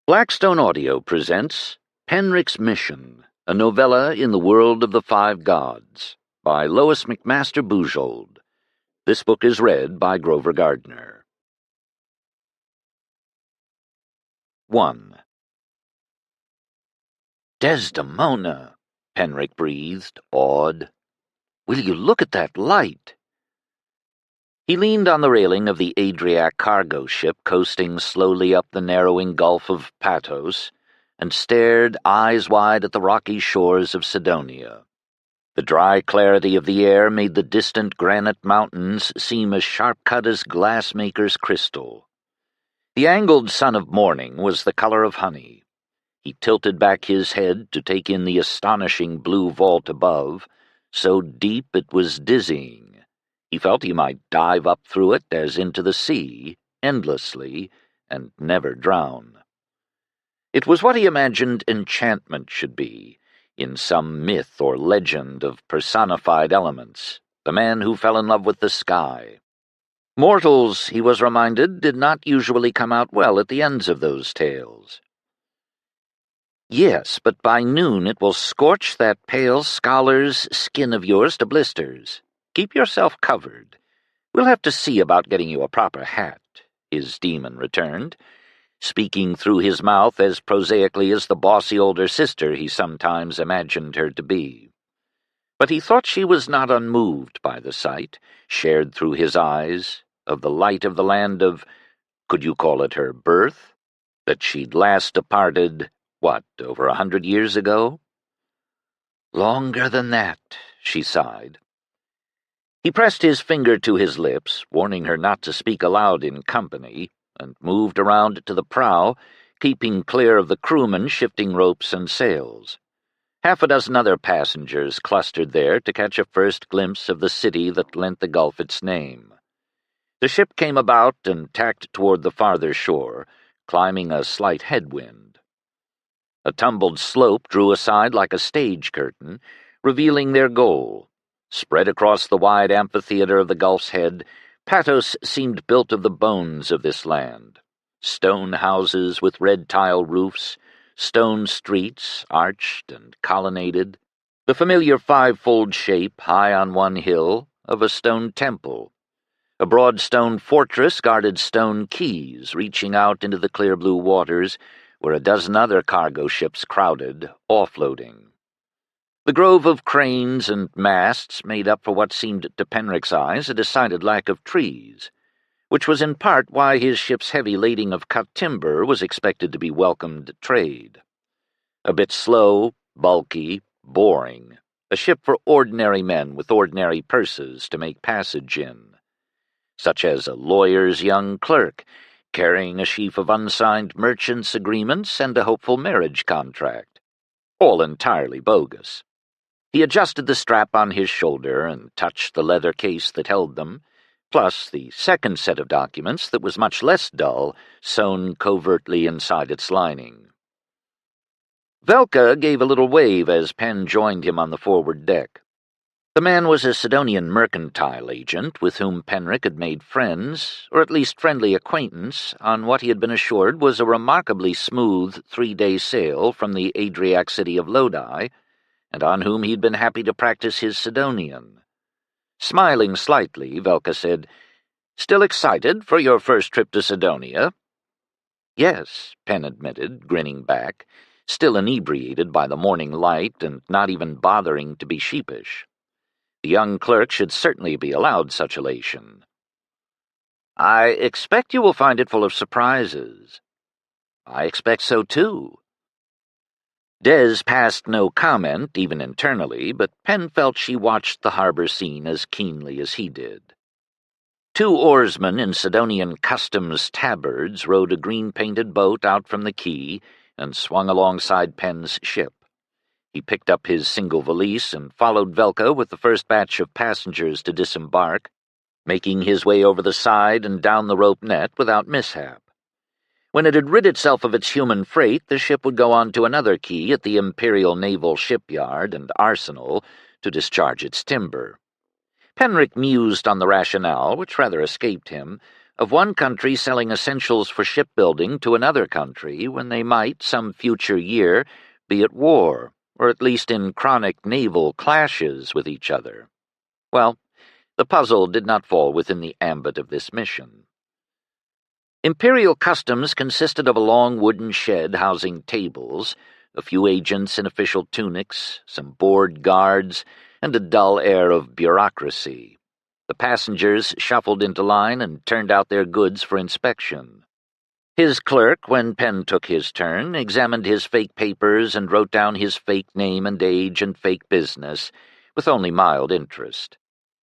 Blackstone Audio presents Penric's Mission, a novella in the world of the Five Gods, by Lois McMaster Bujold. This book is read by Grover Gardner. 1. "Desdemona," Penric breathed, awed. "Will you look at that light?" He leaned on the railing of the Adriatic cargo ship coasting slowly up the narrowing Gulf of Patos and stared eyes wide at the rocky shores of Sidonia. The dry clarity of the air made the distant granite mountains seem as sharp-cut as glassmaker's crystal. The angled sun of morning was the color of honey. He tilted back his head to take in the astonishing blue vault above, so deep it was dizzying. He felt he might dive up through it as into the sea, endlessly, and never drown. It was what he imagined enchantment should be, in some myth or legend of personified elements, the man who fell in love with the sky. Mortals, he was reminded, did not usually come out well at the ends of those tales. "Yes, but by noon it will scorch that pale scholar's skin of yours to blisters. Keep yourself covered. We'll have to see about getting you a proper hat," his demon returned, speaking through his mouth as prosaically as the bossy older sister he sometimes imagined her to be. But he thought she was not unmoved by the sight, shared through his eyes, of the light of the land of, could you call it her birth, that she'd last departed, over 100 years ago? "Longer than that," she sighed. He pressed his finger to his lips, warning her not to speak aloud in company, and moved around to the prow, keeping clear of the crewmen shifting ropes and sails. Half a dozen other passengers clustered there to catch a first glimpse of the city that lent the Gulf its name. The ship came about and tacked toward the farther shore, climbing a slight headwind. A tumbled slope drew aside like a stage curtain, revealing their goal. Spread across the wide amphitheater of the Gulf's head, Patos seemed built of the bones of this land. Stone houses with red tile roofs, stone streets, arched and colonnaded, the familiar five-fold shape, high on one hill, of a stone temple. A broad stone fortress guarded stone quays reaching out into the clear blue waters, where a dozen other cargo ships crowded, offloading. The grove of cranes and masts made up for what seemed to Penric's eyes a decided lack of trees, which was in part why his ship's heavy lading of cut timber was expected to be welcomed trade. A bit slow, bulky, boring, a ship for ordinary men with ordinary purses to make passage in, such as a lawyer's young clerk, carrying a sheaf of unsigned merchants' agreements and a hopeful marriage contract. All entirely bogus. He adjusted the strap on his shoulder and touched the leather case that held them, plus the second set of documents that was much less dull, sewn covertly inside its lining. Velka gave a little wave as Pen joined him on the forward deck. The man was a Sidonian mercantile agent with whom Penric had made friends, or at least friendly acquaintance, on what he had been assured was a remarkably smooth 3-day sail from the Adriatic city of Lodi, and on whom he'd been happy to practice his Sidonian. Smiling slightly, Velka said, "Still excited for your first trip to Sidonia?" "Yes," Pen admitted, grinning back, still inebriated by the morning light and not even bothering to be sheepish. The young clerk should certainly be allowed such elation. "I expect you will find it full of surprises." "I expect so, too." Des passed no comment, even internally, but Pen felt she watched the harbor scene as keenly as he did. 2 oarsmen in Sidonian customs tabards rowed a green-painted boat out from the quay and swung alongside Pen's ship. He picked up his single valise and followed Velka with the first batch of passengers to disembark, making his way over the side and down the rope net without mishap. When it had rid itself of its human freight, the ship would go on to another quay at the Imperial Naval Shipyard and Arsenal to discharge its timber. Penric mused on the rationale, which rather escaped him, of one country selling essentials for shipbuilding to another country when they might, some future year, be at war, or at least in chronic naval clashes with each other. Well, the puzzle did not fall within the ambit of this mission. Imperial customs consisted of a long wooden shed housing tables, a few agents in official tunics, some bored guards, and a dull air of bureaucracy. The passengers shuffled into line and turned out their goods for inspection. His clerk, when Penn took his turn, examined his fake papers and wrote down his fake name and age and fake business, with only mild interest.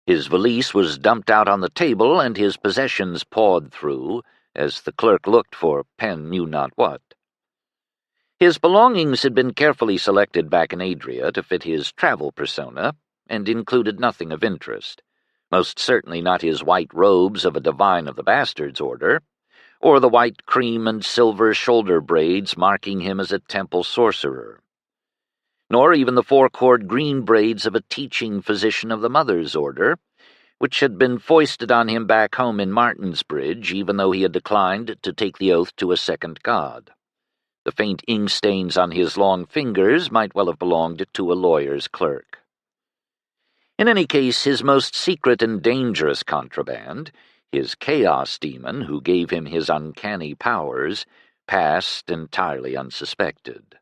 His valise was dumped out on the table and his possessions pawed through, as the clerk looked for Penn knew not what. His belongings had been carefully selected back in Adria to fit his travel persona, and included nothing of interest, most certainly not his white robes of a divine of the Bastards order, or the white cream and silver shoulder braids marking him as a temple sorcerer, nor even the four-cord green braids of a teaching physician of the Mother's order, which had been foisted on him back home in Martinsbridge, even though he had declined to take the oath to a second god. The faint ink stains on his long fingers might well have belonged to a lawyer's clerk. In any case, his most secret and dangerous contraband, his chaos demon who gave him his uncanny powers, passed entirely unsuspected.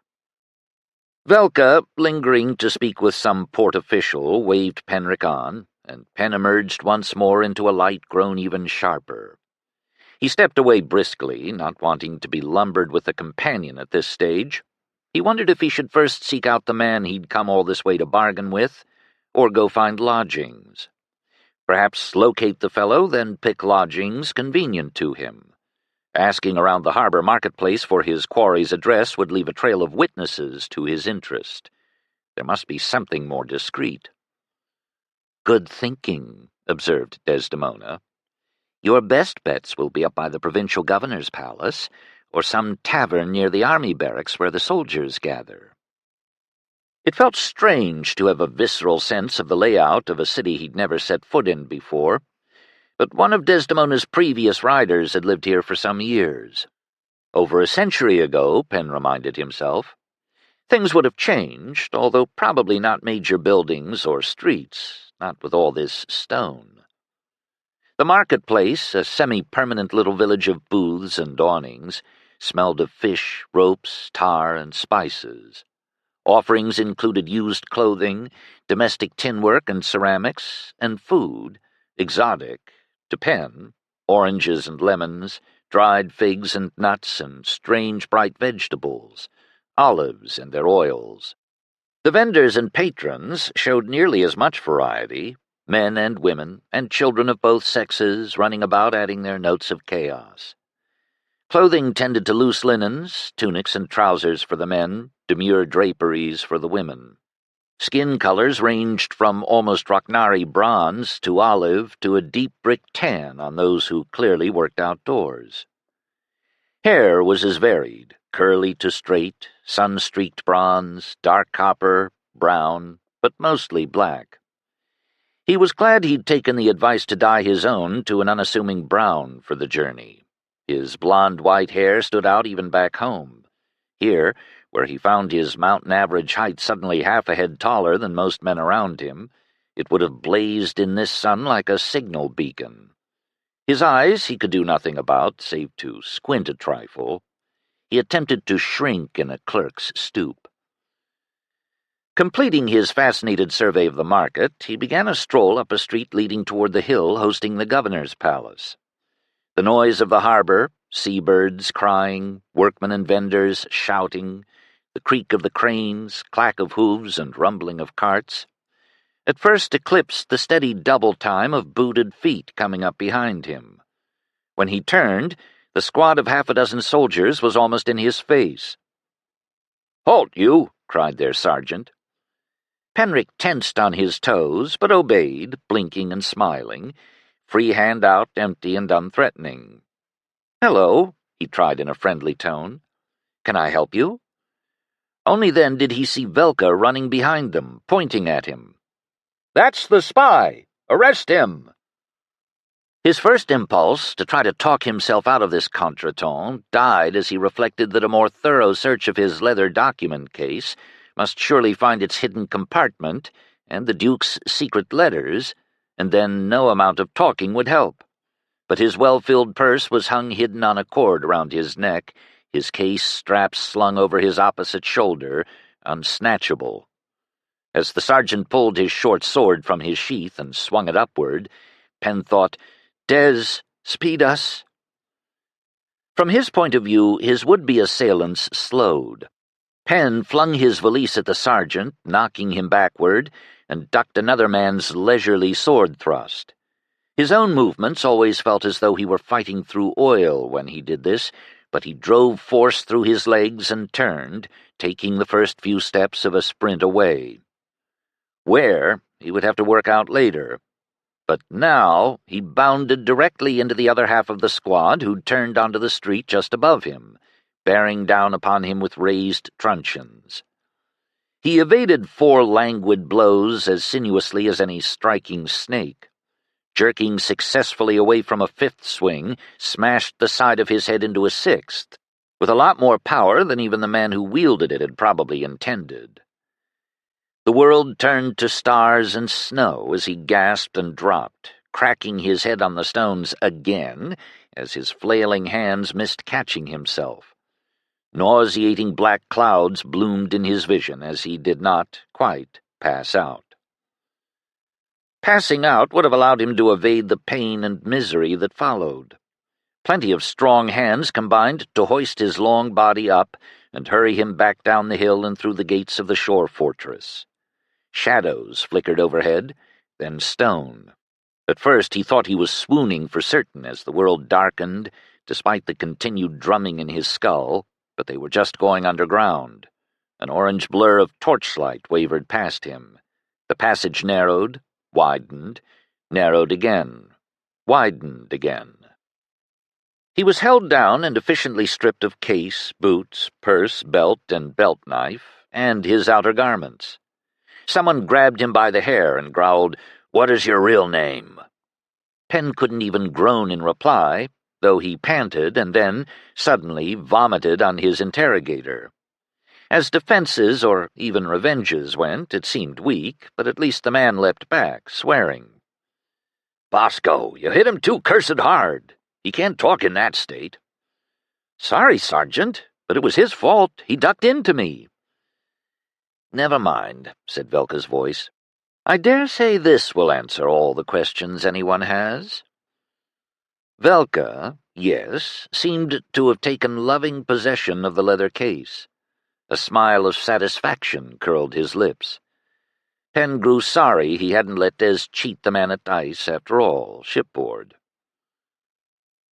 Velka, lingering to speak with some port official, waved Penric on, and Penn emerged once more into a light grown even sharper. He stepped away briskly, not wanting to be lumbered with a companion at this stage. He wondered if he should first seek out the man he'd come all this way to bargain with, or go find lodgings. Perhaps locate the fellow, then pick lodgings convenient to him. Asking around the harbor marketplace for his quarry's address would leave a trail of witnesses to his interest. There must be something more discreet. "Good thinking," observed Desdemona. "Your best bets will be up by the provincial governor's palace, or some tavern near the army barracks where the soldiers gather." It felt strange to have a visceral sense of the layout of a city he'd never set foot in before, but one of Desdemona's previous riders had lived here for some years. Over a century ago, Penn reminded himself. Things would have changed, although probably not major buildings or streets, not with all this stone. The marketplace, a semi-permanent little village of booths and awnings, smelled of fish, ropes, tar, and spices. Offerings included used clothing, domestic tinwork and ceramics, and food, exotic, to Penn, oranges and lemons, dried figs and nuts, and strange bright vegetables, olives and their oils. The vendors and patrons showed nearly as much variety, men and women, and children of both sexes running about adding their notes of chaos. Clothing tended to loose linens, tunics and trousers for the men, demure draperies for the women. Skin colors ranged from almost Rocknari bronze to olive to a deep brick tan on those who clearly worked outdoors. Hair was as varied, curly to straight, sun-streaked bronze, dark copper, brown, but mostly black. He was glad he'd taken the advice to dye his own to an unassuming brown for the journey. His blonde-white hair stood out even back home. Here, where he found his mountain-average height suddenly half a head taller than most men around him, it would have blazed in this sun like a signal beacon. His eyes he could do nothing about, save to squint a trifle. He attempted to shrink in a clerk's stoop. Completing his fascinated survey of the market, he began a stroll up a street leading toward the hill hosting the governor's palace. The noise of the harbor, seabirds crying, workmen and vendors shouting, the creak of the cranes, clack of hooves, and rumbling of carts, at first eclipsed the steady double time of booted feet coming up behind him. When he turned, the squad of half a dozen soldiers was almost in his face. "Halt, you!" cried their sergeant. Penric tensed on his toes, but obeyed, blinking and smiling, free hand out, empty and unthreatening. "Hello," he tried in a friendly tone. "Can I help you?" Only then did he see Velka running behind them, pointing at him. "That's the spy! Arrest him!" His first impulse, to try to talk himself out of this contretemps, died as he reflected that a more thorough search of his leather document case must surely find its hidden compartment and the Duke's secret letters, and then no amount of talking would help. But his well-filled purse was hung hidden on a cord around his neck, his case straps slung over his opposite shoulder, unsnatchable. As the sergeant pulled his short sword from his sheath and swung it upward, Pen thought, "Des, speed us." From his point of view, his would-be assailants slowed. Pen flung his valise at the sergeant, knocking him backward, and ducked another man's leisurely sword thrust. His own movements always felt as though he were fighting through oil when he did this, but he drove force through his legs and turned, taking the first few steps of a sprint away. Where, he would have to work out later. But now he bounded directly into the other half of the squad, who'd turned onto the street just above him, bearing down upon him with raised truncheons. He evaded 4 languid blows as sinuously as any striking snake. Jerking successfully away from a 5th swing, smashed the side of his head into a 6th, with a lot more power than even the man who wielded it had probably intended. The world turned to stars and snow as he gasped and dropped, cracking his head on the stones again as his flailing hands missed catching himself. Nauseating black clouds bloomed in his vision as he did not quite pass out. Passing out would have allowed him to evade the pain and misery that followed. Plenty of strong hands combined to hoist his long body up and hurry him back down the hill and through the gates of the shore fortress. Shadows flickered overhead, then stone. At first he thought he was swooning for certain as the world darkened, despite the continued drumming in his skull, but they were just going underground. An orange blur of torchlight wavered past him. The passage narrowed, widened, narrowed again, widened again. He was held down and efficiently stripped of case, boots, purse, belt, and belt knife, and his outer garments. Someone grabbed him by the hair and growled, "What is your real name?" Pen couldn't even groan in reply, though he panted and then, suddenly, vomited on his interrogator. As defenses or even revenges went, it seemed weak, but at least the man leapt back, swearing. "Bosco, you hit him too cursed hard. He can't talk in that state." "Sorry, Sergeant, but it was his fault. He ducked into me." "Never mind," said Velka's voice. "I dare say this will answer all the questions anyone has." Velka, yes, seemed to have taken loving possession of the leather case. A smile of satisfaction curled his lips. Pen grew sorry he hadn't let Des cheat the man at dice after all, shipboard.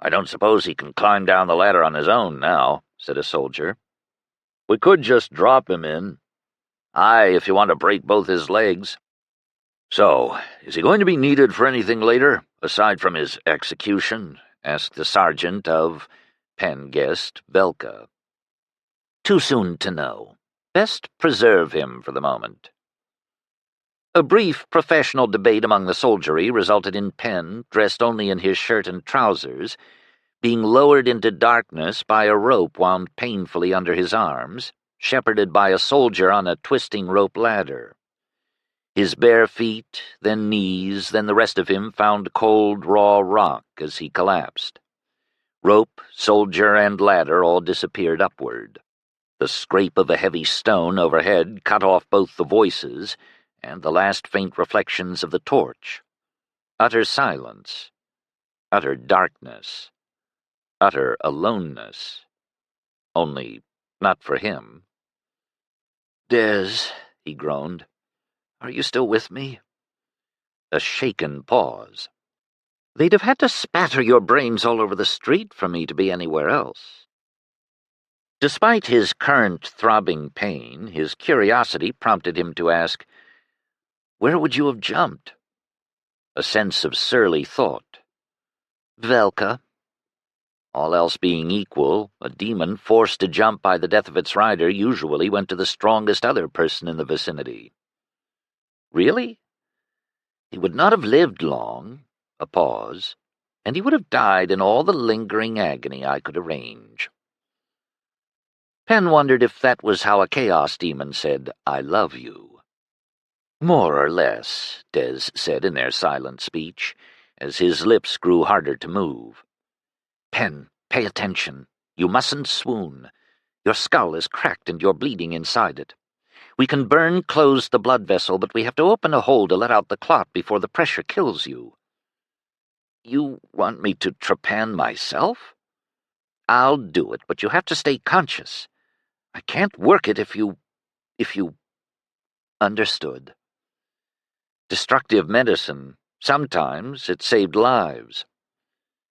"I don't suppose he can climb down the ladder on his own now," said a soldier. "We could just drop him in." "Aye, if you want to break both his legs." "So, is he going to be needed for anything later, aside from his execution?" asked the sergeant of, Pen guessed, Velka. "Too soon to know. Best preserve him for the moment." A brief professional debate among the soldiery resulted in Pen, dressed only in his shirt and trousers, being lowered into darkness by a rope wound painfully under his arms, shepherded by a soldier on a twisting rope ladder. His bare feet, then knees, then the rest of him found cold, raw rock as he collapsed. Rope, soldier, and ladder all disappeared upward. The scrape of a heavy stone overhead cut off both the voices and the last faint reflections of the torch. Utter silence, utter darkness, utter aloneness. Only not for him. "Des," he groaned, "are you still with me?" A shaken pause. "They'd have had to spatter your brains all over the street for me to be anywhere else." Despite his current throbbing pain, his curiosity prompted him to ask, "Where would you have jumped?" A sense of surly thought. "Velka." All else being equal, a demon forced to jump by the death of its rider usually went to the strongest other person in the vicinity. Really? He would not have lived long. A pause. and he would have died in all the lingering agony I could arrange. Pen wondered if that was how a chaos demon said, "I love you." "More or less," Des said in their silent speech, as his lips grew harder to move. "Pen, pay attention. You mustn't swoon. Your skull is cracked and you're bleeding inside it. We can close the blood vessel, but we have to open a hole to let out the clot before the pressure kills you." "You want me to trepan myself?" "I'll do it, but you have to stay conscious. I can't work it if you... Understood. Destructive medicine. Sometimes it saved lives.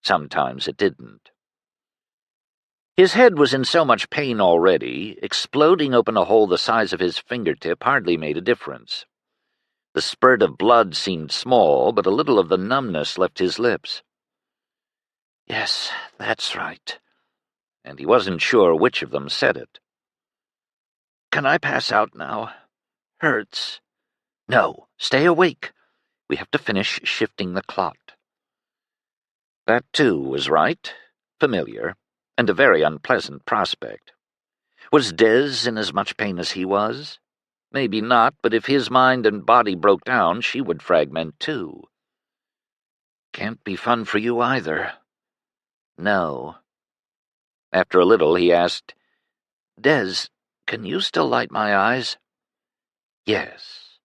Sometimes it didn't." His head was in so much pain already, exploding open a hole the size of his fingertip hardly made a difference. The spurt of blood seemed small, but a little of the numbness left his lips. "Yes, that's right." And he wasn't sure which of them said it. "Can I pass out now? Hurts." "No, stay awake. We have to finish shifting the clot." That, too, was right, familiar, and a very unpleasant prospect. Was Des in as much pain as he was? Maybe not, but if his mind and body broke down, she would fragment too. "Can't be fun for you either." "No." After a little, he asked, "Des, can you still light my eyes?" "Yes."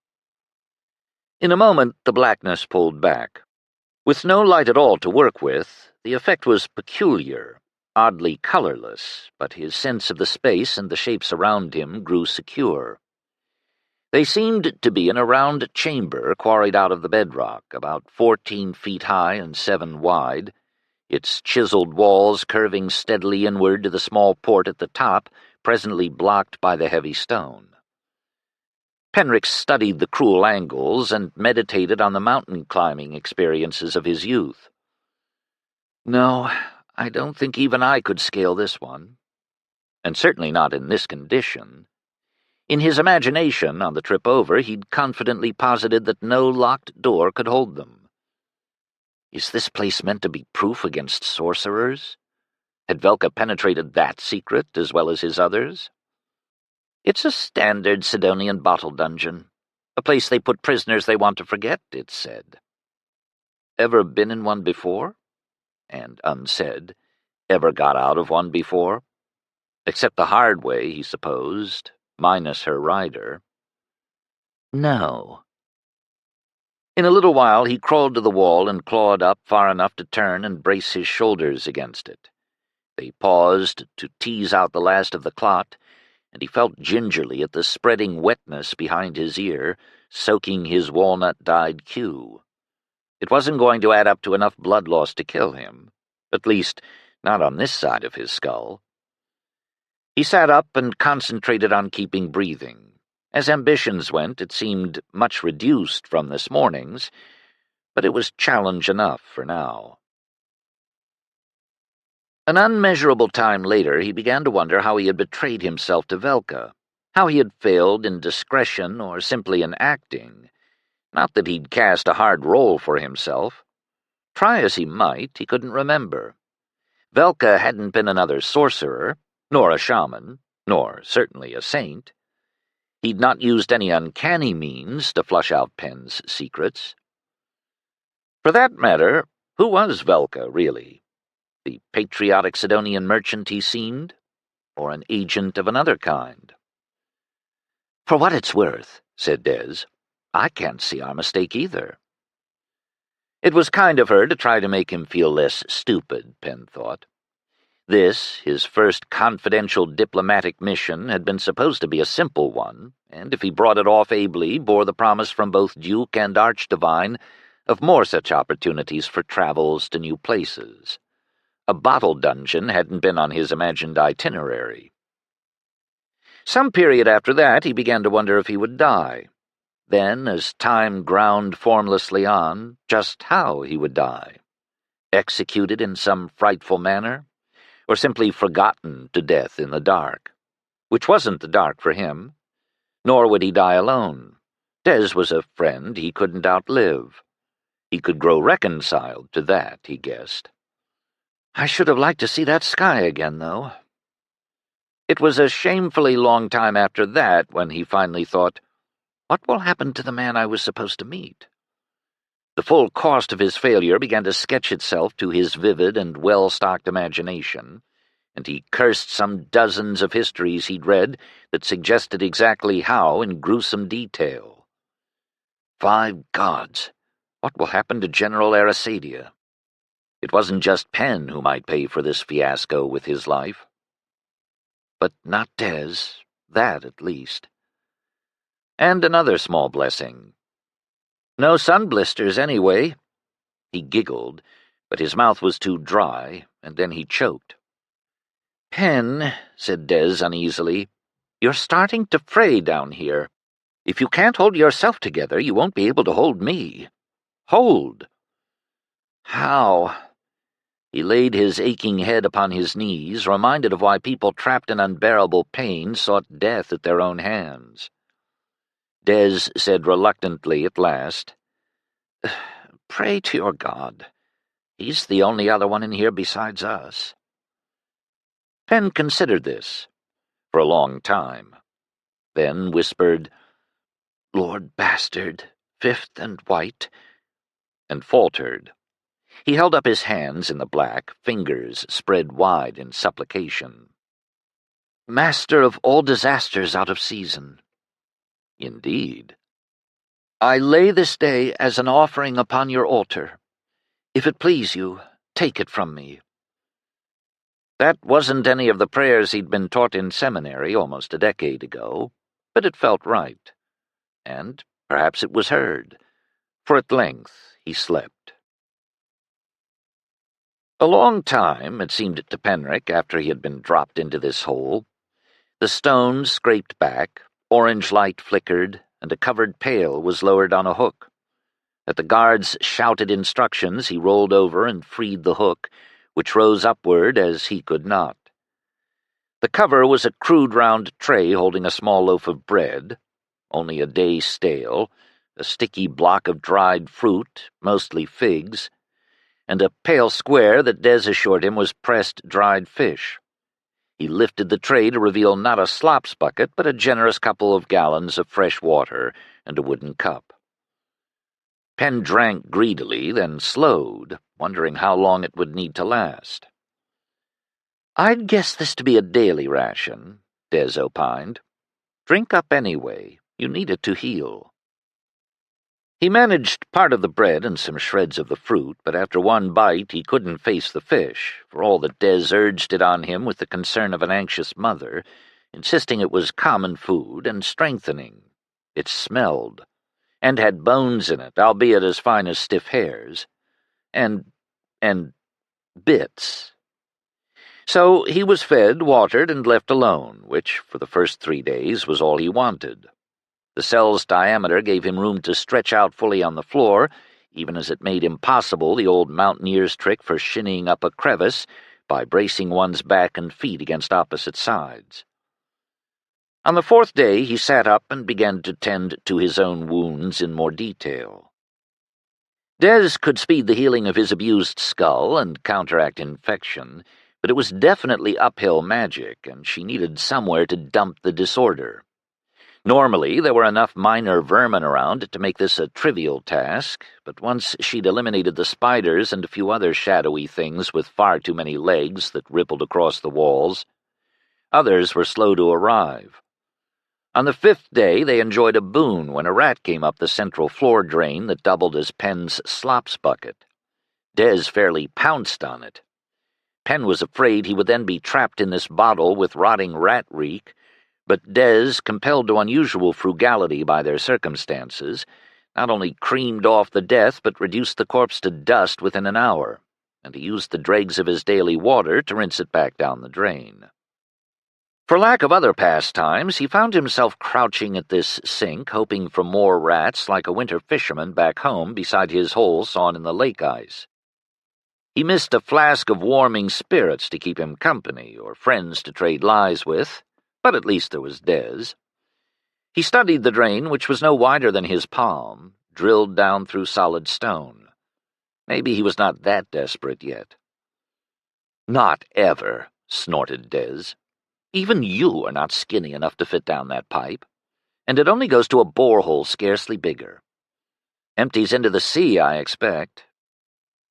In a moment, the blackness pulled back. With no light at all to work with, the effect was peculiar, oddly colorless, but his sense of the space and the shapes around him grew secure. They seemed to be in a round chamber quarried out of the bedrock, about 14 feet high and 7 wide, its chiseled walls curving steadily inward to the small port at the top, presently blocked by the heavy stone. Penric studied the cruel angles and meditated on the mountain-climbing experiences of his youth. "No, I don't think even I could scale this one. And certainly not in this condition." In his imagination, on the trip over, he'd confidently posited that no locked door could hold them. Is this place meant to be proof against sorcerers? Had Velka penetrated that secret as well as his others? "It's a standard Sidonian bottle dungeon. A place they put prisoners they want to forget," it said. "Ever been in one before?" And unsaid, "Ever got out of one before?" Except the hard way, he supposed, minus her rider. "No." In a little while he crawled to the wall and clawed up far enough to turn and brace his shoulders against it. They paused to tease out the last of the clot, and he felt gingerly at the spreading wetness behind his ear, soaking his walnut-dyed queue. It wasn't going to add up to enough blood loss to kill him, at least not on this side of his skull. He sat up and concentrated on keeping breathing. As ambitions went, it seemed much reduced from this morning's, but it was challenge enough for now. An unmeasurable time later, he began to wonder how he had betrayed himself to Velka, how he had failed in discretion or simply in acting. Not that he'd cast a hard role for himself. Try as he might, he couldn't remember. Velka hadn't been another sorcerer, nor a shaman, nor certainly a saint. He'd not used any uncanny means to flush out Pen's secrets. For that matter, who was Velka, really? The patriotic Sidonian merchant he seemed, or an agent of another kind? "For what it's worth," said Des, "I can't see our mistake either." It was kind of her to try to make him feel less stupid, Pen thought. This, his first confidential diplomatic mission, had been supposed to be a simple one, and if he brought it off ably, bore the promise from both Duke and Archdivine of more such opportunities for travels to new places. A bottle dungeon hadn't been on his imagined itinerary. Some period after that, he began to wonder if he would die. Then, as time ground formlessly on, just how he would die. Executed in some frightful manner, or simply forgotten to death in the dark, which wasn't the dark for him. Nor would he die alone. Des was a friend he couldn't outlive. He could grow reconciled to that, he guessed. I should have liked to see that sky again, though. It was a shamefully long time after that when he finally thought, what will happen to the man I was supposed to meet? The full cost of his failure began to sketch itself to his vivid and well-stocked imagination, and he cursed some dozens of histories he'd read that suggested exactly how in gruesome detail. 5 gods! What will happen to General Arisadia? It wasn't just Penn who might pay for this fiasco with his life. But not Des, that at least. And another small blessing. No sun blisters, anyway. He giggled, but his mouth was too dry, and then he choked. Penn, said Des uneasily, you're starting to fray down here. If you can't hold yourself together, you won't be able to hold me. Hold! How? He laid his aching head upon his knees, reminded of why people trapped in unbearable pain sought death at their own hands. Des said reluctantly at last, Pray to your God. He's the only other one in here besides us. Penn considered this for a long time, then whispered, Lord Bastard, 5th and White, and faltered. He held up his hands in the black, fingers spread wide in supplication. Master of all disasters out of season. Indeed. I lay this day as an offering upon your altar. If it please you, take it from me. That wasn't any of the prayers he'd been taught in seminary almost a decade ago, but it felt right. And perhaps it was heard, for at length he slept. A long time, it seemed to Penric, after he had been dropped into this hole. The stones scraped back, orange light flickered, and a covered pail was lowered on a hook. At the guard's shouted instructions, he rolled over and freed the hook, which rose upward as he could not. The cover was a crude round tray holding a small loaf of bread, only a day stale, a sticky block of dried fruit, mostly figs, and a pale square that Des assured him was pressed dried fish. He lifted the tray to reveal not a slops bucket, but a generous couple of gallons of fresh water and a wooden cup. Penn drank greedily, then slowed, wondering how long it would need to last. I'd guess this to be a daily ration, Des opined. Drink up anyway. You need it to heal. He managed part of the bread and some shreds of the fruit, but after one bite he couldn't face the fish, for all that Des urged it on him with the concern of an anxious mother, insisting it was common food and strengthening. It smelled, and had bones in it, albeit as fine as stiff hairs, and bits. So he was fed, watered, and left alone, which, for the first 3 days, was all he wanted. The cell's diameter gave him room to stretch out fully on the floor, even as it made impossible the old mountaineer's trick for shinning up a crevice by bracing one's back and feet against opposite sides. On the 4th day he sat up and began to tend to his own wounds in more detail. Des could speed the healing of his abused skull and counteract infection, but it was definitely uphill magic, and she needed somewhere to dump the disorder. Normally, there were enough minor vermin around to make this a trivial task, but once she'd eliminated the spiders and a few other shadowy things with far too many legs that rippled across the walls, others were slow to arrive. On the 5th day, they enjoyed a boon when a rat came up the central floor drain that doubled as Penn's slops bucket. Des fairly pounced on it. Penn was afraid he would then be trapped in this bottle with rotting rat reek, but Des, compelled to unusual frugality by their circumstances, not only creamed off the death but reduced the corpse to dust within an hour, and he used the dregs of his daily water to rinse it back down the drain. For lack of other pastimes, he found himself crouching at this sink, hoping for more rats like a winter fisherman back home beside his hole sawn in the lake ice. He missed a flask of warming spirits to keep him company, or friends to trade lies with, but at least there was Des. He studied the drain, which was no wider than his palm, drilled down through solid stone. Maybe he was not that desperate yet. "Not ever," snorted Des. "Even you are not skinny enough to fit down that pipe, and it only goes to a borehole scarcely bigger. Empties into the sea, I expect."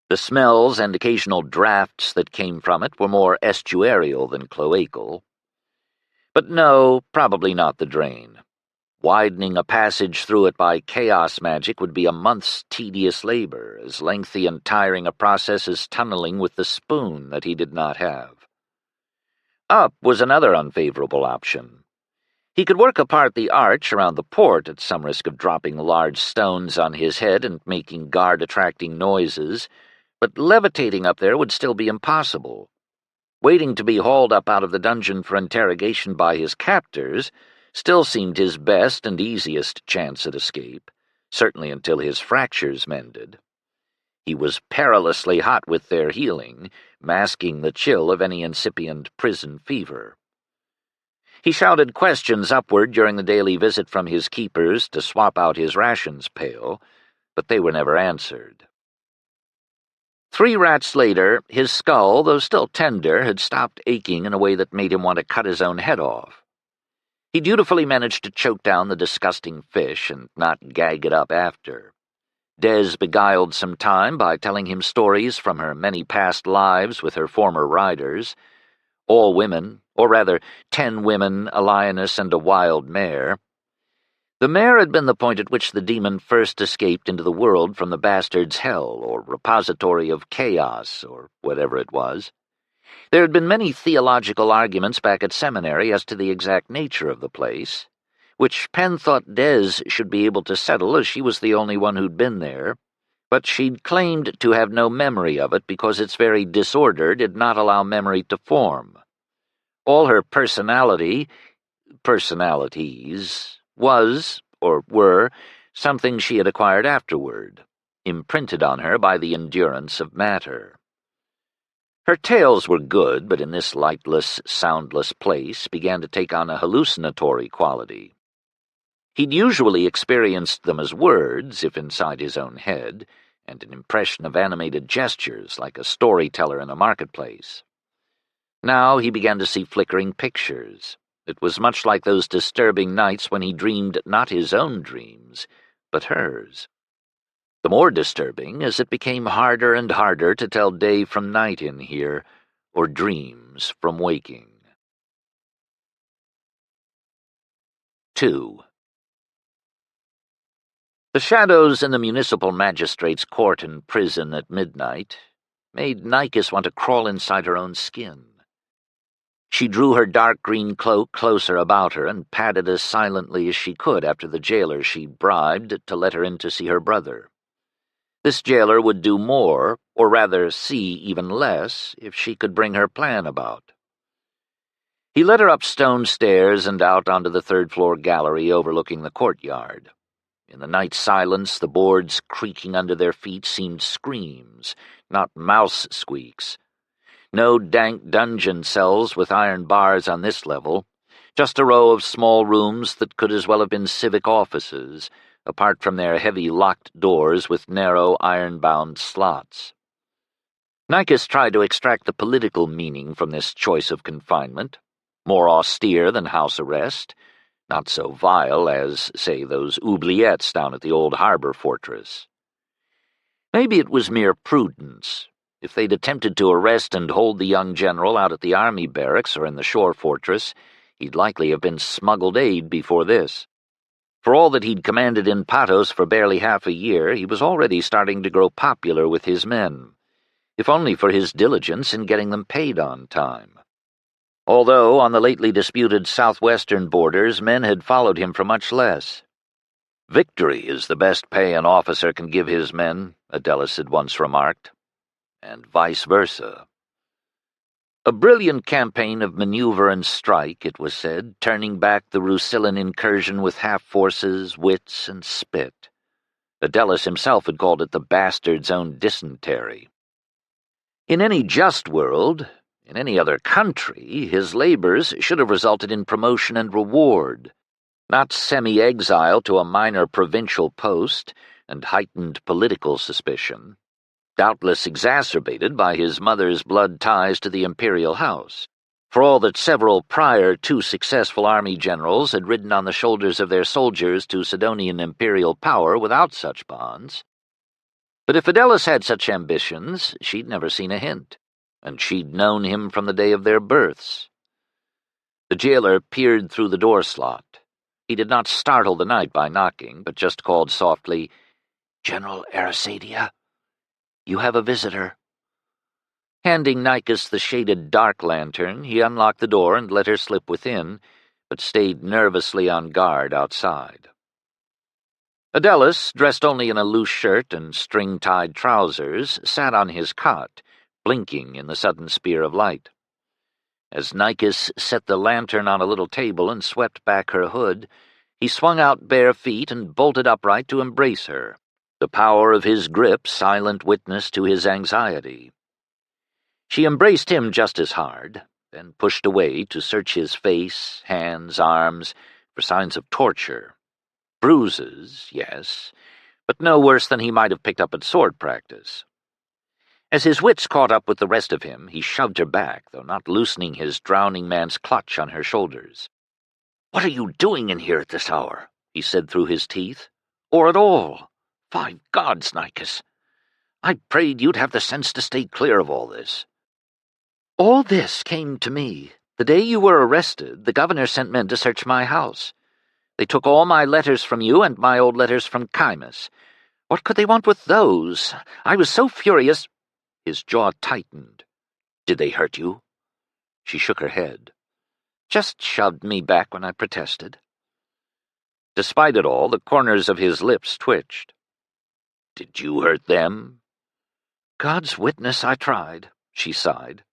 The smells and occasional drafts that came from it were more estuarial than cloacal. But no, probably not the drain. Widening a passage through it by chaos magic would be a month's tedious labor, as lengthy and tiring a process as tunneling with the spoon that he did not have. Up was another unfavorable option. He could work apart the arch around the port at some risk of dropping large stones on his head and making guard-attracting noises, but levitating up there would still be impossible. Waiting to be hauled up out of the dungeon for interrogation by his captors still seemed his best and easiest chance at escape, certainly until his fractures mended. He was perilously hot with their healing, masking the chill of any incipient prison fever. He shouted questions upward during the daily visit from his keepers to swap out his rations pail, but they were never answered. 3 rats later, his skull, though still tender, had stopped aching in a way that made him want to cut his own head off. He dutifully managed to choke down the disgusting fish and not gag it up after. Des beguiled some time by telling him stories from her many past lives with her former riders, all women, or rather 10 women, a lioness, and a wild mare. The mare had been the point at which the demon first escaped into the world from the bastard's hell, or repository of chaos, or whatever it was. There had been many theological arguments back at seminary as to the exact nature of the place, which Penn thought Des should be able to settle, as she was the only one who'd been there, but she'd claimed to have no memory of it because its very disorder did not allow memory to form. All her personalities, was, or were, something she had acquired afterward, imprinted on her by the endurance of matter. Her tales were good, but in this lightless, soundless place began to take on a hallucinatory quality. He'd usually experienced them as words, if inside his own head, and an impression of animated gestures, like a storyteller in a marketplace. Now he began to see flickering pictures. It was much like those disturbing nights when he dreamed not his own dreams, but hers. The more disturbing as it became harder and harder to tell day from night in here, or dreams from waking. 2. The shadows in the municipal magistrate's court and prison at midnight made Nikis want to crawl inside her own skin. She drew her dark green cloak closer about her and padded as silently as she could after the jailer she bribed to let her in to see her brother. This jailer would do more, or rather see even less, if she could bring her plan about. He led her up stone stairs and out onto the third-floor gallery overlooking the courtyard. In the night silence, the boards creaking under their feet seemed screams, not mouse squeaks. No dank dungeon cells with iron bars on this level, just a row of small rooms that could as well have been civic offices, apart from their heavy locked doors with narrow iron-bound slots. Nikis tried to extract the political meaning from this choice of confinement, more austere than house arrest, not so vile as, say, those oubliettes down at the old harbor fortress. Maybe it was mere prudence. If they'd attempted to arrest and hold the young general out at the army barracks or in the shore fortress, he'd likely have been smuggled aid before this. For all that he'd commanded in Patos for barely half a year, he was already starting to grow popular with his men, if only for his diligence in getting them paid on time. Although, on the lately disputed southwestern borders, men had followed him for much less. "Victory is the best pay an officer can give his men," Adelis had once remarked, and vice versa. A brilliant campaign of maneuver and strike, it was said, turning back the Rusillan incursion with half-forces, wits, and spit. Adelis himself had called it the bastard's own dysentery. In any just world, in any other country, his labors should have resulted in promotion and reward, not semi-exile to a minor provincial post and heightened political suspicion. doubtless exacerbated by his mother's blood ties to the imperial house, for all that several prior too successful army generals had ridden on the shoulders of their soldiers to Sidonian imperial power without such bonds. But if Fidelis had such ambitions, she'd never seen a hint, and she'd known him from the day of their births. The jailer peered through the door slot. He did not startle the knight by knocking, but just called softly, "General Arisadia, you have a visitor." Handing Nicus the shaded dark lantern, he unlocked the door and let her slip within, but stayed nervously on guard outside. Adelis, dressed only in a loose shirt and string-tied trousers, sat on his cot, blinking in the sudden spear of light. As Nicus set the lantern on a little table and swept back her hood, he swung out bare feet and bolted upright to embrace her, the power of his grip silent witness to his anxiety. She embraced him just as hard, then pushed away to search his face, hands, arms, for signs of torture. Bruises, yes, but no worse than he might have picked up at sword practice. As his wits caught up with the rest of him, he shoved her back, though not loosening his drowning man's clutch on her shoulders. "What are you doing in here at this hour?" he said through his teeth. "Or at all? 5 gods, Nicus! I prayed you'd have the sense to stay clear of all this." "All this came to me. The day you were arrested, the governor sent men to search my house. They took all my letters from you and my old letters from Chimus. What could they want with those? I was so furious—" His jaw tightened. "Did they hurt you?" She shook her head. "Just shoved me back when I protested." Despite it all, the corners of his lips twitched. "Did you hurt them?" "God's witness, I tried," she sighed.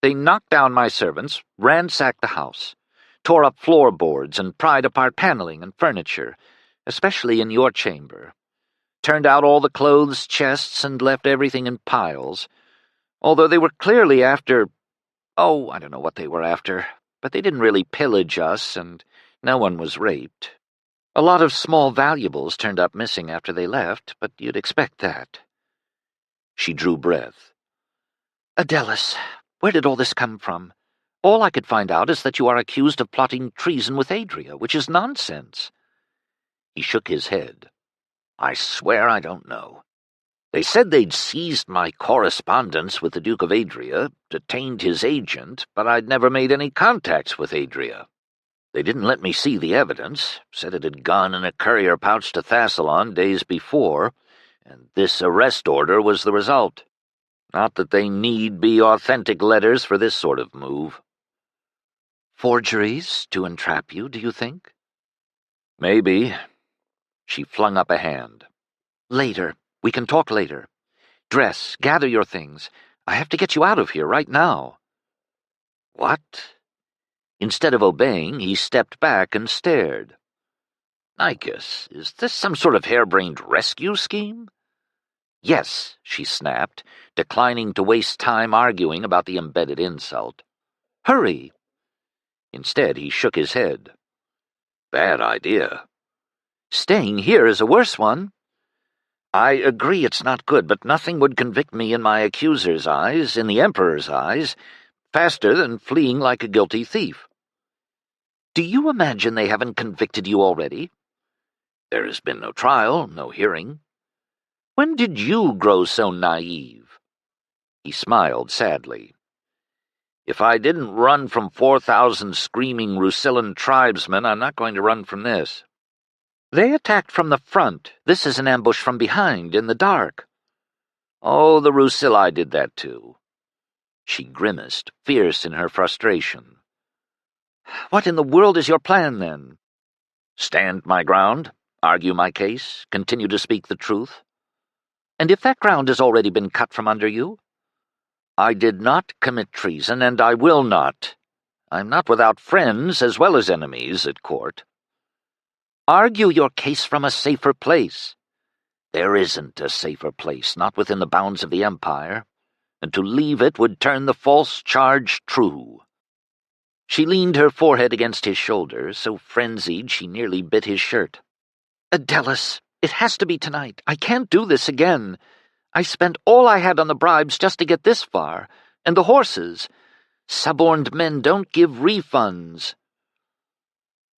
"They knocked down my servants, ransacked the house, tore up floorboards and pried apart paneling and furniture, especially in your chamber, turned out all the clothes chests and left everything in piles, although they were clearly after— oh, I don't know what they were after, but they didn't really pillage us, and no one was raped. A lot of small valuables turned up missing after they left, but you'd expect that." She drew breath. "Adelis, where did all this come from? All I could find out is that you are accused of plotting treason with Adria, which is nonsense." He shook his head. "I swear I don't know. They said they'd seized my correspondence with the Duke of Adria, detained his agent, but I'd never made any contacts with Adria. They didn't let me see the evidence, said it had gone in a courier pouch to Thassalon days before, and this arrest order was the result. Not that they need be authentic letters for this sort of move." "Forgeries to entrap you, do you think?" "Maybe." She flung up a hand. "Later. We can talk later. Dress, gather your things. I have to get you out of here right now." "What?" Instead of obeying, he stepped back and stared. "Nicus, is this some sort of harebrained rescue scheme?" "Yes," she snapped, declining to waste time arguing about the embedded insult. "Hurry!" Instead, he shook his head. "Bad idea." "Staying here is a worse one." "I agree it's not good, but nothing would convict me in my accuser's eyes, in the Emperor's eyes, faster than fleeing like a guilty thief." "Do you imagine they haven't convicted you already?" "There has been no trial, no hearing." "When did you grow so naive?" He smiled sadly. "If I didn't run from 4,000 screaming Rusillan tribesmen, I'm not going to run from this." "They attacked from the front. This is an ambush from behind, in the dark." "Oh, the Rusilli did that too." She grimaced, fierce in her frustration. "What in the world is your plan, then?" "Stand my ground, argue my case, continue to speak the truth." "And if that ground has already been cut from under you?" "I did not commit treason, and I will not. I'm not without friends as well as enemies at court." "Argue your case from a safer place." "There isn't a safer place, not within the bounds of the Empire, and to leave it would turn the false charge true." She leaned her forehead against his shoulder, so frenzied she nearly bit his shirt. "Adelis, it has to be tonight. I can't do this again. I spent all I had on the bribes just to get this far, and the horses. Suborned men don't give refunds."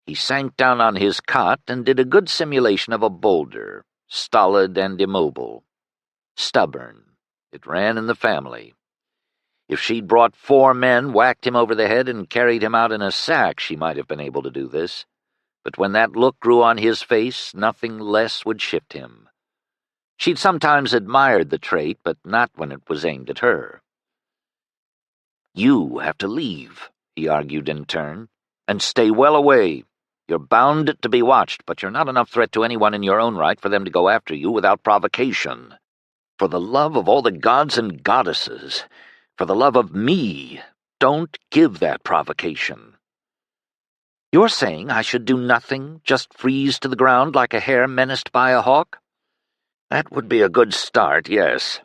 He sank down on his cot and did a good simulation of a boulder, stolid and immobile. Stubborn. It ran in the family. If she'd brought 4 men, whacked him over the head, and carried him out in a sack, she might have been able to do this. But when that look grew on his face, nothing less would shift him. She'd sometimes admired the trait, but not when it was aimed at her. "You have to leave," he argued in turn, "and stay well away. You're bound to be watched, but you're not enough threat to anyone in your own right for them to go after you without provocation. For the love of all the gods and goddesses, for the love of me, don't give that provocation." "You're saying I should do nothing, just freeze to the ground like a hare menaced by a hawk?" "That would be a good start, yes."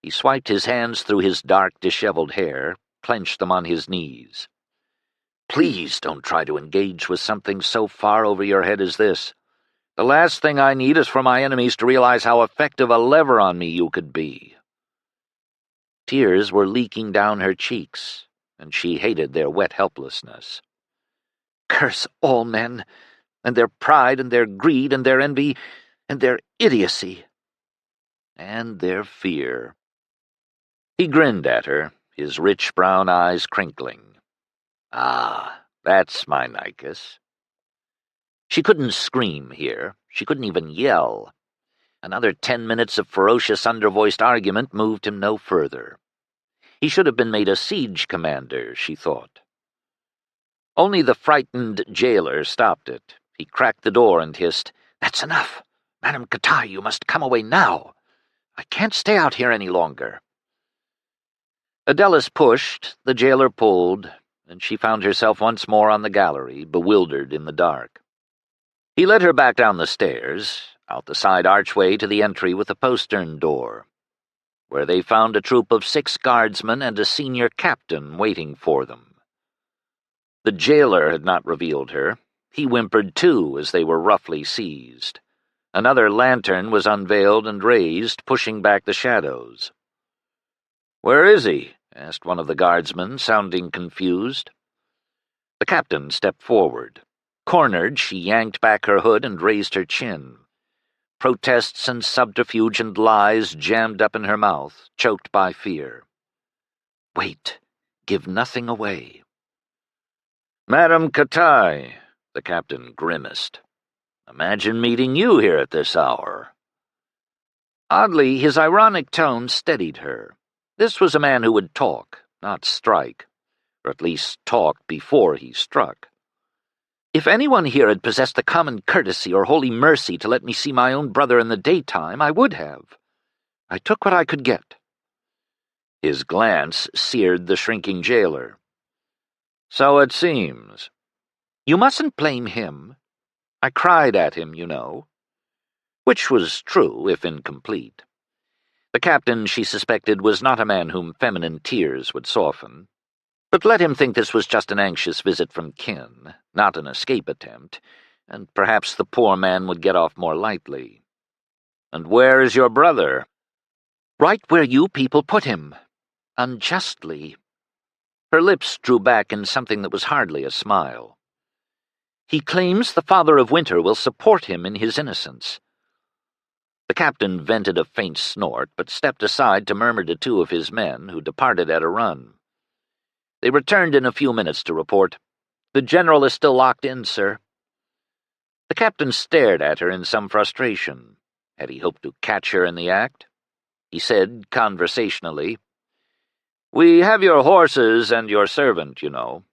He swiped his hands through his dark, disheveled hair, clenched them on his knees. "Please don't try to engage with something so far over your head as this. The last thing I need is for my enemies to realize how effective a lever on me you could be." Tears were leaking down her cheeks, and she hated their wet helplessness. "Curse all men, and their pride and their greed and their envy and their idiocy. And their fear." He grinned at her, his rich brown eyes crinkling. "Ah, that's my Nicus." She couldn't scream here. She couldn't even yell. Another 10 minutes of ferocious undervoiced argument moved him no further. He should have been made a siege commander, she thought. Only the frightened jailer stopped it. He cracked the door and hissed, "That's enough! Madame Katai, you must come away now! I can't stay out here any longer." Adelis pushed, the jailer pulled, and she found herself once more on the gallery, bewildered in the dark. He led her back down the stairs, out the side archway to the entry with the postern door, where they found a troop of 6 guardsmen and a senior captain waiting for them. The jailer had not revealed her. He whimpered too as they were roughly seized. Another lantern was unveiled and raised, pushing back the shadows. "Where is he?" asked one of the guardsmen, sounding confused. The captain stepped forward. Cornered, she yanked back her hood and raised her chin. Protests and subterfuge and lies jammed up in her mouth, choked by fear. "Wait. Give nothing away." "Madame Katai," the captain grimaced. "Imagine meeting you here at this hour." Oddly, his ironic tone steadied her. This was a man who would talk, not strike, or at least talk before he struck. "If anyone here had possessed the common courtesy or holy mercy to let me see my own brother in the daytime, I would have. I took what I could get." His glance seared the shrinking jailer. "So it seems." "You mustn't blame him. I cried at him, you know." Which was true, if incomplete. The captain, she suspected, was not a man whom feminine tears would soften. But let him think this was just an anxious visit from kin, not an escape attempt, and perhaps the poor man would get off more lightly. "And where is your brother?" "Right where you people put him. Unjustly." Her lips drew back in something that was hardly a smile. "He claims the Father of Winter will support him in his innocence." The captain vented a faint snort, but stepped aside to murmur to 2 of his men, who departed at a run. They returned in a few minutes to report, "The general is still locked in, sir." The captain stared at her in some frustration. Had he hoped to catch her in the act? He said, conversationally, "We have your horses and your servant, you know.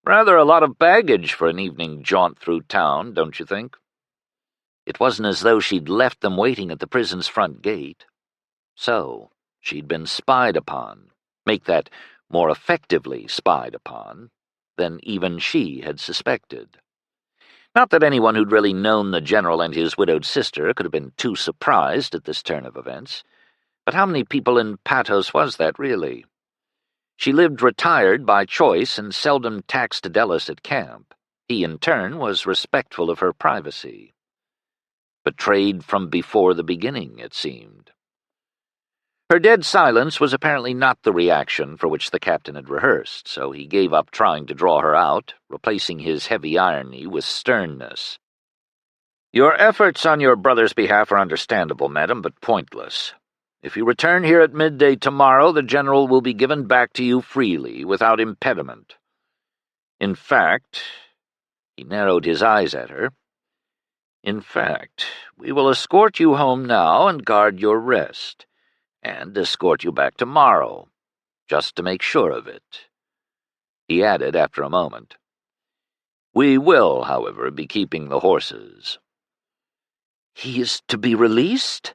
Rather a lot of baggage for an evening jaunt through town, don't you think?" It wasn't as though she'd left them waiting at the prison's front gate. So, she'd been spied upon, make that more effectively spied upon, than even she had suspected. Not that anyone who'd really known the general and his widowed sister could have been too surprised at this turn of events, but how many people in Patos was that, really? She lived retired by choice and seldom taxed Adelis at camp. He, in turn, was respectful of her privacy. Betrayed from before the beginning, it seemed. Her dead silence was apparently not the reaction for which the captain had rehearsed, so he gave up trying to draw her out, replacing his heavy irony with sternness. "Your efforts on your brother's behalf are understandable, madam, but pointless. If you return here at midday tomorrow, the general will be given back to you freely, without impediment. In fact," he narrowed his eyes at her, "in fact, we will escort you home now and guard your rest, and escort you back tomorrow, just to make sure of it." He added after a moment, "We will, however, be keeping the horses." "He is to be released?"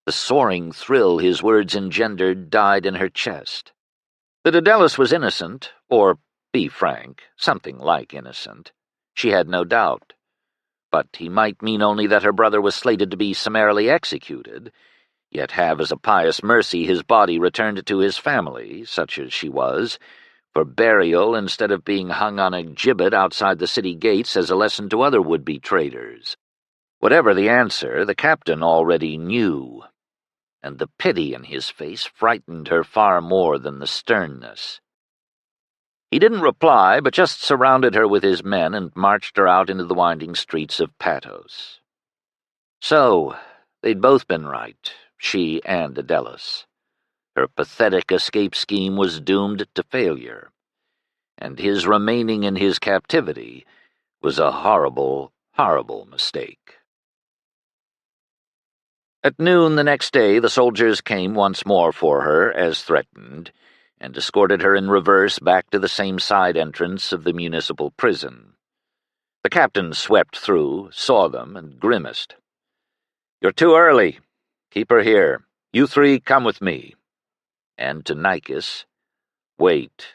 The soaring thrill his words engendered died in her chest. That Adelis was innocent, or, be frank, something like innocent, she had no doubt. But he might mean only that her brother was slated to be summarily executed, yet have as a pious mercy his body returned to his family, such as she was, for burial instead of being hung on a gibbet outside the city gates as a lesson to other would-be traitors. Whatever the answer, the captain already knew, and the pity in his face frightened her far more than the sternness. He didn't reply, but just surrounded her with his men and marched her out into the winding streets of Patos. So, they'd both been right, she and Adelis. Her pathetic escape scheme was doomed to failure, and his remaining in his captivity was a horrible, horrible mistake. At noon the next day the soldiers came once more for her, as threatened, and escorted her in reverse back to the same side entrance of the municipal prison. The captain swept through, saw them, and grimaced. "You're too early. Keep her here. You three come with me." And to Nikes, "Wait."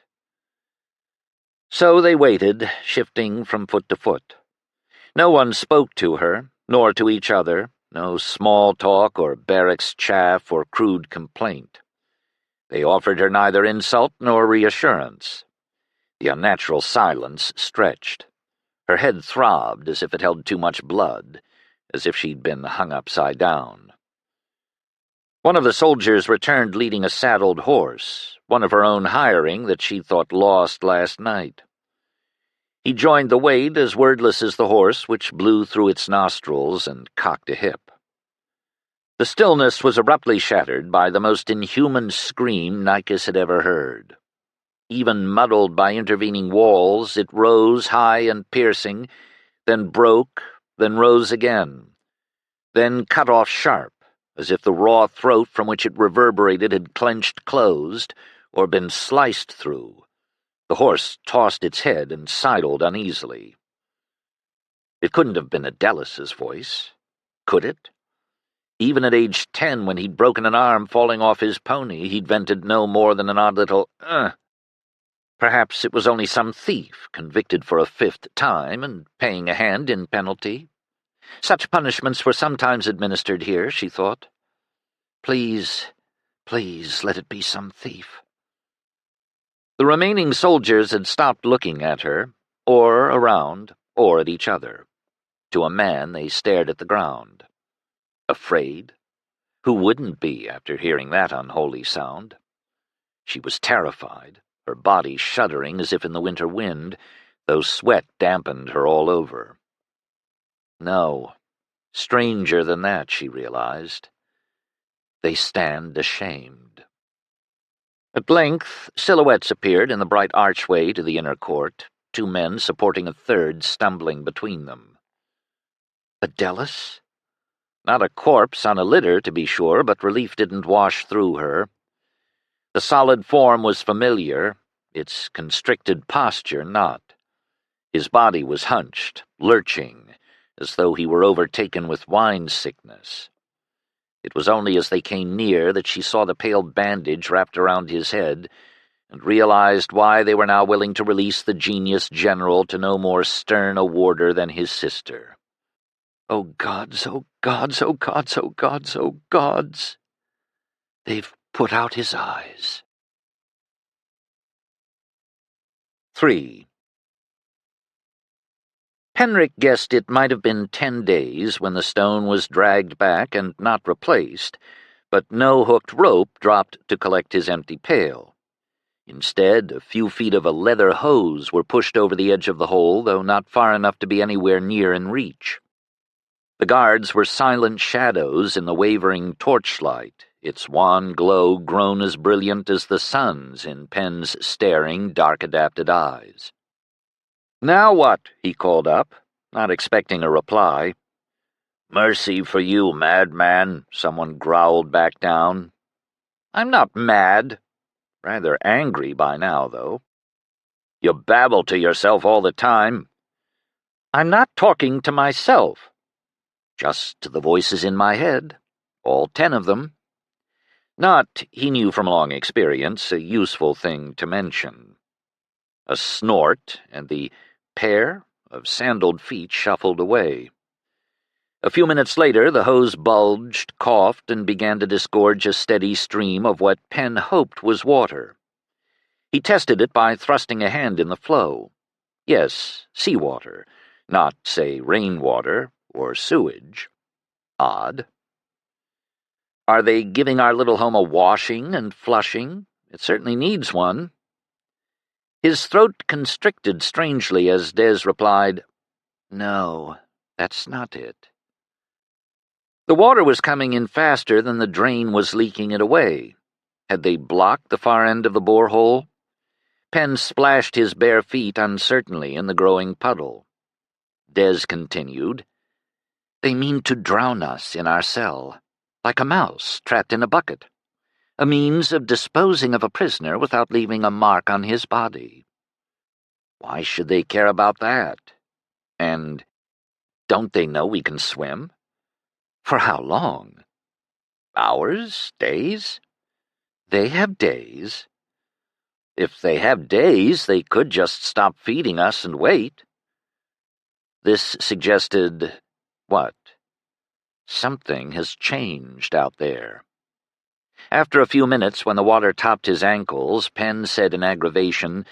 So they waited, shifting from foot to foot. No one spoke to her, nor to each other, no small talk or barracks chaff or crude complaint. They offered her neither insult nor reassurance. The unnatural silence stretched. Her head throbbed as if it held too much blood, as if she'd been hung upside down. One of the soldiers returned leading a saddled horse, one of her own hiring that she'd thought lost last night. He joined the wait as wordless as the horse, which blew through its nostrils and cocked a hip. The stillness was abruptly shattered by the most inhuman scream Nikes had ever heard. Even muddled by intervening walls, it rose high and piercing, then broke, then rose again, then cut off sharp, as if the raw throat from which it reverberated had clenched closed, or been sliced through. The horse tossed its head and sidled uneasily. It couldn't have been Adelis's voice, could it? Even at age 10, when he'd broken an arm falling off his pony, he'd vented no more than an odd little, Perhaps it was only some thief, convicted for a 5th time, and paying a hand in penalty. Such punishments were sometimes administered here, she thought. Please, please, let it be some thief. The remaining soldiers had stopped looking at her, or around, or at each other. To a man, they stared at the ground. Afraid? Who wouldn't be after hearing that unholy sound? She was terrified, her body shuddering as if in the winter wind, though sweat dampened her all over. No, stranger than that, she realized. They stand ashamed. At length, silhouettes appeared in the bright archway to the inner court, 2 men supporting a third stumbling between them. Adelis? Not a corpse on a litter, to be sure, but relief didn't wash through her. The solid form was familiar, its constricted posture not. His body was hunched, lurching, as though he were overtaken with wine sickness. It was only as they came near that she saw the pale bandage wrapped around his head, and realized why they were now willing to release the genius general to no more stern a warder than his sister. Oh gods, oh gods, oh gods, oh gods, oh gods! They've put out his eyes. 3. Penric guessed it might have been 10 days when the stone was dragged back and not replaced, but no hooked rope dropped to collect his empty pail. Instead, a few feet of a leather hose were pushed over the edge of the hole, though not far enough to be anywhere near in reach. The guards were silent shadows in the wavering torchlight, its wan glow grown as brilliant as the sun's in Pen's staring, dark-adapted eyes. "Now what?" he called up, not expecting a reply. "Mercy for you, madman," someone growled back down. "I'm not mad. Rather angry by now, though. You babble to yourself all the time." "I'm not talking to myself. Just to the voices in my head, all 10 of them. Not, he knew from long experience, a useful thing to mention." A snort, and the pair of sandaled feet shuffled away. A few minutes later, the hose bulged, coughed, and began to disgorge a steady stream of what Pen hoped was water. He tested it by thrusting a hand in the flow. Yes, seawater, not, say, rainwater or sewage. Odd. "Are they giving our little home a washing and flushing? It certainly needs one." His throat constricted strangely as Des replied, "No, that's not it." The water was coming in faster than the drain was leaking it away. Had they blocked the far end of the borehole? Pen splashed his bare feet uncertainly in the growing puddle. Des continued, "They mean to drown us in our cell, like a mouse trapped in a bucket. A means of disposing of a prisoner without leaving a mark on his body." Why should they care about that? And don't they know we can swim? For how long? Hours? Days? They have days. If they have days, they could just stop feeding us and wait. This suggested what? Something has changed out there. After a few minutes, when the water topped his ankles, Pen said in aggravation,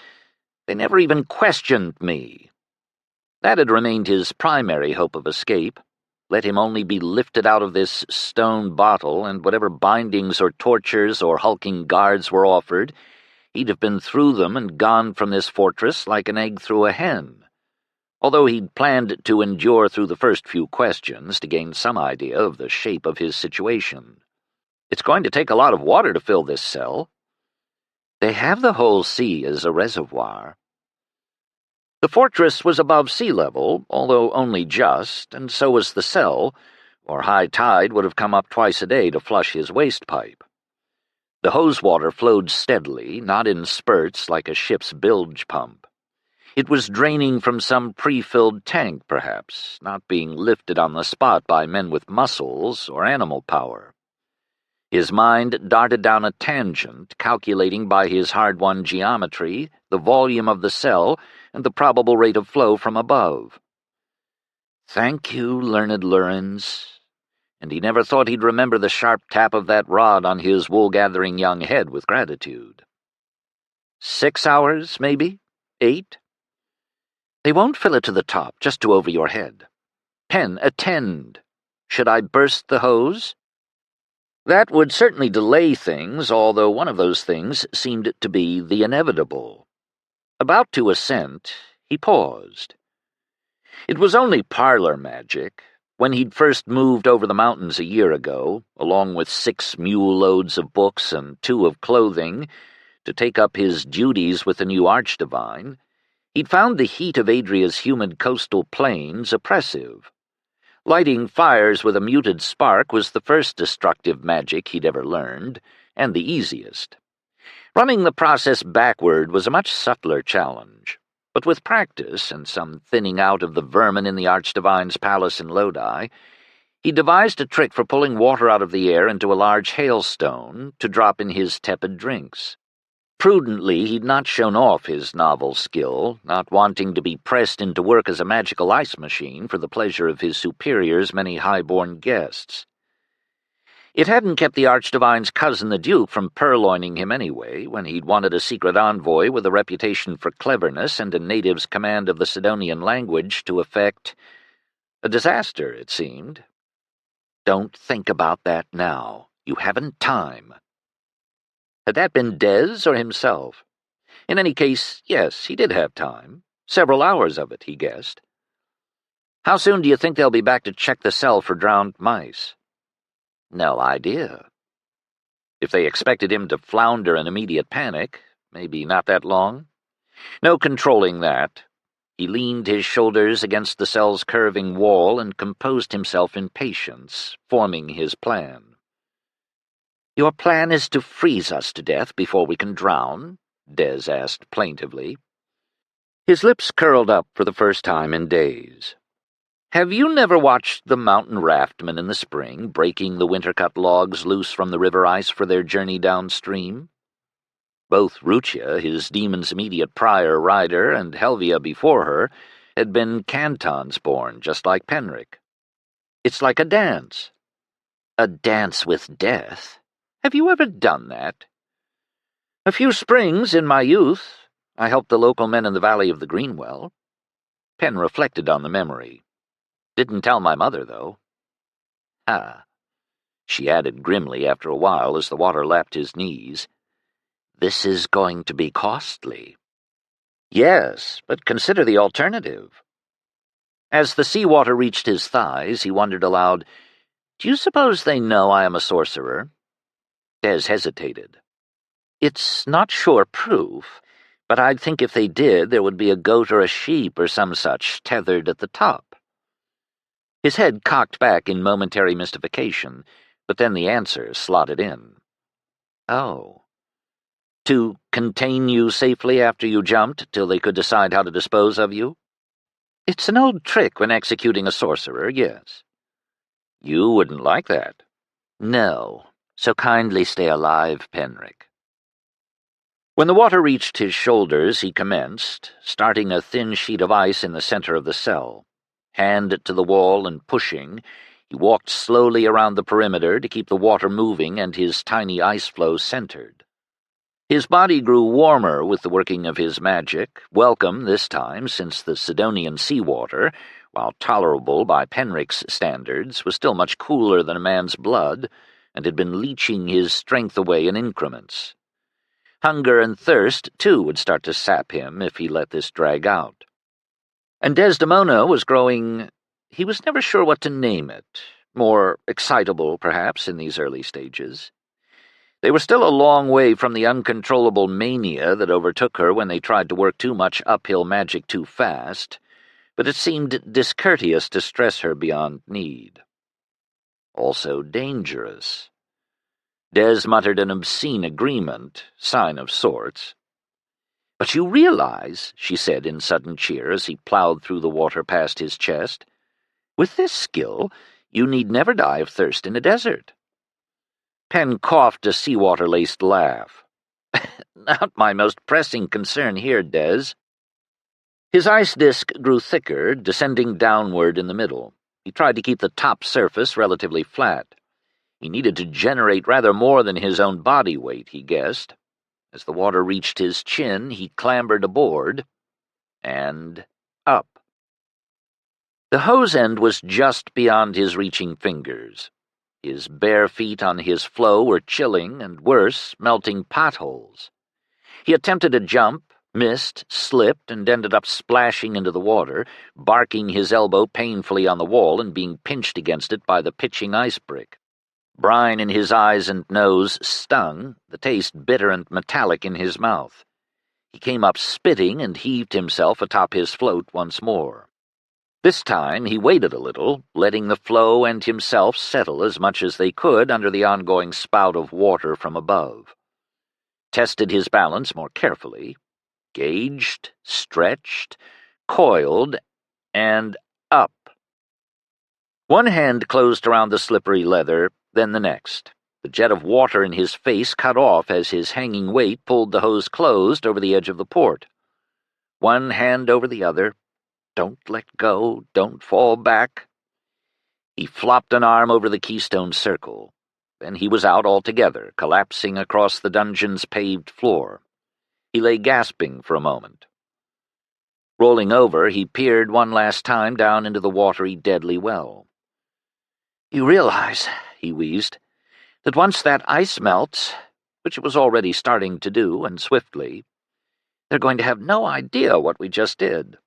"They never even questioned me." That had remained his primary hope of escape. Let him only be lifted out of this stone bottle, and whatever bindings or tortures or hulking guards were offered, he'd have been through them and gone from this fortress like an egg through a hen. Although he'd planned to endure through the first few questions to gain some idea of the shape of his situation. It's going to take a lot of water to fill this cell. They have the whole sea as a reservoir. The fortress was above sea level, although only just, and so was the cell, or high tide would have come up twice a day to flush his waste pipe. The hose water flowed steadily, not in spurts like a ship's bilge pump. It was draining from some pre-filled tank, perhaps, not being lifted on the spot by men with muscles or animal power. His mind darted down a tangent, calculating by his hard-won geometry the volume of the cell and the probable rate of flow from above. Thank you, learned Lurens. And he never thought he'd remember the sharp tap of that rod on his wool-gathering young head with gratitude. 6 hours, maybe? 8? They won't fill it to the top, just to over your head. Pen, attend. Should I burst the hose? That would certainly delay things, although one of those things seemed to be the inevitable. About to assent, he paused. It was only parlor magic. When he'd first moved over the mountains a year ago, along with 6 mule loads of books and 2 of clothing, to take up his duties with the new archdivine, he'd found the heat of Adria's humid coastal plains oppressive. Lighting fires with a muted spark was the first destructive magic he'd ever learned, and the easiest. Running the process backward was a much subtler challenge, but with practice and some thinning out of the vermin in the Archdivine's palace in Lodi, he devised a trick for pulling water out of the air into a large hailstone to drop in his tepid drinks. Prudently, he'd not shown off his novel skill, not wanting to be pressed into work as a magical ice machine for the pleasure of his superior's many high-born guests. It hadn't kept the Archdivine's cousin the Duke from purloining him anyway, when he'd wanted a secret envoy with a reputation for cleverness and a native's command of the Sidonian language to effect a disaster, it seemed. Don't think about that now, You haven't time." Had that been Des or himself? In any case, yes, he did have time. Several hours of it, he guessed. "How soon do you think they'll be back to check the cell for drowned mice?" No idea. If they expected him to flounder in immediate panic, maybe not that long. No controlling that. He leaned his shoulders against the cell's curving wall and composed himself in patience, forming his plan. "Your plan is to freeze us to death before we can drown?" Des asked plaintively. His lips curled up for the first time in days. "Have you never watched the mountain raftmen in the spring breaking the winter-cut logs loose from the river ice for their journey downstream? Both Rutia, his demon's immediate prior rider, and Helvia before her, had been cantons born, just like Penric. It's like a dance." "A dance with death? Have you ever done that?" "A few springs in my youth. I helped the local men in the valley of the Greenwell." Penn reflected on the memory. "Didn't tell my mother, though." "Ah," she added grimly after a while as the water lapped his knees. "This is going to be costly." "Yes, but consider the alternative." As the seawater reached his thighs, he wondered aloud, "Do you suppose they know I am a sorcerer?" Des hesitated. "It's not sure proof, but I'd think if they did, there would be a goat or a sheep or some such tethered at the top." His head cocked back in momentary mystification, but then the answer slotted in. "Oh. To contain you safely after you jumped, till they could decide how to dispose of you? It's an old trick when executing a sorcerer, yes." "You wouldn't like that." "No, so kindly stay alive, Penric." When the water reached his shoulders, he commenced, starting a thin sheet of ice in the center of the cell. Hand to the wall and pushing, he walked slowly around the perimeter to keep the water moving and his tiny ice flow centered. His body grew warmer with the working of his magic, welcome this time since the Sidonian seawater, while tolerable by Penric's standards, was still much cooler than a man's blood, and had been leeching his strength away in increments. Hunger and thirst, too, would start to sap him if he let this drag out. And Desdemona was growing— he was never sure what to name it— more excitable, perhaps, in these early stages. They were still a long way from the uncontrollable mania that overtook her when they tried to work too much uphill magic too fast, but it seemed discourteous to stress her beyond need. Also dangerous. Des muttered an obscene agreement, sign of sorts. "But you realize," she said in sudden cheer as he plowed through the water past his chest, "with this skill, you need never die of thirst in a desert." Penn coughed a seawater-laced laugh. "Not my most pressing concern here, Des." His ice disk grew thicker, descending downward in the middle. He tried to keep the top surface relatively flat. He needed to generate rather more than his own body weight, he guessed. As the water reached his chin, he clambered aboard, and up. The hose end was just beyond his reaching fingers. His bare feet on his floe were chilling, and worse, melting potholes. He attempted a jump, missed, slipped, and ended up splashing into the water, barking his elbow painfully on the wall and being pinched against it by the pitching ice brick. Brine in his eyes and nose stung, the taste bitter and metallic in his mouth. He came up spitting and heaved himself atop his float once more. This time he waited a little, letting the floe and himself settle as much as they could under the ongoing spout of water from above. Tested his balance more carefully, gauged, stretched, coiled, and up. One hand closed around the slippery leather, then the next. The jet of water in his face cut off as his hanging weight pulled the hose closed over the edge of the port. One hand over the other. Don't let go, don't fall back. He flopped an arm over the keystone circle. Then he was out altogether, collapsing across the dungeon's paved floor. He lay gasping for a moment. Rolling over, he peered one last time down into the watery, deadly well. "You realize," he wheezed, that once that ice melts, which it was already starting to do, and swiftly, they're going to have no idea what we just did.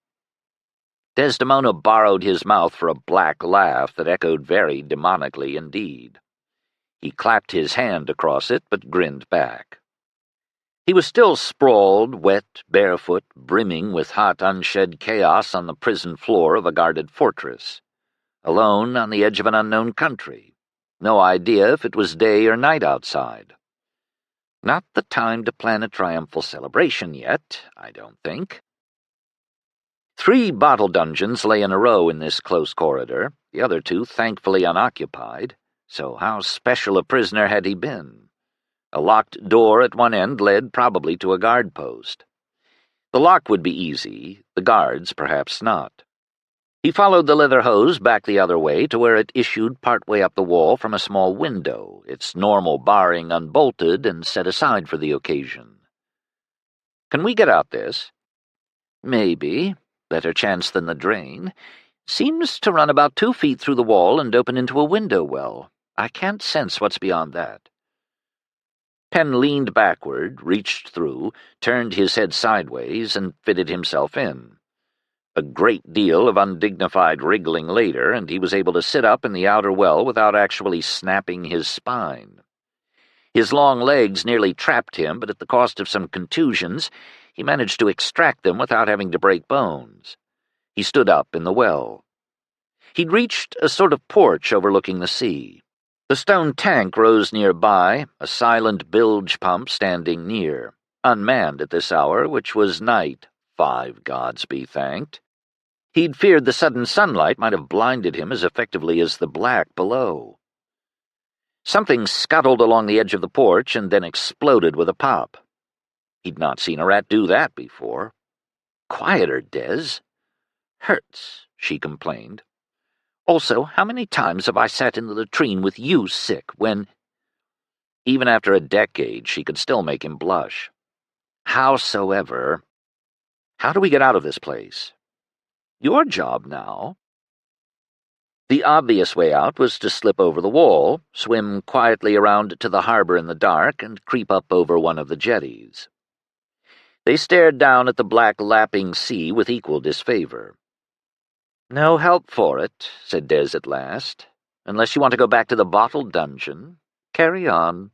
Desdemona borrowed his mouth for a black laugh that echoed very demonically indeed. He clapped his hand across it, but grinned back. He was still sprawled, wet, barefoot, brimming with hot, unshed chaos on the prison floor of a guarded fortress, alone on the edge of an unknown country. No idea if it was day or night outside. Not the time to plan a triumphal celebration yet, I don't think. 3 bottle dungeons lay in a row in this close corridor, the other 2 thankfully unoccupied. So how special a prisoner had he been? A locked door at one end led probably to a guard post. The lock would be easy, the guards perhaps not. He followed the leather hose back the other way to where it issued partway up the wall from a small window, its normal barring unbolted and set aside for the occasion. Can we get out this? Maybe. Better chance than the drain. Seems to run about 2 feet through the wall and open into a window well. I can't sense what's beyond that. Penn leaned backward, reached through, turned his head sideways, and fitted himself in. A great deal of undignified wriggling later, and he was able to sit up in the outer well without actually snapping his spine. His long legs nearly trapped him, but at the cost of some contusions, he managed to extract them without having to break bones. He stood up in the well. He'd reached a sort of porch overlooking the sea. The stone tank rose nearby, a silent bilge pump standing near, unmanned at this hour, which was night, 5 gods be thanked. He'd feared the sudden sunlight might have blinded him as effectively as the black below. Something scuttled along the edge of the porch and then exploded with a pop. He'd not seen a rat do that before. "Quieter, Des." "Hurts," she complained. "Also, how many times have I sat in the latrine with you sick when—" Even after a decade, she could still make him blush. "Howsoever, how do we get out of this place?" "Your job now." The obvious way out was to slip over the wall, swim quietly around to the harbor in the dark, and creep up over one of the jetties. They stared down at the black lapping sea with equal disfavor. "No help for it," said Des at last. "Unless you want to go back to the bottle dungeon. Carry on."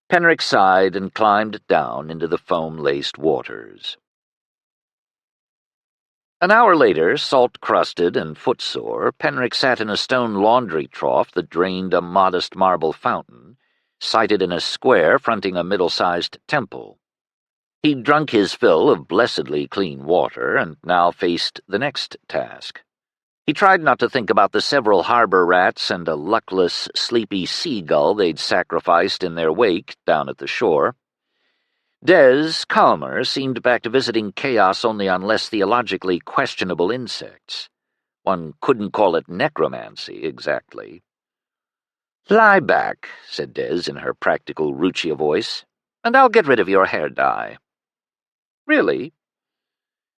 Penric sighed and climbed down into the foam-laced waters. An hour later, salt-crusted and footsore, Penric sat in a stone laundry trough that drained a modest marble fountain, sited in a square fronting a middle-sized temple. He'd drunk his fill of blessedly clean water, and now faced the next task. He tried not to think about the several harbor rats and a luckless, sleepy seagull they'd sacrificed in their wake down at the shore. Des, calmer, seemed back to visiting chaos only on less theologically questionable insects. One couldn't call it necromancy, exactly. "Lie back," said Des in her practical Ruccia voice, "and I'll get rid of your hair dye." "Really?"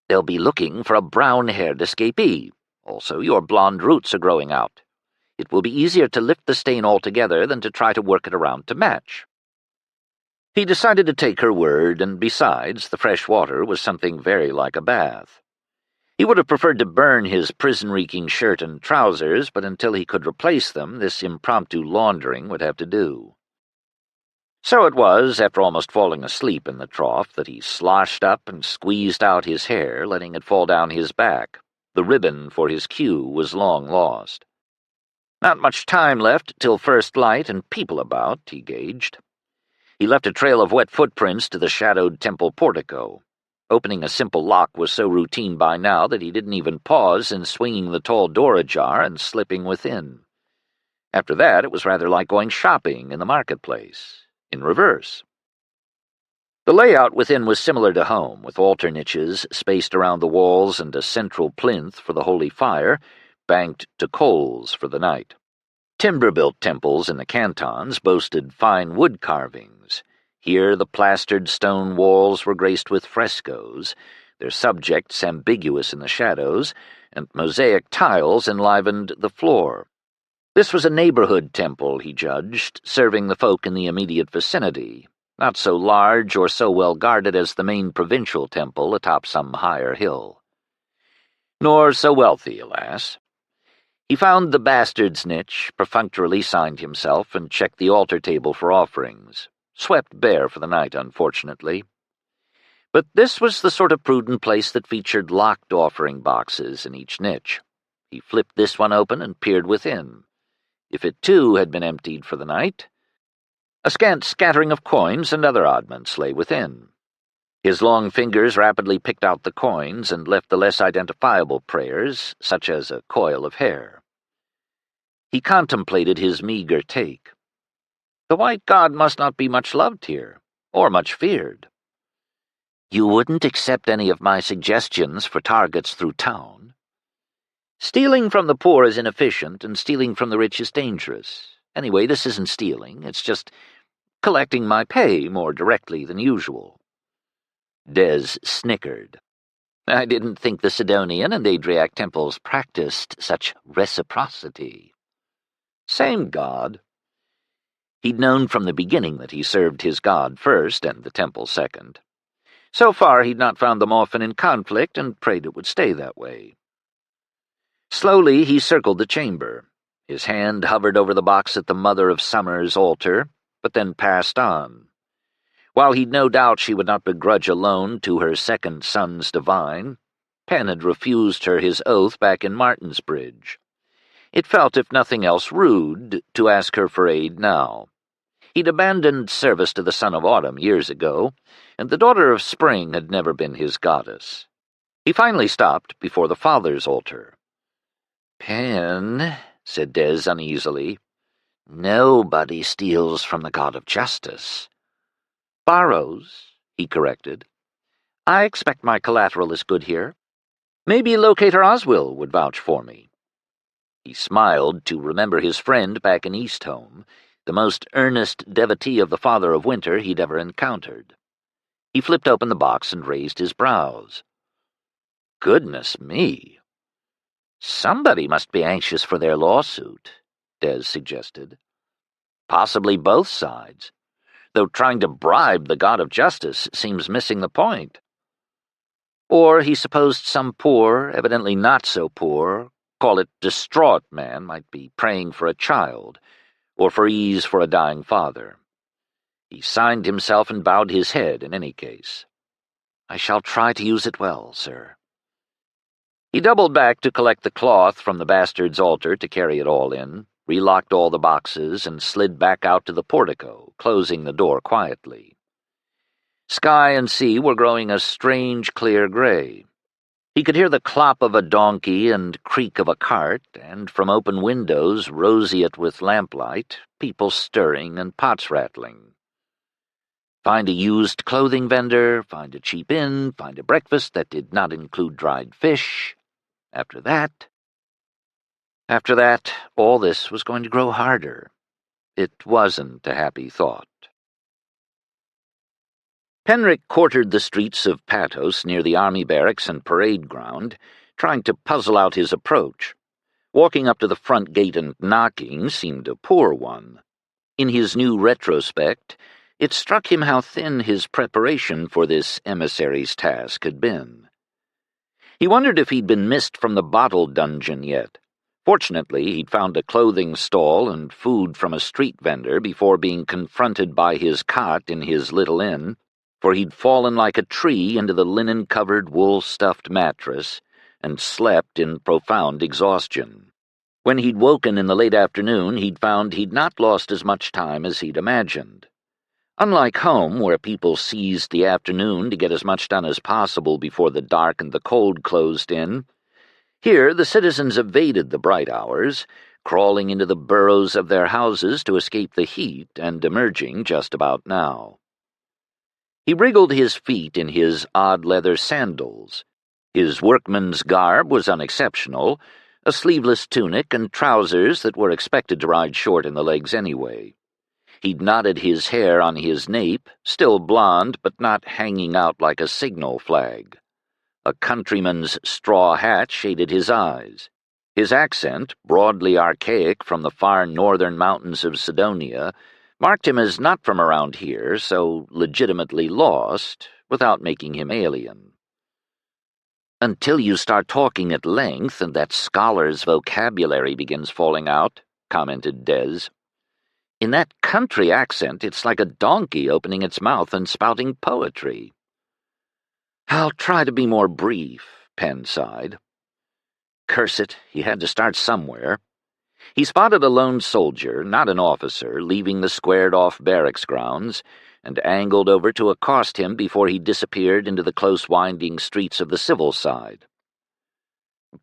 "They'll be looking for a brown-haired escapee. Also, your blonde roots are growing out. It will be easier to lift the stain altogether than to try to work it around to match." He decided to take her word, and besides, the fresh water was something very like a bath. He would have preferred to burn his prison-reeking shirt and trousers, but until he could replace them, this impromptu laundering would have to do. So it was, after almost falling asleep in the trough, that he sloshed up and squeezed out his hair, letting it fall down his back. The ribbon for his cue was long lost. Not much time left till first light and people about, he gauged. He left a trail of wet footprints to the shadowed temple portico. Opening a simple lock was so routine by now that he didn't even pause in swinging the tall door ajar and slipping within. After that, it was rather like going shopping in the marketplace, in reverse. The layout within was similar to home, with altar niches spaced around the walls and a central plinth for the holy fire, banked to coals for the night. Timber-built temples in the cantons boasted fine wood carvings. Here the plastered stone walls were graced with frescoes, their subjects ambiguous in the shadows, and mosaic tiles enlivened the floor. This was a neighborhood temple, he judged, serving the folk in the immediate vicinity, not so large or so well guarded as the main provincial temple atop some higher hill. Nor so wealthy, alas. He found the bastard's niche, perfunctorily signed himself, and checked the altar table for offerings. Swept bare for the night, unfortunately. But this was the sort of prudent place that featured locked offering boxes in each niche. He flipped this one open and peered within. If it too had been emptied for the night, a scant scattering of coins and other oddments lay within. His long fingers rapidly picked out the coins and left the less identifiable prayers, such as a coil of hair. He contemplated his meager take. The white god must not be much loved here, or much feared. You wouldn't accept any of my suggestions for targets through town? Stealing from the poor is inefficient, and stealing from the rich is dangerous. Anyway, this isn't stealing, it's just collecting my pay more directly than usual. Des snickered. I didn't think the Sidonian and Adriac temples practiced such reciprocity. Same god. He'd known from the beginning that he served his god first and the temple second. So far he'd not found them often in conflict and prayed it would stay that way. Slowly he circled the chamber. His hand hovered over the box at the Mother of Summer's altar, but then passed on. While he'd no doubt she would not begrudge a loan to her second son's divine, Penn had refused her his oath back in Martinsbridge. It felt, if nothing else, rude to ask her for aid now. He'd abandoned service to the Son of Autumn years ago, and the Daughter of Spring had never been his goddess. He finally stopped before the Father's altar. "Penn," said Des uneasily, "nobody steals from the God of Justice." "Borrows," he corrected. "I expect my collateral is good here. Maybe Locator Oswill would vouch for me." He smiled to remember his friend back in Eastholme, the most earnest devotee of the Father of Winter he'd ever encountered. He flipped open the box and raised his brows. "Goodness me! Somebody must be anxious for their lawsuit," Des suggested. "Possibly both sides, though trying to bribe the God of Justice seems missing the point." Or he supposed some poor, evidently not so poor, call it distraught man might be praying for a child, or for ease for a dying father. He signed himself and bowed his head in any case. "I shall try to use it well, sir." He doubled back to collect the cloth from the bastard's altar to carry it all in, relocked all the boxes, and slid back out to the portico, closing the door quietly. Sky and sea were growing a strange clear gray. He could hear the clop of a donkey and creak of a cart, and from open windows, roseate with lamplight, people stirring and pots rattling. Find a used clothing vendor, find a cheap inn, find a breakfast that did not include dried fish. After that, all this was going to grow harder. It wasn't a happy thought. Penric quartered the streets of Patos near the army barracks and parade ground, trying to puzzle out his approach. Walking up to the front gate and knocking seemed a poor one. In his new retrospect, it struck him how thin his preparation for this emissary's task had been. He wondered if he'd been missed from the bottle dungeon yet. Fortunately, he'd found a clothing stall and food from a street vendor before being confronted by his cot in his little inn, for he'd fallen like a tree into the linen-covered, wool-stuffed mattress and slept in profound exhaustion. When he'd woken in the late afternoon, he'd found he'd not lost as much time as he'd imagined. Unlike home, where people seized the afternoon to get as much done as possible before the dark and the cold closed in, here the citizens evaded the bright hours, crawling into the burrows of their houses to escape the heat and emerging just about now. He wriggled his feet in his odd leather sandals. His workman's garb was unexceptional, a sleeveless tunic and trousers that were expected to ride short in the legs anyway. He'd knotted his hair on his nape, still blonde but not hanging out like a signal flag. A countryman's straw hat shaded his eyes. His accent, broadly archaic from the far northern mountains of Sidonia, marked him as not from around here, so legitimately lost, without making him alien. "Until you start talking at length and that scholar's vocabulary begins falling out," commented Des. "In that country accent, it's like a donkey opening its mouth and spouting poetry." "I'll try to be more brief," Penn sighed. Curse it, he had to start somewhere. He spotted a lone soldier, not an officer, leaving the squared-off barracks grounds, and angled over to accost him before he disappeared into the close winding streets of the civil side.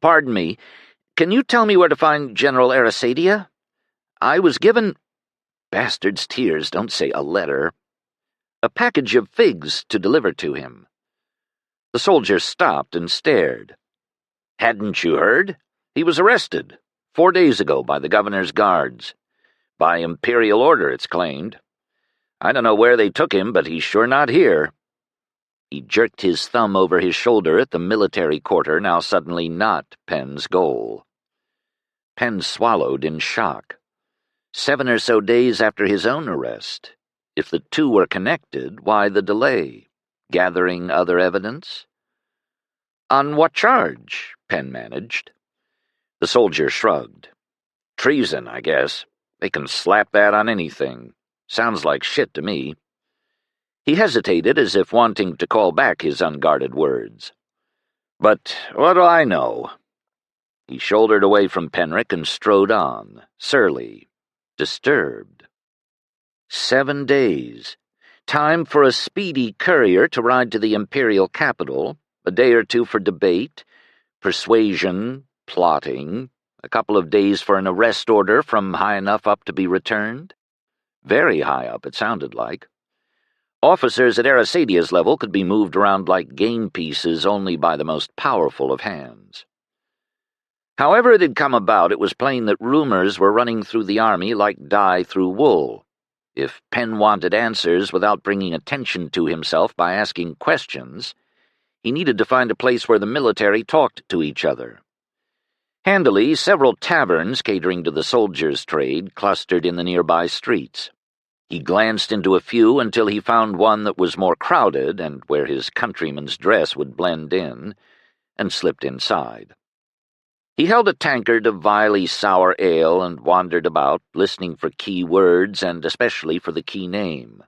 "Pardon me, can you tell me where to find General Arasadia? I was given— bastard's tears, don't say a letter— a package of figs to deliver to him." The soldier stopped and stared. "Hadn't you heard? He was arrested 4 days ago by the governor's guards. By imperial order, it's claimed. I don't know where they took him, but he's sure not here." He jerked his thumb over his shoulder at the military quarter, now suddenly not Penn's goal. Penn swallowed in shock. 7 or so days after his own arrest. If the two were connected, why the delay? Gathering other evidence? "On what charge?" Penn managed. The soldier shrugged. "Treason, I guess. They can slap that on anything. Sounds like shit to me." He hesitated as if wanting to call back his unguarded words. "But what do I know?" He shouldered away from Penric and strode on, surly, disturbed. 7 days. Time for a speedy courier to ride to the imperial capital, a day or two for debate, persuasion, plotting, a couple of days for an arrest order from high enough up to be returned. Very high up, it sounded like. Officers at Arasadia's level could be moved around like game pieces only by the most powerful of hands. However it had come about, it was plain that rumors were running through the army like dye through wool. If Penn wanted answers without bringing attention to himself by asking questions, he needed to find a place where the military talked to each other. Handily, several taverns catering to the soldiers' trade clustered in the nearby streets. He glanced into a few until he found one that was more crowded and where his countryman's dress would blend in, and slipped inside. He held a tankard of vilely sour ale and wandered about, listening for key words and especially for the key name.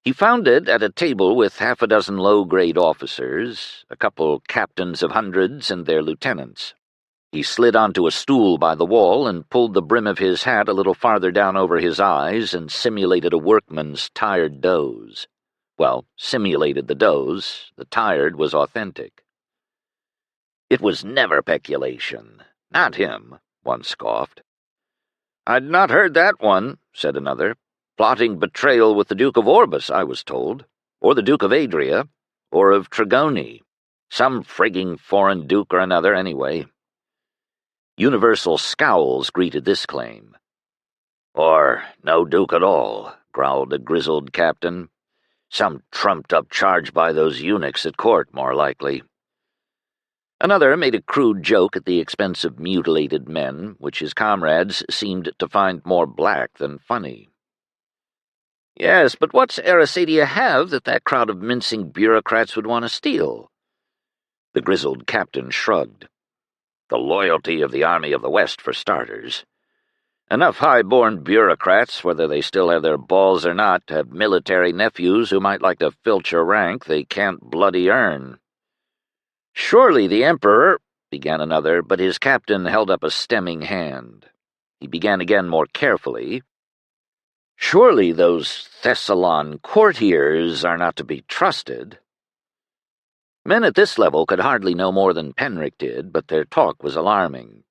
He found it at a table with 6 low-grade officers, a couple captains of hundreds and their lieutenants. He slid onto a stool by the wall and pulled the brim of his hat a little farther down over his eyes and simulated a workman's tired doze. Well, simulated the doze. The tired was authentic. "It was never peculation. Not him," one scoffed. "I'd not heard that one," said another. "Plotting betrayal with the Duke of Orbis, I was told. Or the Duke of Adria. Or of Trigoni. Some frigging foreign duke or another, anyway." Universal scowls greeted this claim. "Or no duke at all," growled a grizzled captain. "Some trumped-up charge by those eunuchs at court, more likely." Another made a crude joke at the expense of mutilated men, which his comrades seemed to find more black than funny. "Yes, but what's Arasadia have that crowd of mincing bureaucrats would want to steal?" The grizzled captain shrugged. "The loyalty of the Army of the West, for starters. Enough high-born bureaucrats, whether they still have their balls or not, to have military nephews who might like to filch a rank they can't bloody earn." "Surely the Emperor—" began another, but his captain held up a stemming hand. He began again more carefully. "Surely those Thessalon courtiers are not to be trusted." Men at this level could hardly know more than Penric did, but their talk was alarming.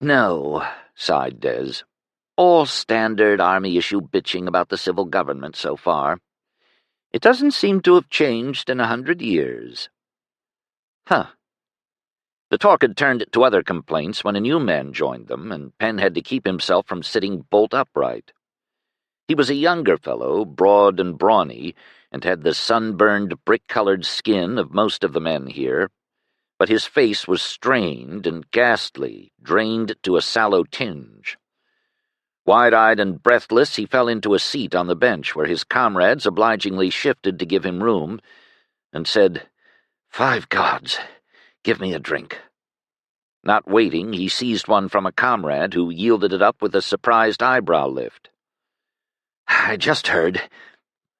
"No," sighed Des. "All standard army-issue bitching about the civil government so far. It doesn't seem to have changed in 100 years. Huh. The talk had turned to other complaints when a new man joined them, and Penn had to keep himself from sitting bolt upright. He was a younger fellow, broad and brawny, and had the sunburned, brick-colored skin of most of the men here, but his face was strained and ghastly, drained to a sallow tinge. Wide-eyed and breathless, he fell into a seat on the bench where his comrades obligingly shifted to give him room, and said, "5 gods, give me a drink." Not waiting, he seized one from a comrade who yielded it up with a surprised eyebrow lift. "I just heard."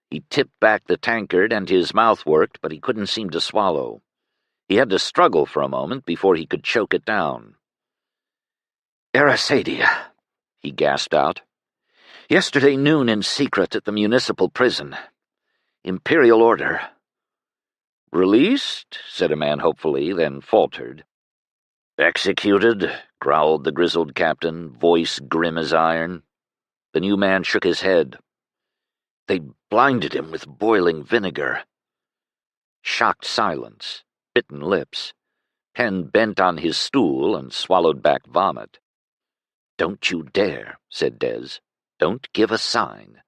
He tipped back the tankard and his mouth worked, but he couldn't seem to swallow. He had to struggle for a moment before he could choke it down. "Arasadia," he gasped out. "Yesterday noon in secret at the municipal prison. Imperial order." "Released?" said a man hopefully, then faltered. "Executed," growled the grizzled captain, voice grim as iron. The new man shook his head. "They blinded him with boiling vinegar." Shocked silence, bitten lips. Penn bent on his stool and swallowed back vomit. "Don't you dare," said Des. "Don't give a sign."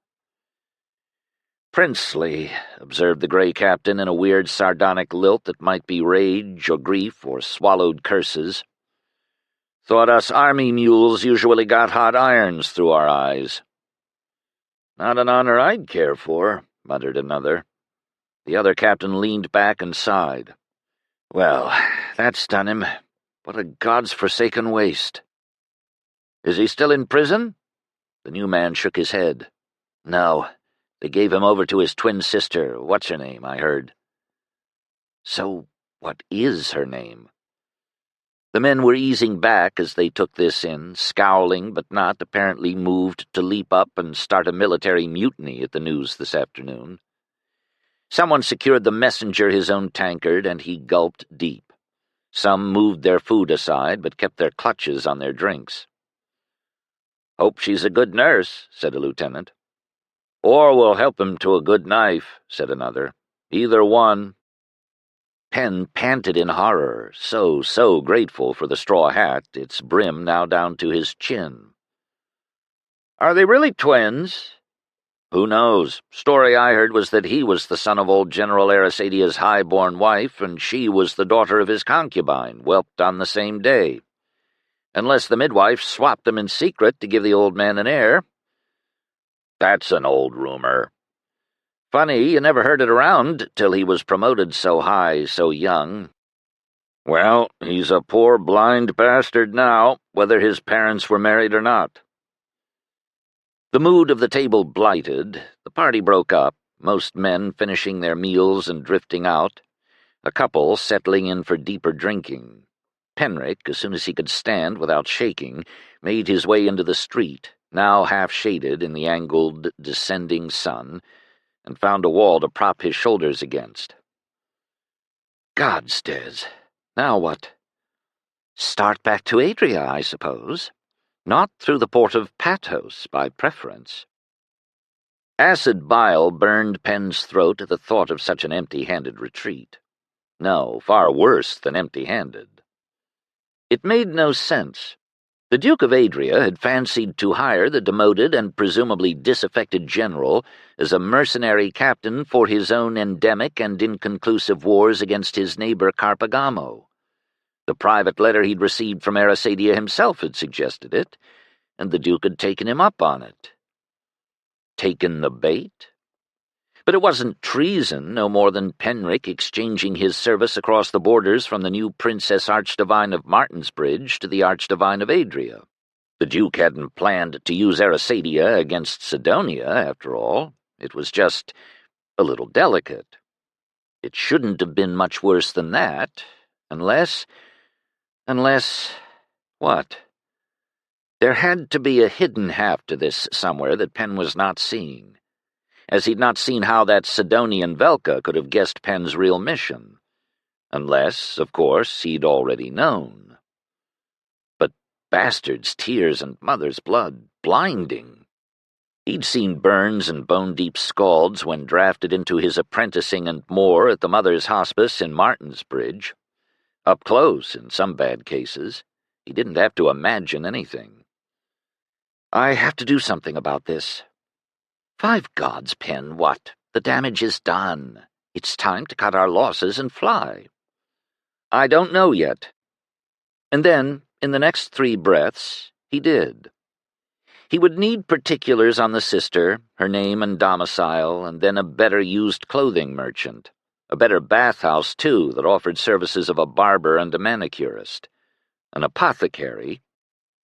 "Princely," observed the gray captain in a weird sardonic lilt that might be rage or grief or swallowed curses. "Thought us army mules usually got hot irons through our eyes." "Not an honor I'd care for," muttered another. The other captain leaned back and sighed. "Well, that's done him. What a God's-forsaken waste." "Is he still in prison?" The new man shook his head. "No. They gave him over to his twin sister. What's her name, I heard." "So what is her name?" The men were easing back as they took this in, scowling but not apparently moved to leap up and start a military mutiny at the news this afternoon. Someone secured the messenger his own tankard, and he gulped deep. Some moved their food aside, but kept their clutches on their drinks. "Hope she's a good nurse," said a lieutenant. "Or we'll help him to a good knife," said another. "Either one." Penn panted in horror, so grateful for the straw hat, its brim now down to his chin. "Are they really twins?" "Who knows? Story I heard was that he was the son of old General Arasadia's high-born wife, and she was the daughter of his concubine, whelped on the same day. Unless the midwife swapped them in secret to give the old man an heir." "That's an old rumor." "Funny, you never heard it around till he was promoted so high, so young." "Well, he's a poor blind bastard now, whether his parents were married or not." The mood of the table blighted, the party broke up, most men finishing their meals and drifting out, a couple settling in for deeper drinking. Penric, as soon as he could stand without shaking, made his way into the street, now half-shaded in the angled, descending sun, and found a wall to prop his shoulders against. "Gods, Des, now what?" "Start back to Adria, I suppose. Not through the port of Patos, by preference." Acid bile burned Penn's throat at the thought of such an empty-handed retreat. No, far worse than empty-handed. It made no sense. The Duke of Adria had fancied to hire the demoted and presumably disaffected general as a mercenary captain for his own endemic and inconclusive wars against his neighbor Carpagamo. The private letter he'd received from Arasadia himself had suggested it, and the Duke had taken him up on it. Taken the bait? But it wasn't treason, no more than Penric exchanging his service across the borders from the new Princess Archdivine of Martinsbridge to the Archdivine of Adria. The Duke hadn't planned to use Arasadia against Sidonia, after all. It was just a little delicate. It shouldn't have been much worse than that, unless... what? There had to be a hidden half to this somewhere that Penn was not seeing, as he'd not seen how that Sidonian Velka could have guessed Penn's real mission, unless, of course, he'd already known. But bastards' tears and mother's blood, blinding. He'd seen burns and bone-deep scalds when drafted into his apprenticing and more at the Mother's Hospice in Martinsbridge. Up close, in some bad cases. He didn't have to imagine anything. "I have to do something about this." "5 gods, Penn, what? The damage is done. It's time to cut our losses and fly." "I don't know yet." And then, in the next 3 breaths, he did. He would need particulars on the sister, her name and domicile, and then a better used clothing merchant. A better bathhouse, too, that offered services of a barber and a manicurist. An apothecary.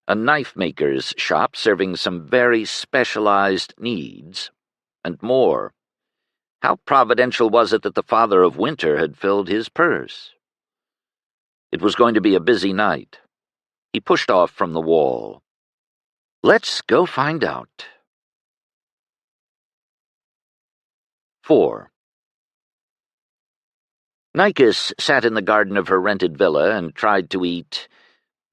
A knife-maker's shop serving some very specialized needs. And more. How providential was it that the father of Winter had filled his purse? It was going to be a busy night. He pushed off from the wall. Let's go find out. 4. Nikis sat in the garden of her rented villa and tried to eat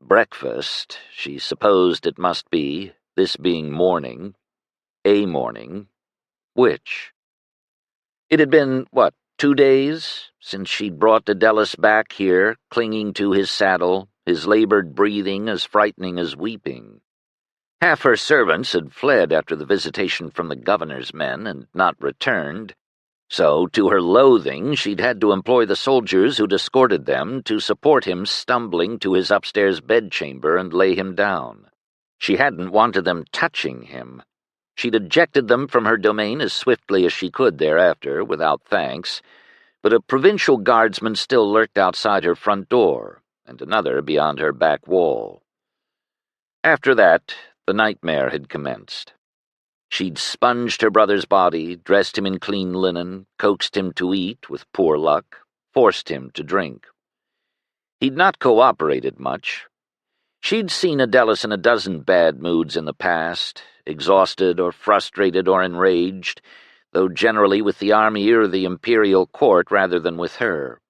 breakfast. She supposed it must be, this being morning. A morning. Which? It had been, 2 days since she'd brought Adelis back here, clinging to his saddle, his labored breathing as frightening as weeping. Half her servants had fled after the visitation from the governor's men and not returned, so, to her loathing, she'd had to employ the soldiers who'd escorted them to support him stumbling to his upstairs bedchamber and lay him down. She hadn't wanted them touching him. She'd ejected them from her domain as swiftly as she could thereafter, without thanks, but a provincial guardsman still lurked outside her front door, and another beyond her back wall. After that, the nightmare had commenced. She'd sponged her brother's body, dressed him in clean linen, coaxed him to eat, with poor luck, forced him to drink. He'd not cooperated much. She'd seen Adelis in a dozen bad moods in the past, exhausted or frustrated or enraged, though generally with the army or the imperial court rather than with her.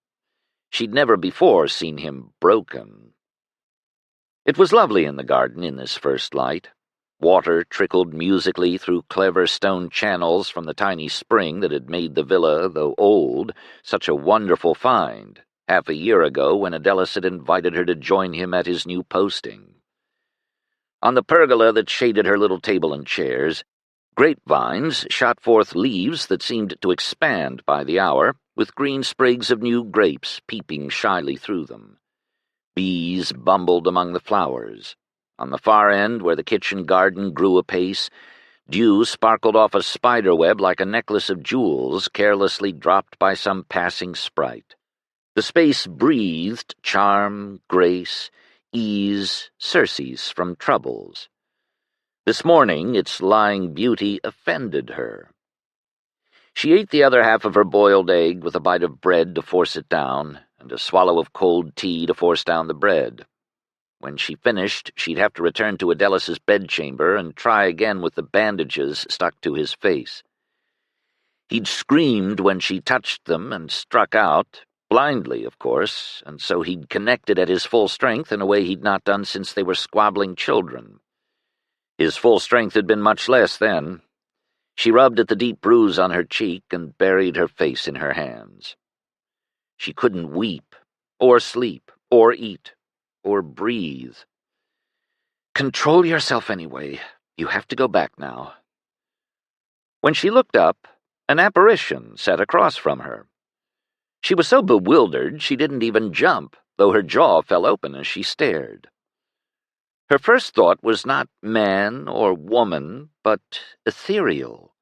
She'd never before seen him broken. It was lovely in the garden in this first light. Water trickled musically through clever stone channels from the tiny spring that had made the villa, though old, such a wonderful find, half a year ago when Adelis had invited her to join him at his new posting. On the pergola that shaded her little table and chairs, grapevines shot forth leaves that seemed to expand by the hour, with green sprigs of new grapes peeping shyly through them. Bees bumbled among the flowers. On the far end, where the kitchen garden grew apace, dew sparkled off a spider-web like a necklace of jewels carelessly dropped by some passing sprite. The space breathed charm, grace, ease, surcease from troubles. This morning its lying beauty offended her. She ate the other half of her boiled egg with a bite of bread to force it down, and a swallow of cold tea to force down the bread. When she finished, she'd have to return to Adelis's bedchamber and try again with the bandages stuck to his face. He'd screamed when she touched them and struck out, blindly, of course, and so he'd connected at his full strength in a way he'd not done since they were squabbling children. His full strength had been much less then. She rubbed at the deep bruise on her cheek and buried her face in her hands. She couldn't weep, or sleep, or eat, or breathe. Control yourself anyway. You have to go back now. When she looked up, an apparition sat across from her. She was so bewildered she didn't even jump, though her jaw fell open as she stared. Her first thought was not man or woman, but ethereal.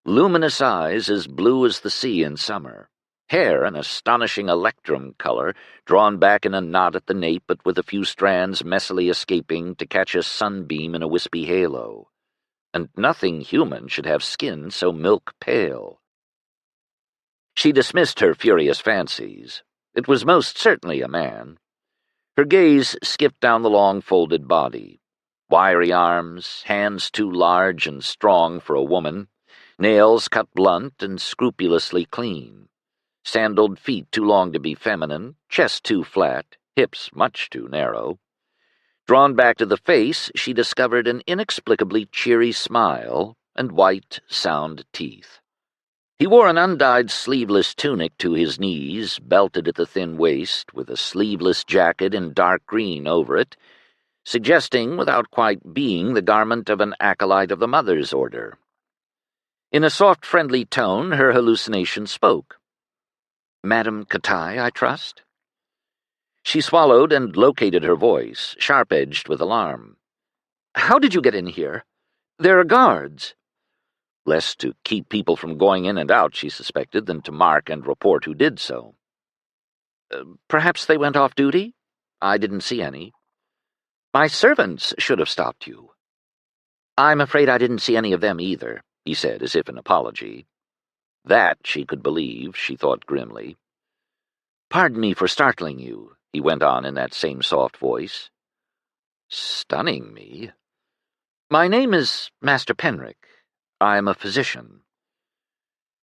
Luminous eyes as blue as the sea in summer. Hair an astonishing electrum color, drawn back in a knot at the nape but with a few strands messily escaping to catch a sunbeam in a wispy halo. And nothing human should have skin so milk-pale. She dismissed her furious fancies. It was most certainly a man. Her gaze skipped down the long folded body. Wiry arms, hands too large and strong for a woman, nails cut blunt and scrupulously clean. Sandaled feet too long to be feminine, chest too flat, hips much too narrow. Drawn back to the face, she discovered an inexplicably cheery smile and white, sound teeth. He wore an undyed sleeveless tunic to his knees, belted at the thin waist, with a sleeveless jacket in dark green over it, suggesting, without quite being, the garment of an acolyte of the Mother's Order. In a soft, friendly tone, her hallucination spoke. "Madame Katai, I trust?" She swallowed and located her voice, sharp-edged with alarm. "How did you get in here? There are guards." Less to keep people from going in and out, she suspected, than to mark and report who did so. Perhaps they went off duty? I didn't see any. My servants should have stopped you." "I'm afraid I didn't see any of them either," he said, as if in apology. That she could believe, she thought grimly. "Pardon me for startling you," he went on in that same soft voice. "Stunning me? My name is Master Penric. I am a physician."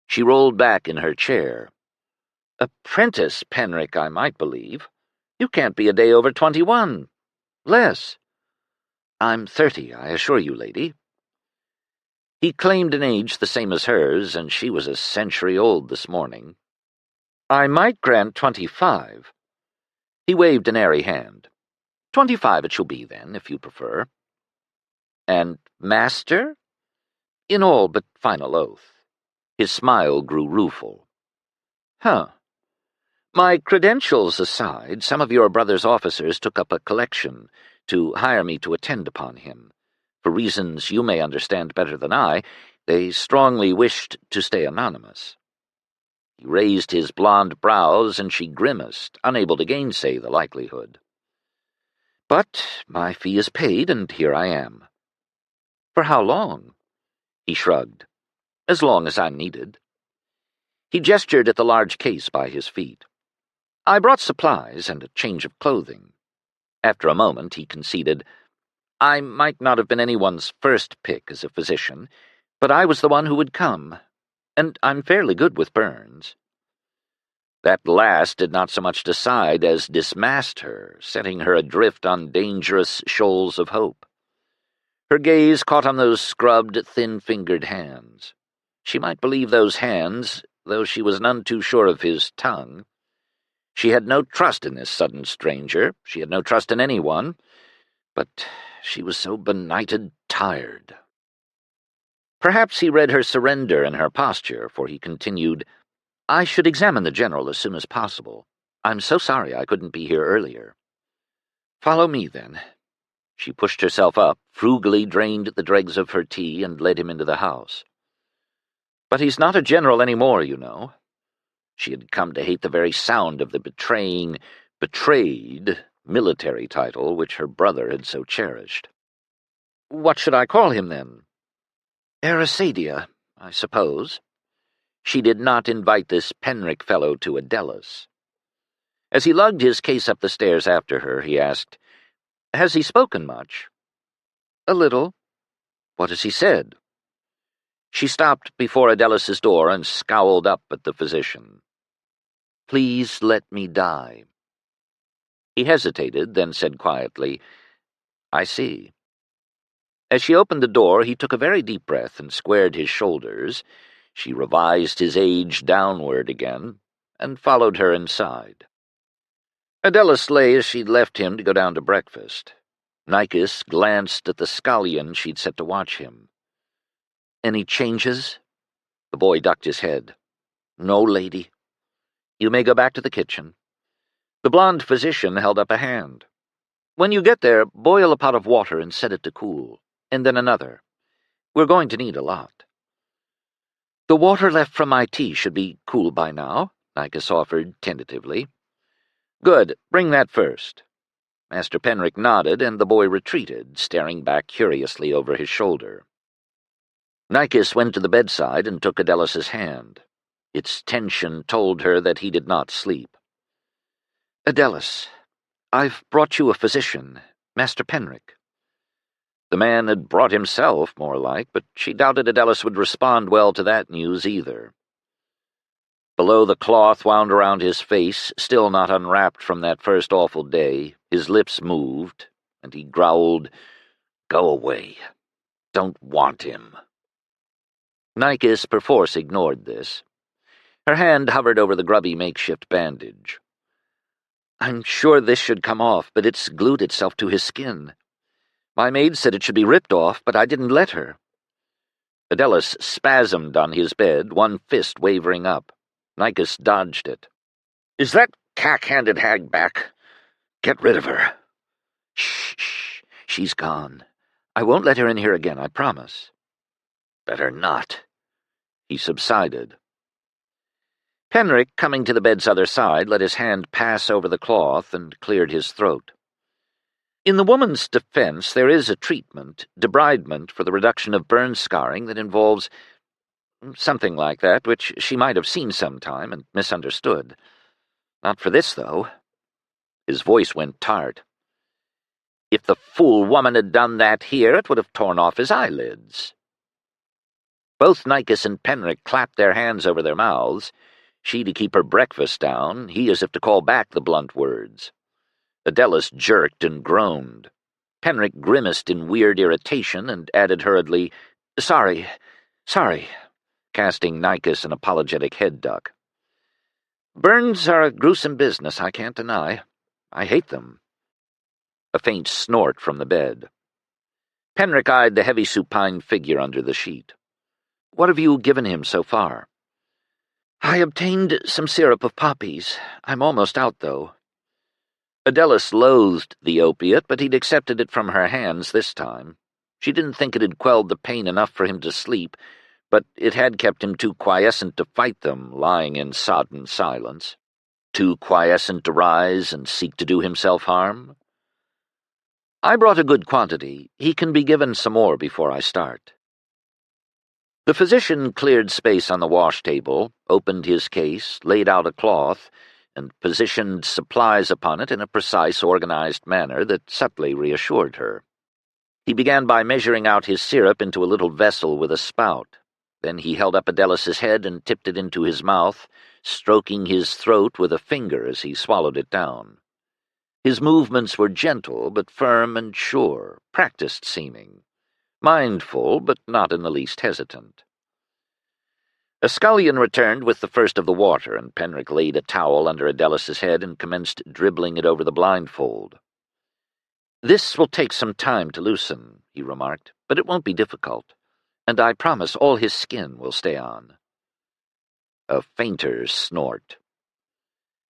She rolled back in her chair. "Apprentice Penric, I might believe. You can't be a day over 21. Less." "I'm 30, I assure you, lady." He claimed an age the same as hers, and she was a century old this morning. "I might grant 25. He waved an airy hand. 25 it shall be, then, if you prefer. "And master?" "In all but final oath." His smile grew rueful. "Huh. My credentials aside, some of your brother's officers took up a collection to hire me to attend upon him. For reasons you may understand better than I, they strongly wished to stay anonymous." He raised his blond brows, and she grimaced, unable to gainsay the likelihood. "But my fee is paid, and here I am." "For how long?" He shrugged. "As long as I'm needed." He gestured at the large case by his feet. "I brought supplies and a change of clothing." After a moment he conceded, "I might not have been anyone's first pick as a physician, but I was the one who would come, and I'm fairly good with burns." That last did not so much decide as dismast her, setting her adrift on dangerous shoals of hope. Her gaze caught on those scrubbed, thin-fingered hands. She might believe those hands, though she was none too sure of his tongue. She had no trust in this sudden stranger. She had no trust in anyone. But she was so benighted tired. Perhaps he read her surrender in her posture, for he continued, "I should examine the general as soon as possible. I'm so sorry I couldn't be here earlier." "Follow me, then." She pushed herself up, frugally drained the dregs of her tea, and led him into the house. "But he's not a general any more, you know." She had come to hate the very sound of the betrayed military title which her brother had so cherished. "What should I call him, then?" "Arisadia, I suppose." She did not invite this Penric fellow to Adelis. As he lugged his case up the stairs after her, he asked, "Has he spoken much?" "A little." "What has he said?" She stopped before Adelis's door and scowled up at the physician. "Please let me die." He hesitated, then said quietly, "I see." As she opened the door, he took a very deep breath and squared his shoulders. She revised his age downward again, and followed her inside. Adelis lay as she'd left him to go down to breakfast. Nikis glanced at the scullion she'd set to watch him. "Any changes?" The boy ducked his head. "No, lady." "You may go back to the kitchen." The blond physician held up a hand. "When you get there, boil a pot of water and set it to cool, and then another. We're going to need a lot." "The water left from my tea should be cool by now," Nikis offered tentatively. "Good. Bring that first." Master Penric nodded, and the boy retreated, staring back curiously over his shoulder. Nikis went to the bedside and took Adelis's hand. Its tension told her that he did not sleep. "Adelis, I've brought you a physician, Master Penric." The man had brought himself, more like, but she doubted Adelis would respond well to that news either. Below the cloth wound around his face, still not unwrapped from that first awful day, his lips moved, and he growled, "Go away. Don't want him." Nikis perforce ignored this. Her hand hovered over the grubby makeshift bandage. "I'm sure this should come off, but it's glued itself to his skin. My maid said it should be ripped off, but I didn't let her." Adelis spasmed on his bed, one fist wavering up. Nikis dodged it. "Is that cack-handed hag back?" Get rid of her. Shh, shh. She's gone. I won't let her in here again, I promise. Better not. He subsided. Penric, coming to the bed's other side, let his hand pass over the cloth and cleared his throat. In the woman's defense, there is a treatment, debridement for the reduction of burn scarring that involves something like that, which she might have seen sometime and misunderstood. Not for this, though. His voice went tart. If the fool woman had done that here, it would have torn off his eyelids. Both Nicus and Penric clapped their hands over their mouths, she to keep her breakfast down, he as if to call back the blunt words. Adelis jerked and groaned. Penric grimaced in weird irritation and added hurriedly, Sorry, casting Nicus an apologetic head duck. Burns are a gruesome business, I can't deny. I hate them. A faint snort from the bed. Penric eyed the heavy supine figure under the sheet. What have you given him so far? I obtained some syrup of poppies. I'm almost out, though. Adelis loathed the opiate, but he'd accepted it from her hands this time. She didn't think it had quelled the pain enough for him to sleep, but it had kept him too quiescent to fight them, lying in sodden silence. Too quiescent to rise and seek to do himself harm? I brought a good quantity. He can be given some more before I start. The physician cleared space on the wash table, opened his case, laid out a cloth, and positioned supplies upon it in a precise, organized manner that subtly reassured her. He began by measuring out his syrup into a little vessel with a spout. Then he held up Adelis's head and tipped it into his mouth, stroking his throat with a finger as he swallowed it down. His movements were gentle, but firm and sure, practiced-seeming, mindful, but not in the least hesitant. A scullion returned with the first of the water, and Penric laid a towel under Adelis's head and commenced dribbling it over the blindfold. This will take some time to loosen, he remarked, but it won't be difficult, and I promise all his skin will stay on. A fainter snort.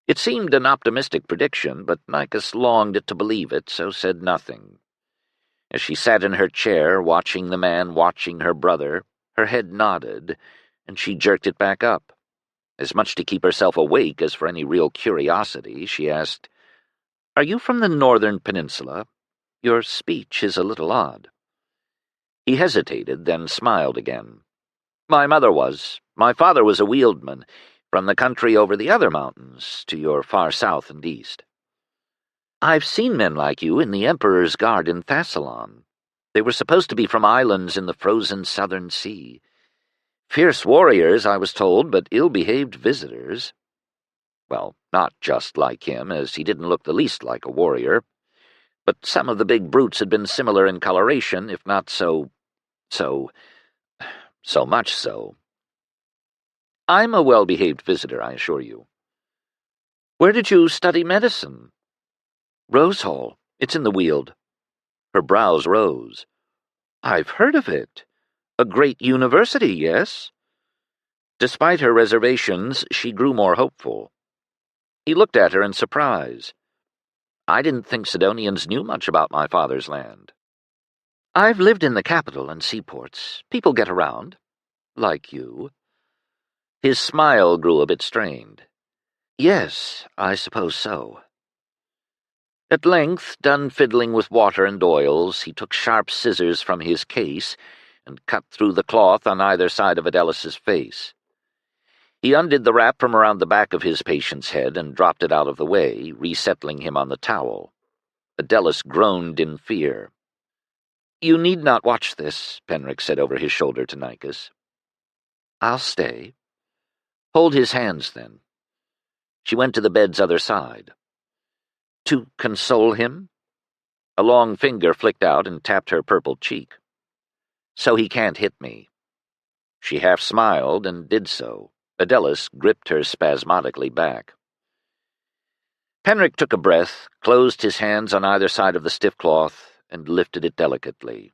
It seemed an optimistic prediction, but Nicus longed to believe it, so said nothing. As she sat in her chair, watching the man watching her brother, her head nodded, and she jerked it back up. As much to keep herself awake as for any real curiosity, she asked, Are you from the northern peninsula? Your speech is a little odd. He hesitated, then smiled again. My mother was. My father was a wieldman, from the country over the other mountains, to your far south and east. I've seen men like you in the Emperor's Guard in Thassalon. They were supposed to be from islands in the frozen southern sea. Fierce warriors, I was told, but ill-behaved visitors. Well, not just like him, as he didn't look the least like a warrior. But some of the big brutes had been similar in coloration, if not so much so. I'm a well-behaved visitor, I assure you. Where did you study medicine? Rose Hall. It's in the Weald. Her brows rose. I've heard of it. A great university, yes? Despite her reservations, she grew more hopeful. He looked at her in surprise. I didn't think Sidonians knew much about my father's land. I've lived in the capital and seaports. People get around. Like you. His smile grew a bit strained. Yes, I suppose so. At length, done fiddling with water and oils, he took sharp scissors from his case and cut through the cloth on either side of Adelis's face. He undid the wrap from around the back of his patient's head and dropped it out of the way, resettling him on the towel. Adelis groaned in fear. You need not watch this, Penric said over his shoulder to Nicus. I'll stay. Hold his hands, then. She went to the bed's other side. To console him? A long finger flicked out and tapped her purple cheek. So he can't hit me. She half smiled and did so. Adelis gripped her spasmodically back. Penric took a breath, closed his hands on either side of the stiff cloth, and lifted it delicately.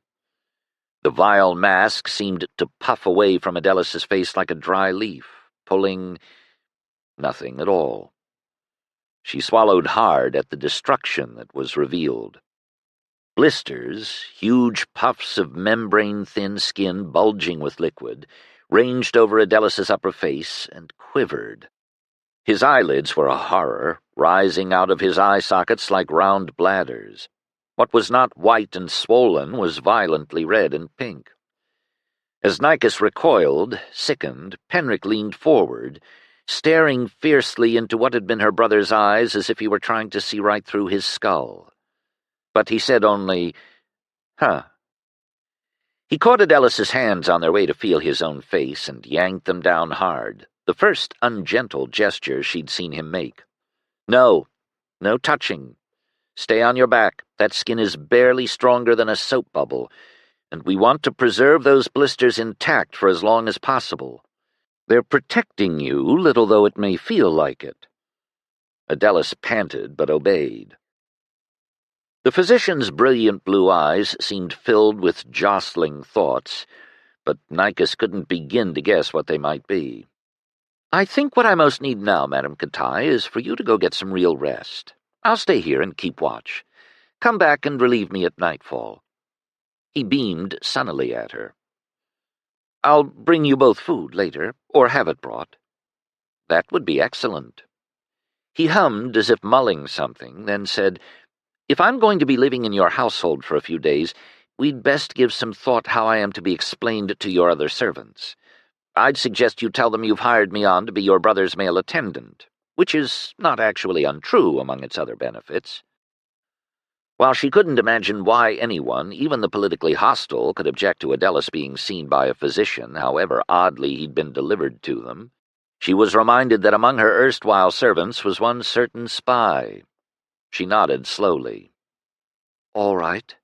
The vile mask seemed to puff away from Adelis's face like a dry leaf, pulling nothing at all. She swallowed hard at the destruction that was revealed. Blisters, huge puffs of membrane-thin skin bulging with liquid, ranged over Adelis's upper face and quivered. His eyelids were a horror, rising out of his eye sockets like round bladders. What was not white and swollen was violently red and pink. As Nicus recoiled, sickened, Penric leaned forward, staring fiercely into what had been her brother's eyes as if he were trying to see right through his skull. But he said only, "Huh." He caught Adelis's hands on their way to feel his own face and yanked them down hard, the first ungentle gesture she'd seen him make. "No touching. Stay on your back. That skin is barely stronger than a soap bubble, and we want to preserve those blisters intact for as long as possible. They're protecting you, little though it may feel like it." Adelis panted, but obeyed. The physician's brilliant blue eyes seemed filled with jostling thoughts, but Nicus couldn't begin to guess what they might be. "I think what I most need now, Madame Katai, is for you to go get some real rest. I'll stay here and keep watch. Come back and relieve me at nightfall." He beamed sunnily at her. "I'll bring you both food later, or have it brought." "That would be excellent." He hummed as if mulling something, then said, "If I'm going to be living in your household for a few days, we'd best give some thought how I am to be explained to your other servants. I'd suggest you tell them you've hired me on to be your brother's male attendant, which is not actually untrue among its other benefits." While she couldn't imagine why anyone, even the politically hostile, could object to Adelis being seen by a physician, however oddly he'd been delivered to them, she was reminded that among her erstwhile servants was one certain spy. She nodded slowly. "All right."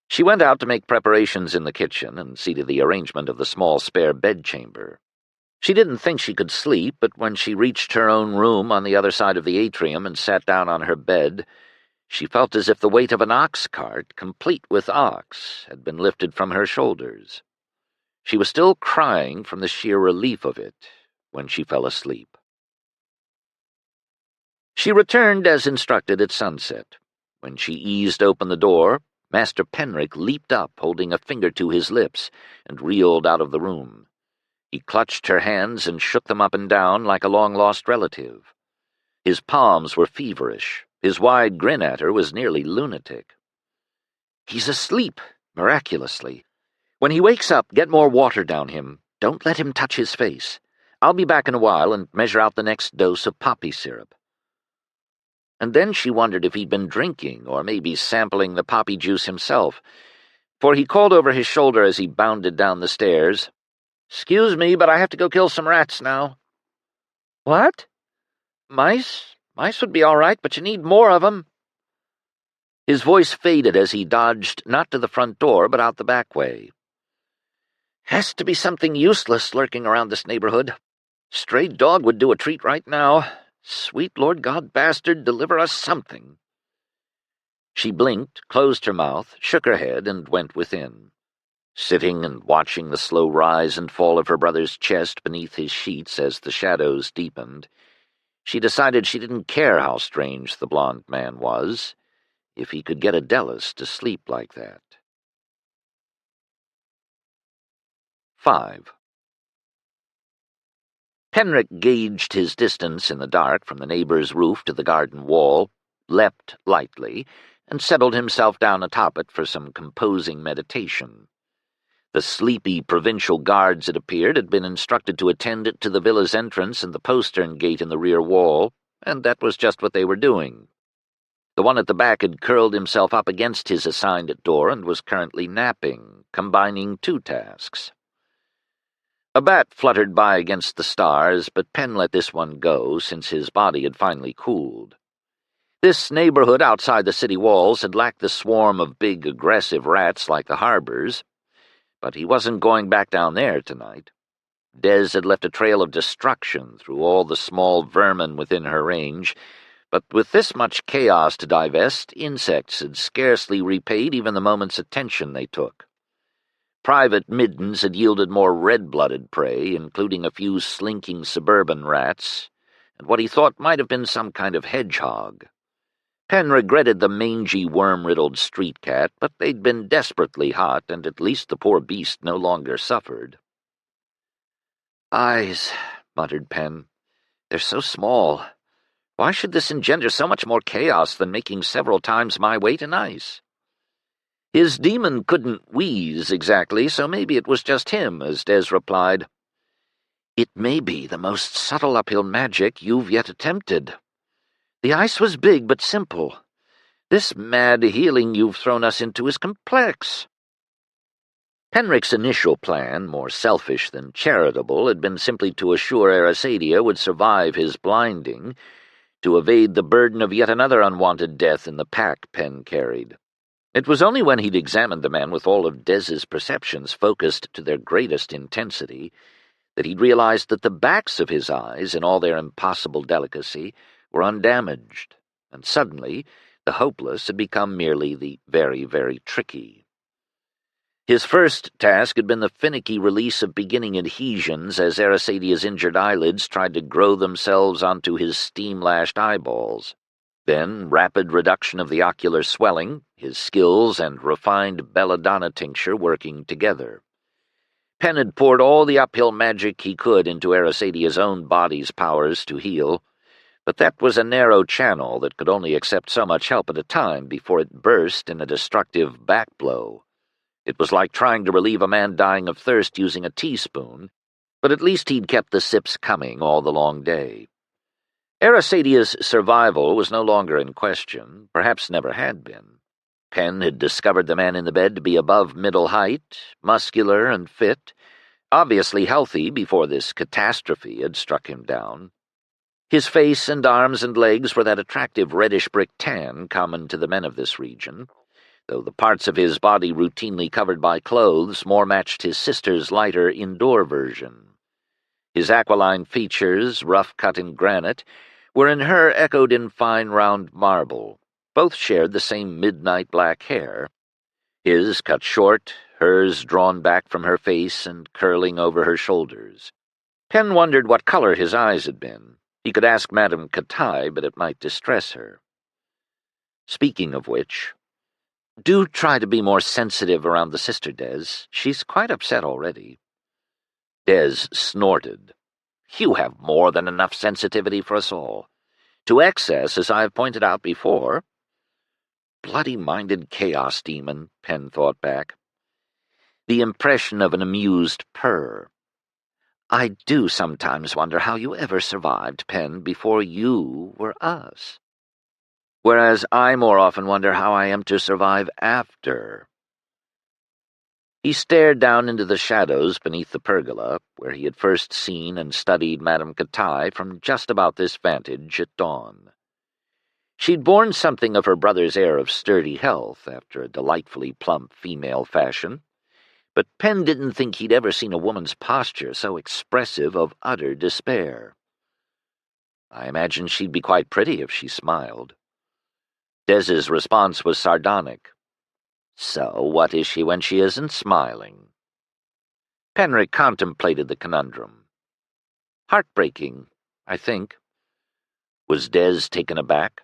She went out to make preparations in the kitchen and see to the arrangement of the small spare bedchamber. She didn't think she could sleep, but when she reached her own room on the other side of the atrium and sat down on her bed, she felt as if the weight of an ox cart, complete with ox, had been lifted from her shoulders. She was still crying from the sheer relief of it when she fell asleep. She returned as instructed at sunset. When she eased open the door, Master Penric leaped up, holding a finger to his lips, and reeled out of the room. He clutched her hands and shook them up and down like a long-lost relative. His palms were feverish. His wide grin at her was nearly lunatic. "He's asleep, miraculously. When he wakes up, get more water down him. Don't let him touch his face. I'll be back in a while and measure out the next dose of poppy syrup." And then she wondered if he'd been drinking, or maybe sampling the poppy juice himself, for he called over his shoulder as he bounded down the stairs, "Excuse me, but I have to go kill some rats now." "What?" "Mice? Mice would be all right, but you need more of 'em." His voice faded as he dodged not to the front door, but out the back way. "Has to be something useless lurking around this neighborhood. Stray dog would do a treat right now. Sweet Lord God bastard, deliver us something." She blinked, closed her mouth, shook her head, and went within. Sitting and watching the slow rise and fall of her brother's chest beneath his sheets as the shadows deepened, she decided she didn't care how strange the blond man was, if he could get Adelis to sleep like that. 5. Penric gauged his distance in the dark from the neighbor's roof to the garden wall, leapt lightly, and settled himself down atop it for some composing meditation. The sleepy provincial guards, it appeared, had been instructed to attend to the villa's entrance and the postern gate in the rear wall, and that was just what they were doing. The one at the back had curled himself up against his assigned door and was currently napping, combining two tasks. A bat fluttered by against the stars, but Penn let this one go, since his body had finally cooled. This neighborhood outside the city walls had lacked the swarm of big, aggressive rats like the harbors, but he wasn't going back down there tonight. Des had left a trail of destruction through all the small vermin within her range, but with this much chaos to divest, insects had scarcely repaid even the moment's attention they took. Private middens had yielded more red-blooded prey, including a few slinking suburban rats, and what he thought might have been some kind of hedgehog. Pen regretted the mangy, worm-riddled street cat, but they'd been desperately hot, and at least the poor beast no longer suffered. "Eyes," muttered Pen. "They're so small. Why should this engender so much more chaos than making several times my weight in ice?" His demon couldn't wheeze exactly, so maybe it was just him, as Des replied, "It may be the most subtle uphill magic you've yet attempted. The ice was big but simple. This mad healing you've thrown us into is complex." Penric's initial plan, more selfish than charitable, had been simply to assure Arasadia would survive his blinding, to evade the burden of yet another unwanted death in the pack Pen carried. It was only when he'd examined the man with all of Des's perceptions focused to their greatest intensity that he'd realized that the backs of his eyes, in all their impossible delicacy, were undamaged, and suddenly the hopeless had become merely the very, very tricky. His first task had been the finicky release of beginning adhesions as Arasadia's injured eyelids tried to grow themselves onto his steam-lashed eyeballs. Then rapid reduction of the ocular swelling, his skills and refined belladonna tincture working together. Pen had poured all the uphill magic he could into Arasadia's own body's powers to heal, but that was a narrow channel that could only accept so much help at a time before it burst in a destructive backblow. It was like trying to relieve a man dying of thirst using a teaspoon, but at least he'd kept the sips coming all the long day. Arasadia's survival was no longer in question, perhaps never had been. Pen had discovered the man in the bed to be above middle height, muscular and fit, obviously healthy before this catastrophe had struck him down. His face and arms and legs were that attractive reddish-brick tan common to the men of this region, though the parts of his body routinely covered by clothes more matched his sister's lighter indoor version. His aquiline features, rough-cut in granite, were in her echoed in fine round marble. Both shared the same midnight black hair, his cut short, hers drawn back from her face and curling over her shoulders. Pen wondered what color his eyes had been. He could ask Madame Katai, but it might distress her. Speaking of which, do try to be more sensitive around the sister, Des. She's quite upset already. Des snorted. "You have more than enough sensitivity for us all. To excess, as I've pointed out before." Bloody-minded chaos demon, Pen thought back. The impression of an amused purr. "I do sometimes wonder how you ever survived, Pen, before you were us. Whereas I more often wonder how I am to survive after." He stared down into the shadows beneath the pergola, where he had first seen and studied Madame Katai from just about this vantage at dawn. She'd borne something of her brother's air of sturdy health after a delightfully plump female fashion, but Pen didn't think he'd ever seen a woman's posture so expressive of utter despair. I imagine she'd be quite pretty if she smiled. Des's response was sardonic. So what is she when she isn't smiling? Penric contemplated the conundrum. Heartbreaking, I think. Was Des taken aback?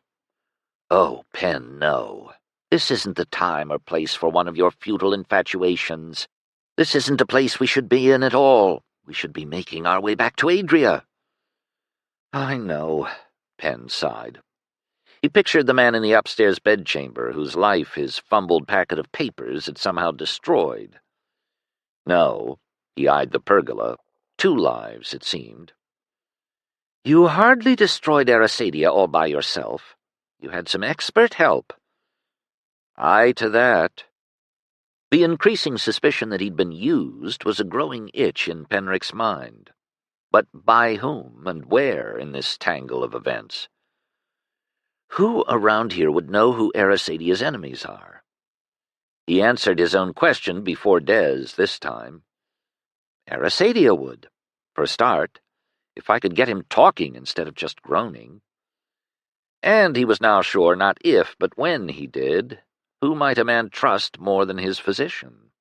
"Oh, Pen, no. This isn't the time or place for one of your futile infatuations. This isn't a place we should be in at all. We should be making our way back to Adria." "I know," Pen sighed. He pictured the man in the upstairs bedchamber whose life his fumbled packet of papers had somehow destroyed. No, he eyed the pergola. 2 lives, it seemed. "You hardly destroyed Arasadia all by yourself. You had some expert help." "Aye to that." The increasing suspicion that he'd been used was a growing itch in Penric's mind. But by whom and where in this tangle of events? Who around here would know who Arasadia's enemies are? He answered his own question before Des this time. Arasadia would, for a start, if I could get him talking instead of just groaning. And he was now sure not if, but when he did, who might a man trust more than his physician?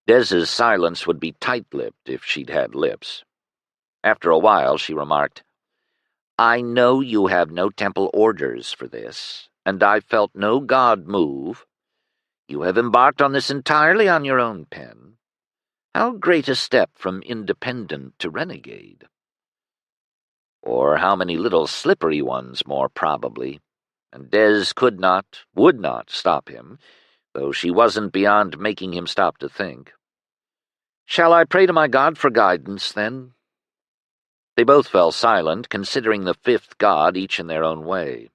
Des's silence would be tight-lipped if she'd had lips. After a while she remarked, I know you have no temple orders for this, and I felt no god move. You have embarked on this entirely on your own pen. How great a step from independent to renegade. Or how many little slippery ones, more probably. And Des could not, would not stop him, though she wasn't beyond making him stop to think. Shall I pray to my God for guidance, then? They both fell silent, considering the fifth god each in their own way.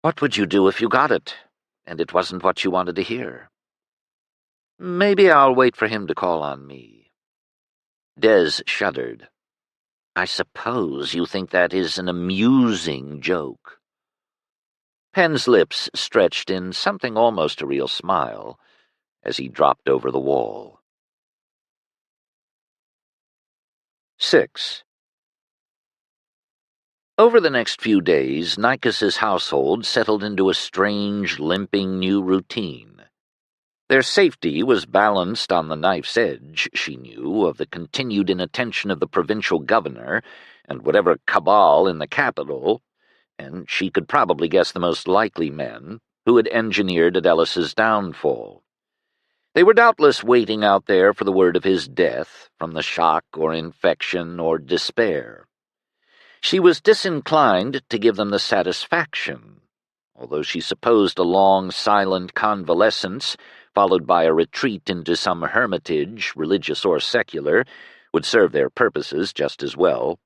What would you do if you got it, and it wasn't what you wanted to hear? Maybe I'll wait for him to call on me. Des shuddered. I suppose you think that is an amusing joke. Penn's lips stretched in something almost a real smile as he dropped over the wall. 6. Over the next few days, Nikas's household settled into a strange, limping new routine. Their safety was balanced on the knife's edge, she knew, of the continued inattention of the provincial governor and whatever cabal in the capital, and she could probably guess the most likely men who had engineered Adelis's downfall. They were doubtless waiting out there for the word of his death, from the shock or infection or despair. She was disinclined to give them the satisfaction, although she supposed a long, silent convalescence, followed by a retreat into some hermitage, religious or secular, would serve their purposes just as well.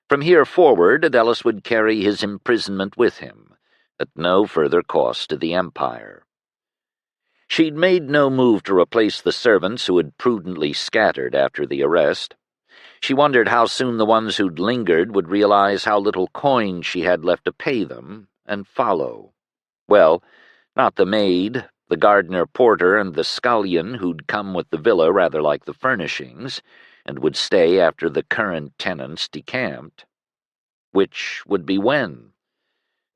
From here forward, Adelis would carry his imprisonment with him, at no further cost to the Empire. She'd made no move to replace the servants who had prudently scattered after the arrest. She wondered how soon the ones who'd lingered would realize how little coin she had left to pay them, and follow. Well, not the maid, the gardener-porter, and the scullion who'd come with the villa rather like the furnishings, and would stay after the current tenants decamped. Which would be when?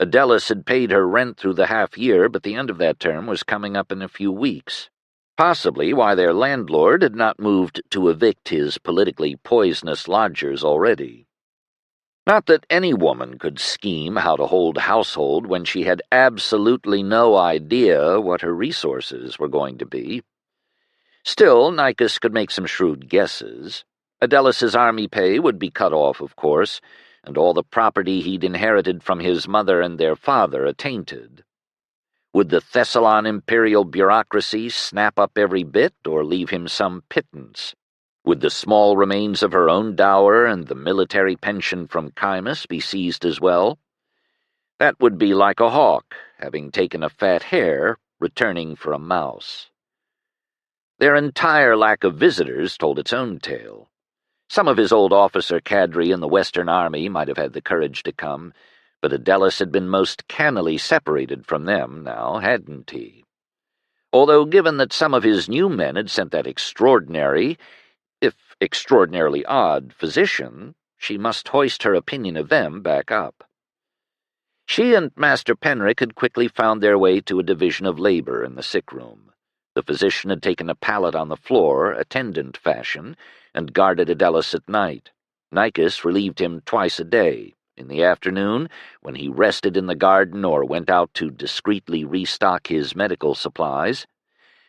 Adelis had paid her rent through the half-year, but the end of that term was coming up in a few weeks. Possibly why their landlord had not moved to evict his politically poisonous lodgers already. Not that any woman could scheme how to hold household when she had absolutely no idea what her resources were going to be. Still, Nikas could make some shrewd guesses. Adelis's army pay would be cut off, of course, and all the property he'd inherited from his mother and their father attainted. Would the Thessalon imperial bureaucracy snap up every bit or leave him some pittance? Would the small remains of her own dower and the military pension from Chimus be seized as well? That would be like a hawk, having taken a fat hare, returning for a mouse. Their entire lack of visitors told its own tale. Some of his old officer cadre in the Western Army might have had the courage to come, but Adelis had been most cannily separated from them now, hadn't he? Although given that some of his new men had sent that extraordinary, if extraordinarily odd, physician, she must hoist her opinion of them back up. She and Master Penric had quickly found their way to a division of labor in the sick room. The physician had taken a pallet on the floor, attendant fashion, and guarded Adelis at night. Nikas relieved him twice a day, in the afternoon, when he rested in the garden or went out to discreetly restock his medical supplies,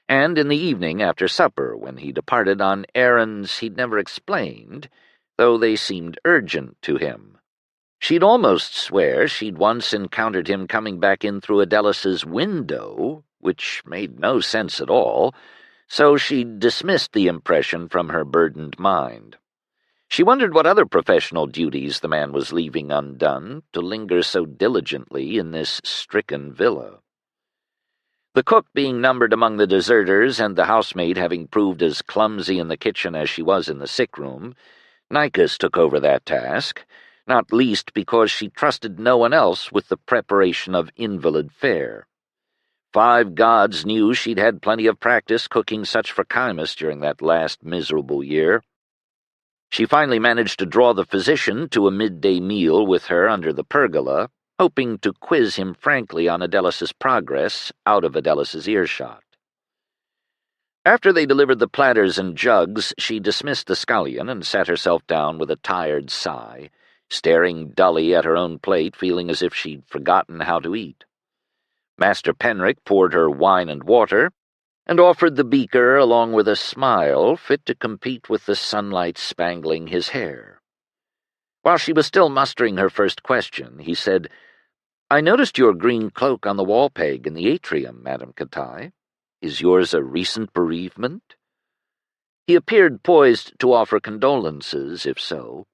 and in the evening after supper, when he departed on errands he'd never explained, though they seemed urgent to him. She'd almost swear she'd once encountered him coming back in through Adelis's window, which made no sense at all, so she dismissed the impression from her burdened mind. She wondered what other professional duties the man was leaving undone to linger so diligently in this stricken villa. The cook being numbered among the deserters and the housemaid having proved as clumsy in the kitchen as she was in the sick room, Nikas took over that task, not least because she trusted no one else with the preparation of invalid fare. 5 gods knew she'd had plenty of practice cooking such for Chimus during that last miserable year. She finally managed to draw the physician to a midday meal with her under the pergola, hoping to quiz him frankly on Adelis's progress out of Adelis's earshot. After they delivered the platters and jugs, she dismissed the scullion and sat herself down with a tired sigh, staring dully at her own plate, feeling as if she'd forgotten how to eat. Master Penric poured her wine and water, and offered the beaker along with a smile fit to compete with the sunlight spangling his hair. While she was still mustering her first question, he said, "I noticed your green cloak on the wall peg in the atrium, Madame Catai. Is yours a recent bereavement?" He appeared poised to offer condolences, if so.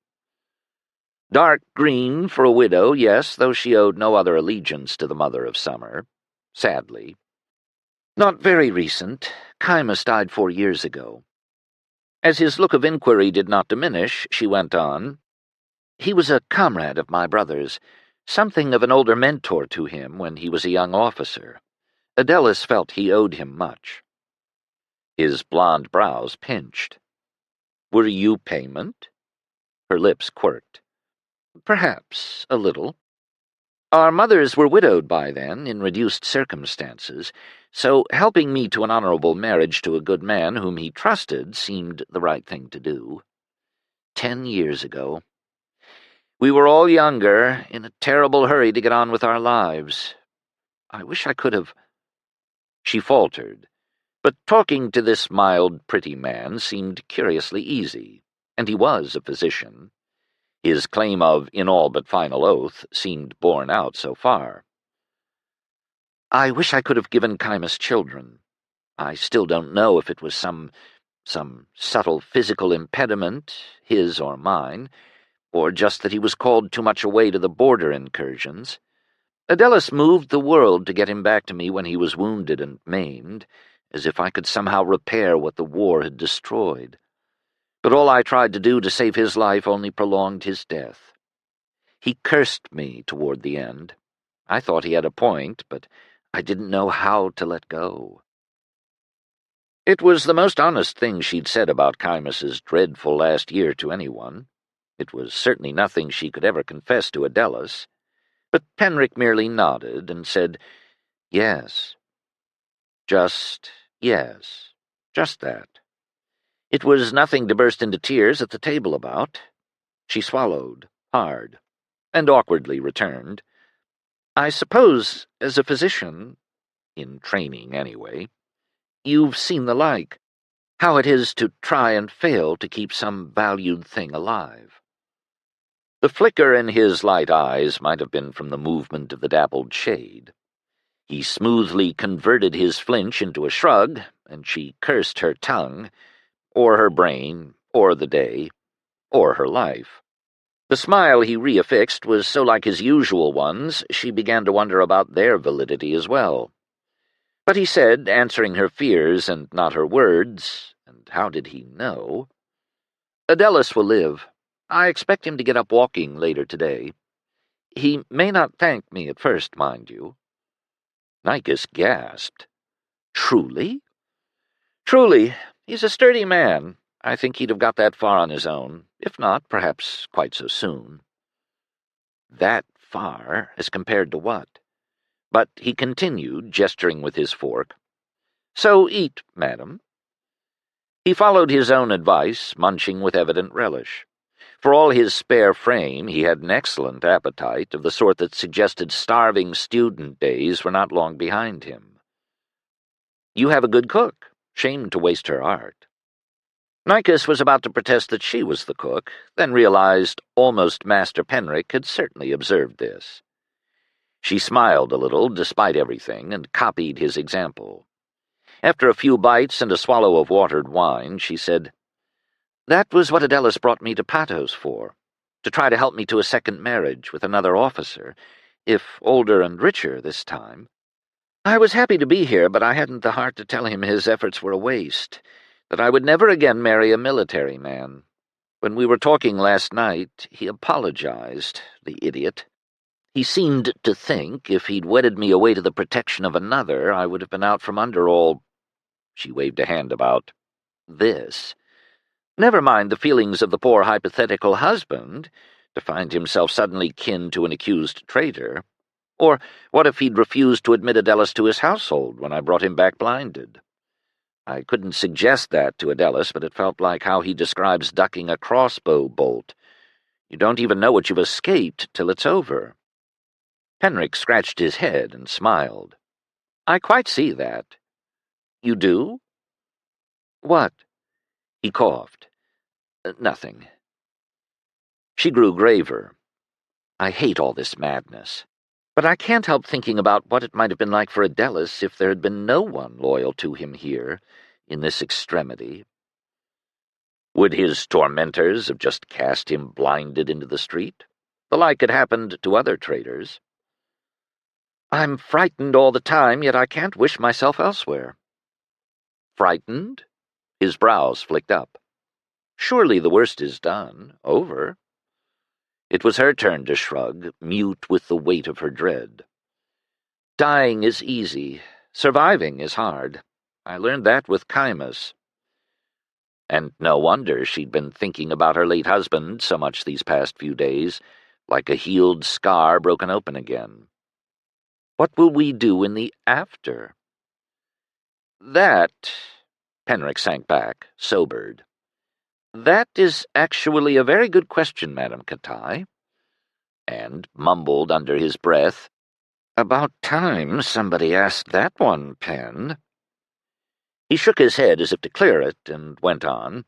Dark green for a widow, yes, though she owed no other allegiance to the mother of summer, sadly. "Not very recent. Chymus died 4 years ago." As his look of inquiry did not diminish, she went on, "He was a comrade of my brother's, something of an older mentor to him when he was a young officer. Adelis felt he owed him much." His blond brows pinched. "Were you payment?" Her lips quirked. "Perhaps a little. Our mothers were widowed by then, in reduced circumstances, so helping me to an honorable marriage to a good man whom he trusted seemed the right thing to do. 10 years ago. We were all younger, in a terrible hurry to get on with our lives. I wish I could have—" She faltered, but talking to this mild, pretty man seemed curiously easy, and he was a physician. His claim of in all but final oath seemed borne out so far. "I wish I could have given Chymus children. I still don't know if it was some subtle physical impediment, his or mine, or just that he was called too much away to the border incursions. Adelis moved the world to get him back to me when he was wounded and maimed, as if I could somehow repair what the war had destroyed. But all I tried to do to save his life only prolonged his death. He cursed me toward the end. I thought he had a point, but I didn't know how to let go." It was the most honest thing she'd said about Chymus's dreadful last year to anyone. It was certainly nothing she could ever confess to Adelis. But Penric merely nodded and said, "Yes. Yes. Just that." It was nothing to burst into tears at the table about. She swallowed, hard, and awkwardly returned, "I suppose, as a physician, in training anyway, you've seen the like, how it is to try and fail to keep some valued thing alive." The flicker in his light eyes might have been from the movement of the dappled shade. He smoothly converted his flinch into a shrug, and she cursed her tongue, or her brain, or the day, or her life. The smile he reaffixed was so like his usual ones, she began to wonder about their validity as well. But he said, answering her fears and not her words, and how did he know? "Adelis will live. I expect him to get up walking later today. He may not thank me at first, mind you." Nicus gasped. "Truly?" "Truly. He's a sturdy man. I think he'd have got that far on his own, if not, perhaps, quite so soon." That far, as compared to what? But he continued, gesturing with his fork, "So eat, madam." He followed his own advice, munching with evident relish. For all his spare frame, he had an excellent appetite, of the sort that suggested starving student days were not long behind him. "You have a good cook. Shame to waste her art." Nicus was about to protest that she was the cook, then realized almost Master Penric had certainly observed this. She smiled a little, despite everything, and copied his example. After a few bites and a swallow of watered wine, she said, "That was what Adelis brought me to Patos for, to try to help me to a second marriage with another officer, if older and richer this time. I was happy to be here, but I hadn't the heart to tell him his efforts were a waste, that I would never again marry a military man. When we were talking last night, he apologized, the idiot. He seemed to think if he'd wedded me away to the protection of another, I would have been out from under all—" She waved a hand about this. Never mind the feelings of the poor hypothetical husband, to find himself suddenly kin to an accused traitor. Or what if he'd refused to admit Adelis to his household when I brought him back blinded? I couldn't suggest that to Adelis, but it felt like how he describes ducking a crossbow bolt. You don't even know what you've escaped till it's over." Penric scratched his head and smiled. "I quite see that." "You do?" "What?" He coughed. "Nothing." She grew graver. "I hate all this madness. But I can't help thinking about what it might have been like for Adelis if there had been no one loyal to him here, in this extremity. Would his tormentors have just cast him blinded into the street? The like had happened to other traitors. I'm frightened all the time, yet I can't wish myself elsewhere." "Frightened?" His brows flicked up. "Surely the worst is done, over." It was her turn to shrug, mute with the weight of her dread. "Dying is easy. Surviving is hard. I learned that with Chimus." And no wonder she'd been thinking about her late husband so much these past few days, like a healed scar broken open again. What will we do in the after? That, Penric sank back, sobered. That is actually a very good question, Madam Katai. And mumbled under his breath, "About time somebody asked that one, Pen." He shook his head as if to clear it, and went on.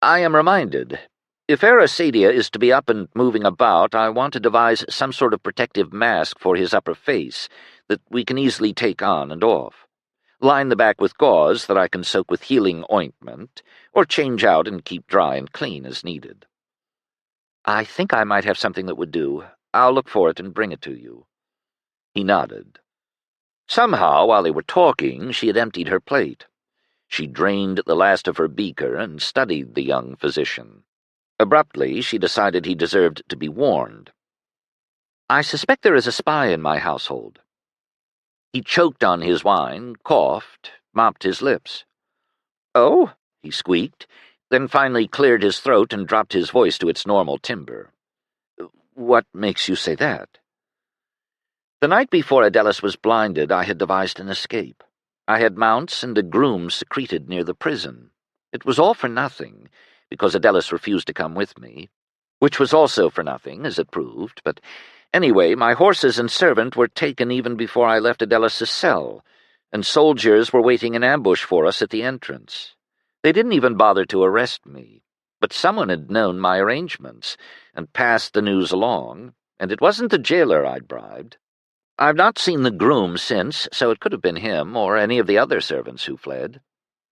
"I am reminded. If Arasadia is to be up and moving about, I want to devise some sort of protective mask for his upper face that we can easily take on and off. Line the back with gauze that I can soak with healing ointment, or change out and keep dry and clean as needed. I think I might have something that would do. I'll look for it and bring it to you." He nodded. Somehow, while they were talking, she had emptied her plate. She drained the last of her beaker and studied the young physician. Abruptly, she decided he deserved to be warned. "I suspect there is a spy in my household." He choked on his wine, coughed, mopped his lips. "Oh?" he squeaked, then finally cleared his throat and dropped his voice to its normal timbre. "What makes you say that?" "The night before Adelis was blinded, I had devised an escape. I had mounts and a groom secreted near the prison. It was all for nothing, because Adelis refused to come with me, which was also for nothing, as it proved, but anyway, my horses and servant were taken even before I left Adelis' cell, and soldiers were waiting in ambush for us at the entrance. They didn't even bother to arrest me, but someone had known my arrangements and passed the news along, and it wasn't the jailer I'd bribed. I've not seen the groom since, so it could have been him or any of the other servants who fled.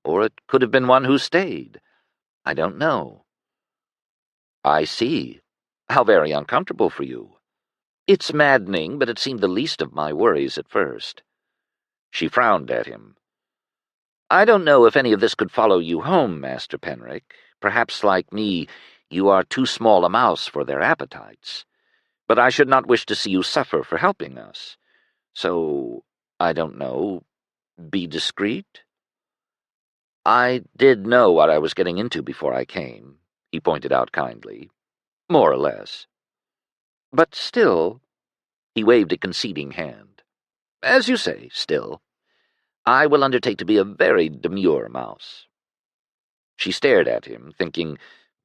Or it could have been one who stayed. I don't know." "I see. How very uncomfortable for you." "It's maddening, but it seemed the least of my worries at first." She frowned at him. "I don't know if any of this could follow you home, Master Penric. Perhaps, like me, you are too small a mouse for their appetites. But I should not wish to see you suffer for helping us. So, I don't know, be discreet?" "I did know what I was getting into before I came," he pointed out kindly. "More or less. But still," he waved a conceding hand. "As you say, still. I will undertake to be a very demure mouse." She stared at him, thinking,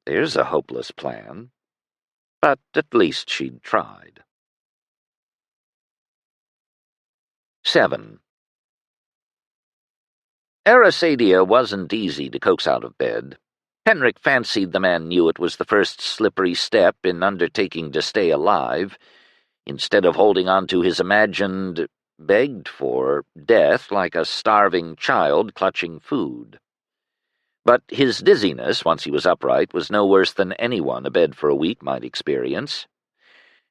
there's a hopeless plan. But at least she'd tried. 7. Arasadia wasn't easy to coax out of bed. Penric fancied the man knew it was the first slippery step in undertaking to stay alive, instead of holding on to his imagined, begged for, death like a starving child clutching food. But his dizziness, once he was upright, was no worse than anyone abed for a week might experience.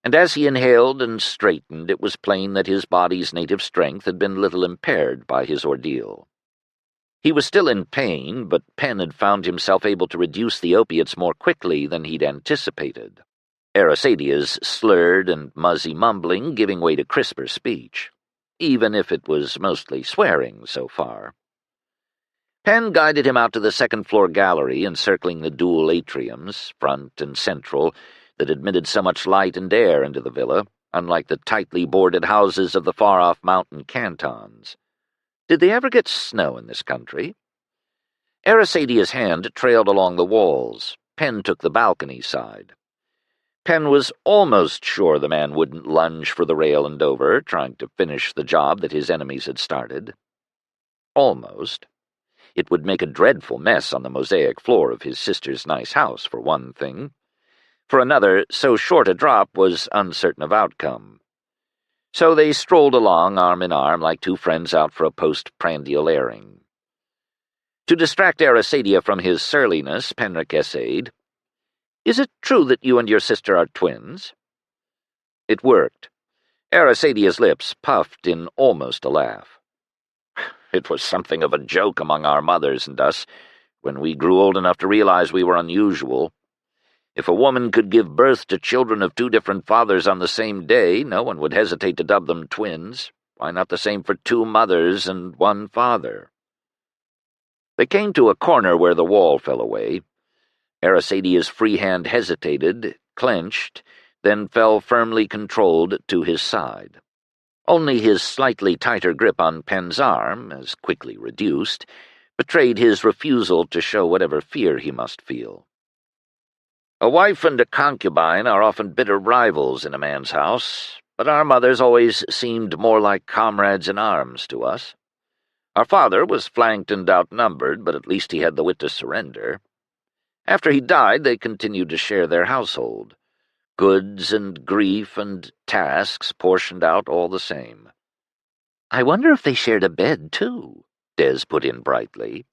And as he inhaled and straightened, it was plain that his body's native strength had been little impaired by his ordeal. He was still in pain, but Pen had found himself able to reduce the opiates more quickly than he'd anticipated, Arasadia's slurred and muzzy mumbling giving way to crisper speech, even if it was mostly swearing so far. Pen guided him out to the second-floor gallery encircling the dual atriums, front and central, that admitted so much light and air into the villa, unlike the tightly boarded houses of the far-off mountain cantons. Did they ever get snow in this country? Arasadia's hand trailed along the walls. Pen took the balcony side. Penn was almost sure the man wouldn't lunge for the rail and over, trying to finish the job that his enemies had started. Almost. It would make a dreadful mess on the mosaic floor of his sister's nice house, for one thing. For another, so short a drop was uncertain of outcome. So they strolled along arm in arm like two friends out for a post-prandial airing. To distract Arasadia from his surliness, Penric essayed, "Is it true that you and your sister are twins?" It worked. Arasadia's lips puffed in almost a laugh. It was something of a joke among our mothers and us when we grew old enough to realize we were unusual. If a woman could give birth to children of two different fathers on the same day, no one would hesitate to dub them twins. Why not the same for two mothers and one father? They came to a corner where the wall fell away. Arasadia's free hand hesitated, clenched, then fell firmly controlled to his side. Only his slightly tighter grip on Penn's arm, as quickly reduced, betrayed his refusal to show whatever fear he must feel. A wife and a concubine are often bitter rivals in a man's house, but our mothers always seemed more like comrades in arms to us. Our father was flanked and outnumbered, but at least he had the wit to surrender. After he died, they continued to share their household. Goods and grief and tasks portioned out all the same. "I wonder if they shared a bed, too," Des put in brightly.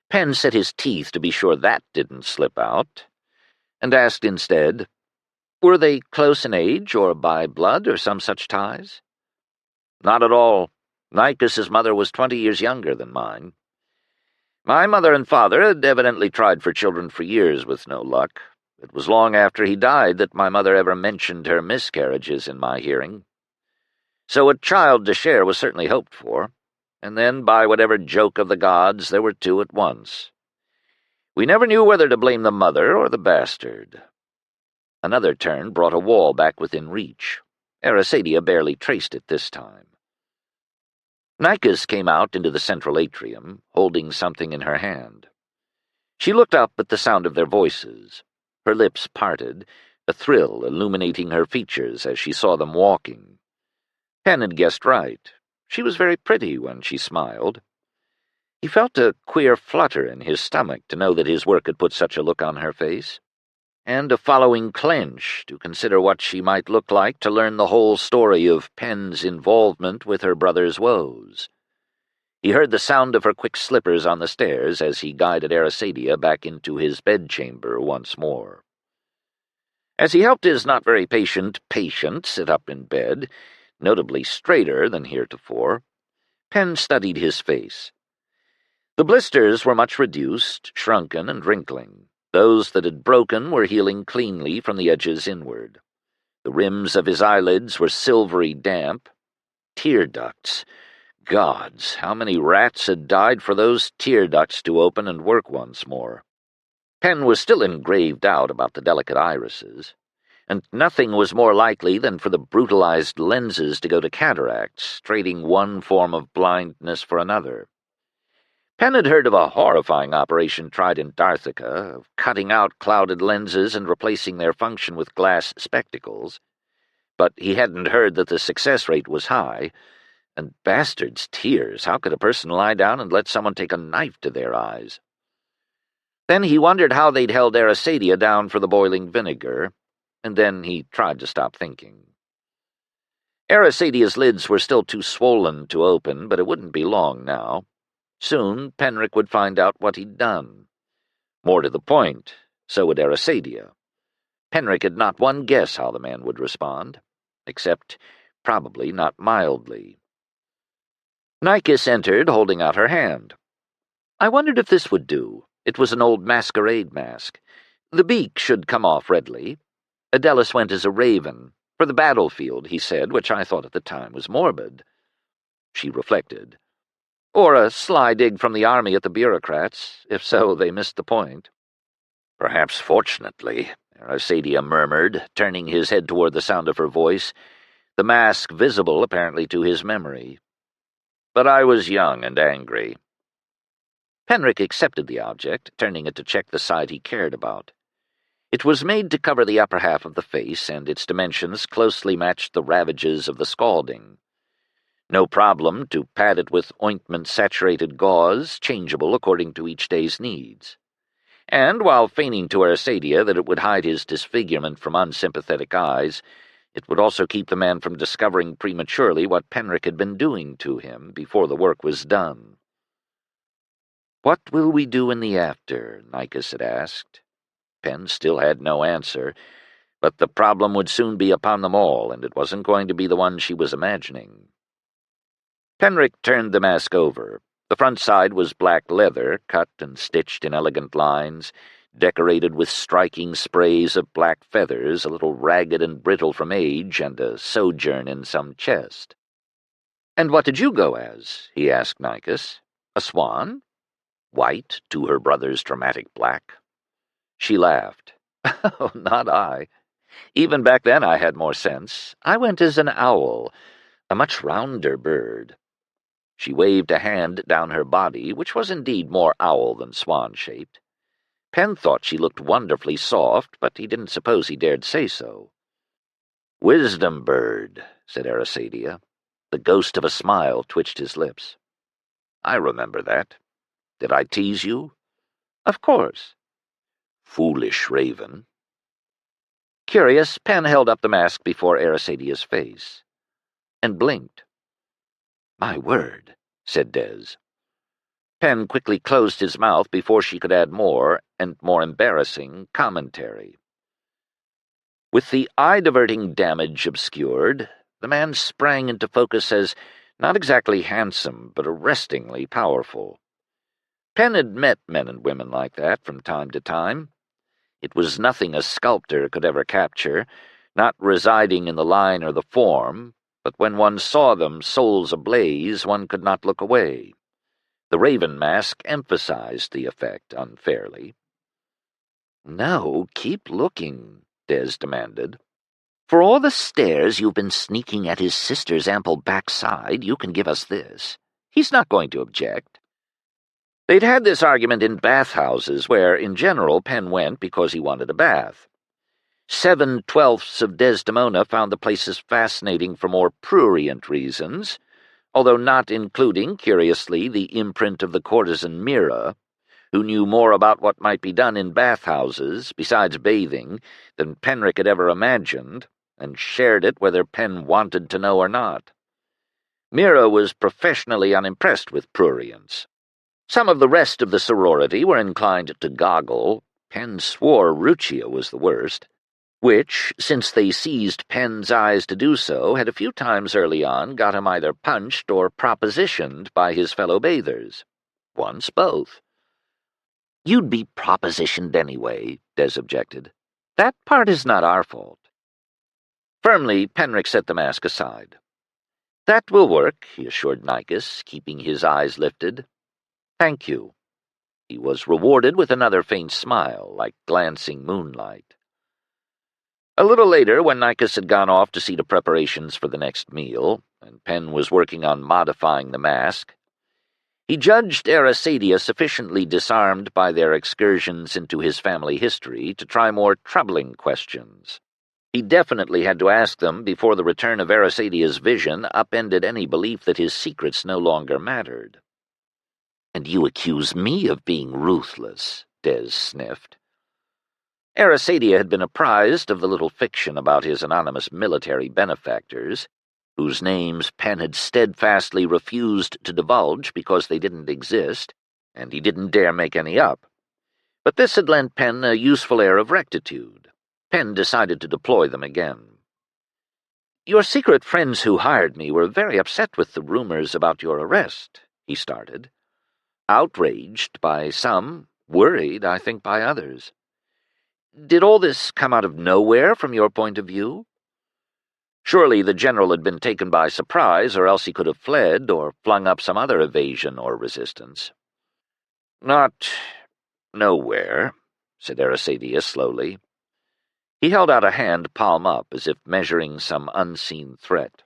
Penn set his teeth to be sure that didn't slip out, and asked instead, "Were they close in age, or by blood, or some such ties?" "Not at all. Nicus's mother was 20 years younger than mine. My mother and father had evidently tried for children for years with no luck. It was long after he died that my mother ever mentioned her miscarriages in my hearing. So a child to share was certainly hoped for, and then, by whatever joke of the gods, there were two at once. We never knew whether to blame the mother or the bastard." Another turn brought a wall back within reach. Arasadia barely traced it this time. Nicus came out into the central atrium, holding something in her hand. She looked up at the sound of their voices. Her lips parted, a thrill illuminating her features as she saw them walking. Penn had guessed right. She was very pretty when she smiled. He felt a queer flutter in his stomach to know that his work had put such a look on her face, and a following clench to consider what she might look like to learn the whole story of Penn's involvement with her brother's woes. He heard the sound of her quick slippers on the stairs as he guided Arasadia back into his bedchamber once more. As he helped his not-very-patient patient sit up in bed, notably straighter than heretofore, Penn studied his face. The blisters were much reduced, shrunken, and wrinkling. Those that had broken were healing cleanly from the edges inward. The rims of his eyelids were silvery damp. Tear ducts. Gods, how many rats had died for those tear ducts to open and work once more? Penn was still in grave doubt about the delicate irises, and nothing was more likely than for the brutalized lenses to go to cataracts, trading one form of blindness for another. Penn had heard of a horrifying operation tried in Darthica, of cutting out clouded lenses and replacing their function with glass spectacles, but he hadn't heard that the success rate was high. And bastard's tears, how could a person lie down and let someone take a knife to their eyes? Then he wondered how they'd held Arasadia down for the boiling vinegar, and then he tried to stop thinking. Arasadia's lids were still too swollen to open, but it wouldn't be long now. Soon Penric would find out what he'd done. More to the point, so would Arasadia. Penric had not one guess how the man would respond, except probably not mildly. Nicus entered, holding out her hand. I wondered if this would do. It was an old masquerade mask. The beak should come off readily. Adelis went as a raven, for the battlefield, he said, which I thought at the time was morbid. She reflected. Or a sly dig from the army at the bureaucrats. If so, they missed the point. Perhaps fortunately, Arasadia murmured, turning his head toward the sound of her voice, the mask visible apparently to his memory. But I was young and angry. Penric accepted the object, turning it to check the side he cared about. It was made to cover the upper half of the face, and its dimensions closely matched the ravages of the scalding. No problem to pad it with ointment-saturated gauze, changeable according to each day's needs. And while feigning to Arisadia that it would hide his disfigurement from unsympathetic eyes, it would also keep the man from discovering prematurely what Penric had been doing to him before the work was done. "What will we do in the after?" Nicus had asked. Pen still had no answer, but the problem would soon be upon them all, and it wasn't going to be the one she was imagining. Penric turned the mask over. The front side was black leather, cut and stitched in elegant lines, decorated with striking sprays of black feathers, a little ragged and brittle from age and a sojourn in some chest. "And what did you go as?" he asked Nicus. "A swan? White to her brother's dramatic black?" She laughed. "Oh, not I. Even back then I had more sense. I went as an owl, a much rounder bird." She waved a hand down her body, which was indeed more owl than swan-shaped. Pen thought she looked wonderfully soft, but he didn't suppose he dared say so. "Wisdom bird," said Arisadia. The ghost of a smile twitched his lips. "I remember that. Did I tease you?" "Of course." "Foolish raven." Curious, Pen held up the mask before Arisadia's face, and blinked. "My word," said Des. Pen quickly closed his mouth before she could add more, and more embarrassing, commentary. With the eye-diverting damage obscured, the man sprang into focus as not exactly handsome, but arrestingly powerful. Pen had met men and women like that from time to time. It was nothing a sculptor could ever capture, not residing in the line or the form, but when one saw them, souls ablaze, one could not look away. The raven mask emphasized the effect unfairly. "No, keep looking," Des demanded. "For all the stares you've been sneaking at his sister's ample backside, you can give us this. He's not going to object." They'd had this argument in bathhouses, where, in general, Pen went because he wanted a bath. 7/12 of Desdemona found the places fascinating for more prurient reasons, although not including, curiously, the imprint of the courtesan Mira, who knew more about what might be done in bathhouses, besides bathing, than Penric had ever imagined, and shared it whether Pen wanted to know or not. Mira was professionally unimpressed with prurience. Some of the rest of the sorority were inclined to goggle. Pen swore Ruccia was the worst, which, since they seized Pen's eyes to do so, had a few times early on got him either punched or propositioned by his fellow bathers. Once both. "You'd be propositioned anyway," Des objected. "That part is not our fault." Firmly, Penric set the mask aside. "That will work," he assured Nicus, keeping his eyes lifted. "Thank you." He was rewarded with another faint smile, like glancing moonlight. A little later, when Nicus had gone off to see to preparations for the next meal, and Pen was working on modifying the mask, he judged Arisadia sufficiently disarmed by their excursions into his family history to try more troubling questions. He definitely had to ask them before the return of Arisadia's vision upended any belief that his secrets no longer mattered. "And you accuse me of being ruthless," Des sniffed. Arisadia had been apprised of the little fiction about his anonymous military benefactors, whose names Pen had steadfastly refused to divulge because they didn't exist, and he didn't dare make any up. But this had lent Pen a useful air of rectitude. Pen decided to deploy them again. "Your secret friends who hired me were very upset with the rumors about your arrest," he started. "Outraged by some, worried, I think, by others. Did all this come out of nowhere from your point of view? Surely the general had been taken by surprise, or else he could have fled or flung up some other evasion or resistance." "Not nowhere," said Arisadia slowly. He held out a hand palm up, as if measuring some unseen threat.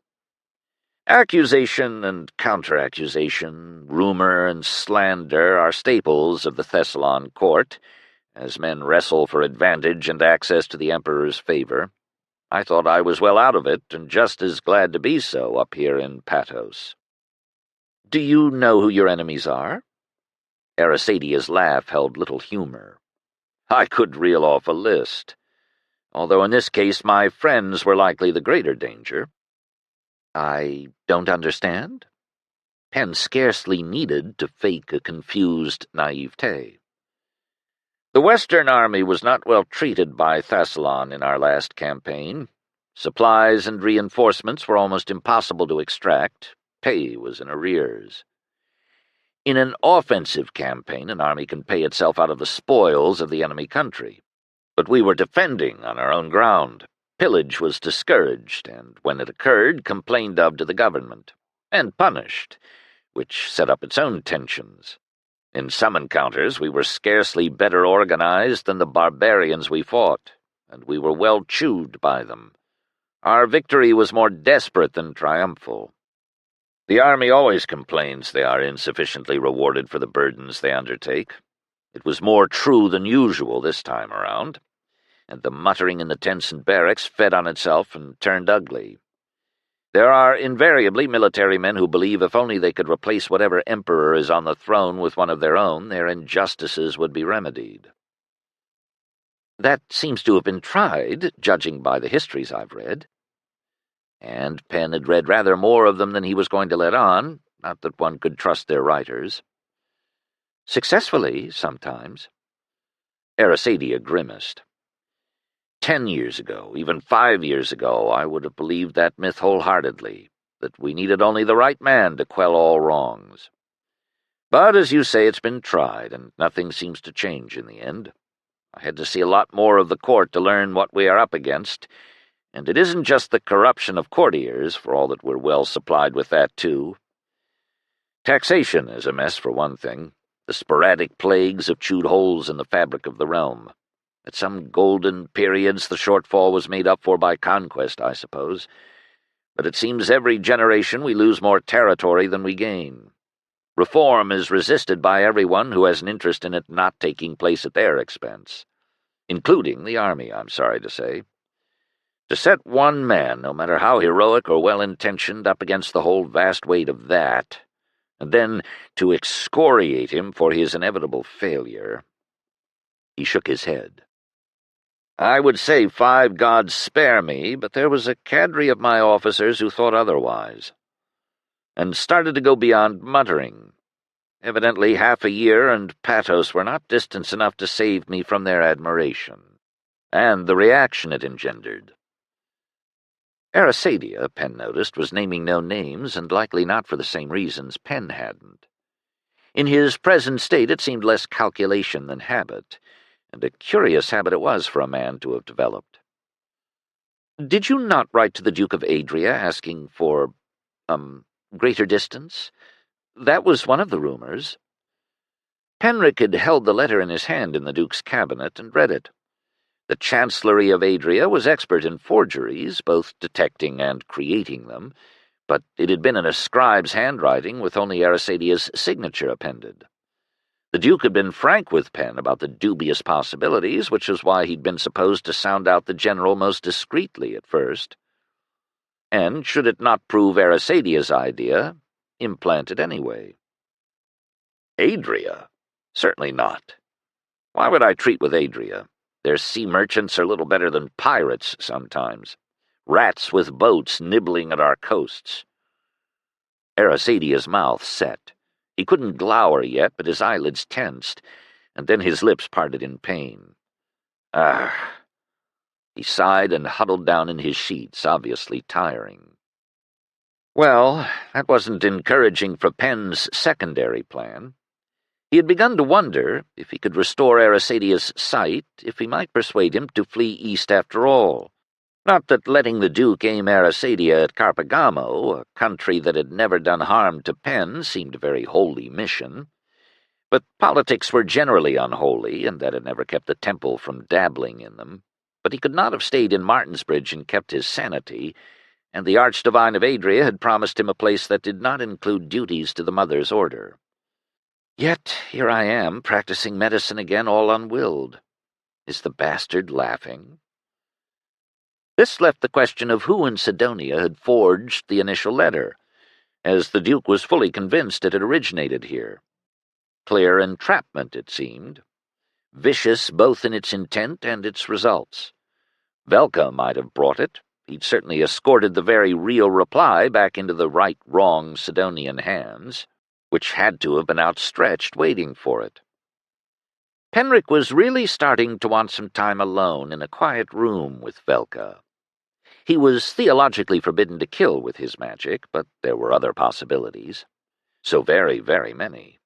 "Accusation and counter-accusation, rumor and slander are staples of the Thessalon court, As men wrestle for advantage and access to the Emperor's favor, I thought I was well out of it, and just as glad to be so up here in Patos. Do you know who your enemies are? Arasadia's laugh held little humor. I could reel off a list, although in this case my friends were likely the greater danger. I don't understand. Penn scarcely needed to fake a confused naivete. The Western Army was not well treated by Thassalon in our last campaign. Supplies and reinforcements were almost impossible to extract. Pay was in arrears. In an offensive campaign, an army can pay itself out of the spoils of the enemy country. But we were defending on our own ground. Pillage was discouraged, and when it occurred, complained of to the government, and punished, which set up its own tensions. In some encounters, we were scarcely better organized than the barbarians we fought, and we were well chewed by them. Our victory was more desperate than triumphal. The army always complains they are insufficiently rewarded for the burdens they undertake. It was more true than usual this time around, and the muttering in the tents and barracks fed on itself and turned ugly. There are invariably military men who believe if only they could replace whatever emperor is on the throne with one of their own, their injustices would be remedied. That seems to have been tried, judging by the histories I've read. And Penn had read rather more of them than he was going to let on, not that one could trust their writers. Successfully, sometimes. Arasadia grimaced. 10 years ago, even 5 years ago, I would have believed that myth wholeheartedly, that we needed only the right man to quell all wrongs. But, as you say, it's been tried, and nothing seems to change in the end. I had to see a lot more of the court to learn what we are up against, and it isn't just the corruption of courtiers, for all that we're well supplied with that, too. Taxation is a mess, for one thing. The sporadic plagues have chewed holes in the fabric of the realm. At some golden periods the shortfall was made up for by conquest, I suppose. But it seems every generation we lose more territory than we gain. Reform is resisted by everyone who has an interest in it not taking place at their expense, including the army, I'm sorry to say. To set one man, no matter how heroic or well-intentioned, up against the whole vast weight of that, and then to excoriate him for his inevitable failure. He shook his head. I would say 5 gods spare me, but there was a cadre of my officers who thought otherwise, and started to go beyond muttering. Evidently 1/2 a year and Patos were not distance enough to save me from their admiration, and the reaction it engendered. Arasadia, Penn noticed, was naming no names, and likely not for the same reasons Penn hadn't. In his present state it seemed less calculation than habit, and a curious habit it was for a man to have developed. Did you not write to the Duke of Adria asking for, greater distance? That was one of the rumors. Penric had held the letter in his hand in the Duke's cabinet and read it. The Chancellery of Adria was expert in forgeries, both detecting and creating them, but it had been in a scribe's handwriting with only Arasadia's signature appended. The Duke had been frank with Penn about the dubious possibilities, which was why he'd been supposed to sound out the general most discreetly at first. And, should it not prove Arasadia's idea, implant it anyway. Adria? Certainly not. Why would I treat with Adria? Their sea merchants are little better than pirates sometimes. Rats with boats nibbling at our coasts. Arasadia's mouth set. He couldn't glower yet, but his eyelids tensed, and then his lips parted in pain. Ah! He sighed and huddled down in his sheets, obviously tiring. Well, that wasn't encouraging for Penn's secondary plan. He had begun to wonder, if he could restore Arasadia's sight, if he might persuade him to flee east after all. Not that letting the Duke aim Arasadia at Carpagamo, a country that had never done harm to Penn, seemed a very holy mission. But politics were generally unholy, and that had never kept the temple from dabbling in them. But he could not have stayed in Martinsbridge and kept his sanity, and the Archdivine of Adria had promised him a place that did not include duties to the Mother's Order. Yet here I am, practicing medicine again all unwilled, Is the bastard laughing? This left the question of who in Sidonia had forged the initial letter, as the Duke was fully convinced it had originated here. Clear entrapment, it seemed. Vicious both in its intent and its results. Velka might have brought it. He'd certainly escorted the very real reply back into the right-wrong Sidonian hands, which had to have been outstretched waiting for it. Penric was really starting to want some time alone in a quiet room with Velka. He was theologically forbidden to kill with his magic, but there were other possibilities. So very, very many.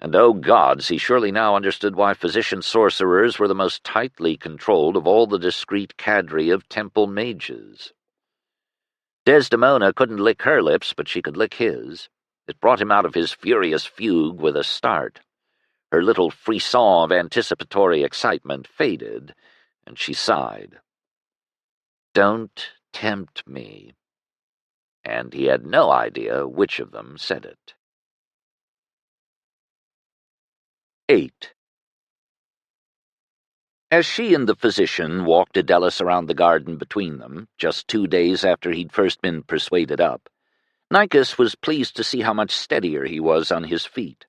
And oh gods, he surely now understood why physician-sorcerers were the most tightly controlled of all the discreet cadre of temple mages. Desdemona couldn't lick her lips, but she could lick his. It brought him out of his furious fugue with a start. Her little frisson of anticipatory excitement faded, and she sighed. "Don't tempt me." And he had no idea which of them said it. 8. As she and the physician walked Adelis around the garden between them, just 2 days after he'd first been persuaded up, Nicus was pleased to see how much steadier he was on his feet.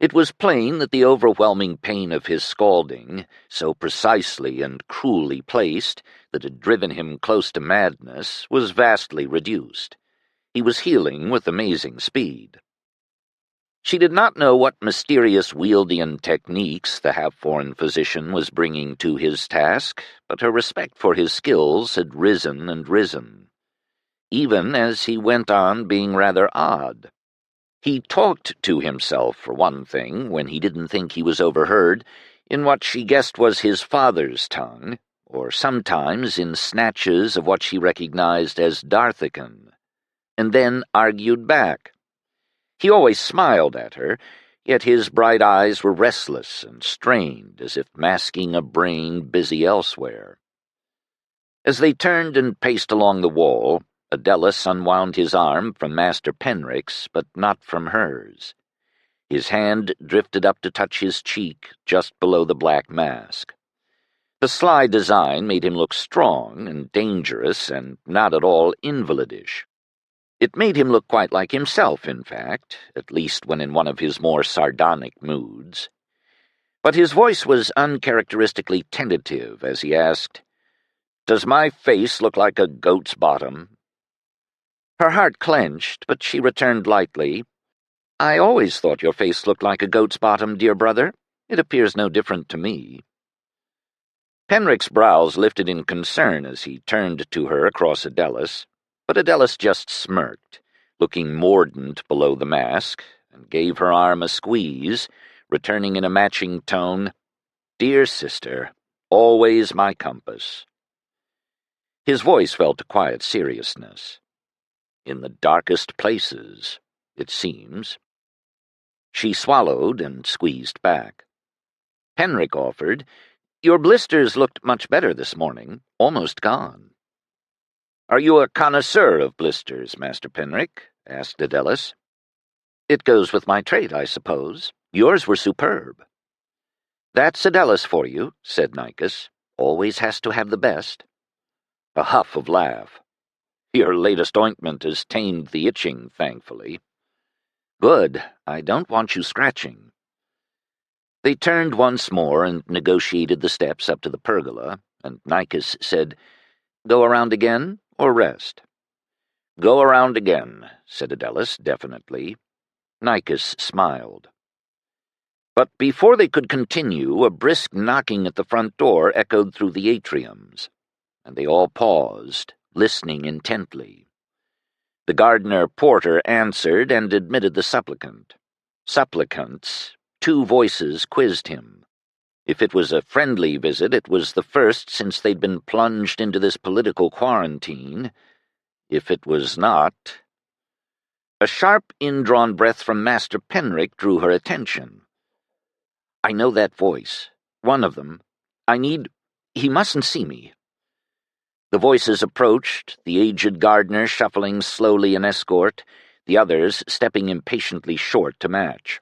It was plain that the overwhelming pain of his scalding, so precisely and cruelly placed that had driven him close to madness, was vastly reduced. He was healing with amazing speed. She did not know what mysterious Wieldian techniques the half-foreign physician was bringing to his task, but her respect for his skills had risen and risen, even as he went on being rather odd. He talked to himself, for one thing, when he didn't think he was overheard, in what she guessed was his father's tongue, or sometimes in snatches of what she recognized as Darthican, and then argued back. He always smiled at her, yet his bright eyes were restless and strained, as if masking a brain busy elsewhere. As they turned and paced along the wall, Adelis unwound his arm from Master Penric's, but not from hers. His hand drifted up to touch his cheek, just below the black mask. The sly design made him look strong and dangerous and not at all invalidish. It made him look quite like himself, in fact, at least when in one of his more sardonic moods. But his voice was uncharacteristically tentative as he asked, "Does my face look like a goat's bottom?" Her heart clenched, but she returned lightly, "I always thought your face looked like a goat's bottom, dear brother. It appears no different to me." Penric's brows lifted in concern as he turned to her across Adelis, but Adelis just smirked, looking mordant below the mask, and gave her arm a squeeze, returning in a matching tone, "Dear sister, always my compass." His voice fell to quiet seriousness. "In the darkest places, it seems." She swallowed and squeezed back. Penric offered, "Your blisters looked much better this morning, almost gone." "Are you a connoisseur of blisters, Master Penric?" asked Adelis. "It goes with my trade, I suppose. Yours were superb." "That's Adelis for you," said Nicus. "Always has to have the best." A huff of laugh. "Your latest ointment has tamed the itching, thankfully." "Good. I don't want you scratching." They turned once more and negotiated the steps up to the pergola, and Nicus said, "Go around again, or rest?" "Go around again," said Adelis definitely. Nicus smiled. But before they could continue, a brisk knocking at the front door echoed through the atriums, and they all paused, listening intently. The gardener-porter answered and admitted the supplicant. Supplicants, 2 voices quizzed him. If it was a friendly visit, it was the first since they'd been plunged into this political quarantine. If it was not... A sharp, indrawn breath from Master Penric drew her attention. "I know that voice. One of them. He mustn't see me." The voices approached, the aged gardener shuffling slowly in escort, the others stepping impatiently short to match.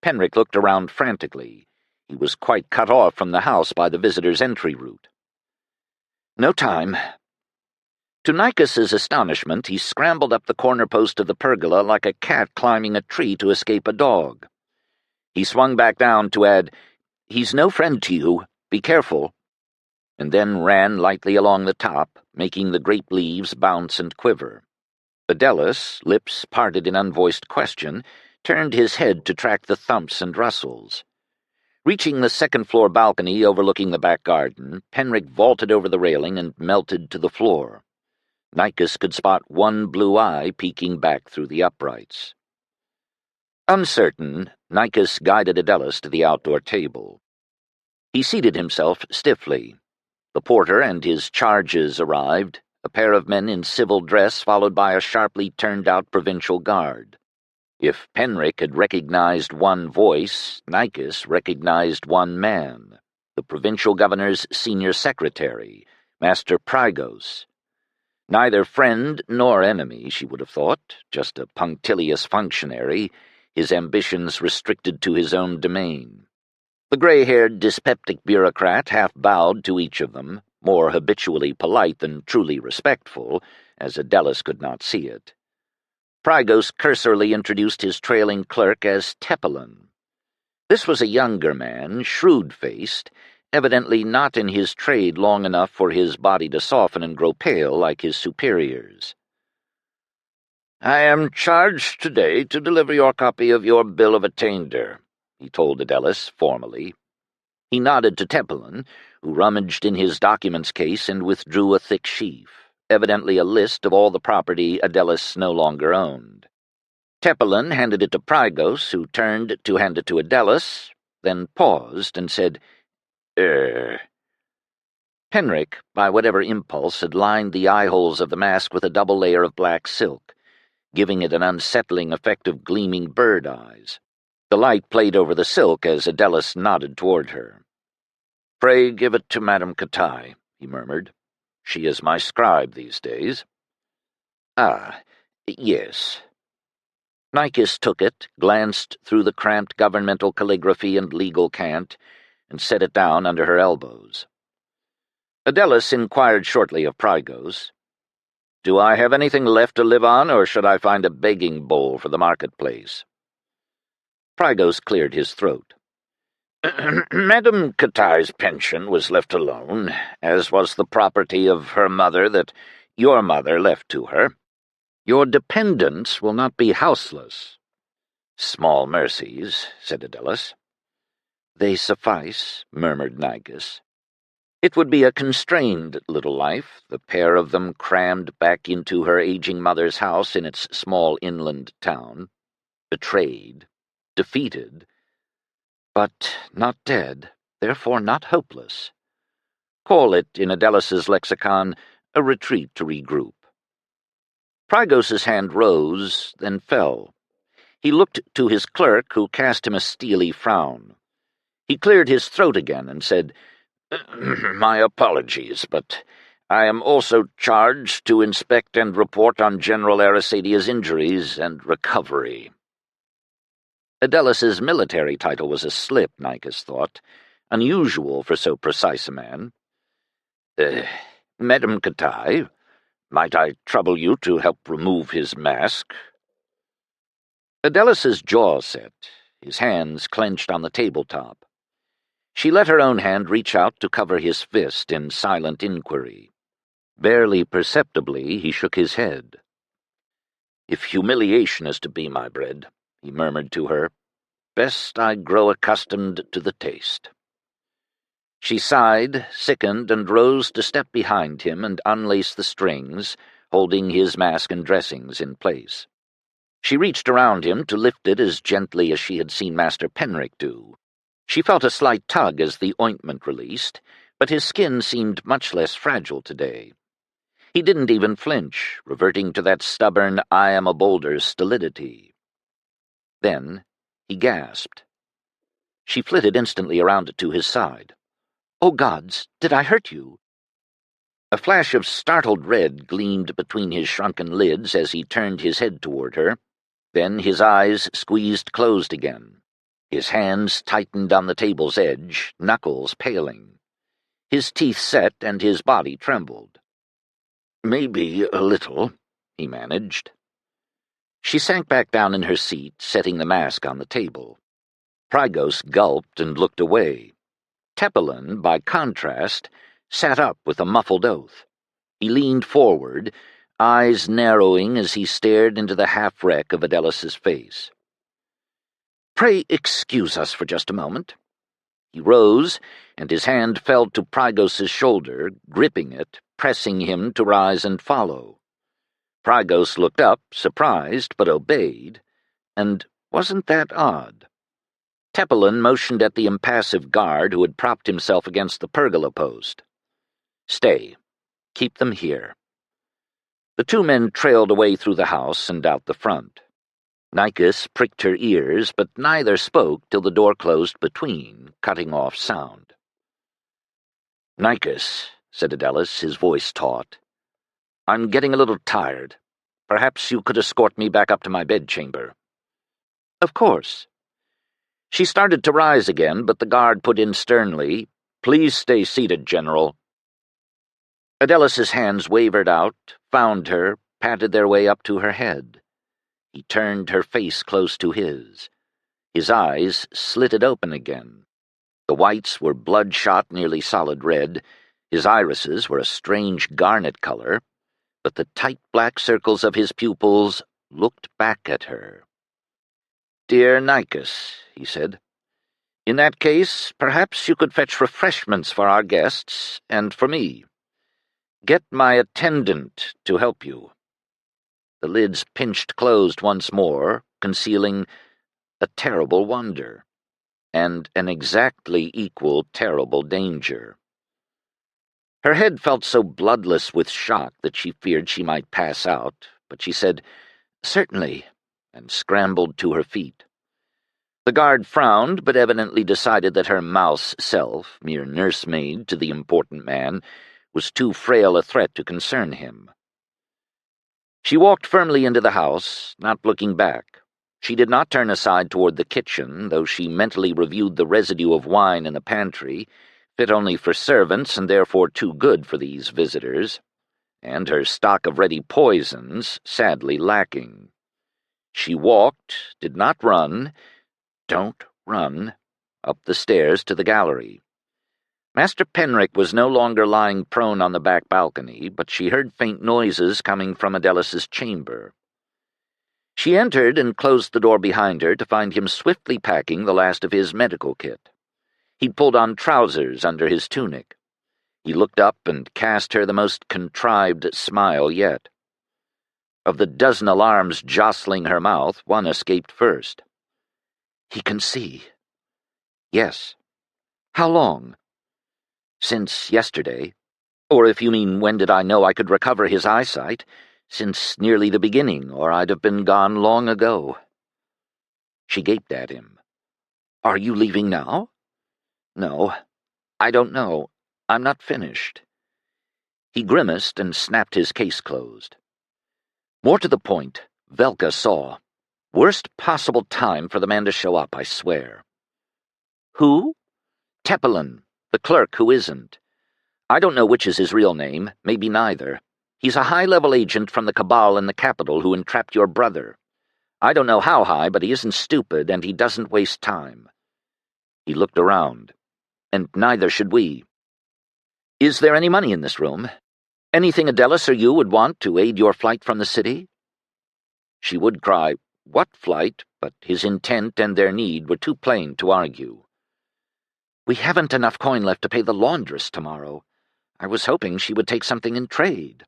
Penric looked around frantically. He was quite cut off from the house by the visitor's entry route. No time. To Nikas's astonishment, he scrambled up the corner post of the pergola like a cat climbing a tree to escape a dog. He swung back down to add, "He's no friend to you. Be careful," and then ran lightly along the top, making the grape leaves bounce and quiver. Adelus, lips parted in unvoiced question, turned his head to track the thumps and rustles. Reaching the second-floor balcony overlooking the back garden, Penric vaulted over the railing and melted to the floor. Nikas could spot one blue eye peeking back through the uprights. Uncertain, Nikas guided Adelus to the outdoor table. He seated himself stiffly. The porter and his charges arrived, a pair of men in civil dress followed by a sharply turned-out provincial guard. If Penric had recognized one voice, Nikas recognized one man, the provincial governor's senior secretary, Master Prigos. Neither friend nor enemy, she would have thought, just a punctilious functionary, his ambitions restricted to his own domain. The gray-haired dyspeptic bureaucrat half bowed to each of them, more habitually polite than truly respectful, as Adelus could not see it. Prigos cursorily introduced his trailing clerk as Tepelin. This was a younger man, shrewd-faced, evidently not in his trade long enough for his body to soften and grow pale like his superiors. "I am charged today to deliver your copy of your bill of attainder," he told Adelus formally. He nodded to Tepelin, who rummaged in his documents case and withdrew a thick sheaf, evidently a list of all the property Adelus no longer owned. Tepelin handed it to Prigos, who turned to hand it to Adelus, then paused and said, Penric, by whatever impulse, had lined the eye-holes of the mask with a double layer of black silk, giving it an unsettling effect of gleaming bird eyes. The light played over the silk as Adelus nodded toward her. "Pray give it to Madame Catai," he murmured. "She is my scribe these days." "Ah, yes." Nikas took it, glanced through the cramped governmental calligraphy and legal cant, and set it down under her elbows. Adelus inquired shortly of Prigos, "Do I have anything left to live on, or should I find a begging bowl for the marketplace?" Prigos cleared his throat. "Madame Catai's pension was left alone, as was the property of her mother that your mother left to her. Your dependents will not be houseless." "Small mercies," said Adelus. "They suffice," murmured Nikas. It would be a constrained little life, the pair of them crammed back into her aging mother's house in its small inland town, betrayed, defeated, but not dead, therefore not hopeless. Call it, in Adelus's lexicon, a retreat to regroup. Prigos's hand rose, then fell. He looked to his clerk, who cast him a steely frown. He cleared his throat again and said, "My apologies, but I am also charged to inspect and report on General Aracadia's injuries and recovery." Adelus's military title was a slip, Nikas thought, unusual for so precise a man. "Madame Catai, might I trouble you to help remove his mask?" Adelus's jaw set, his hands clenched on the tabletop. She let her own hand reach out to cover his fist in silent inquiry. Barely perceptibly, he shook his head. "If humiliation is to be my bread," he murmured to her, "best I grow accustomed to the taste." She sighed, sickened, and rose to step behind him and unlace the strings, holding his mask and dressings in place. She reached around him to lift it as gently as she had seen Master Penric do. She felt a slight tug as the ointment released, but his skin seemed much less fragile today. He didn't even flinch, reverting to that stubborn I-am-a-boulder stolidity. Then he gasped. She flitted instantly around to his side. "Oh, gods, did I hurt you?" A flash of startled red gleamed between his shrunken lids as he turned his head toward her. Then his eyes squeezed closed again. His hands tightened on the table's edge, knuckles paling. His teeth set and his body trembled. "Maybe a little," he managed. She sank back down in her seat, setting the mask on the table. Prygos gulped and looked away. Tepelin, by contrast, sat up with a muffled oath. He leaned forward, eyes narrowing as he stared into the half-wreck of Adelis's face. "Pray excuse us for just a moment." He rose, and his hand fell to Prygos's shoulder, gripping it, pressing him to rise and follow. Prygos looked up, surprised, but obeyed, and wasn't that odd? Tepelin motioned at the impassive guard who had propped himself against the pergola post. "Stay. Keep them here." The two men trailed away through the house and out the front. Nikos pricked her ears, but neither spoke till the door closed between, cutting off sound. "Nikos," said Adelis, his voice taut, "I'm getting a little tired. Perhaps you could escort me back up to my bedchamber." "Of course." She started to rise again, but the guard put in sternly, "Please stay seated, General." Adelis's hands wavered out, found her, patted their way up to her head. He turned her face close to his. His eyes slitted open again. The whites were bloodshot, nearly solid red. His irises were a strange garnet color, but the tight black circles of his pupils looked back at her. "Dear Nikos," he said, "in that case, perhaps you could fetch refreshments for our guests and for me. Get my attendant to help you." The lids pinched closed once more, concealing a terrible wonder, and an exactly equal terrible danger. Her head felt so bloodless with shock that she feared she might pass out, but she said, "Certainly," and scrambled to her feet. The guard frowned, but evidently decided that her mouse self, mere nursemaid to the important man, was too frail a threat to concern him. She walked firmly into the house, not looking back. She did not turn aside toward the kitchen, though she mentally reviewed the residue of wine in the pantry, fit only for servants and therefore too good for these visitors, and her stock of ready poisons sadly lacking. She walked, did not run, don't run, up the stairs to the gallery. Master Penric was no longer lying prone on the back balcony, but she heard faint noises coming from Adelis's chamber. She entered and closed the door behind her to find him swiftly packing the last of his medical kit. He'd pulled on trousers under his tunic. He looked up and cast her the most contrived smile yet. Of the dozen alarms jostling her mouth, one escaped first. "He can see." "Yes." "How long?" "Since yesterday. Or if you mean when did I know I could recover his eyesight, since nearly the beginning, or I'd have been gone long ago." She gaped at him. "Are you leaving now?" "No. I don't know. I'm not finished." He grimaced and snapped his case closed. "More to the point, Velka saw. Worst possible time for the man to show up, I swear." "Who?" "Tepelin, the clerk who isn't. I don't know which is his real name, maybe neither. He's a high-level agent from the cabal in the capital who entrapped your brother. I don't know how high, but he isn't stupid, and he doesn't waste time." He looked around. "And neither should we. Is there any money in this room? Anything Adelis or you would want to aid your flight from the city?" She would cry, "What flight?" but his intent and their need were too plain to argue. "We haven't enough coin left to pay the laundress tomorrow. I was hoping she would take something in trade."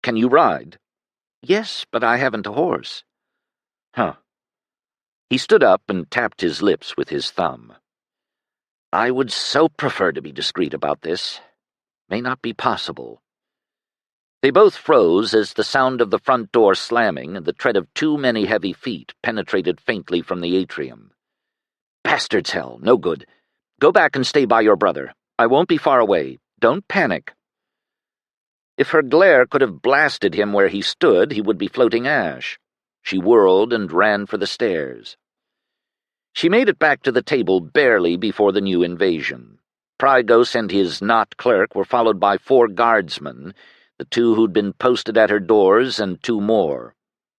"Can you ride?" "Yes, but I haven't a horse." "Huh." He stood up and tapped his lips with his thumb. "I would so prefer to be discreet about this. May not be possible." They both froze as the sound of the front door slamming and the tread of too many heavy feet penetrated faintly from the atrium. "Bastard's hell, no good. Go back and stay by your brother. I won't be far away. Don't panic." If her glare could have blasted him where he stood, he would be floating ash. She whirled and ran for the stairs. She made it back to the table barely before the new invasion. Prygos and his knot clerk were followed by 4 guardsmen, the 2 who'd been posted at her doors and 2 more.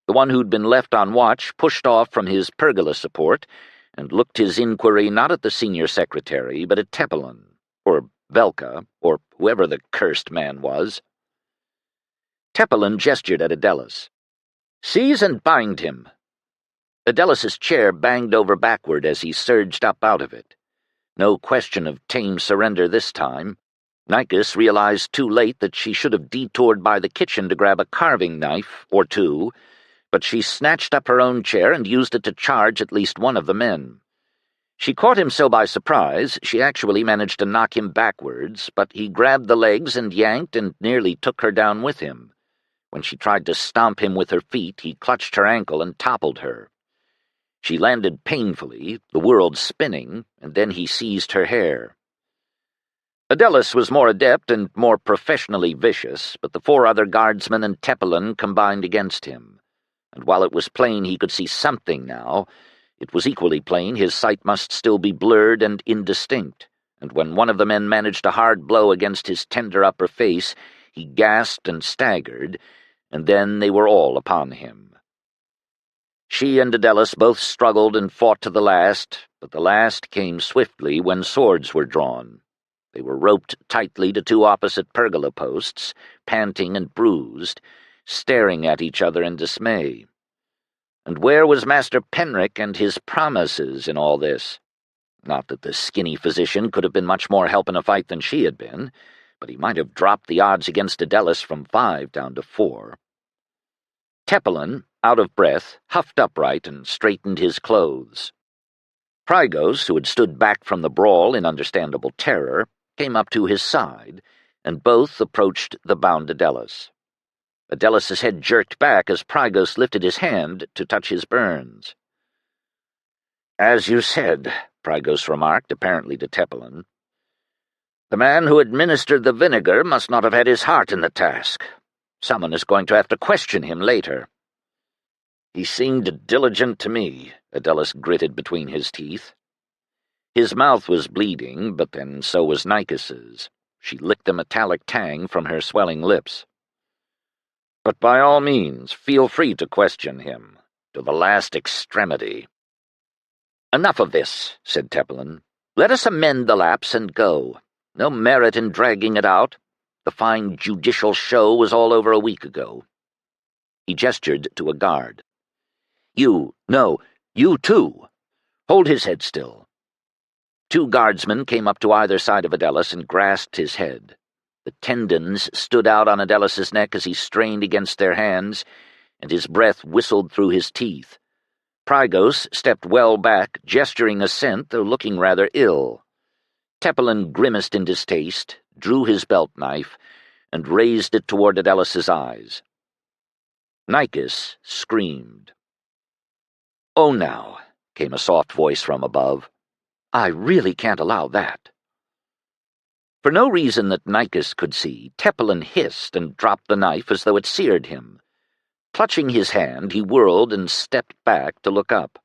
The one who'd been left on watch pushed off from his pergola support and looked his inquiry not at the senior secretary, but at Tepelin, or Velka, or whoever the cursed man was. Tepelin gestured at Adelis. "Seize and bind him." Adelis's chair banged over backward as he surged up out of it. No question of tame surrender this time. Nikos realized too late that she should have detoured by the kitchen to grab a carving knife, or 2, but she snatched up her own chair and used it to charge at least one of the men. She caught him so by surprise, she actually managed to knock him backwards, but he grabbed the legs and yanked and nearly took her down with him. When she tried to stomp him with her feet, he clutched her ankle and toppled her. She landed painfully, the world spinning, and then he seized her hair. Adelis was more adept and more professionally vicious, but the 4 other guardsmen and Tepelin combined against him. And while it was plain he could see something now, it was equally plain his sight must still be blurred and indistinct, and when one of the men managed a hard blow against his tender upper face, he gasped and staggered, and then they were all upon him. She and Adelis both struggled and fought to the last, but the last came swiftly when swords were drawn. They were roped tightly to 2 opposite pergola posts, panting and bruised, staring at each other in dismay. And where was Master Penric and his promises in all this? Not that the skinny physician could have been much more help in a fight than she had been, but he might have dropped the odds against Adelis from 5 down to 4. Tepelin, out of breath, huffed upright and straightened his clothes. Prygos, who had stood back from the brawl in understandable terror, came up to his side, and both approached the bound Adelis. Adelis's head jerked back as Prygos lifted his hand to touch his burns. "As you said," Prygos remarked, apparently to Tepelin, "the man who administered the vinegar must not have had his heart in the task. Someone is going to have to question him later." "He seemed diligent to me," Adelis gritted between his teeth. His mouth was bleeding, but then so was Nikos's. She licked the metallic tang from her swelling lips. "But by all means, feel free to question him, to the last extremity." "Enough of this," said Tepelin. "Let us amend the lapse and go. No merit in dragging it out. The fine judicial show was all over a week ago." He gestured to a guard. "You too. Hold his head still." 2 guardsmen came up to either side of Adelis and grasped his head. The tendons stood out on Adelis's neck as he strained against their hands, and his breath whistled through his teeth. Prygos stepped well back, gesturing assent, though looking rather ill. Tepelin grimaced in distaste, drew his belt knife, and raised it toward Adelis's eyes. Nikos screamed. "Oh, now," came a soft voice from above. "I really can't allow that." For no reason that Nikos could see, Tepelin hissed and dropped the knife as though it seared him. Clutching his hand, he whirled and stepped back to look up.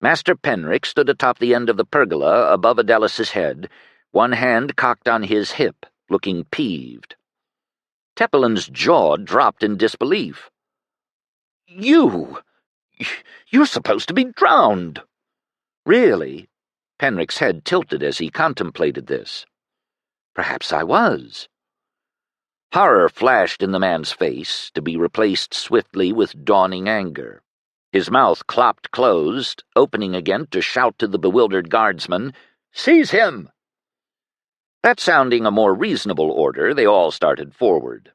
Master Penric stood atop the end of the pergola above Adelis's head, one hand cocked on his hip, looking peeved. Tepelin's jaw dropped in disbelief. You're supposed to be drowned." "Really?" Penric's head tilted as he contemplated this. "Perhaps I was." Horror flashed in the man's face, to be replaced swiftly with dawning anger. His mouth clopped closed, opening again to shout to the bewildered guardsman, "Seize him!" That sounding a more reasonable order, they all started forward.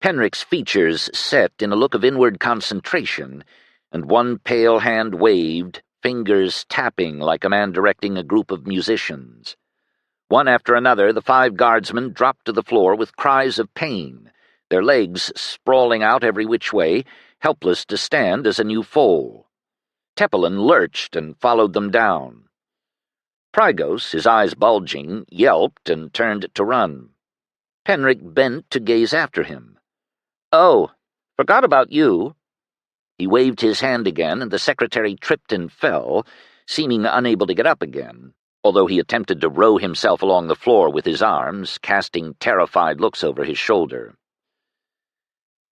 Penric's features set in a look of inward concentration, and one pale hand waved, fingers tapping like a man directing a group of musicians. One after another, the 5 guardsmen dropped to the floor with cries of pain, their legs sprawling out every which way, helpless to stand as a new foal. Tepelin lurched and followed them down. Prygos, his eyes bulging, yelped and turned to run. Penric bent to gaze after him. "Oh, forgot about you." He waved his hand again, and the secretary tripped and fell, seeming unable to get up again, although he attempted to row himself along the floor with his arms, casting terrified looks over his shoulder.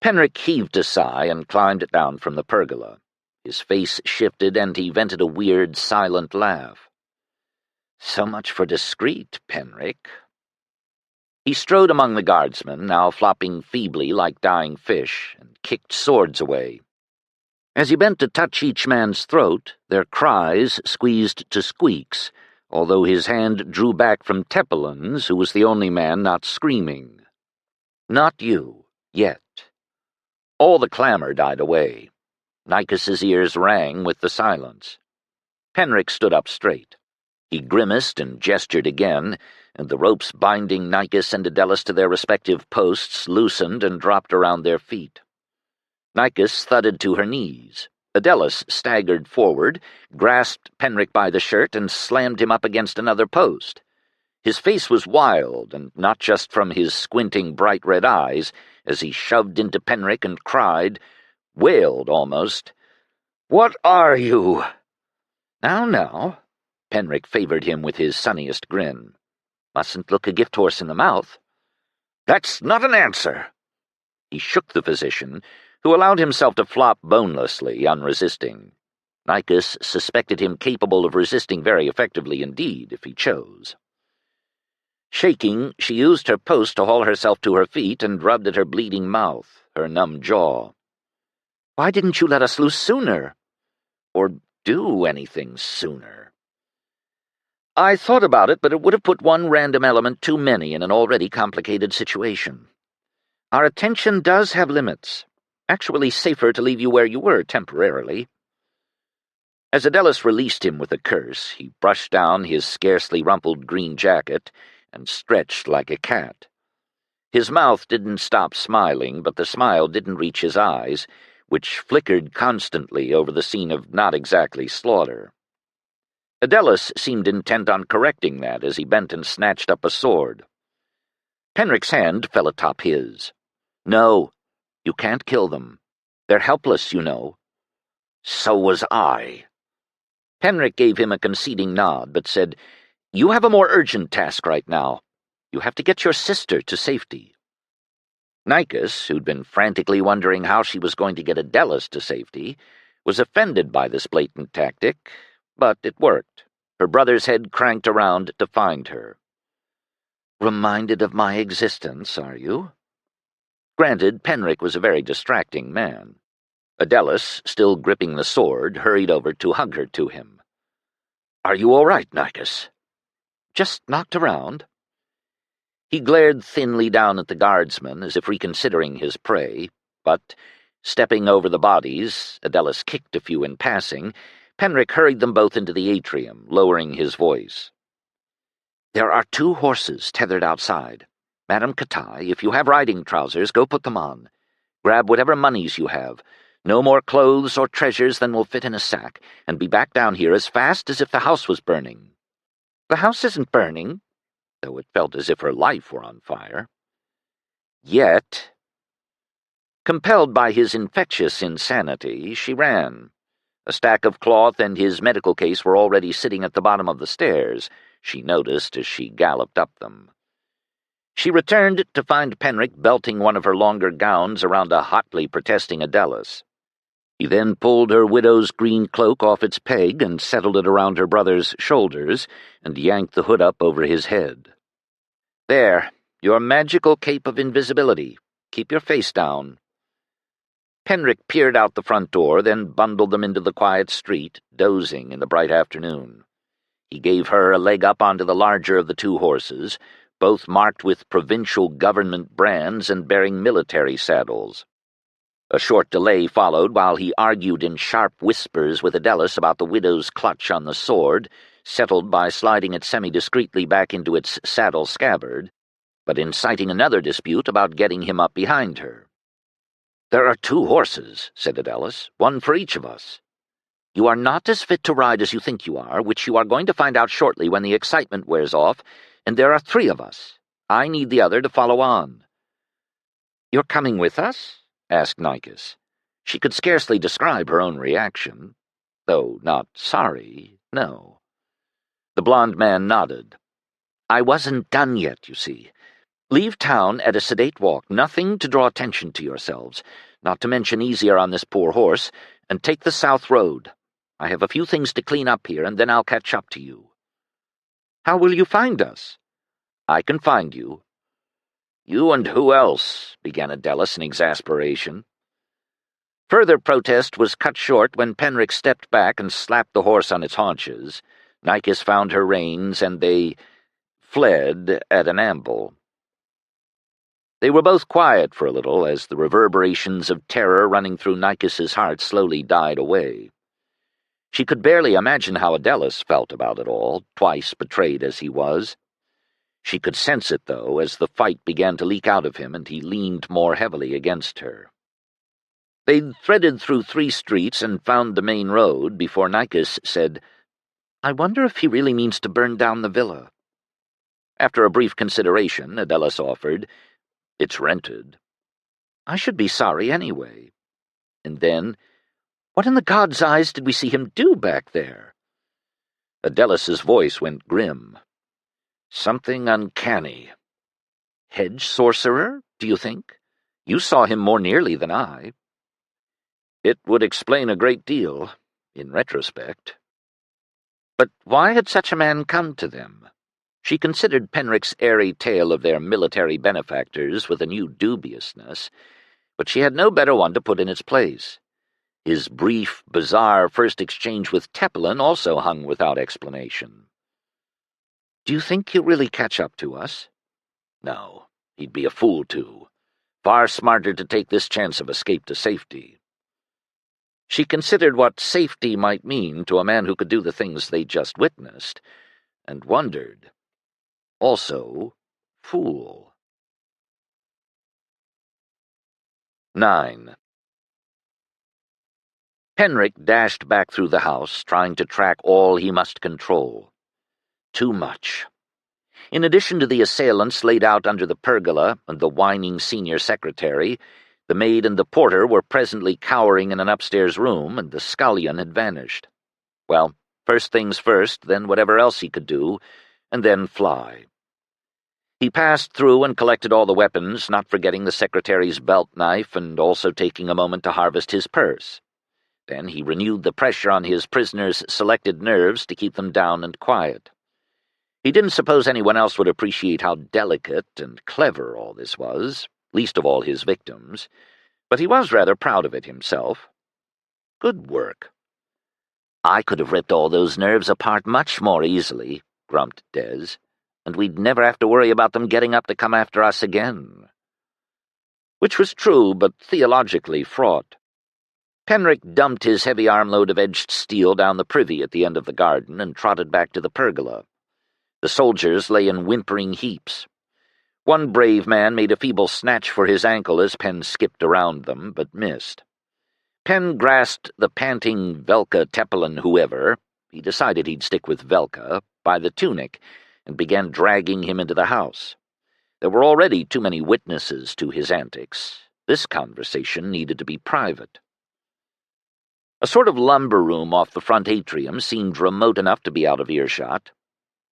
Penric heaved a sigh and climbed down from the pergola. His face shifted, and he vented a weird, silent laugh. "So much for discreet, Penric." He strode among the guardsmen, now flopping feebly like dying fish, and kicked swords away. As he bent to touch each man's throat, their cries squeezed to squeaks, although his hand drew back from Tepelon's, who was the only man not screaming. "Not you, yet." All the clamor died away. Nicus's ears rang with the silence. Penric stood up straight. He grimaced and gestured again, and the ropes binding Nicus and Adelis to their respective posts loosened and dropped around their feet. Nicus thudded to her knees. Adelis staggered forward, grasped Penric by the shirt, and slammed him up against another post. His face was wild, and not just from his squinting bright red eyes, as he shoved into Penric and cried, wailed almost, "What are you?" Now, Penric favored him with his sunniest grin. "Mustn't look a gift horse in the mouth." "That's not an answer." He shook the physician, who allowed himself to flop bonelessly, unresisting. Nicus suspected him capable of resisting very effectively indeed, if he chose. Shaking, she used her post to haul herself to her feet and rubbed at her bleeding mouth, her numb jaw. "Why didn't you let us loose sooner? Or do anything sooner?" "I thought about it, but it would have put one random element too many in an already complicated situation. Our attention does have limits. Actually safer to leave you where you were temporarily." As Adelis released him with a curse, he brushed down his scarcely rumpled green jacket and stretched like a cat. His mouth didn't stop smiling, but the smile didn't reach his eyes, which flickered constantly over the scene of not exactly slaughter. Adelis seemed intent on correcting that as he bent and snatched up a sword. Penric's hand fell atop his. "No, you can't kill them. They're helpless, you know." "So was I." Penric gave him a conceding nod, but said, "You have a more urgent task right now. You have to get your sister to safety." Nicus, who'd been frantically wondering how she was going to get Adelis to safety, was offended by this blatant tactic, but it worked. Her brother's head cranked around to find her. "Reminded of my existence, are you?" Granted, Penric was a very distracting man. Adelis, still gripping the sword, hurried over to hug her to him. "Are you all right, Nicus?" "Just knocked around." He glared thinly down at the guardsman, as if reconsidering his prey, but, stepping over the bodies, Adelis kicked a few in passing, Penric hurried them both into the atrium, lowering his voice. "There are 2 horses tethered outside. Madame Katai, if you have riding trousers, go put them on. Grab whatever monies you have. No more clothes or treasures than will fit in a sack, and be back down here as fast as if the house was burning." "The house isn't burning," though it felt as if her life were on fire. Yet. Compelled by his infectious insanity, she ran. A stack of cloth and his medical case were already sitting at the bottom of the stairs, she noticed as she galloped up them. She returned to find Penric belting one of her longer gowns around a hotly protesting Adelis. He then pulled her widow's green cloak off its peg and settled it around her brother's shoulders and yanked the hood up over his head. "There, your magical cape of invisibility. Keep your face down." Penric peered out the front door, then bundled them into the quiet street, dozing in the bright afternoon. He gave her a leg up onto the larger of the 2 horses, both marked with provincial government brands and bearing military saddles. A short delay followed while he argued in sharp whispers with Adelis about the widow's clutch on the sword, settled by sliding it semi-discreetly back into its saddle scabbard, but inciting another dispute about getting him up behind her. "There are 2 horses," said Adelis, "one for each of us. You are not as fit to ride as you think you are, which you are going to find out shortly when the excitement wears off, and there are 3 of us. I need the other to follow on." "You're coming with us?" asked Nicus. She could scarcely describe her own reaction. Though not sorry, No. The blond man nodded. I wasn't done yet, you see. Leave town at a sedate walk, nothing to draw attention to yourselves, not to mention easier on this poor horse, and take the south road. I have a few things to clean up here, and then I'll catch up to you. How will you find us? I can find you. You and who else? Began Adelis in exasperation. Further protest was cut short when Penric stepped back and slapped the horse on its haunches. Nycus found her reins, and they fled at an amble. They were both quiet for a little as the reverberations of terror running through Nycus's heart slowly died away. She could barely imagine how Adelis felt about it all, twice betrayed as he was. She could sense it, though, as the fight began to leak out of him and he leaned more heavily against her. They'd threaded through 3 streets and found the main road before Nycus said, I wonder if he really means to burn down the villa. After a brief consideration, Adelis offered, It's rented. I should be sorry anyway. And then, what in the God's eyes did we see him do back there? Adelis's voice went grim. Something uncanny. Hedge sorcerer, do you think? You saw him more nearly than I. It would explain a great deal, in retrospect. But why had such a man come to them? She considered Penric's airy tale of their military benefactors with a new dubiousness, but she had no better one to put in its place. His brief, bizarre first exchange with Tepelin also hung without explanation. Do you think he'll really catch up to us? No, he'd be a fool to. Far smarter to take this chance of escape to safety. She considered what safety might mean to a man who could do the things they just witnessed, and wondered. Also, fool. 9. Penric dashed back through the house, trying to track all he must control. Too much. In addition to the assailants laid out under the pergola and the whining senior secretary, the maid and the porter were presently cowering in an upstairs room, and the scullion had vanished. Well, first things first, then whatever else he could do, and then fly. He passed through and collected all the weapons, not forgetting the secretary's belt knife and also taking a moment to harvest his purse. Then he renewed the pressure on his prisoners' selected nerves to keep them down and quiet. He didn't suppose anyone else would appreciate how delicate and clever all this was, least of all his victims, but he was rather proud of it himself. Good work. I could have ripped all those nerves apart much more easily, grumped Des, and we'd never have to worry about them getting up to come after us again. Which was true, but theologically fraught. Penric dumped his heavy armload of edged steel down the privy at the end of the garden and trotted back to the pergola. The soldiers lay in whimpering heaps. One brave man made a feeble snatch for his ankle as Pen skipped around them, but missed. Pen grasped the panting Velka Tepelin whoever, he decided he'd stick with Velka, by the tunic, and began dragging him into the house. There were already too many witnesses to his antics. This conversation needed to be private. A sort of lumber room off the front atrium seemed remote enough to be out of earshot.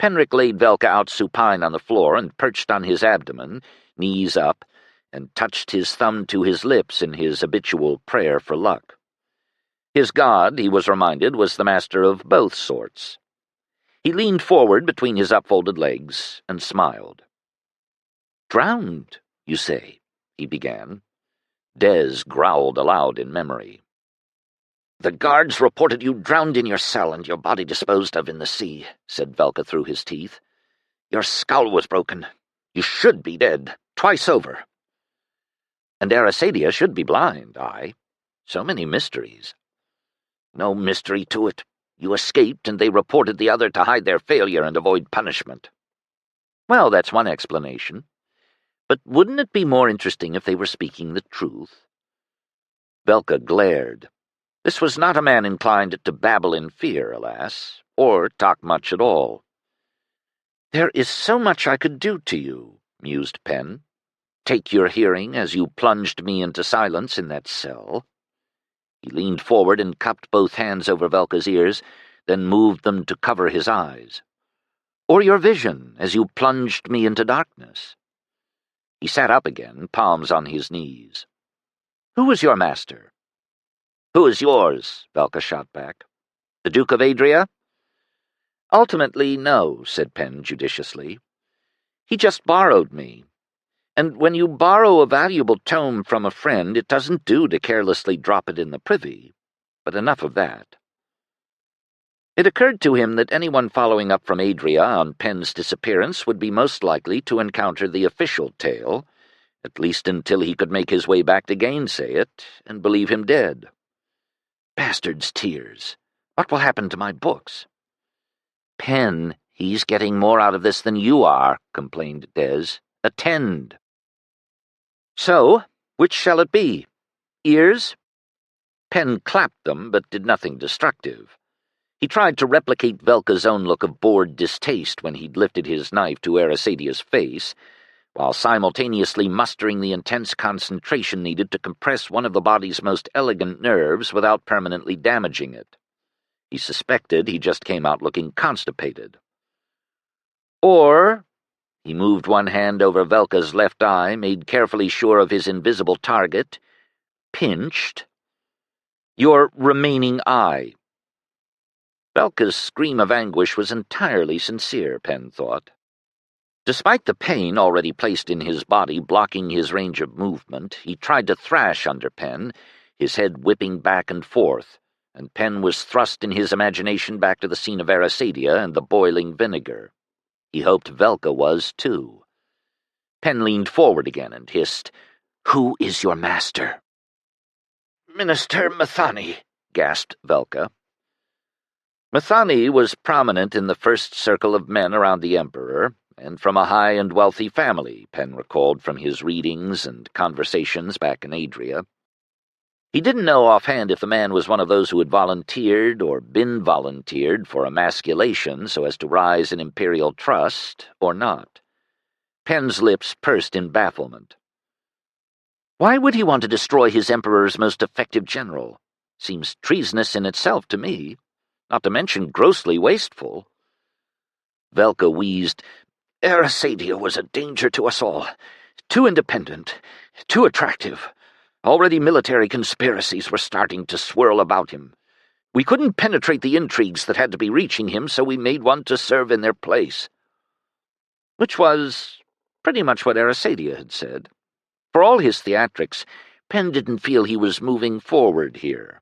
Penric laid Velka out supine on the floor and perched on his abdomen, knees up, and touched his thumb to his lips in his habitual prayer for luck. His god, he was reminded, was the master of both sorts. He leaned forward between his upfolded legs and smiled. "Drowned, you say?" he began. Des growled aloud in memory. "The guards reported you drowned in your cell and your body disposed of in the sea," said Velka through his teeth. "Your skull was broken. You should be dead, twice over. And Arisadia should be blind, aye. So many mysteries." "No mystery to it. You escaped, and they reported the other to hide their failure and avoid punishment." "Well, that's one explanation. But wouldn't it be more interesting if they were speaking the truth?" Velka glared. This was not a man inclined to babble in fear, alas, or talk much at all. "There is so much I could do to you," mused Pen. "Take your hearing as you plunged me into silence in that cell." He leaned forward and cupped both hands over Velka's ears, then moved them to cover his eyes. Or your vision, as you plunged me into darkness. He sat up again, palms on his knees. Who was your master? Who is yours? Velka shot back. The Duke of Adria? Ultimately, no, said Penn judiciously. He just borrowed me. And when you borrow a valuable tome from a friend, it doesn't do to carelessly drop it in the privy. But enough of that. It occurred to him that anyone following up from Adria on Penn's disappearance would be most likely to encounter the official tale, at least until he could make his way back to gainsay it and believe him dead. Bastard's tears. What will happen to my books? Penn, he's getting more out of this than you are, complained Des. Attend. So, which shall it be? Ears? Penn clapped them, but did nothing destructive. He tried to replicate Velka's own look of bored distaste when he'd lifted his knife to Arasadia's face, while simultaneously mustering the intense concentration needed to compress one of the body's most elegant nerves without permanently damaging it. He suspected he just came out looking constipated. Or, he moved one hand over Velka's left eye, made carefully sure of his invisible target, pinched, your remaining eye. Velka's scream of anguish was entirely sincere, Penn thought. Despite the pain already placed in his body blocking his range of movement, he tried to thrash under Penn, his head whipping back and forth, and Penn was thrust in his imagination back to the scene of Arasadia and the boiling vinegar. He hoped Velka was, too. Penn leaned forward again and hissed, Who is your master? Minister Mathani, gasped Velka. Mathani was prominent in the first circle of men around the Emperor, and from a high and wealthy family, Penn recalled from his readings and conversations back in Adria. He didn't know offhand if the man was one of those who had volunteered or been volunteered for emasculation so as to rise in imperial trust, or not. Penn's lips pursed in bafflement. Why would he want to destroy his emperor's most effective general? Seems treasonous in itself to me, not to mention grossly wasteful. Velka wheezed. Arasadia was a danger to us all. Too independent, too attractive. Already military conspiracies were starting to swirl about him. We couldn't penetrate the intrigues that had to be reaching him, so we made one to serve in their place. Which was pretty much what Arasadia had said. For all his theatrics, Penn didn't feel he was moving forward here,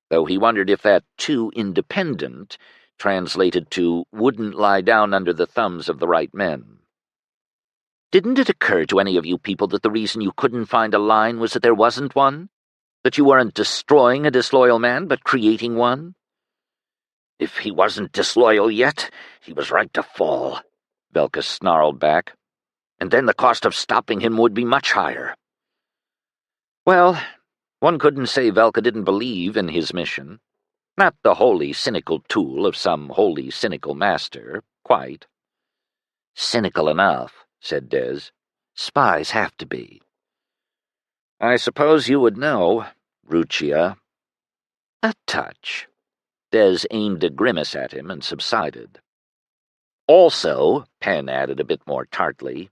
though he wondered if that too independent translated to wouldn't lie down under the thumbs of the right men. Didn't it occur to any of you people that the reason you couldn't find a line was that there wasn't one? That you weren't destroying a disloyal man, but creating one? If he wasn't disloyal yet, he was right to fall, Velka snarled back. And then the cost of stopping him would be much higher. Well, one couldn't say Velka didn't believe in his mission. Not the wholly cynical tool of some wholly cynical master, quite. Cynical enough, said Des. Spies have to be. I suppose you would know, Rucia. A touch. Des aimed a grimace at him and subsided. Also, Penn added a bit more tartly,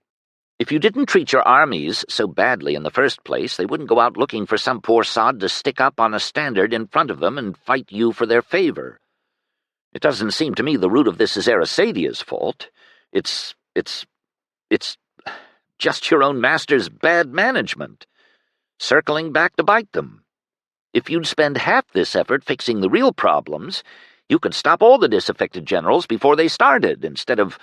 if you didn't treat your armies so badly in the first place, they wouldn't go out looking for some poor sod to stick up on a standard in front of them and fight you for their favor. It doesn't seem to me the root of this is Arasadia's fault. It's just your own master's bad management, circling back to bite them. If you'd spend half this effort fixing the real problems, you could stop all the disaffected generals before they started, instead of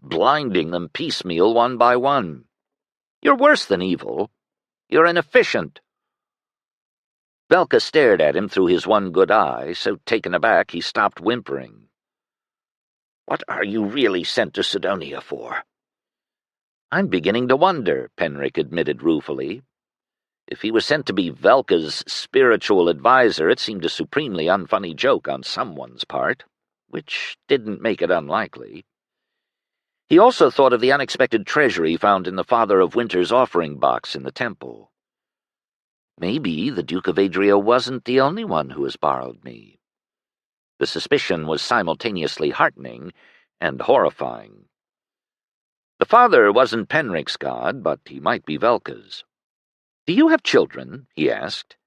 blinding them piecemeal one by one. You're worse than evil. You're inefficient. Velka stared at him through his one good eye, so taken aback he stopped whimpering. What are you really sent to Sidonia for? I'm beginning to wonder, Penric admitted ruefully. If he was sent to be Velka's spiritual adviser, it seemed a supremely unfunny joke on someone's part, which didn't make it unlikely. He also thought of the unexpected treasure he found in the Father of Winter's offering box in the temple. Maybe the Duke of Adria wasn't the only one who has borrowed me. The suspicion was simultaneously heartening and horrifying. The father wasn't Penric's god, but he might be Velka's. "Do you have children?" he asked.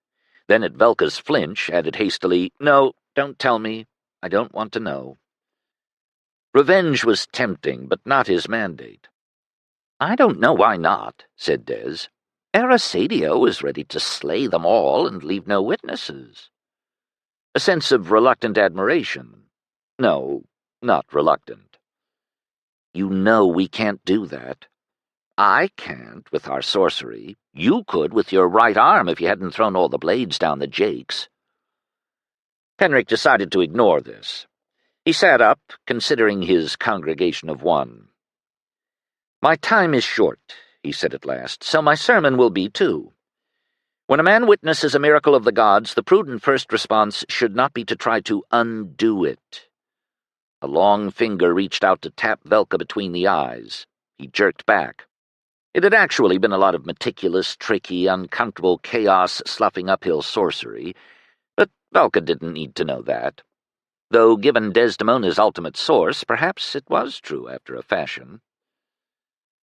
Then at Velka's flinch, added hastily, "No, don't tell me. I don't want to know." Revenge was tempting, but not his mandate. "I don't know why not," said Des. "Arasadio is ready to slay them all and leave no witnesses." A sense of reluctant admiration. No, not reluctant. "You know we can't do that. I can't with our sorcery. You could with your right arm if you hadn't thrown all the blades down the jakes." Penric decided to ignore this. He sat up, considering his congregation of one. "My time is short," he said at last, "so my sermon will be too. When a man witnesses a miracle of the gods, the prudent first response should not be to try to undo it." A long finger reached out to tap Velka between the eyes. He jerked back. It had actually been a lot of meticulous, tricky, uncomfortable chaos-sloughing uphill sorcery, but Velka didn't need to know that. Though, given Desdemona's ultimate source, perhaps it was true after a fashion.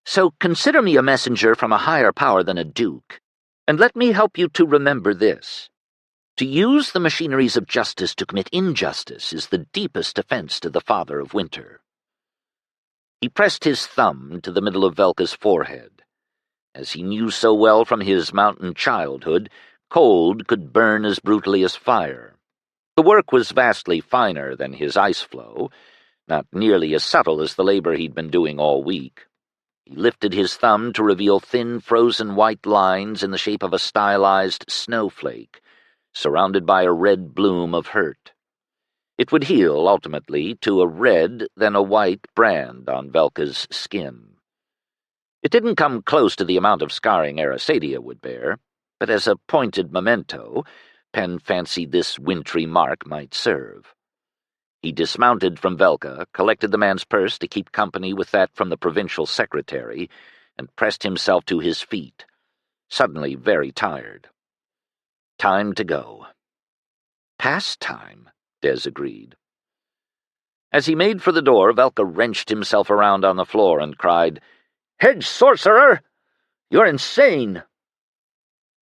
"So consider me a messenger from a higher power than a duke, and let me help you to remember this. To use the machineries of justice to commit injustice is the deepest offense to the Father of Winter." He pressed his thumb to the middle of Velka's forehead. As he knew so well from his mountain childhood, cold could burn as brutally as fire. The work was vastly finer than his ice flow, not nearly as subtle as the labor he'd been doing all week. He lifted his thumb to reveal thin, frozen white lines in the shape of a stylized snowflake, surrounded by a red bloom of hurt. It would heal, ultimately, to a red, then a white brand on Velka's skin. It didn't come close to the amount of scarring Arasadia would bear, but as a pointed memento, Pen fancied this wintry mark might serve. He dismounted from Velka, collected the man's purse to keep company with that from the provincial secretary, and pressed himself to his feet, suddenly very tired. Time to go. "Past time," Des agreed. As he made for the door, Velka wrenched himself around on the floor and cried, "Hedge sorcerer! You're insane!"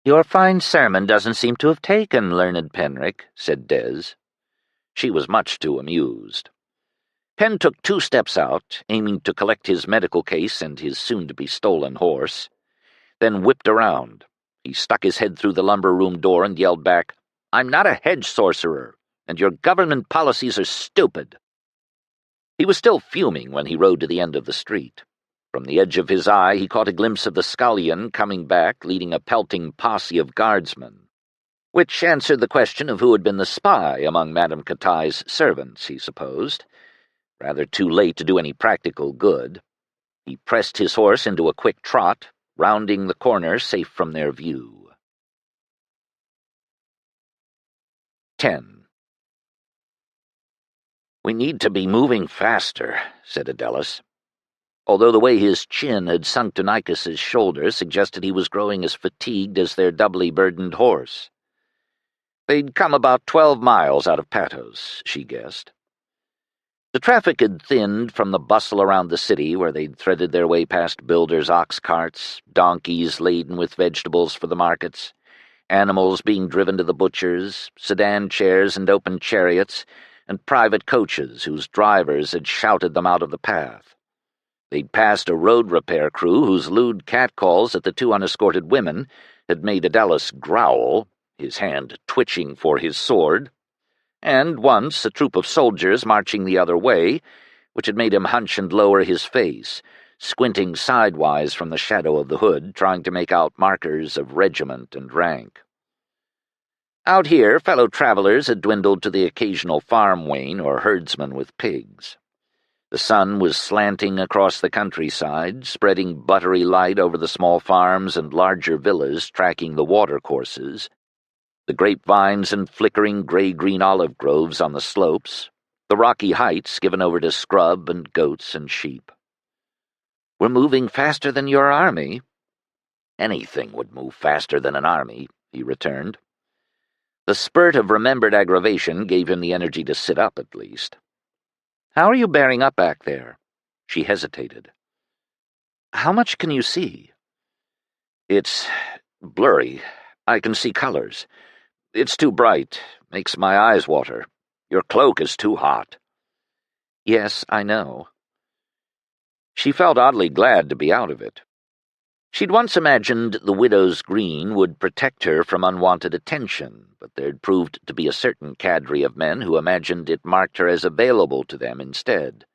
"Your fine sermon doesn't seem to have taken, learned Penric," said Des. She was much too amused. Pen took 2 steps out, aiming to collect his medical case and his soon-to-be-stolen horse, then whipped around. He stuck his head through the lumber room door and yelled back, "I'm not a hedge sorcerer, and your government policies are stupid." He was still fuming when he rode to the end of the street. From the edge of his eye he caught a glimpse of the scullion coming back, leading a pelting posse of guardsmen, which answered the question of who had been the spy among Madame Catai's servants, he supposed. Rather too late to do any practical good. He pressed his horse into a quick trot, rounding the corner safe from their view. 10. "We need to be moving faster," said Adelis. Although the way his chin had sunk to Nicus's shoulder suggested he was growing as fatigued as their doubly burdened horse. They'd come about 12 miles out of Patos, she guessed. The traffic had thinned from the bustle around the city, where they'd threaded their way past builders' ox carts, donkeys laden with vegetables for the markets, animals being driven to the butchers, sedan chairs and open chariots, and private coaches whose drivers had shouted them out of the path. They'd passed a road repair crew whose lewd catcalls at the 2 unescorted women had made Adelis growl, his hand twitching for his sword, and once a troop of soldiers marching the other way, which had made him hunch and lower his face, squinting sidewise from the shadow of the hood, trying to make out markers of regiment and rank. Out here, fellow travelers had dwindled to the occasional farm wain or herdsman with pigs. The sun was slanting across the countryside, spreading buttery light over the small farms and larger villas tracking the watercourses, the grapevines and flickering gray-green olive groves on the slopes, the rocky heights given over to scrub and goats and sheep. "We're moving faster than your army." "Anything would move faster than an army," he returned. The spurt of remembered aggravation gave him the energy to sit up at least. "How are you bearing up back there?" She hesitated. "How much can you see?" "It's blurry. I can see colors. It's too bright. Makes my eyes water. Your cloak is too hot." "Yes, I know." She felt oddly glad to be out of it. She'd once imagined the widow's green would protect her from unwanted attention, but there'd proved to be a certain cadre of men who imagined it marked her as available to them instead.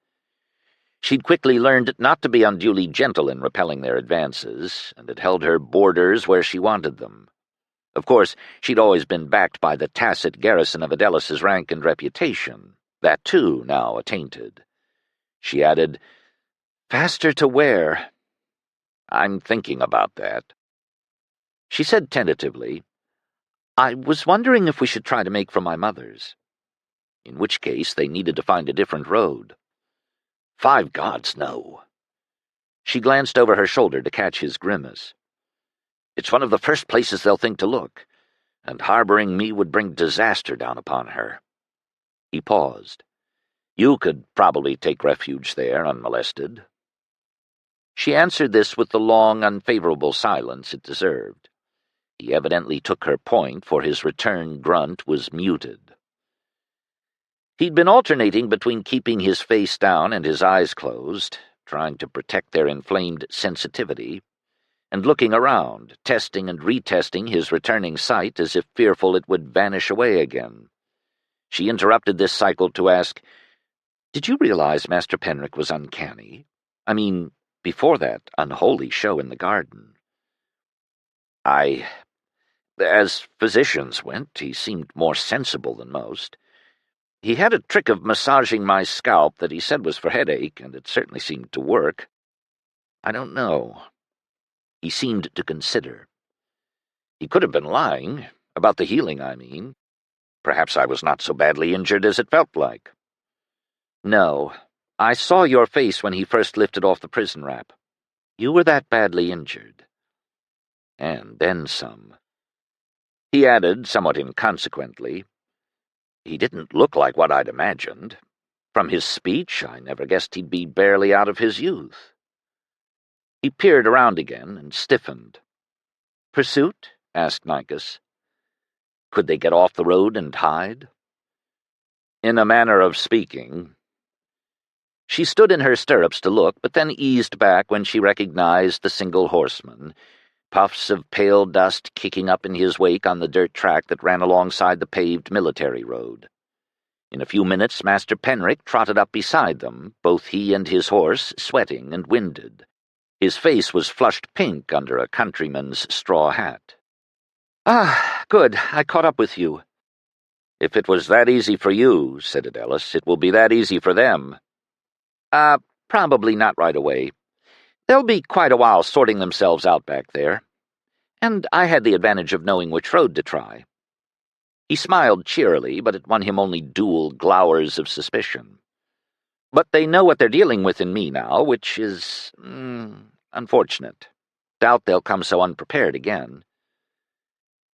She'd quickly learned not to be unduly gentle in repelling their advances, and had held her borders where she wanted them. Of course, she'd always been backed by the tacit garrison of Adelis's rank and reputation, that too now attainted. She added, "Faster to wear." "I'm thinking about that." She said tentatively, "I was wondering if we should try to make for my mother's." In which case they needed to find a different road. "Five gods, no." She glanced over her shoulder to catch his grimace. "It's one of the first places they'll think to look, and harboring me would bring disaster down upon her." He paused. "You could probably take refuge there unmolested." She answered this with the long, unfavorable silence it deserved. He evidently took her point, for his return grunt was muted. He'd been alternating between keeping his face down and his eyes closed, trying to protect their inflamed sensitivity, and looking around, testing and retesting his returning sight as if fearful it would vanish away again. She interrupted this cycle to ask, "Did you realize Master Penric was uncanny? I mean, before that unholy show in the garden." As physicians went, he seemed more sensible than most. He had a trick of massaging my scalp that he said was for headache, and it certainly seemed to work. I don't know." He seemed to consider. "He could have been lying, about the healing, I mean. Perhaps I was not so badly injured as it felt like." "No. I saw your face when he first lifted off the prison wrap. You were that badly injured." "And then some." He added, somewhat inconsequently, "He didn't look like what I'd imagined. From his speech, I never guessed he'd be barely out of his youth." He peered around again and stiffened. "Pursuit?" asked Nicus. "Could they get off the road and hide?" "In a manner of speaking." She stood in her stirrups to look, but then eased back when she recognized the single horseman, puffs of pale dust kicking up in his wake on the dirt track that ran alongside the paved military road. In a few minutes Master Penric trotted up beside them, both he and his horse sweating and winded. His face was flushed pink under a countryman's straw hat. "Ah, good, I caught up with you." "If it was that easy for you," said Adelis, "it will be that easy for them." Probably not right away. They'll be quite a while sorting themselves out back there. And I had the advantage of knowing which road to try." He smiled cheerily, but it won him only dual glowers of suspicion. "But they know what they're dealing with in me now, which is, unfortunate. Doubt they'll come so unprepared again."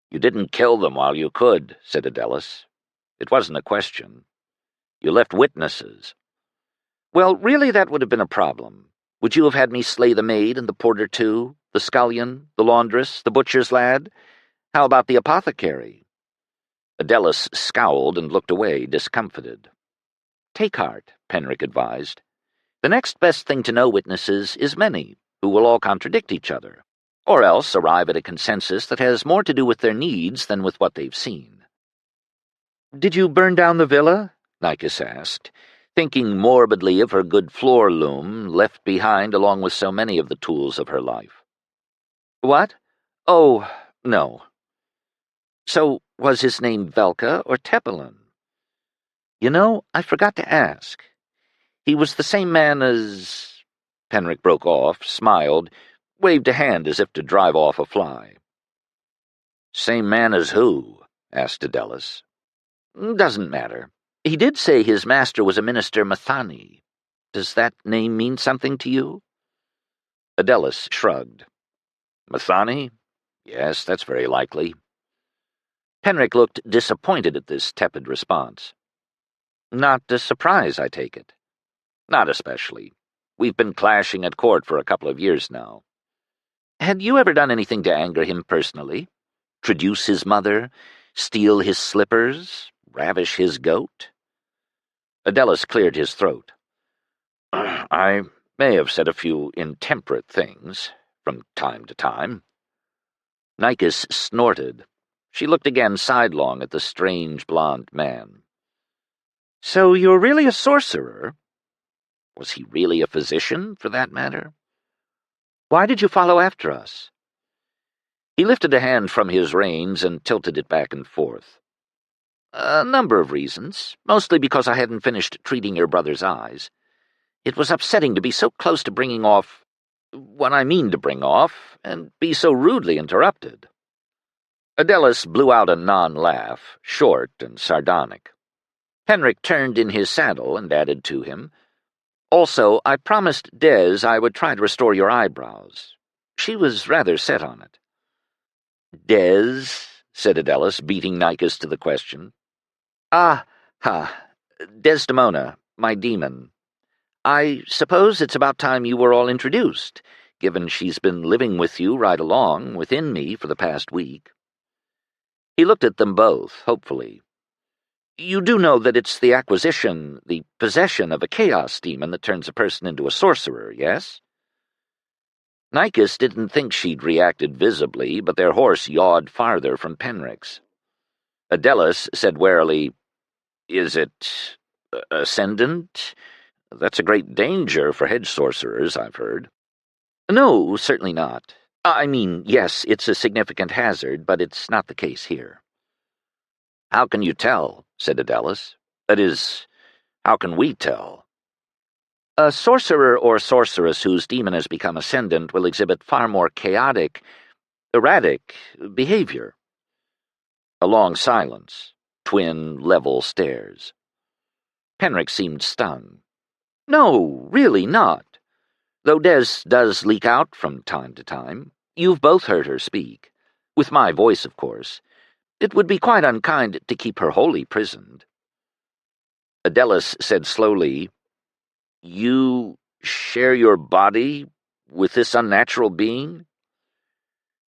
"You didn't kill them while you could," said Adelis. "It wasn't a question. You left witnesses." "Well, really that would have been a problem. Would you have had me slay the maid and the porter too? The scullion, the laundress, the butcher's lad? How about the apothecary?" Adelis scowled and looked away, discomfited. "Take heart," Penric advised. "The next best thing to no witnesses is many, who will all contradict each other, or else arrive at a consensus that has more to do with their needs than with what they've seen." "Did you burn down the villa?" Nicus asked, thinking morbidly of her good floor loom, left behind along with so many of the tools of her life. "What? Oh, no." "So, was his name Velka or Tepelin?" "You know, I forgot to ask. He was the same man as—" Penric broke off, smiled, waved a hand as if to drive off a fly. "Same man as who?" asked Adelis. "Doesn't matter. He did say his master was a minister Mathani. Does that name mean something to you?" Adelis shrugged. "Mathani? Yes, that's very likely." Penric looked disappointed at this tepid response. Not a surprise, I take it. Not especially. We've been clashing at court for a couple of years now. Had you ever done anything to anger him personally? Traduce his mother? Steal his slippers? Ravish his goat? Adelus cleared his throat. I may have said a few intemperate things, from time to time. Nikes snorted. She looked again sidelong at the strange blond man. So you're really a sorcerer? Was he really a physician, for that matter? Why did you follow after us? He lifted a hand from his reins and tilted it back and forth. A number of reasons, mostly because I hadn't finished treating your brother's eyes. It was upsetting to be so close to bringing off what I mean to bring off, and be so rudely interrupted. Adelus blew out a non-laugh, short and sardonic. Penric turned in his saddle and added to him, Also, I promised Des I would try to restore your eyebrows. She was rather set on it. Des, said Adelus, beating Nikes to the question. Desdemona, my demon. I suppose it's about time you were all introduced, given she's been living with you right along, within me, for the past week. He looked at them both, hopefully. You do know that it's the acquisition, the possession of a chaos demon that turns a person into a sorcerer, yes? Nikes didn't think she'd reacted visibly, but their horse yawed farther from Penric's. Adelus said warily, Is it ascendant? That's a great danger for hedge sorcerers, I've heard. No, certainly not. I mean, yes, it's a significant hazard, but it's not the case here. How can you tell? Said Adelus. That is, how can we tell? A sorcerer or sorceress whose demon has become ascendant will exhibit far more chaotic, erratic behavior. A long silence, twin level stares. Penric seemed stung. No, really not. Though Des does leak out from time to time. You've both heard her speak. With my voice, of course. It would be quite unkind to keep her wholly prisoned. Adelus said slowly, You share your body with this unnatural being?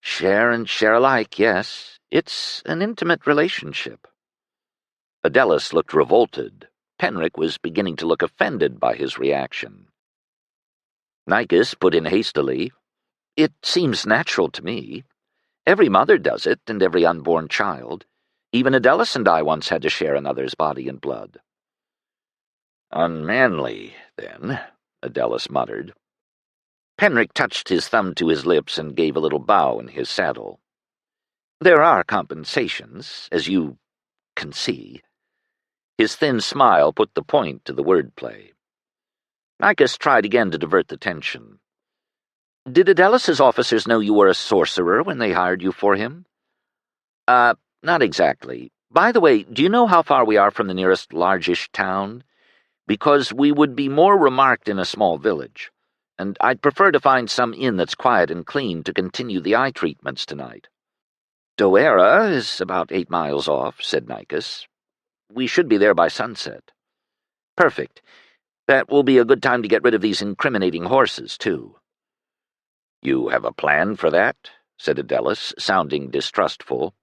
Share and share alike, yes. It's an intimate relationship. Adelus looked revolted. Penric was beginning to look offended by his reaction. Nikes put in hastily, It seems natural to me. Every mother does it, and every unborn child. Even Adelus and I once had to share another's body and blood. Unmanly, then, Adelus muttered. Penric touched his thumb to his lips and gave a little bow in his saddle. There are compensations, as you can see. His thin smile put the point to the wordplay. Nikes tried again to divert the tension. Did Adelus's officers know you were a sorcerer when they hired you for him? Not exactly. By the way, do you know how far we are from the nearest largish town? Because we would be more remarked in a small village, and I'd prefer to find some inn that's quiet and clean to continue the eye treatments tonight. Doera is about 8 miles off, said Nikes. We should be there by sunset. Perfect. That will be a good time to get rid of these incriminating horses, too. You have a plan for that? Said Adelus, sounding distrustful.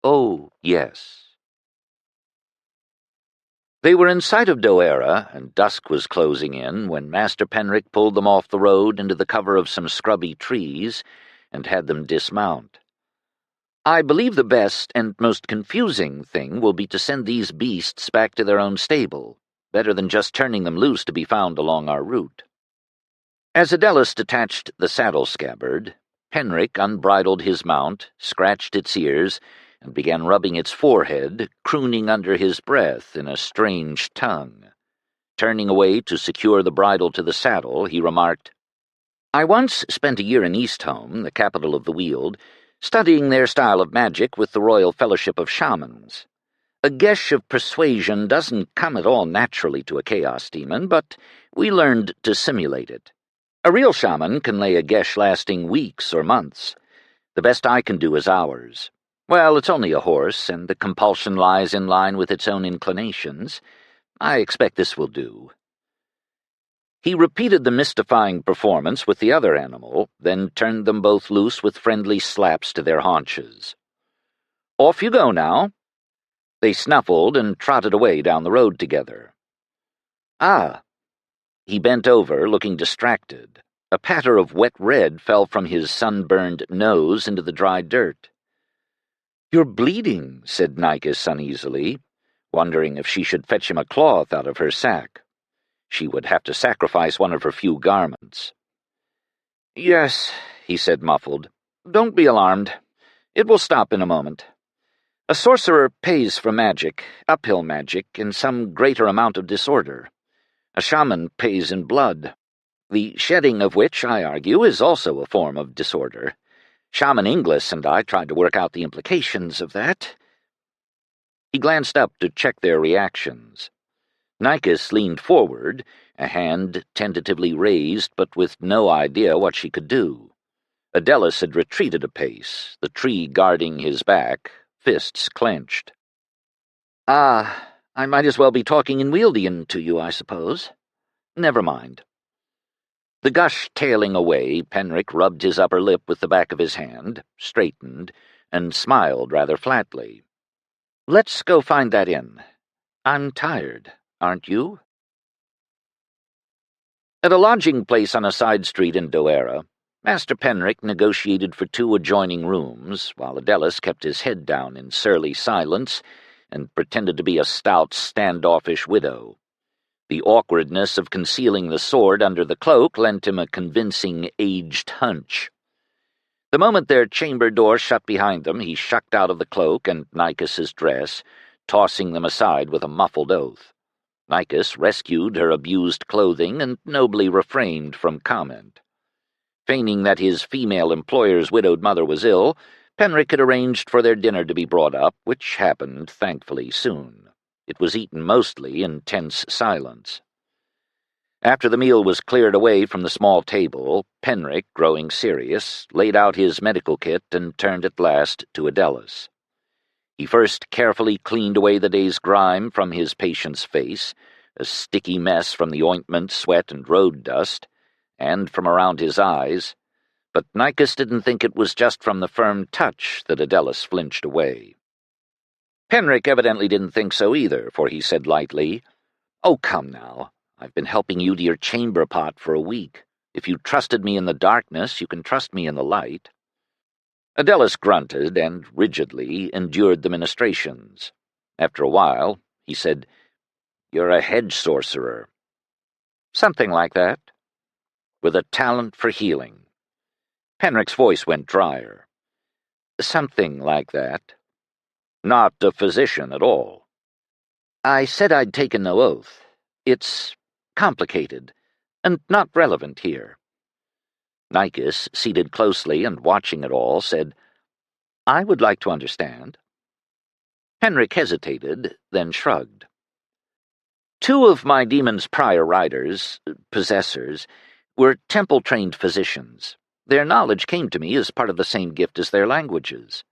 Oh, yes. They were in sight of Doera, and dusk was closing in when Master Penric pulled them off the road into the cover of some scrubby trees and had them dismount. I believe the best and most confusing thing will be to send these beasts back to their own stable, better than just turning them loose to be found along our route. As Adelus detached the saddle scabbard, Penric unbridled his mount, scratched its ears, and began rubbing its forehead, crooning under his breath in a strange tongue. Turning away to secure the bridle to the saddle, he remarked, I once spent a year in Eastholm, the capital of the Weald, studying their style of magic with the Royal Fellowship of Shamans. A gesh of persuasion doesn't come at all naturally to a chaos demon, but we learned to simulate it. A real shaman can lay a gesh lasting weeks or months. The best I can do is hours. Well, it's only a horse, and the compulsion lies in line with its own inclinations. I expect this will do." He repeated the mystifying performance with the other animal, then turned them both loose with friendly slaps to their haunches. "Off you go now." They snuffled and trotted away down the road together. "Ah." He bent over, looking distracted. A patter of wet red fell from his sunburned nose into the dry dirt. "You're bleeding," said Nikes uneasily, wondering if she should fetch him a cloth out of her sack. She would have to sacrifice one of her few garments. "Yes," he said, muffled. "Don't be alarmed. It will stop in a moment. A sorcerer pays for magic, uphill magic, in some greater amount of disorder. A shaman pays in blood, the shedding of which, I argue, is also a form of disorder. Shaman Inglis and I tried to work out the implications of that." He glanced up to check their reactions. Nikes leaned forward, a hand tentatively raised, but with no idea what she could do. Adelis had retreated a pace, the tree guarding his back, fists clenched. "Ah, I might as well be talking in Wieldian to you, I suppose. Never mind." The gush tailing away, Penric rubbed his upper lip with the back of his hand, straightened, and smiled rather flatly. "Let's go find that inn. I'm tired, aren't you?" At a lodging place on a side street in Doera, Master Penric negotiated for 2 adjoining rooms, while Adelis kept his head down in surly silence and pretended to be a stout, standoffish widow. The awkwardness of concealing the sword under the cloak lent him a convincing, aged hunch. The moment their chamber door shut behind them, he shucked out of the cloak and Nikes's dress, tossing them aside with a muffled oath. Nikes rescued her abused clothing and nobly refrained from comment. Feigning that his female employer's widowed mother was ill, Penric had arranged for their dinner to be brought up, which happened, thankfully, soon. It was eaten mostly in tense silence. After the meal was cleared away from the small table, Penric, growing serious, laid out his medical kit and turned at last to Adelis. He first carefully cleaned away the day's grime from his patient's face, a sticky mess from the ointment, sweat, and road dust, and from around his eyes, but Nikes didn't think it was just from the firm touch that Adelis flinched away. Penric evidently didn't think so either, for he said lightly, "Oh, come now. I've been helping you to your chamber pot for a week. If you trusted me in the darkness, you can trust me in the light." Adelis grunted and rigidly endured the ministrations. After a while, he said, "You're a hedge sorcerer." "Something like that." "With a talent for healing." Penric's voice went drier. "Something like that." "Not a physician at all." "I said I'd taken no oath. It's complicated, and not relevant here." Nikes, seated closely and watching it all, said, "I would like to understand." Penric hesitated, then shrugged. "2 of my demon's prior riders, possessors, were temple-trained physicians. Their knowledge came to me as part of the same gift as their languages,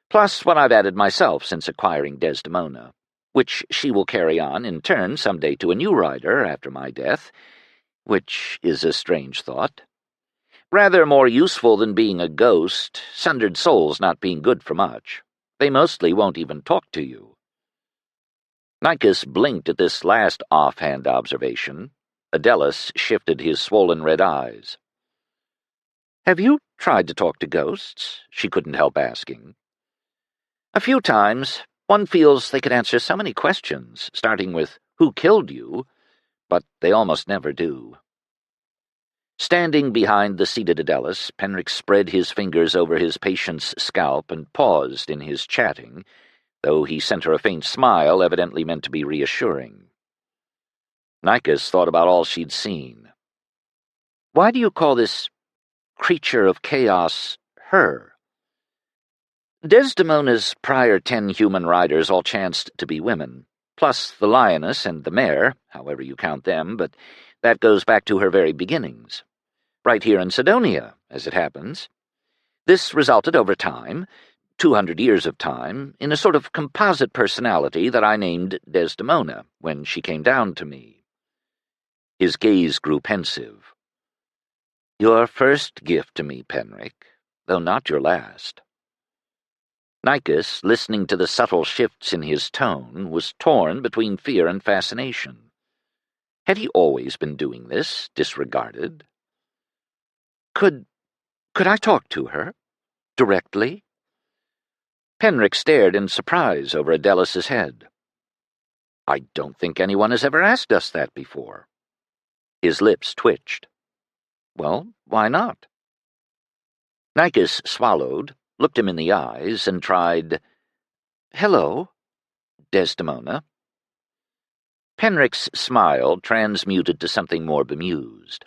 plus what I've added myself since acquiring Desdemona, which she will carry on in turn someday to a new rider after my death, which is a strange thought. Rather more useful than being a ghost, sundered souls not being good for much. They mostly won't even talk to you." Nikes blinked at this last offhand observation. Adelis shifted his swollen red eyes. "Have you tried to talk to ghosts?" she couldn't help asking. "A few times. One feels they could answer so many questions, starting with, 'Who killed you?' But they almost never do." Standing behind the seated Adelis, Penric spread his fingers over his patient's scalp and paused in his chatting, though he sent her a faint smile evidently meant to be reassuring. Nikes thought about all she'd seen. "Why do you call this creature of chaos her?" "Desdemona's prior 10 human riders all chanced to be women, plus the lioness and the mare, however you count them, but that goes back to her very beginnings. Right here in Sidonia, as it happens. This resulted over time. 200 years of time in a sort of composite personality that I named Desdemona when she came down to me. His gaze grew pensive. Your first gift to me, Penric, though not your last. Nicus, listening to the subtle shifts in his tone, was torn between fear and fascination. Had he always been doing this, disregarded? Could I talk to her? Directly? Penric stared in surprise over Adelis's head. I don't think anyone has ever asked us that before. His lips twitched. Well, why not? Nicus swallowed, looked him in the eyes, and tried, Hello, Desdemona. Penric's smile transmuted to something more bemused.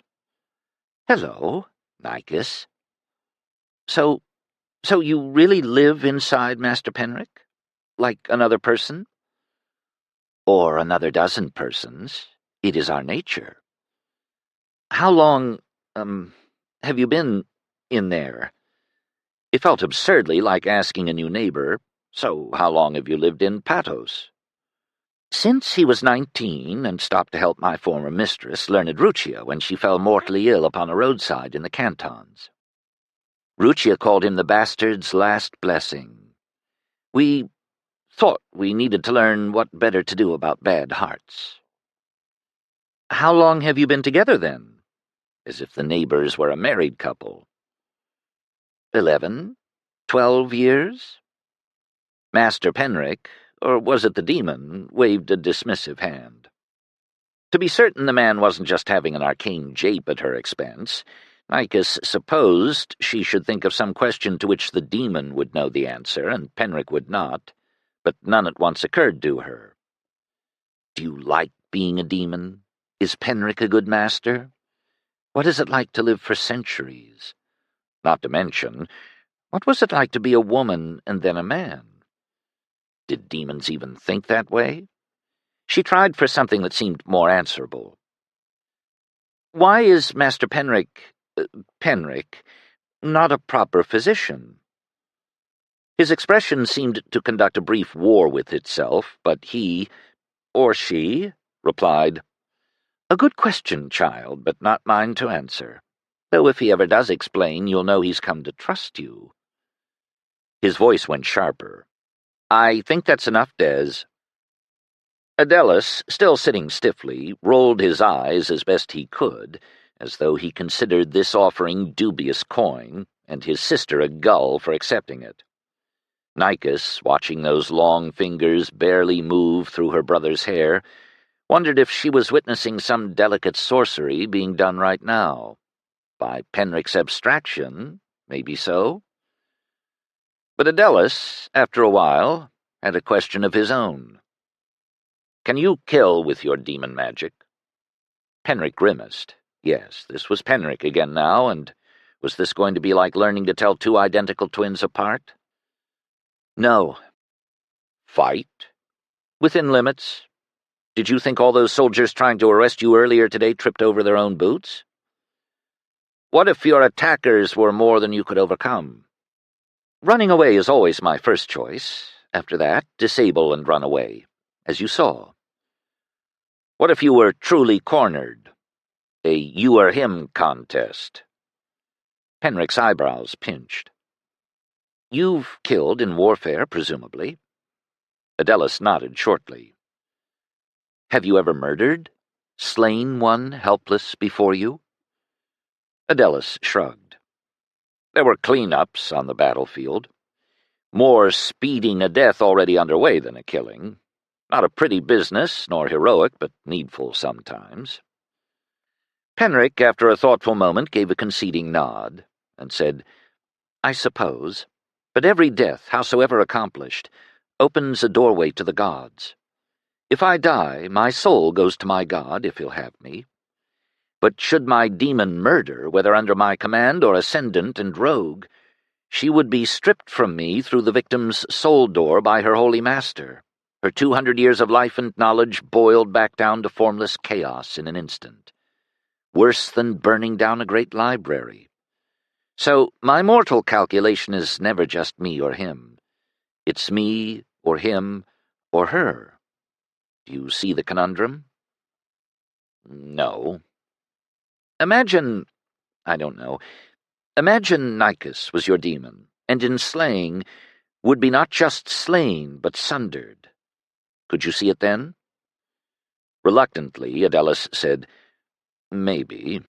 Hello, Nicus. So you really live inside Master Penric? Like another person? Or another dozen persons. It is our nature. How long, have you been in there? It felt absurdly like asking a new neighbor, so how long have you lived in Patos? Since he was 19 and stopped to help my former mistress, learned Rucia, when she fell mortally ill upon a roadside in the cantons. Rucia called him the bastard's last blessing. We thought we needed to learn what better to do about bad hearts. How long have you been together, then? As if the neighbors were a married couple. 11, 12 years? Master Penric, or was it the demon, waved a dismissive hand. To be certain the man wasn't just having an arcane jape at her expense, Nicus supposed she should think of some question to which the demon would know the answer, and Penric would not, but none at once occurred to her. Do you like being a demon? Is Penric a good master? What is it like to live for centuries? Not to mention, what was it like to be a woman and then a man? Did demons even think that way? She tried for something that seemed more answerable. Why is Master Penric not a proper physician? His expression seemed to conduct a brief war with itself, but he, or she, replied, A good question, child, but not mine to answer. Though if he ever does explain, you'll know he's come to trust you. His voice went sharper. I think that's enough, Des. Adelis, still sitting stiffly, rolled his eyes as best he could, as though he considered this offering dubious coin, and his sister a gull for accepting it. Nicus, watching those long fingers barely move through her brother's hair, wondered if she was witnessing some delicate sorcery being done right now. By Penric's abstraction, maybe so. But Adelis, after a while, had a question of his own. Can you kill with your demon magic? Penric grimaced. Yes, this was Penric again now, and was this going to be like learning to tell two identical twins apart? No. Fight? Within limits? Did you think all those soldiers trying to arrest you earlier today tripped over their own boots? What if your attackers were more than you could overcome? Running away is always my first choice. After that, disable and run away, as you saw. What if you were truly cornered? A you-or-him contest. Penric's eyebrows pinched. You've killed in warfare, presumably. Adelis nodded shortly. Have you ever murdered? Slain one helpless before you? Adelis shrugged. There were clean-ups on the battlefield. More speeding a death already underway than a killing. Not a pretty business, nor heroic, but needful sometimes. Penric, after a thoughtful moment, gave a conceding nod, and said, I suppose, but every death, howsoever accomplished, opens a doorway to the gods. If I die, my soul goes to my god, if he'll have me. But should my demon murder, whether under my command or ascendant and rogue, she would be stripped from me through the victim's soul door by her holy master, her 200 years of life and knowledge boiled back down to formless chaos in an instant. Worse than burning down a great library. So my mortal calculation is never just me or him. It's me or him or her. Do you see the conundrum? No. Imagine, I don't know, imagine Nicus was your demon, and in slaying would be not just slain, but sundered. Could you see it then? Reluctantly, Adelus said, Maybe.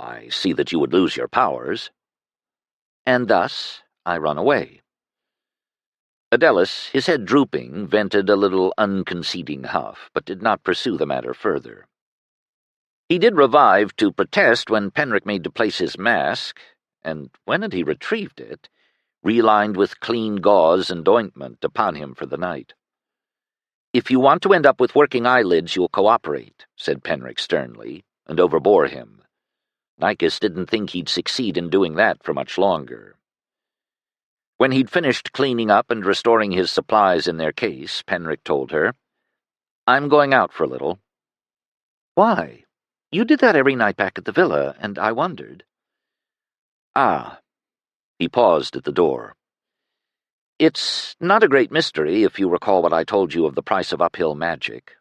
I see that you would lose your powers. And thus I run away. Adelus, his head drooping, vented a little unconceding huff, but did not pursue the matter further. He did revive to protest when Penric made to place his mask, and when had he retrieved it, relined with clean gauze and ointment upon him for the night. "If you want to end up with working eyelids, you'll cooperate," said Penric sternly, and overbore him. Nicus didn't think he'd succeed in doing that for much longer. When he'd finished cleaning up and restoring his supplies in their case, Penric told her, "I'm going out for a little." "Why? You did that every night back at the villa, and I wondered." "Ah." He paused at the door. "It's not a great mystery, if you recall what I told you of the price of uphill magic.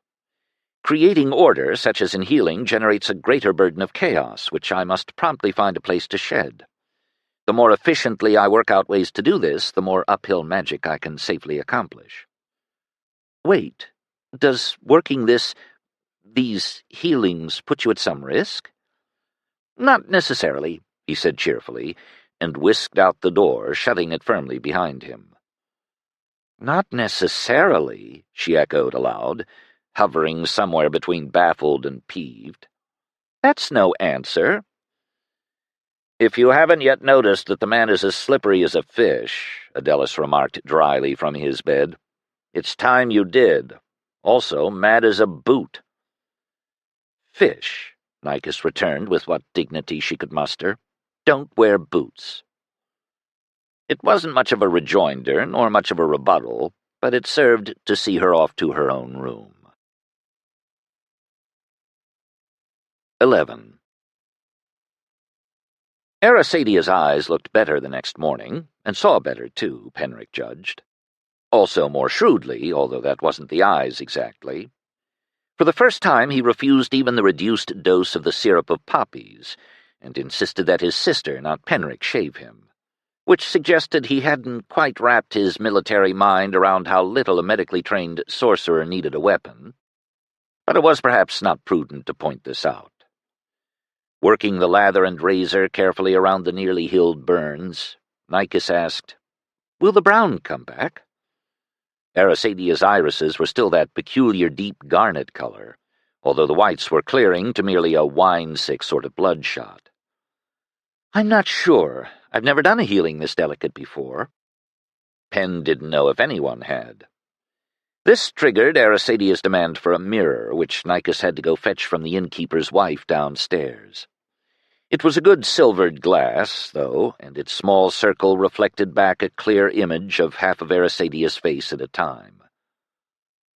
Creating order, such as in healing, generates a greater burden of chaos, which I must promptly find a place to shed. The more efficiently I work out ways to do this, the more uphill magic I can safely accomplish." "Wait, does working these healings put you at some risk?" "Not necessarily," he said cheerfully, and whisked out the door, shutting it firmly behind him. "Not necessarily," she echoed aloud, hovering somewhere between baffled and peeved. "That's no answer." "If you haven't yet noticed that the man is as slippery as a fish," Adelus remarked dryly from his bed, "it's time you did. Also, mad as a boot." "Fish," Nicus returned with what dignity she could muster, "don't wear boots." It wasn't much of a rejoinder, nor much of a rebuttal, but it served to see her off to her own room. 11. Arasadia's eyes looked better the next morning, and saw better, too, Penric judged. Also more shrewdly, although that wasn't the eyes exactly. For the first time he refused even the reduced dose of the syrup of poppies, and insisted that his sister, not Penric, shave him, which suggested he hadn't quite wrapped his military mind around how little a medically trained sorcerer needed a weapon. But it was perhaps not prudent to point this out. Working the lather and razor carefully around the nearly healed burns, Nicus asked, "Will the brown come back?" Arasadia's irises were still that peculiar deep garnet color, although the whites were clearing to merely a wine-sick sort of bloodshot. "I'm not sure. I've never done a healing this delicate before." Pen didn't know if anyone had. This triggered Arasadia's demand for a mirror, which Nicus had to go fetch from the innkeeper's wife downstairs. It was a good silvered glass, though, and its small circle reflected back a clear image of half of Arasadia's face at a time.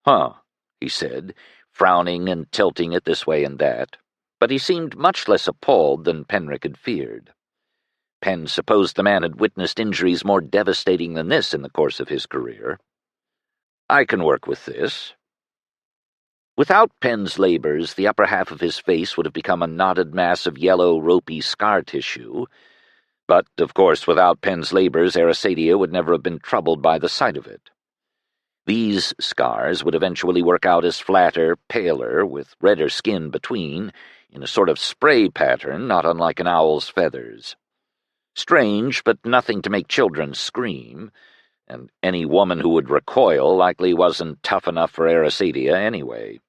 "Huh," he said, frowning and tilting it this way and that, but he seemed much less appalled than Penric had feared. Pen supposed the man had witnessed injuries more devastating than this in the course of his career. "I can work with this." Without Pen's labors, the upper half of his face would have become a knotted mass of yellow, ropey scar tissue, but, of course, without Pen's labors, Arasadia would never have been troubled by the sight of it. These scars would eventually work out as flatter, paler, with redder skin between, in a sort of spray pattern not unlike an owl's feathers. Strange, but nothing to make children scream, and any woman who would recoil likely wasn't tough enough for Arasadia anyway.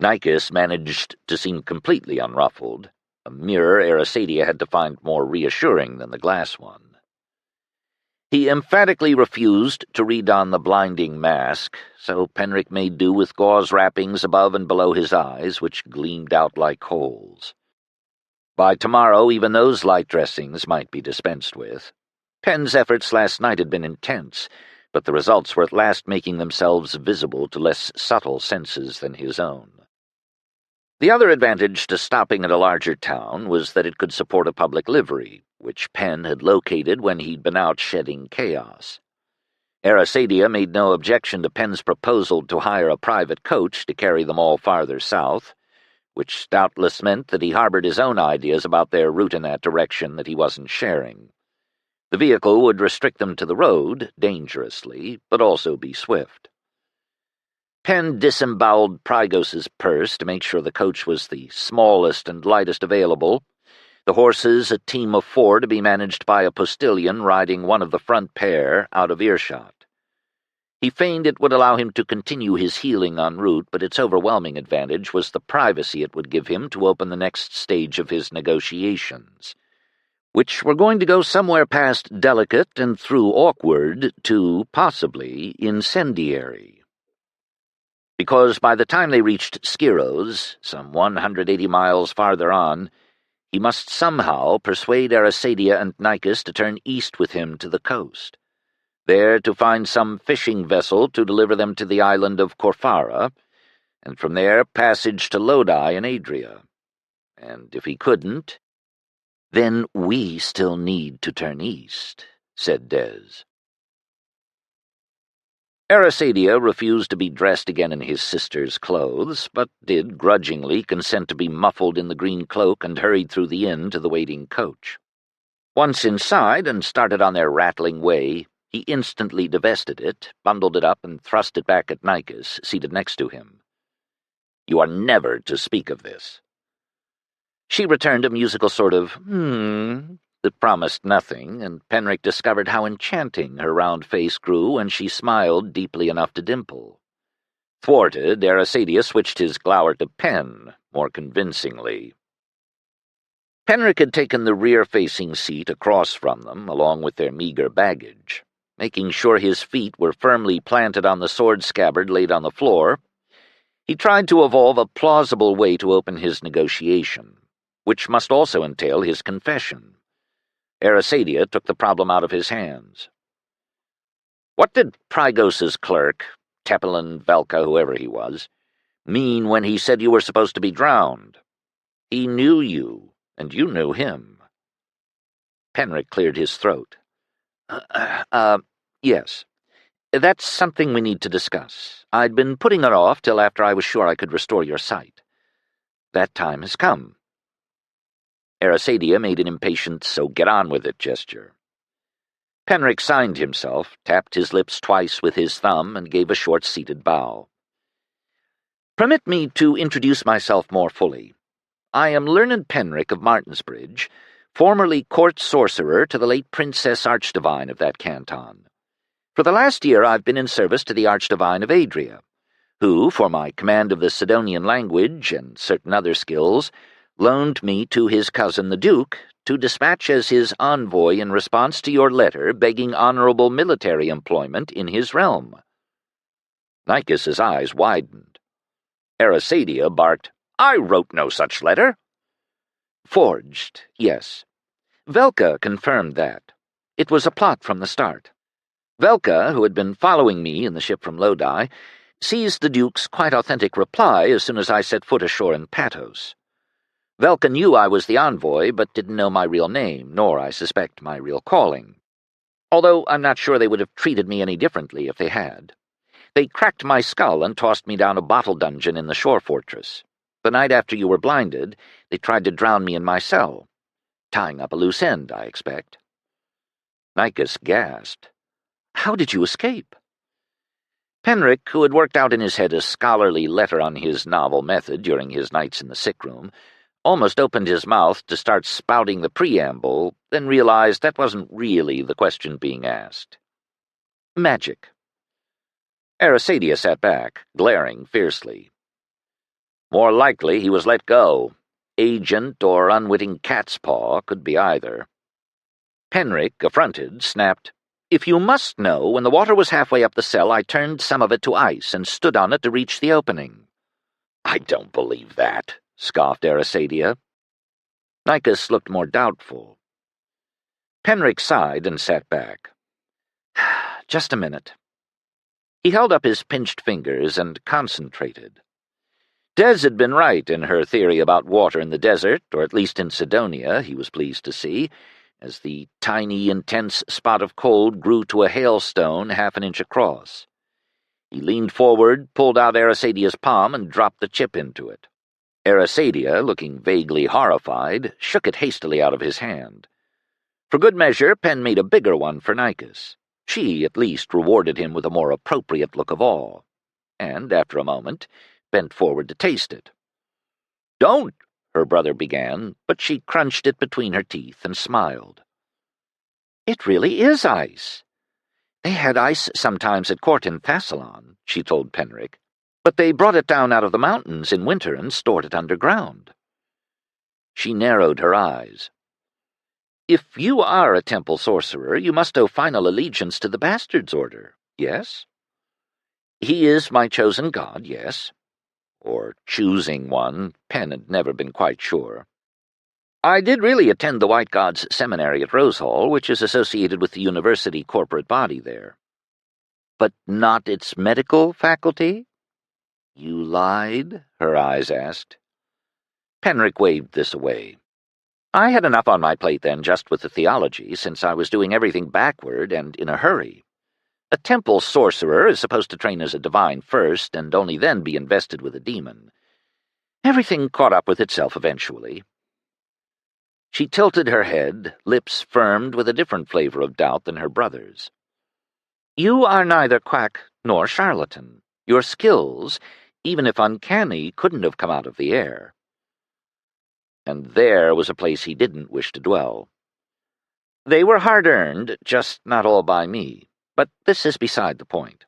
Nicus managed to seem completely unruffled, a mirror Arasadia had to find more reassuring than the glass one. He emphatically refused to redon the blinding mask, so Penric made do with gauze wrappings above and below his eyes, which gleamed out like holes. By tomorrow even those light dressings might be dispensed with. Pen's efforts last night had been intense, but the results were at last making themselves visible to less subtle senses than his own. The other advantage to stopping at a larger town was that it could support a public livery, which Penn had located when he'd been out shedding chaos. Arasadia made no objection to Penn's proposal to hire a private coach to carry them all farther south, which doubtless meant that he harbored his own ideas about their route in that direction that he wasn't sharing. The vehicle would restrict them to the road, dangerously, but also be swift. Penn disemboweled Prygos's purse to make sure the coach was the smallest and lightest available, the horses a team of 4 to be managed by a postilion riding one of the front pair out of earshot. He feigned it would allow him to continue his healing en route, but its overwhelming advantage was the privacy it would give him to open the next stage of his negotiations, which were going to go somewhere past delicate and through awkward to, possibly, incendiary. Because by the time they reached Skyros, some 180 miles farther on, he must somehow persuade Arasadia and Nikos to turn east with him to the coast, there to find some fishing vessel to deliver them to the island of Corfara, and from there passage to Lodi and Adria. And if he couldn't, "Then we still need to turn east," said Des. Arasadia refused to be dressed again in his sister's clothes, but did grudgingly consent to be muffled in the green cloak and hurried through the inn to the waiting coach. Once inside and started on their rattling way, he instantly divested it, bundled it up, and thrust it back at Nikos, seated next to him. "You are never to speak of this." She returned a musical sort of that promised nothing, and Penric discovered how enchanting her round face grew when she smiled deeply enough to dimple. Thwarted, Arasadia switched his glower to Penn, more convincingly. Penric had taken the rear-facing seat across from them, along with their meager baggage. Making sure his feet were firmly planted on the sword scabbard laid on the floor, he tried to evolve a plausible way to open his negotiation, which must also entail his confession. Arasadia took the problem out of his hands. "What did Prygos's clerk, Tepelin, Velka, whoever he was, mean when he said you were supposed to be drowned? He knew you, and you knew him." Penric cleared his throat. Yes. That's something we need to discuss. I'd been putting it off till after I was sure I could restore your sight. That time has come." Arasadia made an impatient so-get-on-with-it gesture. Penric signed himself, tapped his lips twice with his thumb, and gave a short-seated bow. "Permit me to introduce myself more fully. I am Learned Penric of Martinsbridge, formerly court sorcerer to the late Princess Archdivine of that canton. For the last year I've been in service to the Archdivine of Adria, who, for my command of the Sidonian language and certain other skills, loaned me to his cousin the Duke to dispatch as his envoy in response to your letter begging honorable military employment in his realm." Nikos's eyes widened. Arasadia barked, "I wrote no such letter." "Forged, yes. Velka confirmed that. It was a plot from the start. Velka, who had been following me in the ship from Lodi, seized the Duke's quite authentic reply as soon as I set foot ashore in Patos. Velka knew I was the envoy, but didn't know my real name, nor, I suspect, my real calling. Although I'm not sure they would have treated me any differently if they had. They cracked my skull and tossed me down a bottle dungeon in the shore fortress. The night after you were blinded, they tried to drown me in my cell. Tying up a loose end, I expect." Nikos gasped. "How did you escape?" Penric, who had worked out in his head a scholarly letter on his novel method during his nights in the sick room, almost opened his mouth to start spouting the preamble, then realized that wasn't really the question being asked. "Magic." Arasadia sat back, glaring fiercely. "More likely he was let go. Agent or unwitting cat's paw, could be either." Penric, affronted, snapped, "If you must know, when the water was halfway up the cell, I turned some of it to ice and stood on it to reach the opening." "I don't believe that," scoffed Arasadia. Nikos looked more doubtful. Penric sighed and sat back. "Just a minute." He held up his pinched fingers and concentrated. Des had been right in her theory about water in the desert, or at least in Sidonia, he was pleased to see, as the tiny, intense spot of cold grew to a hailstone half an inch across. He leaned forward, pulled out Arasadia's palm, and dropped the chip into it. Arasadia, looking vaguely horrified, shook it hastily out of his hand. For good measure, Pen made a bigger one for Nicus. She, at least, rewarded him with a more appropriate look of awe, and, after a moment, bent forward to taste it. "Don't," her brother began, but she crunched it between her teeth and smiled. "It really is ice. They had ice sometimes at court in Thassalon," she told Penric, "but they brought it down out of the mountains in winter and stored it underground." She narrowed her eyes. "If you are a temple sorcerer, you must owe final allegiance to the Bastard's Order, yes?" "He is my chosen god, yes." Or choosing one, Pen had never been quite sure. "I did really attend the White God's Seminary at Rose Hall, which is associated with the university corporate body there." "But not its medical faculty?" "You lied?" her eyes asked. Penric waved this away. "I had enough on my plate then just with the theology, since I was doing everything backward and in a hurry. A temple sorcerer is supposed to train as a divine first, and only then be invested with a demon. Everything caught up with itself eventually." She tilted her head, lips firmed with a different flavor of doubt than her brother's. "You are neither quack nor charlatan. Your skills, even if uncanny, couldn't have come out of the air." And there was a place he didn't wish to dwell. "They were hard-earned, just not all by me. But this is beside the point.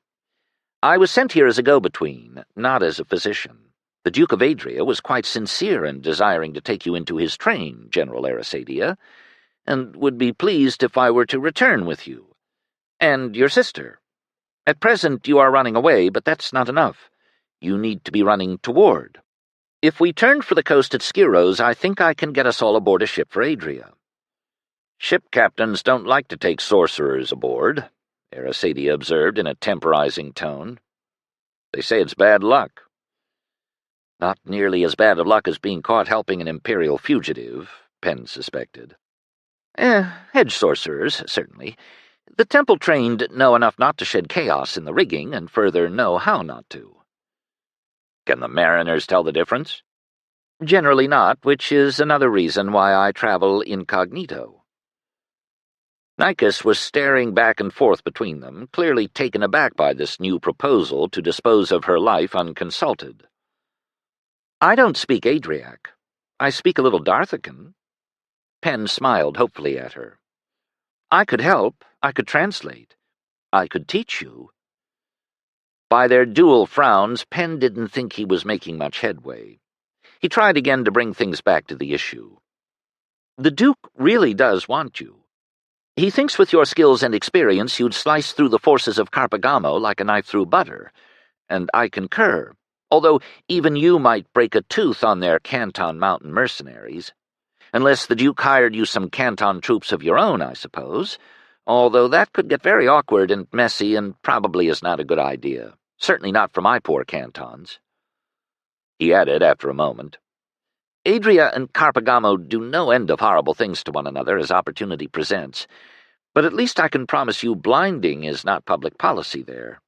I was sent here as a go-between, not as a physician. The Duke of Adria was quite sincere in desiring to take you into his train, General Arasadia, and would be pleased if I were to return with you. And your sister. At present you are running away, but that's not enough. You need to be running toward. If we turned for the coast at Skyros, I think I can get us all aboard a ship for Adria." "Ship captains don't like to take sorcerers aboard," Arasadia observed in a temporizing tone. "They say it's bad luck." "Not nearly as bad of luck as being caught helping an imperial fugitive," Pen suspected. Hedge sorcerers, certainly. The temple-trained know enough not to shed chaos in the rigging, and further know how not to." "Can the mariners tell the difference?" "Generally not, which is another reason why I travel incognito." Nicus was staring back and forth between them, clearly taken aback by this new proposal to dispose of her life unconsulted. "I don't speak Adriac. I speak a little Darthican." Pen smiled hopefully at her. "I could help. I could translate. I could teach you." By their dual frowns, Pen didn't think he was making much headway. He tried again to bring things back to the issue. "The Duke really does want you. He thinks with your skills and experience you'd slice through the forces of Carpagamo like a knife through butter, and I concur, although even you might break a tooth on their Canton Mountain mercenaries. Unless the Duke hired you some Canton troops of your own, I suppose, although that could get very awkward and messy and probably is not a good idea. Certainly not for my poor Cantons." He added after a moment, "Adria and Carpagamo do no end of horrible things to one another as opportunity presents, but at least I can promise you blinding is not public policy there."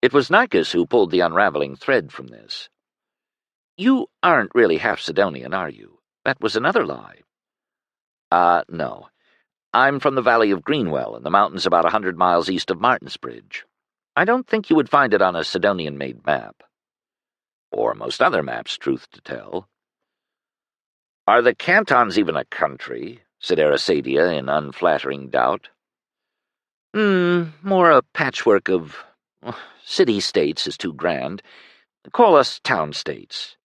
It was Nicus who pulled the unraveling thread from this. "You aren't really half Sidonian, are you? That was another lie." No. I'm from the Valley of Greenwell, in the mountains about 100 miles east of Martinsbridge. I don't think you would find it on a Sidonian-made map. Or most other maps, truth to tell." "Are the Cantons even a country?" said Arasadia in unflattering doubt. More a patchwork of... city-states is too grand. Call us town-states.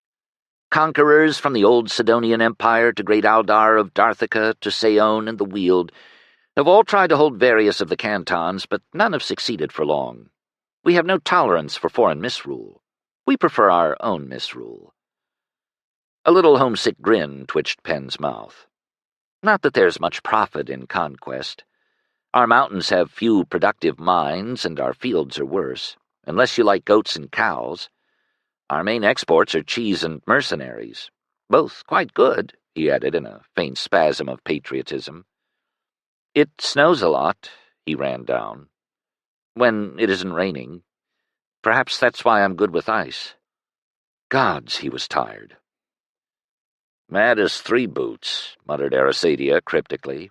Conquerors from the old Sidonian Empire to great Aldar of Darthica to Saone and the Weald have all tried to hold various of the cantons, but none have succeeded for long. We have no tolerance for foreign misrule. We prefer our own misrule." A little homesick grin twitched Pen's mouth. "Not that there's much profit in conquest. Our mountains have few productive mines, and our fields are worse, unless you like goats and cows. Our main exports are cheese and mercenaries. Both quite good," he added in a faint spasm of patriotism. "It snows a lot," he ran down. "When it isn't raining. Perhaps that's why I'm good with ice." Gods, he was tired. "Mad as three boots," muttered Arisadia cryptically.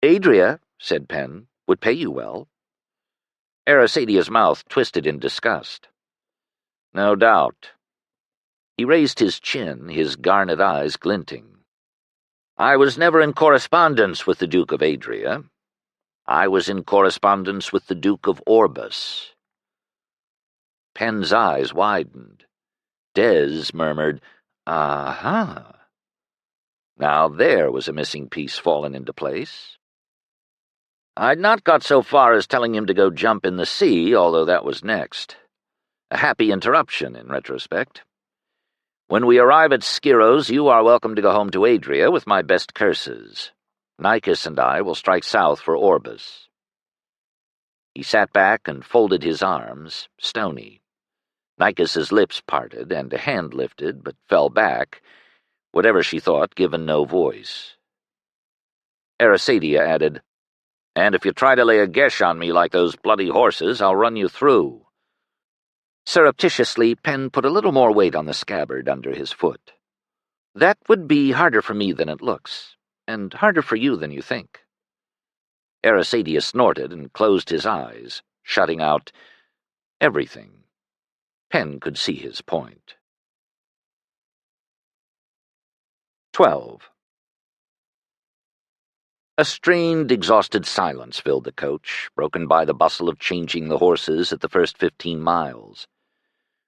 "Adria," said Penn, "would pay you well." Arisadia's mouth twisted in disgust. "No doubt." He raised his chin, his garnet eyes glinting. "I was never in correspondence with the Duke of Adria. I was in correspondence with the Duke of Orbis." Penn's eyes widened. Des murmured, "Aha." Now there was a missing piece fallen into place. I'd not got so far as telling him to go jump in the sea, although that was next. A happy interruption, in retrospect. "When we arrive at Skyros, you are welcome to go home to Adria with my best curses. Nicus and I will strike south for Orbis." He sat back and folded his arms, stony. Nicus's lips parted, and a hand lifted, but fell back, whatever she thought, given no voice. Arisadia added, "And if you try to lay a gesh on me like those bloody horses, I'll run you through." Surreptitiously, Penn put a little more weight on the scabbard under his foot. "That would be harder for me than it looks, and harder for you than you think." Arisadia snorted and closed his eyes, shutting out everything. Penn could see his point. 12. A strained, exhausted silence filled the coach, broken by the bustle of changing the horses at the first 15 miles.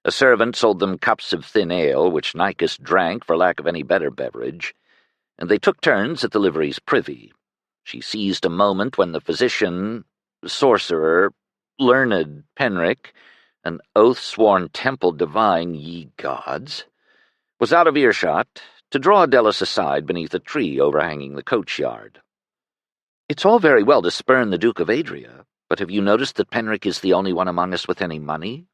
A servant sold them cups of thin ale, which Nicus drank for lack of any better beverage, and they took turns at the livery's privy. She seized a moment when the physician, sorcerer, learned Penric, an oath-sworn temple divine, ye gods, was out of earshot, to draw Adelus aside beneath a tree overhanging the coach-yard. "It's all very well to spurn the Duke of Adria, but have you noticed that Penric is the only one among us with any money?"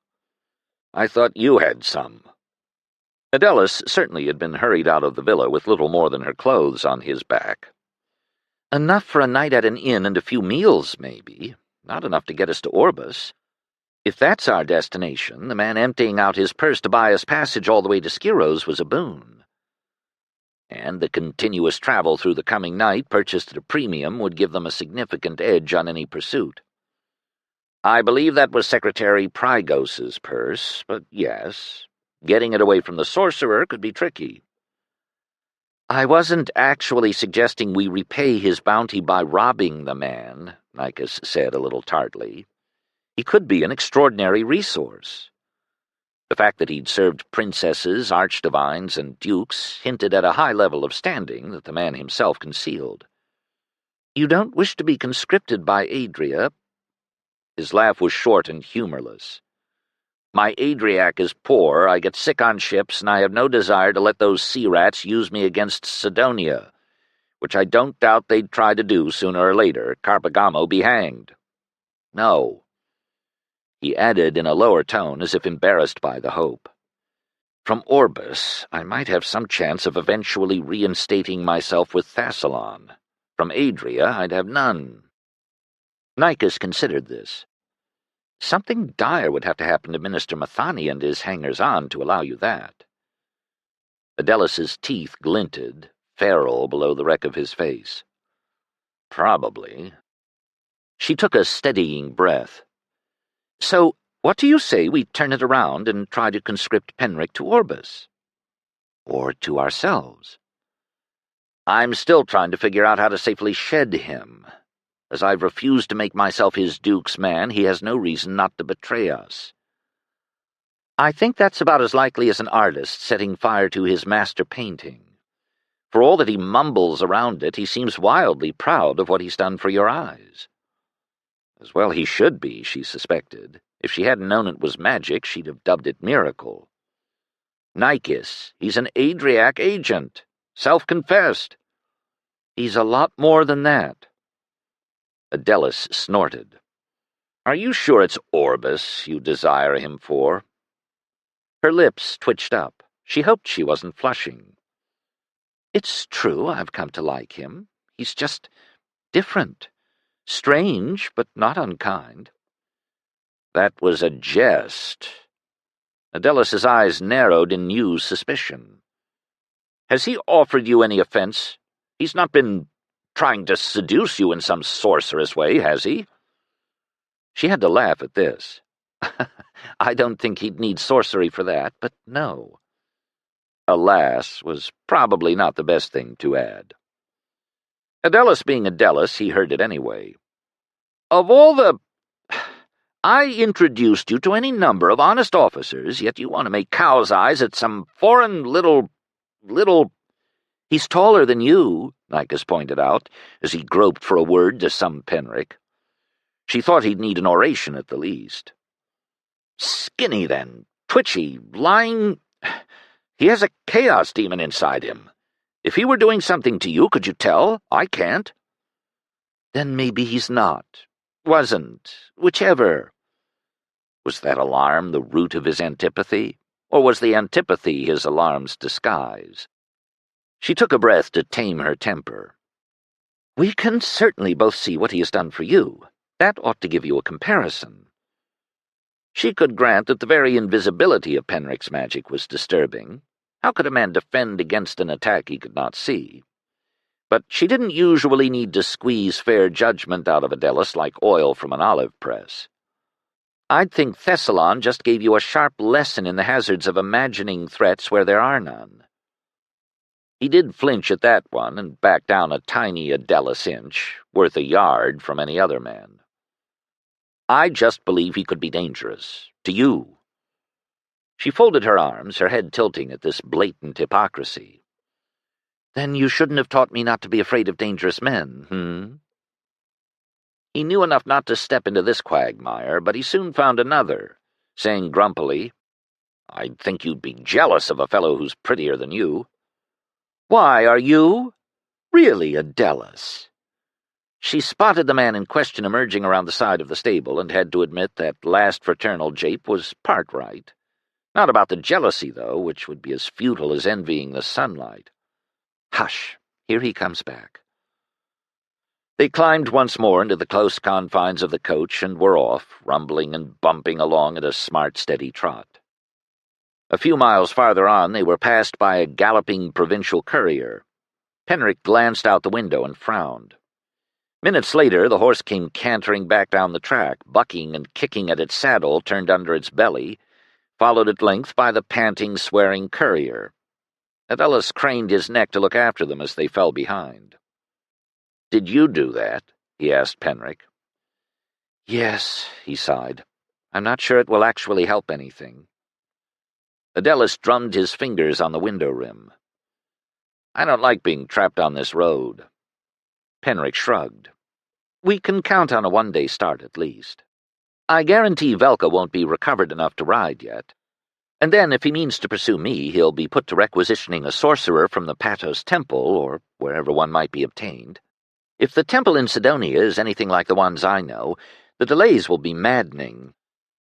"I thought you had some." Adelus certainly had been hurried out of the villa with little more than her clothes on his back. "Enough for a night at an inn and a few meals, maybe. Not enough to get us to Orbis. If that's our destination, the man emptying out his purse to buy us passage all the way to Skyros was a boon. And the continuous travel through the coming night, purchased at a premium, would give them a significant edge on any pursuit. I believe that was Secretary Prygos's purse, but yes, getting it away from the sorcerer could be tricky." "I wasn't actually suggesting we repay his bounty by robbing the man," Nicus said a little tartly. "He could be an extraordinary resource." The fact that he'd served princesses, archdivines, and dukes hinted at a high level of standing that the man himself concealed. "You don't wish to be conscripted by Adria?" His laugh was short and humorless. "My Adriac is poor, I get sick on ships, and I have no desire to let those sea rats use me against Sidonia, which I don't doubt they'd try to do sooner or later, Carpagamo be hanged. No." He added in a lower tone, as if embarrassed by the hope, "From Orbis, I might have some chance of eventually reinstating myself with Thassalon. From Adria, I'd have none." Nicus considered this. "Something dire would have to happen to Minister Mathani and his hangers-on to allow you that." Adelus's teeth glinted, feral below the wreck of his face. "Probably." She took a steadying breath. "So, what do you say we turn it around and try to conscript Penric to Orbis? Or to ourselves?" "I'm still trying to figure out how to safely shed him. As I've refused to make myself his duke's man, he has no reason not to betray us." "I think that's about as likely as an artist setting fire to his master painting. For all that he mumbles around it, he seems wildly proud of what he's done for your eyes." As well he should be, she suspected. If she hadn't known it was magic, she'd have dubbed it miracle. "Nicus, he's an Adriac agent. Self-confessed." "He's a lot more than that." Adelus snorted. "Are you sure it's Orbis you desire him for?" Her lips twitched up. She hoped she wasn't flushing. "It's true I've come to like him. He's just different. Strange, but not unkind." That was a jest. Adelis's eyes narrowed in new suspicion. "Has he offered you any offense? He's not been trying to seduce you in some sorceress way, has he?" She had to laugh at this. "I don't think he'd need sorcery for that, but no." "Alas" was probably not the best thing to add. Adelis being Adelis, he heard it anyway. "Of all the... I introduced you to any number of honest officers, yet you want to make cow's eyes at some foreign little... He's taller than you," Nicus pointed out, as he groped for a word to sum Penric. She thought he'd need an oration at the least. "Skinny, then. Twitchy. Lying... He has a chaos demon inside him. If he were doing something to you, could you tell? I can't." "Then maybe he's not. Wasn't. Whichever." Was that alarm the root of his antipathy, or was the antipathy his alarm's disguise? She took a breath to tame her temper. "We can certainly both see what he has done for you. That ought to give you a comparison." She could grant that the very invisibility of Penric's magic was disturbing. How could a man defend against an attack he could not see? But she didn't usually need to squeeze fair judgment out of Adelis like oil from an olive press. "I'd think Thessalon just gave you a sharp lesson in the hazards of imagining threats where there are none." He did flinch at that one and back down a tiny Adelis inch, worth a yard from any other man. "I just believe he could be dangerous. To you." She folded her arms, her head tilting at this blatant hypocrisy. "Then you shouldn't have taught me not to be afraid of dangerous men, He knew enough not to step into this quagmire, but he soon found another, saying grumpily, "I'd think you'd be jealous of a fellow who's prettier than you." "Why, are you? Really, Adelis?" She spotted the man in question emerging around the side of the stable and had to admit that last fraternal jape was part right. Not about the jealousy, though, which would be as futile as envying the sunlight. "Hush, here he comes back." They climbed once more into the close confines of the coach and were off, rumbling and bumping along at a smart, steady trot. A few miles farther on, they were passed by a galloping provincial courier. Penric glanced out the window and frowned. Minutes later, the horse came cantering back down the track, bucking and kicking at its saddle turned under its belly, followed at length by the panting, swearing courier. Adelis craned his neck to look after them as they fell behind. "Did you do that?" he asked Penric. "Yes," he sighed. "I'm not sure it will actually help anything." Adelis drummed his fingers on the window rim. "I don't like being trapped on this road." Penric shrugged. "We can count on a one-day start at least. I guarantee Velka won't be recovered enough to ride yet. And then, if he means to pursue me, he'll be put to requisitioning a sorcerer from the Patos Temple, or wherever one might be obtained. If the temple in Sidonia is anything like the ones I know, the delays will be maddening.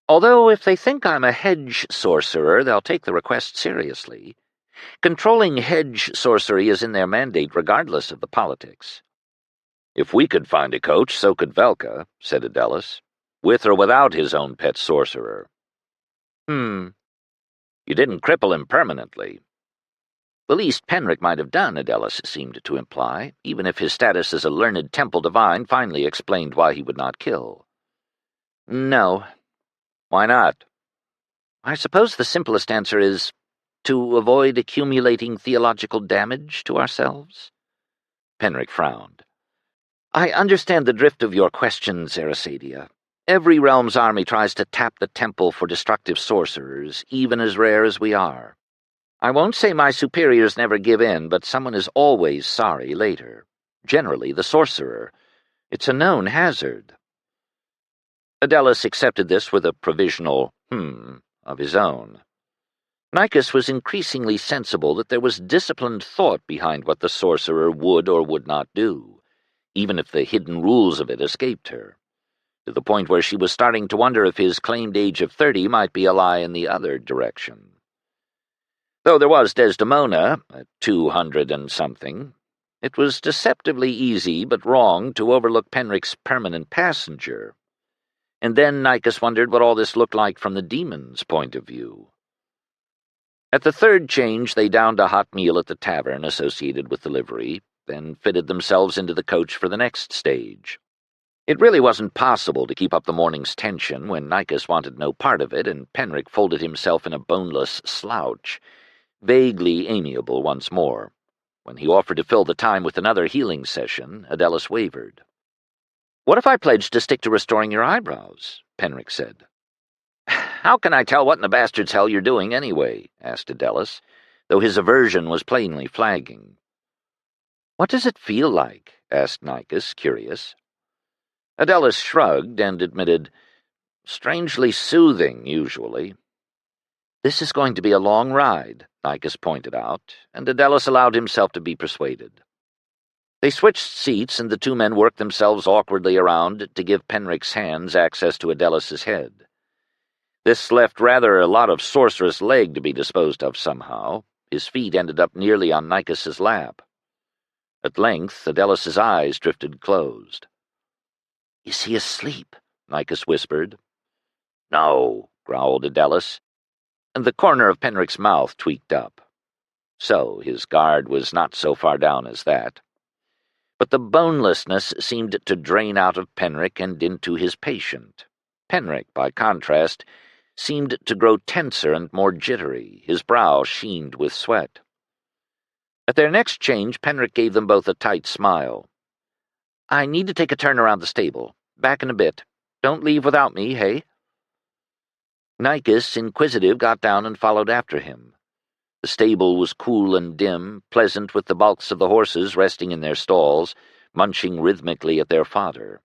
Although if they think I'm a hedge sorcerer, they'll take the request seriously. Controlling hedge sorcery is in their mandate regardless of the politics." "If we could find a coach, so could Velka," said Adelis, "with or without his own pet sorcerer." You didn't cripple him permanently." The least Penric might have done, Adelis seemed to imply, even if his status as a learned temple divine finally explained why he would not kill. "No." "Why not?" "I suppose the simplest answer is to avoid accumulating theological damage to ourselves." Penric frowned. "I understand the drift of your questions, Arasadia. Every realm's army tries to tap the temple for destructive sorcerers, even as rare as we are. I won't say my superiors never give in, but someone is always sorry later. Generally the sorcerer. It's a known hazard." Adelis accepted this with a provisional of his own. Nicus was increasingly sensible that there was disciplined thought behind what the sorcerer would or would not do, even if the hidden rules of it escaped her, to the point where she was starting to wonder if his claimed age of 30 might be a lie in the other direction. Though there was Desdemona, at 200 and something, it was deceptively easy but wrong to overlook Penric's permanent passenger. And then Nicus wondered what all this looked like from the demon's point of view. At the third change, they downed a hot meal at the tavern associated with the livery, then fitted themselves into the coach for the next stage. It really wasn't possible to keep up the morning's tension when Nicus wanted no part of it, and Penric folded himself in a boneless slouch, vaguely amiable once more. When he offered to fill the time with another healing session, Adelis wavered. "What if I pledged to stick to restoring your eyebrows?" Penric said. "How can I tell what in the bastard's hell you're doing, anyway?" asked Adelis, though his aversion was plainly flagging. "What does it feel like?" asked Nicus, curious. Adelis shrugged and admitted, "Strangely soothing, usually." "This is going to be a long ride," Nicus pointed out, and Adelis allowed himself to be persuaded. They switched seats, and the two men worked themselves awkwardly around to give Penric's hands access to Adelis's head. This left rather a lot of sorceress leg to be disposed of somehow. His feet ended up nearly on Nicus's lap. At length, Adelis's eyes drifted closed. "Is he asleep?" Nicus whispered. "No," growled Adelis, and the corner of Penric's mouth tweaked up. So his guard was not so far down as that. But the bonelessness seemed to drain out of Penric and into his patient. Penric, by contrast, seemed to grow tenser and more jittery, his brow sheened with sweat. At their next change, Penric gave them both a tight smile. "I need to take a turn around the stable. Back in a bit. Don't leave without me, hey?" Nicus, inquisitive, got down and followed after him. The stable was cool and dim, pleasant with the bulks of the horses resting in their stalls, munching rhythmically at their fodder.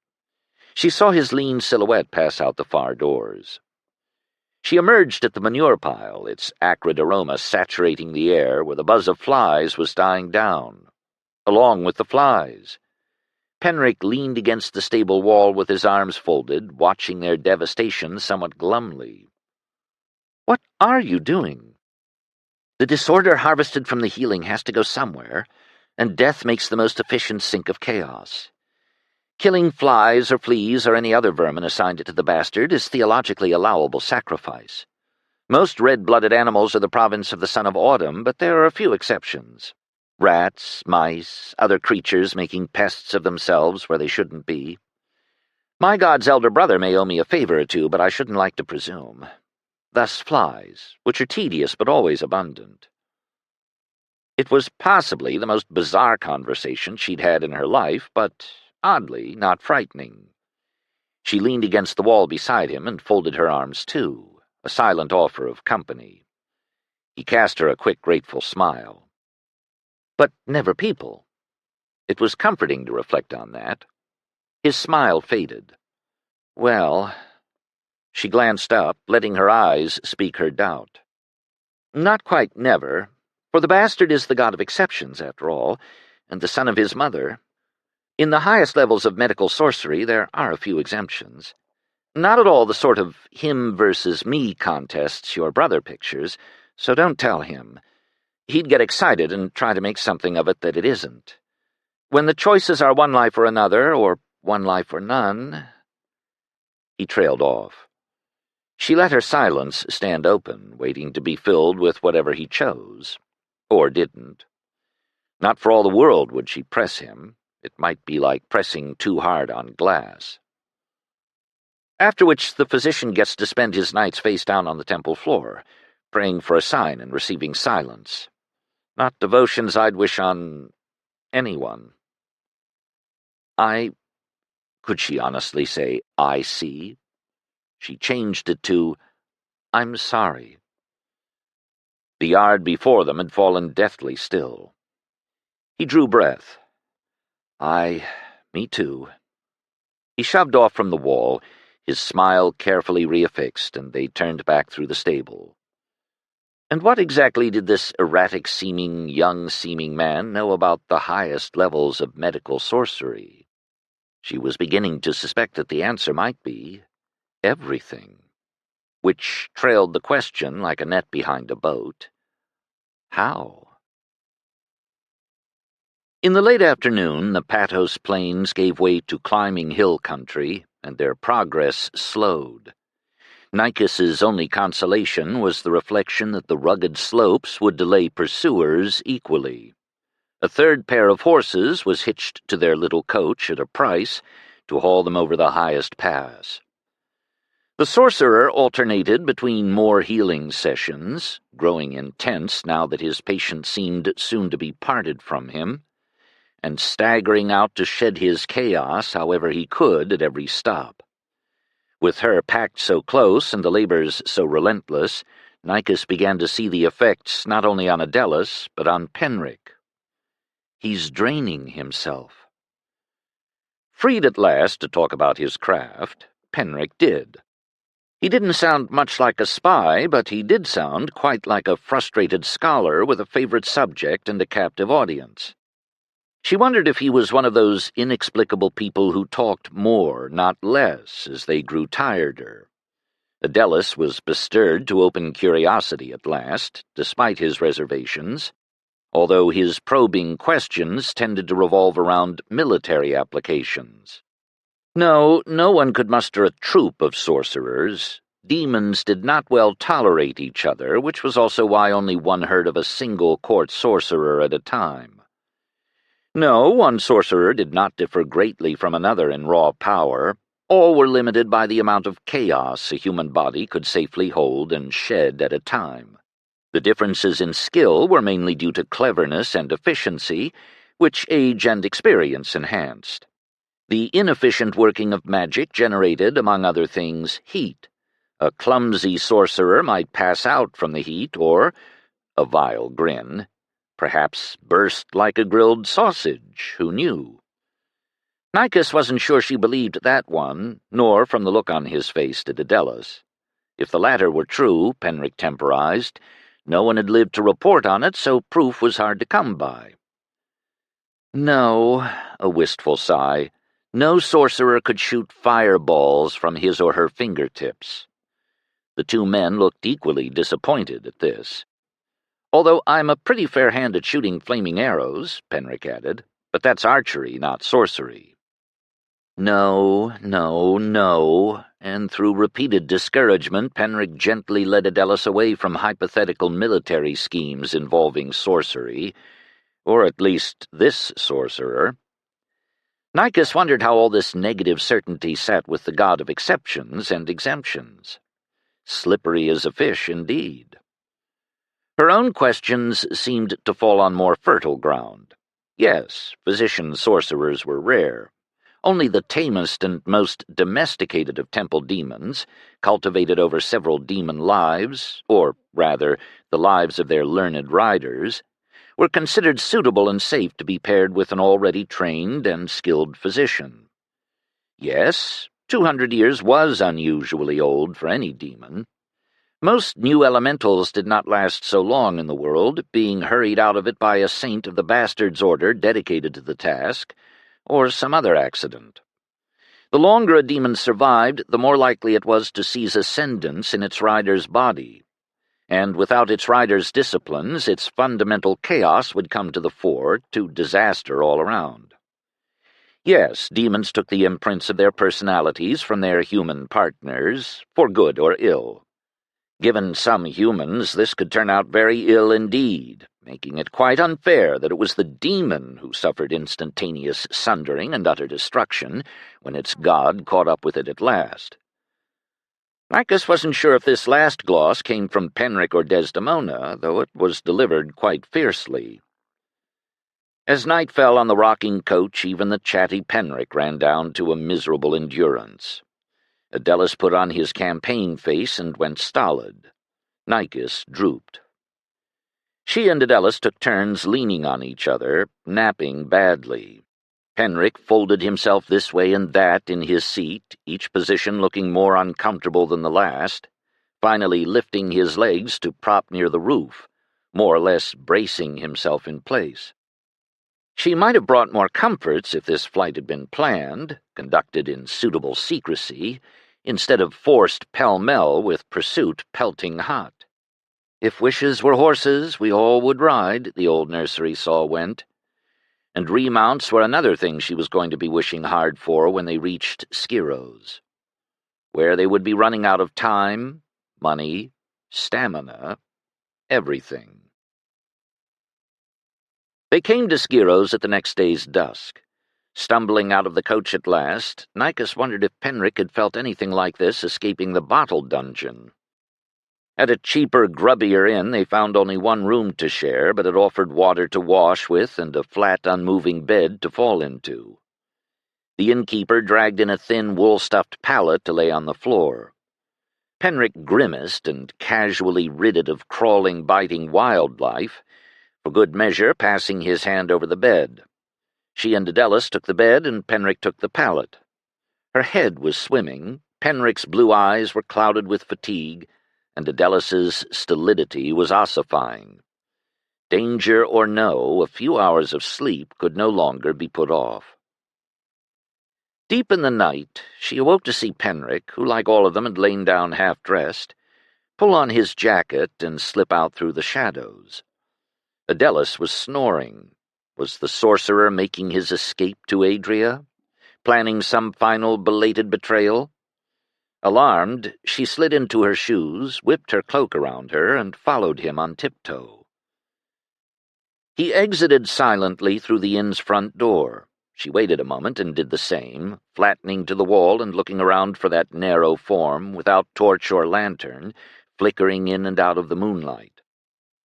She saw his lean silhouette pass out the far doors. She emerged at the manure pile, its acrid aroma saturating the air where the buzz of flies was dying down. Along with the flies, Penric leaned against the stable wall with his arms folded, watching their devastation somewhat glumly. "What are you doing?" "The disorder harvested from the healing has to go somewhere, and death makes the most efficient sink of chaos. Killing flies or fleas or any other vermin assigned to the bastard is theologically allowable sacrifice. Most red-blooded animals are the province of the Son of Autumn, but there are a few exceptions. Rats, mice, other creatures making pests of themselves where they shouldn't be. My god's elder brother may owe me a favor or two, but I shouldn't like to presume. Thus flies, which are tedious but always abundant." It was possibly the most bizarre conversation she'd had in her life, but oddly not frightening. She leaned against the wall beside him and folded her arms too, a silent offer of company. He cast her a quick, grateful smile. But never people. It was comforting to reflect on that. His smile faded. "Well—" She glanced up, letting her eyes speak her doubt. "Not quite never, for the bastard is the god of exceptions, after all, and the son of his mother. In the highest levels of medical sorcery there are a few exemptions. Not at all the sort of him versus me contests your brother pictures, so don't tell him. He'd get excited and try to make something of it that it isn't. When the choices are one life or another, or one life or none—" He trailed off. She let her silence stand open, waiting to be filled with whatever he chose. Or didn't. Not for all the world would she press him. It might be like pressing too hard on glass. After which the physician gets to spend his nights face down on the temple floor, praying for a sign and receiving silence. Not devotions I'd wish on anyone. Could she honestly say, "I see"? She changed it to, "I'm sorry." The yard before them had fallen deathly still. He drew breath. Me too." He shoved off from the wall, his smile carefully reaffixed, and they turned back through the stable. And what exactly did this erratic-seeming, young-seeming man know about the highest levels of medical sorcery? She was beginning to suspect that the answer might be everything, which trailed the question like a net behind a boat. How? In the late afternoon, the Patos plains gave way to climbing hill country, and their progress slowed. Nicus's only consolation was the reflection that the rugged slopes would delay pursuers equally. A third pair of horses was hitched to their little coach at a price to haul them over the highest pass. The sorcerer alternated between more healing sessions, growing intense now that his patient seemed soon to be parted from him, and staggering out to shed his chaos however he could at every stop. With her packed so close and the labors so relentless, Nicus began to see the effects not only on Adelis, but on Penric. He's draining himself. Freed at last to talk about his craft, Penric did. He didn't sound much like a spy, but he did sound quite like a frustrated scholar with a favorite subject and a captive audience. She wondered if he was one of those inexplicable people who talked more, not less, as they grew tireder. Adelis was bestirred to open curiosity at last, despite his reservations, although his probing questions tended to revolve around military applications. No one could muster a troop of sorcerers. Demons did not well tolerate each other, which was also why only one heard of a single court sorcerer at a time. No, one sorcerer did not differ greatly from another in raw power. All were limited by the amount of chaos a human body could safely hold and shed at a time. The differences in skill were mainly due to cleverness and efficiency, which age and experience enhanced. The inefficient working of magic generated, among other things, heat. A clumsy sorcerer might pass out from the heat or, a vile grin, perhaps burst like a grilled sausage, who knew? Nicus wasn't sure she believed that one, nor from the look on his face did Adelis. If the latter were true, Penric temporized, no one had lived to report on it, so proof was hard to come by. No, a wistful sigh. No sorcerer could shoot fireballs from his or her fingertips. The two men looked equally disappointed at this. Although I'm a pretty fair hand at shooting flaming arrows, Penric added, but that's archery, not sorcery. No, and through repeated discouragement, Penric gently led Adelis away from hypothetical military schemes involving sorcery, or at least this sorcerer. Nicus wondered how all this negative certainty sat with the god of exceptions and exemptions. Slippery as a fish, indeed. Her own questions seemed to fall on more fertile ground. Yes, physician sorcerers were rare. Only the tamest and most domesticated of temple demons, cultivated over several demon lives, or rather, the lives of their learned riders, were considered suitable and safe to be paired with an already trained and skilled physician. Yes, 200 years was unusually old for any demon. Most new elementals did not last so long in the world, being hurried out of it by a saint of the Bastard's Order dedicated to the task, or some other accident. The longer a demon survived, the more likely it was to seize ascendance in its rider's body, and without its rider's disciplines, its fundamental chaos would come to the fore, to disaster all around. Yes, demons took the imprints of their personalities from their human partners, for good or ill. Given some humans, this could turn out very ill indeed, making it quite unfair that it was the demon who suffered instantaneous sundering and utter destruction when its god caught up with it at last. Nicus wasn't sure if this last gloss came from Penric or Desdemona, though it was delivered quite fiercely. As night fell on the rocking coach, even the chatty Penric ran down to a miserable endurance. Adelis put on his campaign face and went stolid. Nicus drooped. She and Adelis took turns leaning on each other, napping badly. Penric folded himself this way and that in his seat, each position looking more uncomfortable than the last, finally lifting his legs to prop near the roof, more or less bracing himself in place. She might have brought more comforts if this flight had been planned, conducted in suitable secrecy, instead of forced pell-mell with pursuit pelting hot. If wishes were horses, we all would ride, the old nursery saw went. And remounts were another thing she was going to be wishing hard for when they reached Sciro's, where they would be running out of time, money, stamina, everything. They came to Sciro's at the next day's dusk. Stumbling out of the coach at last, Nicus wondered if Penric had felt anything like this escaping the bottle dungeon. At a cheaper, grubbier inn they found only one room to share, but it offered water to wash with and a flat, unmoving bed to fall into. The innkeeper dragged in a thin, wool-stuffed pallet to lay on the floor. Penric grimaced and casually rid it of crawling, biting wildlife, for good measure passing his hand over the bed. She and Adelis took the bed, and Penric took the pallet. Her head was swimming, Penric's blue eyes were clouded with fatigue, and Adelis's stolidity was ossifying. Danger or no, a few hours of sleep could no longer be put off. Deep in the night, she awoke to see Penric, who, like all of them, had lain down half-dressed, pull on his jacket and slip out through the shadows. Adelis was snoring. Was the sorcerer making his escape to Adria? Planning some final belated betrayal? Alarmed, she slid into her shoes, whipped her cloak around her, and followed him on tiptoe. He exited silently through the inn's front door. She waited a moment and did the same, flattening to the wall and looking around for that narrow form, without torch or lantern, flickering in and out of the moonlight.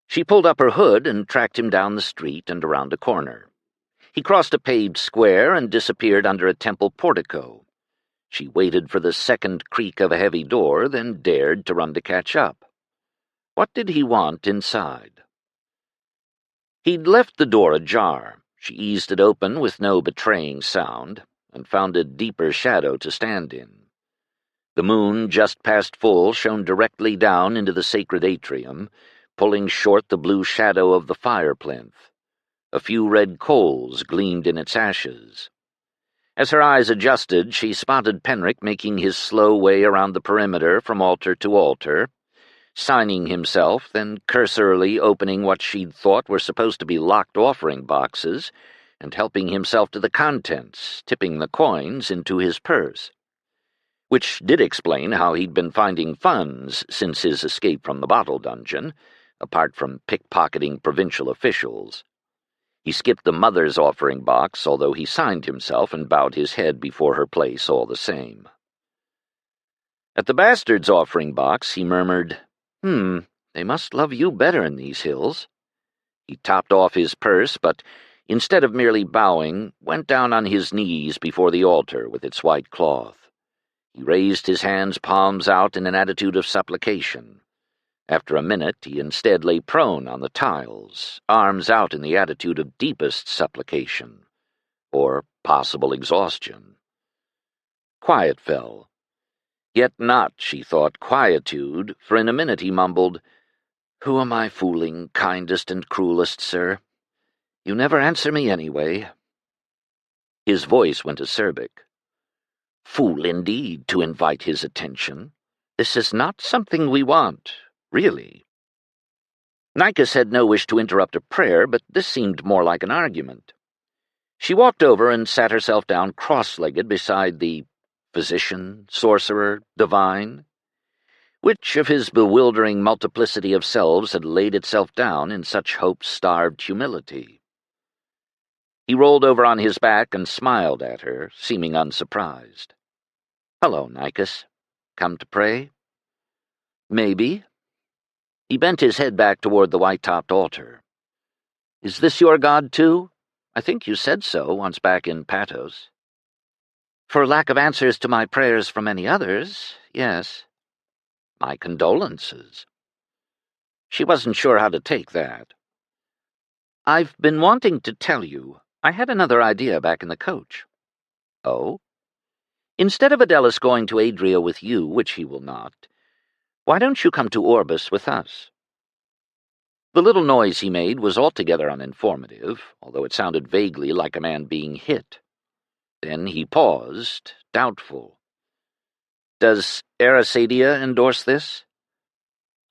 She pulled up her hood and tracked him down the street and around a corner. He crossed a paved square and disappeared under a temple portico. She waited for the second creak of a heavy door, then dared to run to catch up. What did he want inside? He'd left the door ajar. She eased it open with no betraying sound, and found a deeper shadow to stand in. The moon, just past full, shone directly down into the sacred atrium, pulling short the blue shadow of the fire plinth. A few red coals gleamed in its ashes. As her eyes adjusted, she spotted Penric making his slow way around the perimeter from altar to altar, signing himself, then cursorily opening what she'd thought were supposed to be locked offering boxes, and helping himself to the contents, tipping the coins into his purse. Which did explain how he'd been finding funds since his escape from the bottle dungeon, apart from pickpocketing provincial officials. He skipped the mother's offering box, although he signed himself and bowed his head before her place all the same. At the bastard's offering box, he murmured, They must love you better in these hills." He topped off his purse, but instead of merely bowing, went down on his knees before the altar with its white cloth. He raised his hands, palms out, in an attitude of supplication. After a minute, he instead lay prone on the tiles, arms out in the attitude of deepest supplication, or possible exhaustion. Quiet fell. Yet not, she thought, quietude, for in a minute he mumbled, "Who am I fooling, kindest and cruelest sir? You never answer me anyway." His voice went acerbic. "Fool indeed to invite his attention. This is not something we want, really." Nicus had no wish to interrupt a prayer, but this seemed more like an argument. She walked over and sat herself down cross-legged beside the physician, sorcerer, divine. Which of his bewildering multiplicity of selves had laid itself down in such hope-starved humility? He rolled over on his back and smiled at her, seeming unsurprised. "Hello, Nicus. Come to pray?" "Maybe." He bent his head back toward the white-topped altar. "Is this your god, too? I think you said so once back in Patos." "For lack of answers to my prayers from any others, yes." "My condolences." She wasn't sure how to take that. "I've been wanting to tell you. I had another idea back in the coach." "Oh?" "Instead of Adelis going to Adria with you, which he will not, why don't you come to Orbis with us?" The little noise he made was altogether uninformative, although it sounded vaguely like a man being hit. Then he paused, doubtful. "Does Arasadia endorse this?"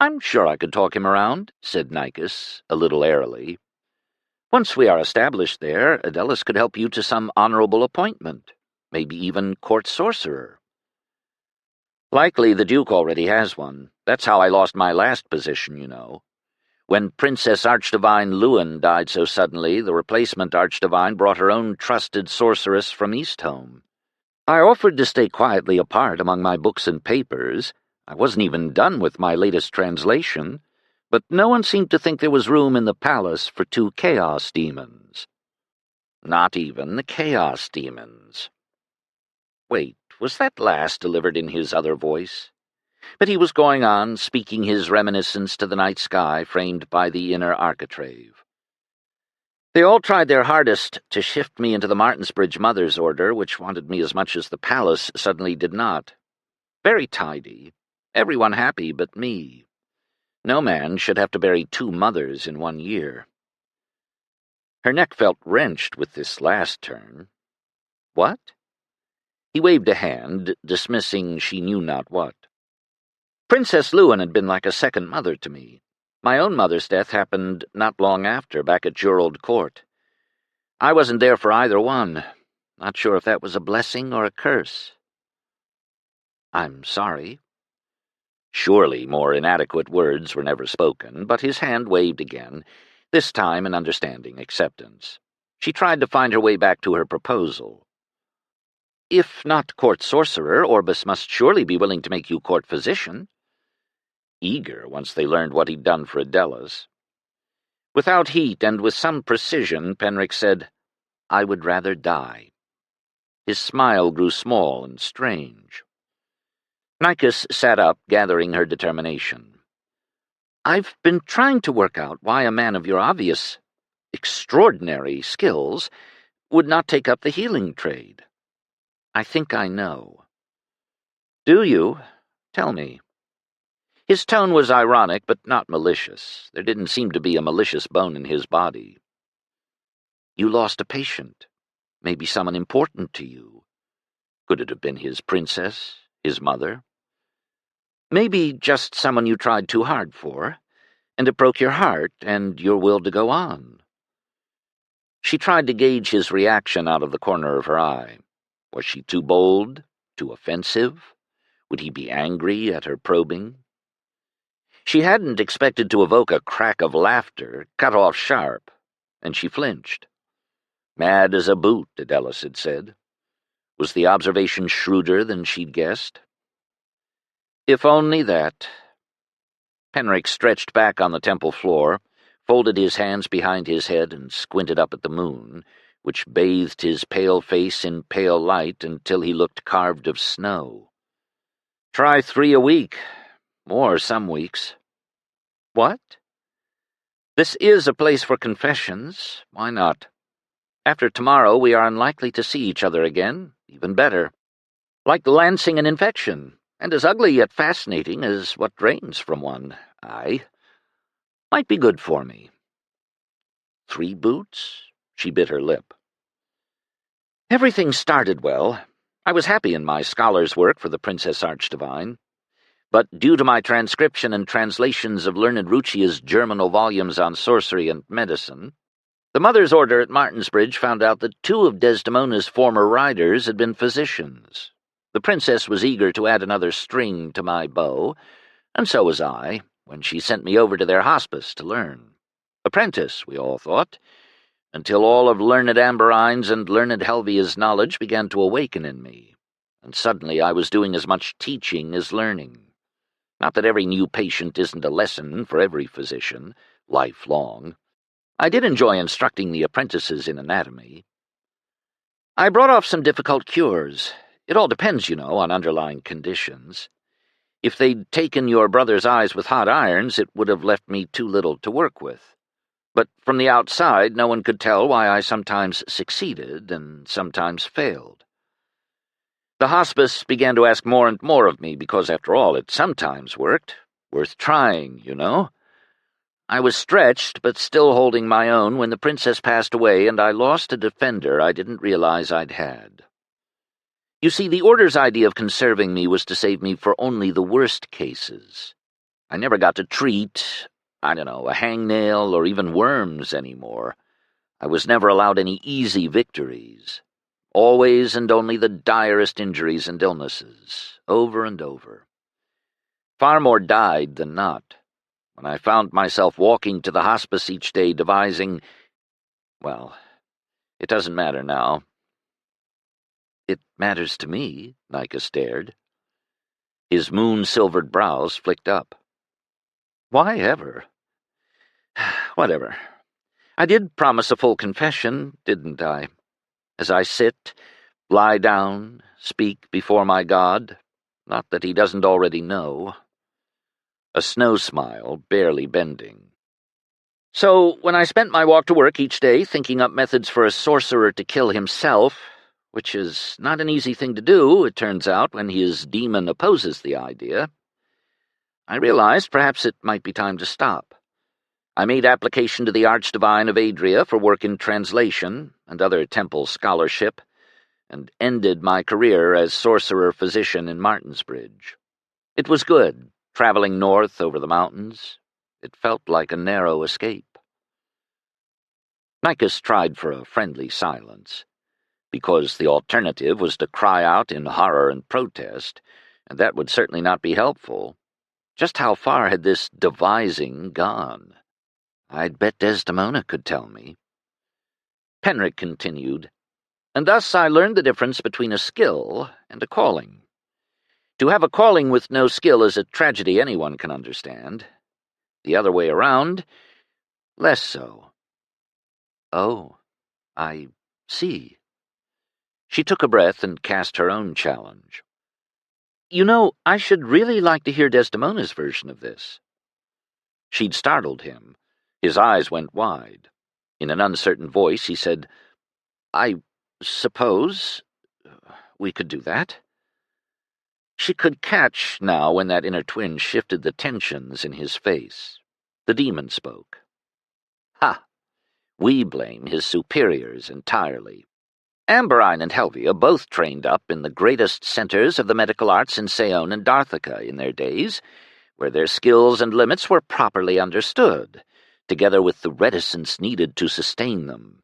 "I'm sure I could talk him around," said Nicus, a little airily. "Once we are established there, Adelus could help you to some honorable appointment, maybe even court sorcerer." "Likely the Duke already has one. That's how I lost my last position, you know. When Princess Archdivine Luin died so suddenly, the replacement Archdivine brought her own trusted sorceress from Eastholm. I offered to stay quietly apart among my books and papers. I wasn't even done with my latest translation, but no one seemed to think there was room in the palace for two chaos demons. Not even the chaos demons." Wait, was that last delivered in his other voice? But he was going on, speaking his reminiscence to the night sky framed by the inner architrave. "They all tried their hardest to shift me into the Martinsbridge Mothers' Order, which wanted me as much as the palace suddenly did not. Very tidy. Everyone happy but me. No man should have to bury two mothers in 1 year." Her neck felt wrenched with this last turn. "What?" He waved a hand, dismissing she knew not what. "Princess Luin had been like a second mother to me. My own mother's death happened not long after, back at Gerald Court. I wasn't there for either one. Not sure if that was a blessing or a curse." "I'm sorry." Surely more inadequate words were never spoken, but his hand waved again, this time in understanding acceptance. She tried to find her way back to her proposal. "If not court sorcerer, Orbis must surely be willing to make you court physician." Eager once they learned what he'd done for Adelus. Without heat and with some precision, Penric said, "I would rather die." His smile grew small and strange. Nicus sat up, gathering her determination. "I've been trying to work out why a man of your obvious, extraordinary skills would not take up the healing trade. I think I know." "Do you? Tell me." His tone was ironic, but not malicious. There didn't seem to be a malicious bone in his body. "You lost a patient. Maybe someone important to you. Could it have been his princess, his mother? Maybe just someone you tried too hard for, and it broke your heart and your will to go on." She tried to gauge his reaction out of the corner of her eye. Was she too bold, too offensive? Would he be angry at her probing? She hadn't expected to evoke a crack of laughter, cut off sharp, and she flinched. Mad as a boot, Adelus had said. Was the observation shrewder than she'd guessed? If only that. Penric stretched back on the temple floor, folded his hands behind his head, and squinted up at the moon, which bathed his pale face in pale light until he looked carved of snow. "Try 3 a week. More some weeks." "What?" "This is a place for confessions. Why not? After tomorrow we are unlikely to see each other again. Even better. Like lancing an infection, and as ugly yet fascinating as what drains from one. Aye. Might be good for me." 3 boots? She bit her lip. "Everything started well. I was happy in my scholar's work for the Princess Archdivine. But due to my transcription and translations of learned Ruchia's germinal volumes on sorcery and medicine, the Mother's Order at Martinsbridge found out that 2 of Desdemona's former riders had been physicians. The princess was eager to add another string to my bow, and so was I, when she sent me over to their hospice to learn. Apprentice, we all thought, until all of learned Amberine's and learned Helvia's knowledge began to awaken in me, and suddenly I was doing as much teaching as learning. Not that every new patient isn't a lesson for every physician, lifelong. I did enjoy instructing the apprentices in anatomy. I brought off some difficult cures. It all depends, you know, on underlying conditions. If they'd taken your brother's eyes with hot irons, it would have left me too little to work with. But from the outside, no one could tell why I sometimes succeeded and sometimes failed. The hospice began to ask more and more of me because, after all, it sometimes worked. Worth trying, you know. I was stretched, but still holding my own when the princess passed away and I lost a defender I didn't realize I'd had. You see, the Order's idea of conserving me was to save me for only the worst cases. I never got to treat, I don't know, a hangnail or even worms anymore. I was never allowed any easy victories. Always and only the direst injuries and illnesses, over and over. Far more died than not. When I found myself walking to the hospice each day devising, well, it doesn't matter now. It matters to me, Nika stared. His moon-silvered brows flicked up. Why ever? Whatever. I did promise a full confession, didn't I? As I sit, lie down, speak before my God, not that he doesn't already know. A snow smile, barely bending. So, when I spent my walk to work each day thinking up methods for a sorcerer to kill himself, which is not an easy thing to do, it turns out, when his demon opposes the idea, I realized perhaps it might be time to stop. I made application to the Archdivine of Adria for work in translation and other temple scholarship, and ended my career as sorcerer-physician in Martinsbridge. It was good, traveling north over the mountains. It felt like a narrow escape. Nicus tried for a friendly silence, because the alternative was to cry out in horror and protest, and that would certainly not be helpful. Just how far had this devising gone? I'd bet Desdemona could tell me. Penric continued, and thus I learned the difference between a skill and a calling. To have a calling with no skill is a tragedy anyone can understand. The other way around, less so. Oh, I see. She took a breath and cast her own challenge. You know, I should really like to hear Desdemona's version of this. She'd startled him. His eyes went wide. In an uncertain voice, he said, I suppose we could do that. She could catch now when that inner twin shifted the tensions in his face. The demon spoke. Ha! We blame his superiors entirely. Amberine and Helvia both trained up in the greatest centers of the medical arts in Seon and Darthica in their days, where their skills and limits were properly understood, together with the reticence needed to sustain them.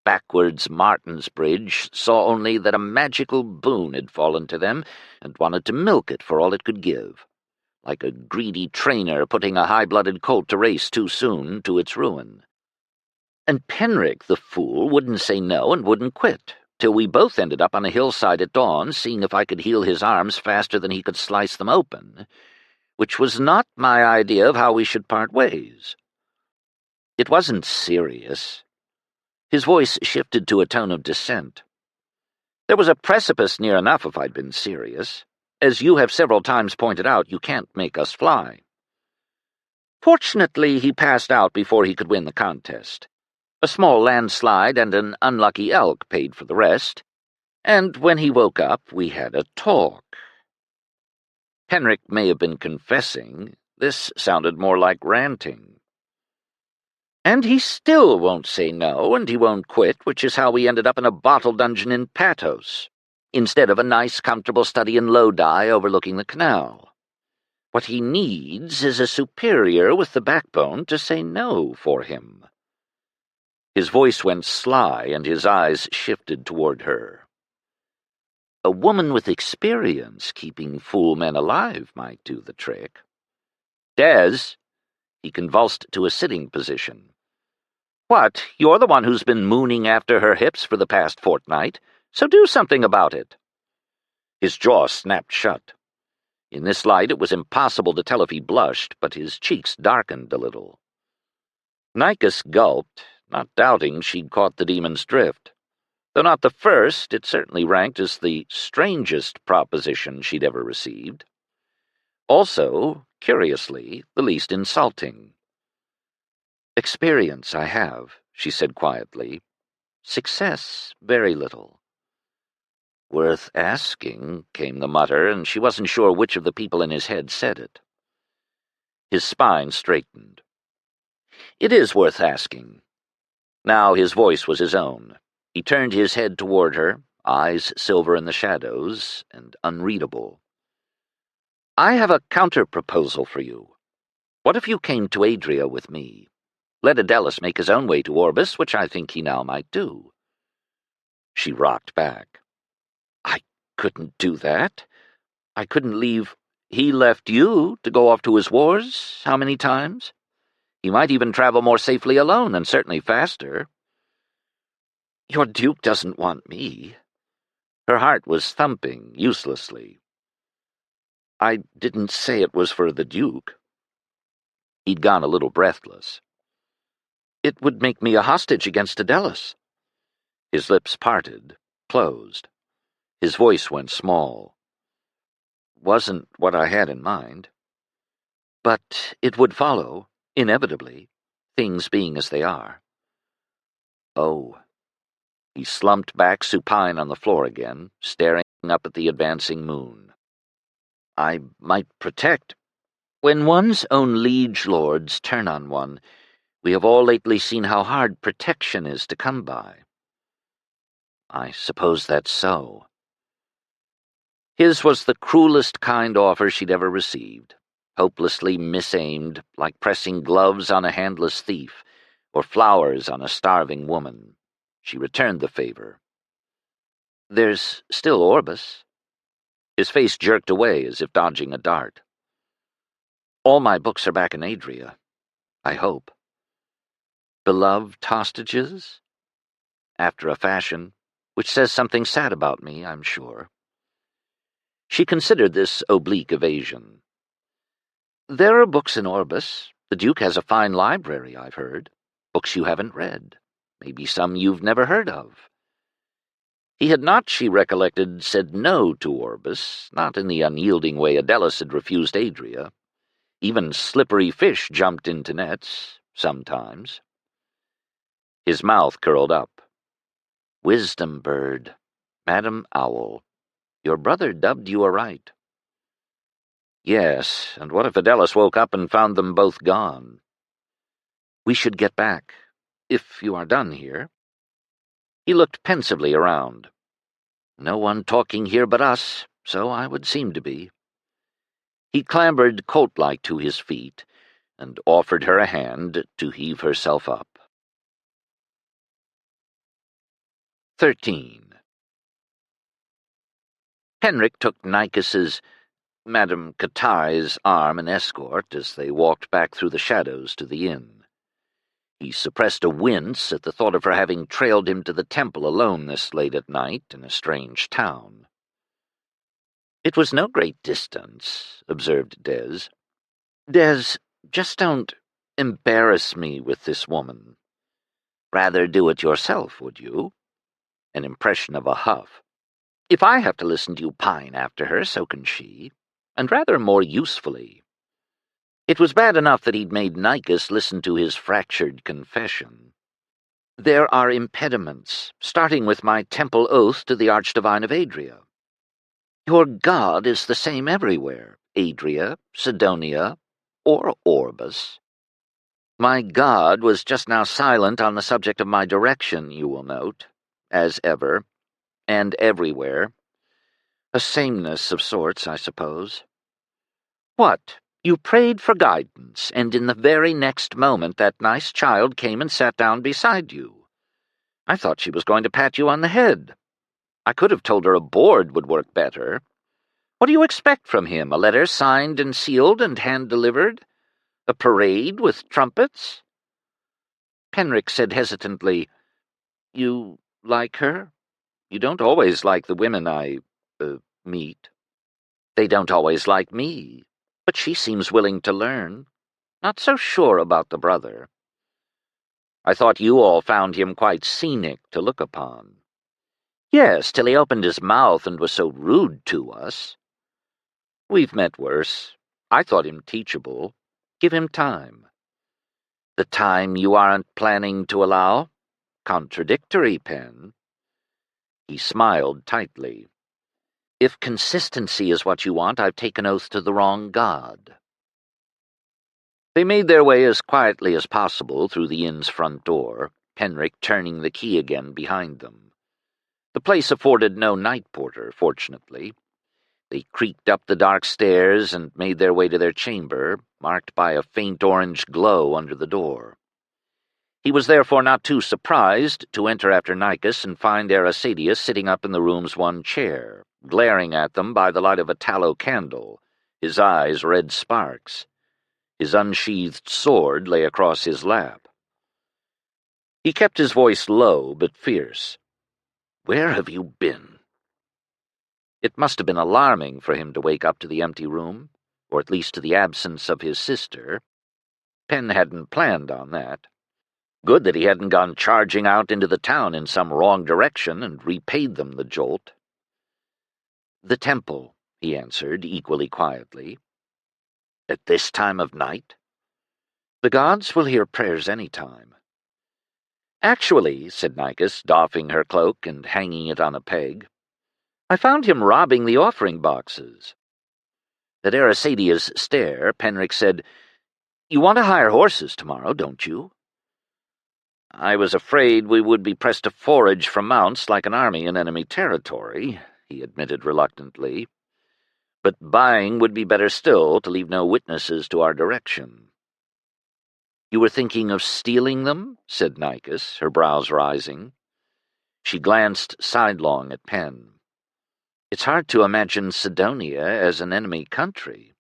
Backwards Martinsbridge saw only that a magical boon had fallen to them and wanted to milk it for all it could give, like a greedy trainer putting a high-blooded colt to race too soon to its ruin. And Penric, the fool, wouldn't say no and wouldn't quit, till we both ended up on a hillside at dawn, seeing if I could heal his arms faster than he could slice them open, which was not my idea of how we should part ways. It wasn't serious. His voice shifted to a tone of dissent. There was a precipice near enough if I'd been serious. As you have several times pointed out, you can't make us fly. Fortunately, he passed out before he could win the contest. A small landslide and an unlucky elk paid for the rest, and when he woke up, we had a talk. Penric may have been confessing. This sounded more like ranting. And he still won't say no, and he won't quit, which is how we ended up in a bottle dungeon in Patos, instead of a nice, comfortable study in Lodi overlooking the canal. What he needs is a superior with the backbone to say no for him. His voice went sly, and his eyes shifted toward her. A woman with experience keeping fool men alive might do the trick. Des, he convulsed to a sitting position. What, you're the one who's been mooning after her hips for the past fortnight, so do something about it. His jaw snapped shut. In this light it was impossible to tell if he blushed, but his cheeks darkened a little. Nicus gulped, not doubting she'd caught the demon's drift. Though not the first, it certainly ranked as the strangest proposition she'd ever received. Also, curiously, the least insulting. Experience I have, she said quietly. Success, very little. Worth asking, came the mutter, and she wasn't sure which of the people in his head said it. His spine straightened. It is worth asking. Now his voice was his own. He turned his head toward her, eyes silver in the shadows and unreadable. I have a counter-proposal for you. What if you came to Adria with me? Let Adelus make his own way to Orbis, which I think he now might do." She rocked back. "I couldn't do that. I couldn't leave—" "He left you to go off to his wars how many times? He might even travel more safely alone, and certainly faster." "Your Duke doesn't want me." Her heart was thumping uselessly. "I didn't say it was for the Duke." He'd gone a little breathless. "It would make me a hostage against Adelus." His lips parted, closed. His voice went small. "Wasn't what I had in mind. But it would follow, inevitably, things being as they are." "Oh." He slumped back supine on the floor again, staring up at the advancing moon. "I might protect. When one's own liege lords turn on one, we have all lately seen how hard protection is to come by." "I suppose that's so." His was the cruelest kind offer she'd ever received, hopelessly misaimed, like pressing gloves on a handless thief, or flowers on a starving woman. She returned the favor. "There's still Orbis." His face jerked away as if dodging a dart. "All my books are back in Adria. I hope." "Beloved hostages?" "After a fashion, which says something sad about me, I'm sure." She considered this oblique evasion. "There are books in Orbis. The Duke has a fine library, I've heard. Books you haven't read. Maybe some you've never heard of." He had not, she recollected, said no to Orbis, not in the unyielding way Adelus had refused Adria. Even slippery fish jumped into nets, sometimes. His mouth curled up. "Wisdom bird, Madam Owl. Your brother dubbed you aright." "Yes, and what if Adelus woke up and found them both gone?" "We should get back, if you are done here." He looked pensively around. "No one talking here but us, so I would seem to be." He clambered colt-like to his feet and offered her a hand to heave herself up. 13. Penric took Nicus's, Madame Catar's, arm in escort as they walked back through the shadows to the inn. He suppressed a wince at the thought of her having trailed him to the temple alone this late at night in a strange town. "It was no great distance," observed Des. "Des, just don't embarrass me with this woman." "Rather do it yourself, would you?" An impression of a huff. "If I have to listen to you pine after her, so can she, and rather more usefully." It was bad enough that he'd made Nicus listen to his fractured confession. "There are impediments, starting with my temple oath to the Archdivine of Adria. Your god is the same everywhere, Adria, Sidonia, or Orbis. My god was just now silent on the subject of my direction, you will note, as ever, and everywhere. A sameness of sorts, I suppose. What? You prayed for guidance, and in the very next moment that nice child came and sat down beside you. I thought she was going to pat you on the head. I could have told her a board would work better. What do you expect from him? A letter signed and sealed and hand-delivered? A parade with trumpets?" Penric said hesitantly, "You like her? You don't always like the women I, meet." "They don't always like me, but she seems willing to learn. Not so sure about the brother." "I thought you all found him quite scenic to look upon." "Yes, till he opened his mouth and was so rude to us." "We've met worse. I thought him teachable. Give him time." "The time you aren't planning to allow? Contradictory, Pen." He smiled tightly. "If consistency is what you want, I've taken oath to the wrong god." They made their way as quietly as possible through the inn's front door, Penric turning the key again behind them. The place afforded no night porter, fortunately. They creaked up the dark stairs and made their way to their chamber, marked by a faint orange glow under the door. He was therefore not too surprised to enter after Nicus and find Arasadia sitting up in the room's one chair, glaring at them by the light of a tallow candle, his eyes red sparks. His unsheathed sword lay across his lap. He kept his voice low but fierce. "Where have you been?" It must have been alarming for him to wake up to the empty room, or at least to the absence of his sister. Pen hadn't planned on that. Good that he hadn't gone charging out into the town in some wrong direction and repaid them the jolt. "The temple," he answered, equally quietly. "At this time of night?" "The gods will hear prayers any time." "Actually," said Nicus, doffing her cloak and hanging it on a peg, "I found him robbing the offering boxes." At Arasadia's stare, Penric said, "You want to hire horses tomorrow, don't you?" "I was afraid we would be pressed to forage for mounts like an army in enemy territory," he admitted reluctantly. "But buying would be better still, to leave no witnesses to our direction." "You were thinking of stealing them?" said Nicus, her brows rising. She glanced sidelong at Pen. "It's hard to imagine Sidonia as an enemy country."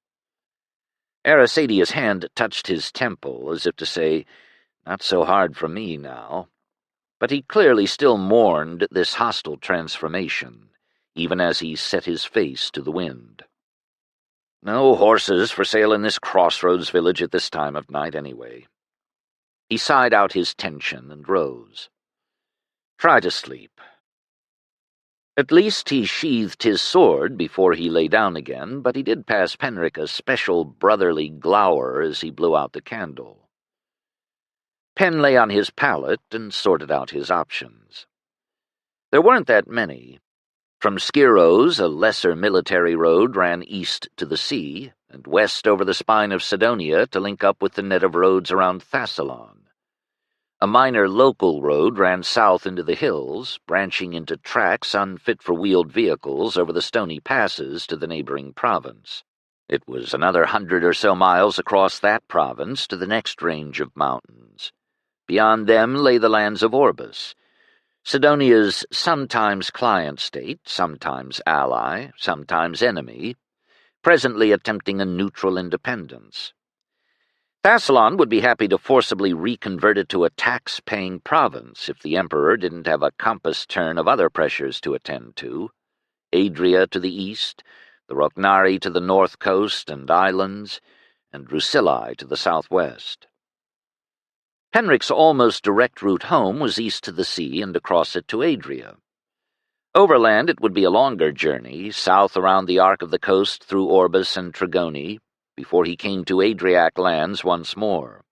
Arasadia's hand touched his temple, as if to say, "Not so hard for me now." But he clearly still mourned this hostile transformation, even as he set his face to the wind. "No horses for sale in this crossroads village at this time of night, anyway." He sighed out his tension and rose. "Try to sleep." At least he sheathed his sword before he lay down again, but he did pass Penric a special brotherly glower as he blew out the candle. Pen lay on his pallet and sorted out his options. There weren't that many. From Skyros, a lesser military road ran east to the sea, and west over the spine of Sidonia to link up with the net of roads around Thassalon. A minor local road ran south into the hills, branching into tracks unfit for wheeled vehicles over the stony passes to the neighboring province. It was another 100 or so miles across that province to the next range of mountains. Beyond them lay the lands of Orbis, Sidonia's sometimes client state, sometimes ally, sometimes enemy, presently attempting a neutral independence. Thassalon would be happy to forcibly reconvert it to a tax-paying province if the Emperor didn't have a compass turn of other pressures to attend to. Adria to the east, the Roknari to the north coast and islands, and Drusillae to the southwest. Penric's almost direct route home was east to the sea and across it to Adria. Overland it would be a longer journey, south around the arc of the coast through Orbis and Trigoni, before he came to Adriac lands once more.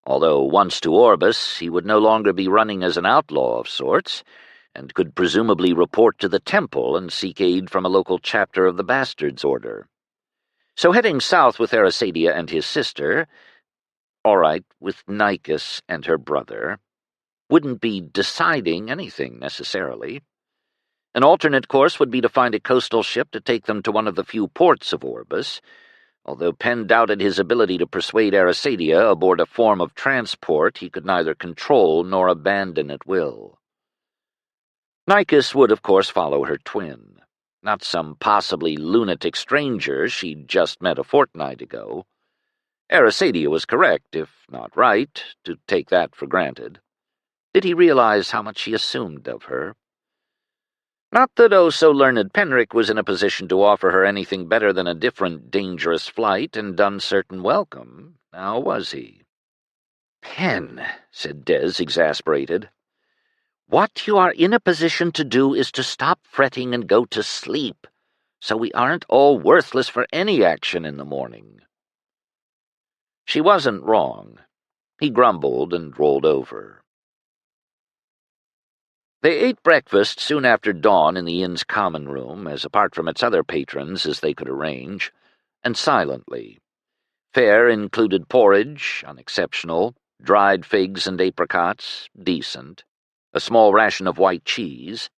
Although once to Orbis, he would no longer be running as an outlaw of sorts, and could presumably report to the temple and seek aid from a local chapter of the Bastards Order. So heading south with Arasadia and his sister, all right, with Nicus and her brother, wouldn't be deciding anything necessarily. An alternate course would be to find a coastal ship to take them to one of the few ports of Orbis, although Pen doubted his ability to persuade Arasadia aboard a form of transport he could neither control nor abandon at will. Nicus would, of course, follow her twin, not some possibly lunatic stranger she'd just met a fortnight ago. Arasadia was correct, if not right, to take that for granted. Did he realize how much he assumed of her? Not that oh-so-learned Penric was in a position to offer her anything better than a different dangerous flight and uncertain welcome, now was he? "Pen," said Des, exasperated, "what you are in a position to do is to stop fretting and go to sleep, so we aren't all worthless for any action in the morning." She wasn't wrong. He grumbled and rolled over. They ate breakfast soon after dawn in the inn's common room, as apart from its other patrons as they could arrange, and silently. Fare included porridge, unexceptional, dried figs and apricots, decent, a small ration of white cheese,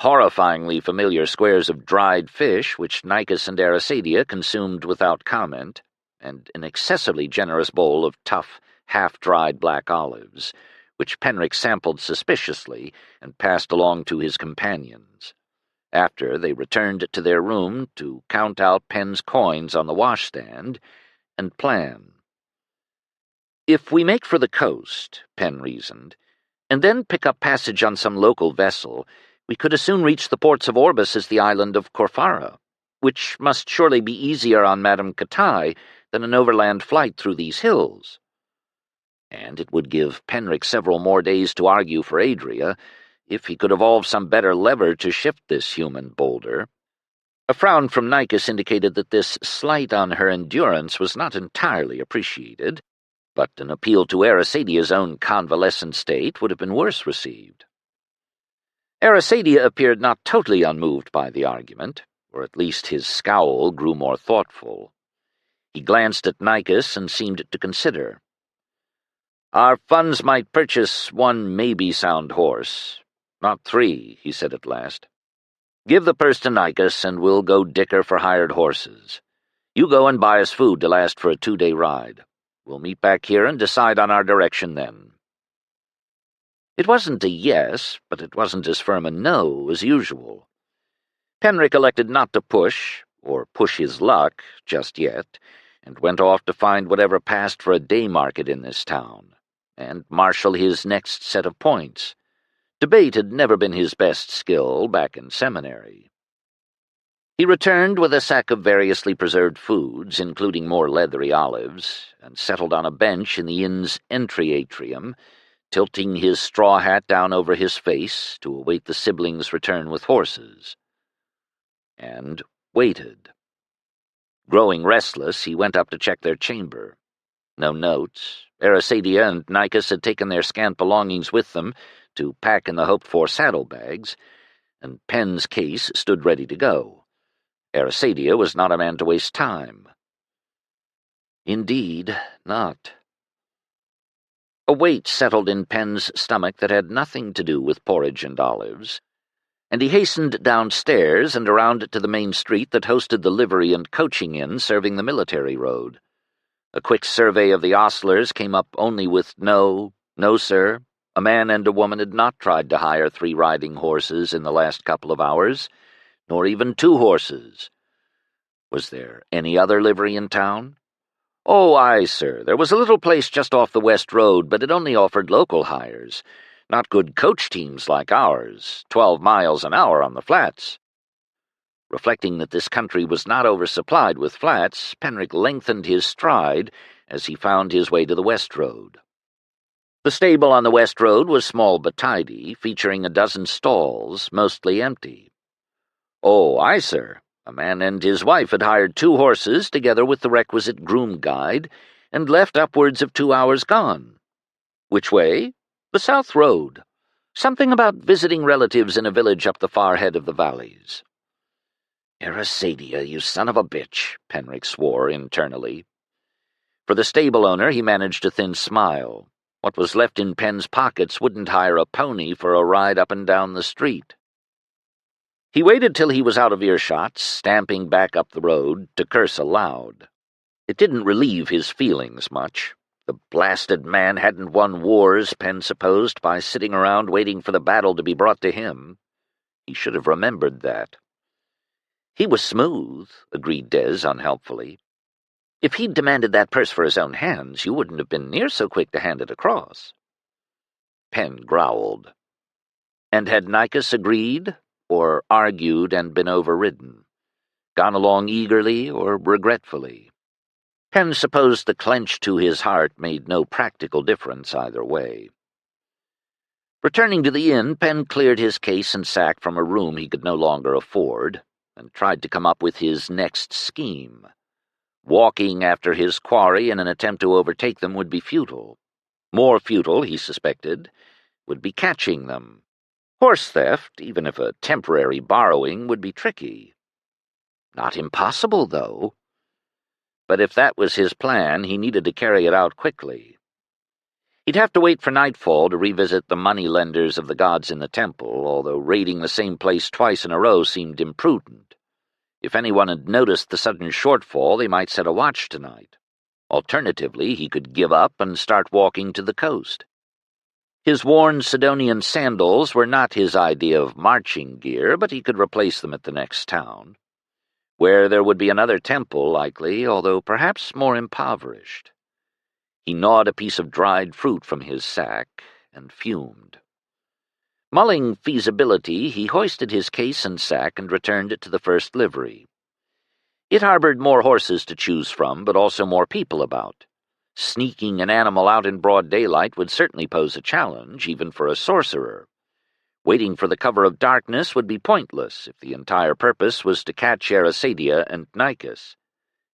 horrifyingly familiar squares of dried fish which Nicus and Arasadia consumed without comment, and an excessively generous bowl of tough, half-dried black olives, which Penric sampled suspiciously and passed along to his companions. After, they returned to their room to count out Pen's coins on the washstand and plan. "If we make for the coast," Pen reasoned, "and then pick up passage on some local vessel, we could as soon reach the ports of Orbis as the island of Corfara, which must surely be easier on Madame Catai than an overland flight through these hills. And it would give Penric several more days to argue for Adria, if he could evolve some better lever to shift this human boulder." A frown from Nicus indicated that this slight on her endurance was not entirely appreciated, but an appeal to Aracadia's own convalescent state would have been worse received. Aracadia appeared not totally unmoved by the argument, or at least his scowl grew more thoughtful. He glanced at Nicus and seemed to consider. "Our funds might purchase one maybe-sound horse. Not 3, he said at last. "Give the purse to Nicus, and we'll go dicker for hired horses. You go and buy us food to last for a 2-day ride. We'll meet back here and decide on our direction then." It wasn't a yes, but it wasn't as firm a no as usual. Penric elected not to push, or push his luck, just yet, and went off to find whatever passed for a day market in this town, and marshal his next set of points. Debate had never been his best skill back in seminary. He returned with a sack of variously preserved foods, including more leathery olives, and settled on a bench in the inn's entry atrium, tilting his straw hat down over his face to await the siblings' return with horses. And waited. Growing restless, he went up to check their chamber. No notes. Aracadia and Nicus had taken their scant belongings with them to pack in the hoped-for saddlebags, and Pen's case stood ready to go. Aracadia was not a man to waste time. Indeed, not. A weight settled in Pen's stomach that had nothing to do with porridge and olives, and he hastened downstairs and around to the main street that hosted the livery and coaching inn serving the military road. A quick survey of the ostlers came up only with "No, no, sir. A man and a woman had not tried to hire 3 riding horses in the last couple of hours, nor even 2 horses. Was there any other livery in town? Oh, aye, sir. There was a little place just off the West Road, but it only offered local hires. Not good coach teams like ours, 12 miles an hour on the flats. Reflecting that this country was not oversupplied with flats, Penric lengthened his stride as he found his way to the West Road. The stable on the West Road was small but tidy, featuring a dozen stalls, mostly empty. Oh, aye, sir. A man and his wife had hired 2 horses, together with the requisite groom guide, and left upwards of 2 hours gone. Which way? The South Road. Something about visiting relatives in a village up the far head of the valleys. Aracadia, you son of a bitch, Penric swore internally. For the stable owner, he managed a thin smile. What was left in Pen's pockets wouldn't hire a pony for a ride up and down the street. He waited till he was out of earshot, stamping back up the road, to curse aloud. It didn't relieve his feelings much. The blasted man hadn't won wars, Pen supposed, by sitting around waiting for the battle to be brought to him. He should have remembered that. He was smooth, agreed Des unhelpfully. If he'd demanded that purse for his own hands, you wouldn't have been near so quick to hand it across. Pen growled. And had Nicus agreed, or argued and been overridden? Gone along eagerly or regretfully? Pen supposed the clench to his heart made no practical difference either way. Returning to the inn, Pen cleared his case and sack from a room he could no longer afford, and tried to come up with his next scheme. Walking after his quarry in an attempt to overtake them would be futile. More futile, he suspected, would be catching them. Horse theft, even if a temporary borrowing, would be tricky. Not impossible, though. But if that was his plan, he needed to carry it out quickly. He'd have to wait for nightfall to revisit the money-lenders of the gods in the temple, although raiding the same place twice in a row seemed imprudent. If anyone had noticed the sudden shortfall, they might set a watch tonight. Alternatively, he could give up and start walking to the coast. His worn Sidonian sandals were not his idea of marching gear, but he could replace them at the next town, where there would be another temple, likely, although perhaps more impoverished. He gnawed a piece of dried fruit from his sack and fumed. Mulling feasibility, he hoisted his case and sack and returned it to the first livery. It harbored more horses to choose from, but also more people about. Sneaking an animal out in broad daylight would certainly pose a challenge, even for a sorcerer. Waiting for the cover of darkness would be pointless if the entire purpose was to catch Erasadia and Nicus.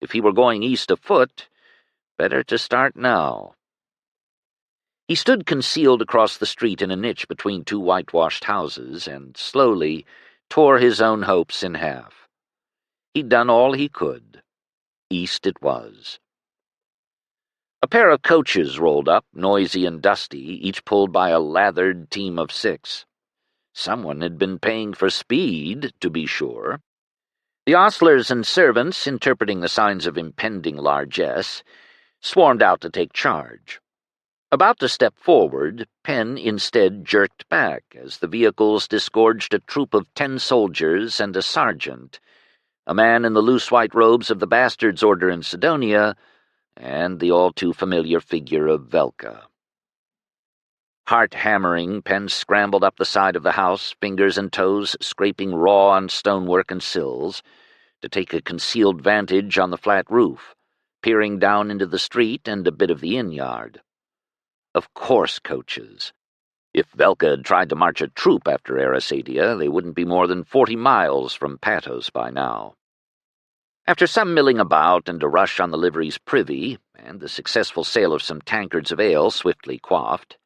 If he were going east afoot, better to start now. He stood concealed across the street in a niche between two whitewashed houses and slowly tore his own hopes in half. He'd done all he could. East it was. A pair of coaches rolled up, noisy and dusty, each pulled by a lathered team of 6. Someone had been paying for speed, to be sure. The ostlers and servants, interpreting the signs of impending largesse, swarmed out to take charge. About to step forward, Penn instead jerked back as the vehicles disgorged a troop of 10 soldiers and a sergeant, a man in the loose white robes of the Bastards' Order in Sidonia, and the all-too-familiar figure of Velka. Heart-hammering, Penn scrambled up the side of the house, fingers and toes scraping raw on stonework and sills, to take a concealed vantage on the flat roof, peering down into the street and a bit of the inn-yard. Of course, coaches. If Velka had tried to march a troop after Erasadia, they wouldn't be more than 40 miles from Patos by now. After some milling about and a rush on the livery's privy, and the successful sale of some tankards of ale swiftly quaffed,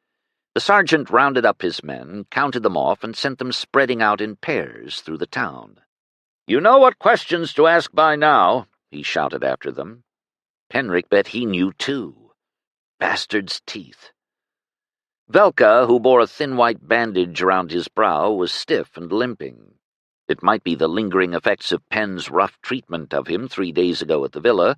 the sergeant rounded up his men, counted them off, and sent them spreading out in pairs through the town. "You know what questions to ask by now," he shouted after them. Penric bet he knew too. Bastard's teeth. Velka, who bore a thin white bandage around his brow, was stiff and limping. It might be the lingering effects of Penn's rough treatment of him 3 days ago at the villa,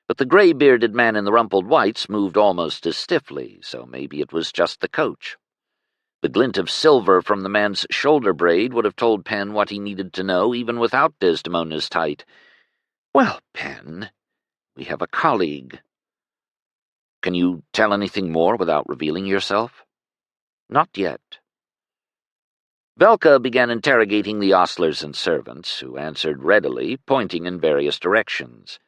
but the gray-bearded man in the rumpled whites moved almost as stiffly, so maybe it was just the coach. The glint of silver from the man's shoulder braid would have told Penn what he needed to know even without Desdemona's tight. "Well, Penn, we have a colleague." "Can you tell anything more without revealing yourself?" "Not yet." Velka began interrogating the ostlers and servants, who answered readily, pointing in various directions.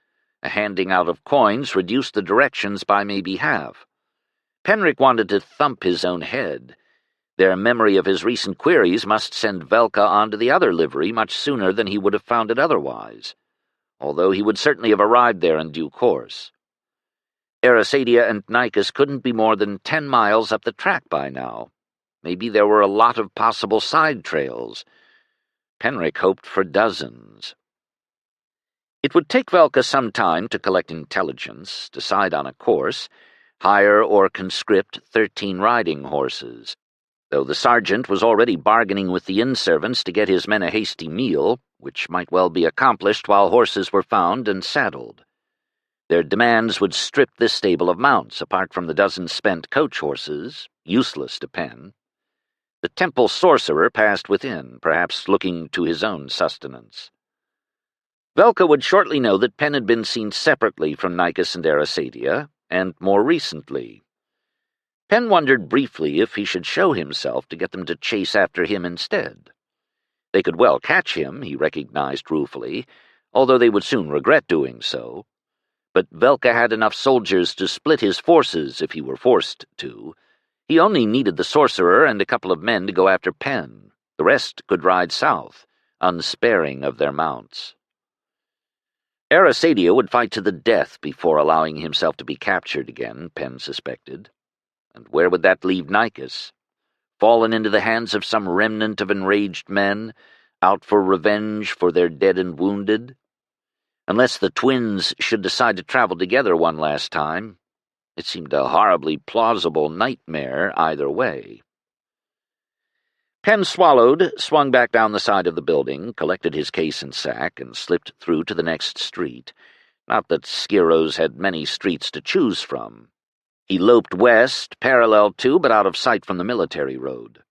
A handing out of coins reduced the directions by maybe half. Penric wanted to thump his own head. Their memory of his recent queries must send Velka on to the other livery much sooner than he would have found it otherwise, although he would certainly have arrived there in due course. Erasadia and Nicus couldn't be more than 10 miles up the track by now. Maybe there were a lot of possible side trails. Penric hoped for dozens. It would take Velka some time to collect intelligence, decide on a course, hire or conscript 13 riding horses, though the sergeant was already bargaining with the inn servants to get his men a hasty meal, which might well be accomplished while horses were found and saddled. Their demands would strip this stable of mounts, apart from the dozen spent coach horses, useless to Penn. The temple sorcerer passed within, perhaps looking to his own sustenance. Velka would shortly know that Penn had been seen separately from Nicus and Erasadia, and more recently. Penn wondered briefly if he should show himself to get them to chase after him instead. They could well catch him, he recognized ruefully, although they would soon regret doing so. But Velka had enough soldiers to split his forces if he were forced to. He only needed the sorcerer and a couple of men to go after Penn. The rest could ride south, unsparing of their mounts. Erasadia would fight to the death before allowing himself to be captured again, Penn suspected. And where would that leave Nicus? Fallen into the hands of some remnant of enraged men, out for revenge for their dead and wounded? Unless the twins should decide to travel together one last time, it seemed a horribly plausible nightmare either way. Penn swallowed, swung back down the side of the building, collected his case and sack, and slipped through to the next street, Not that Sciros had many streets to choose from. He loped west, parallel to but out of sight from the military road.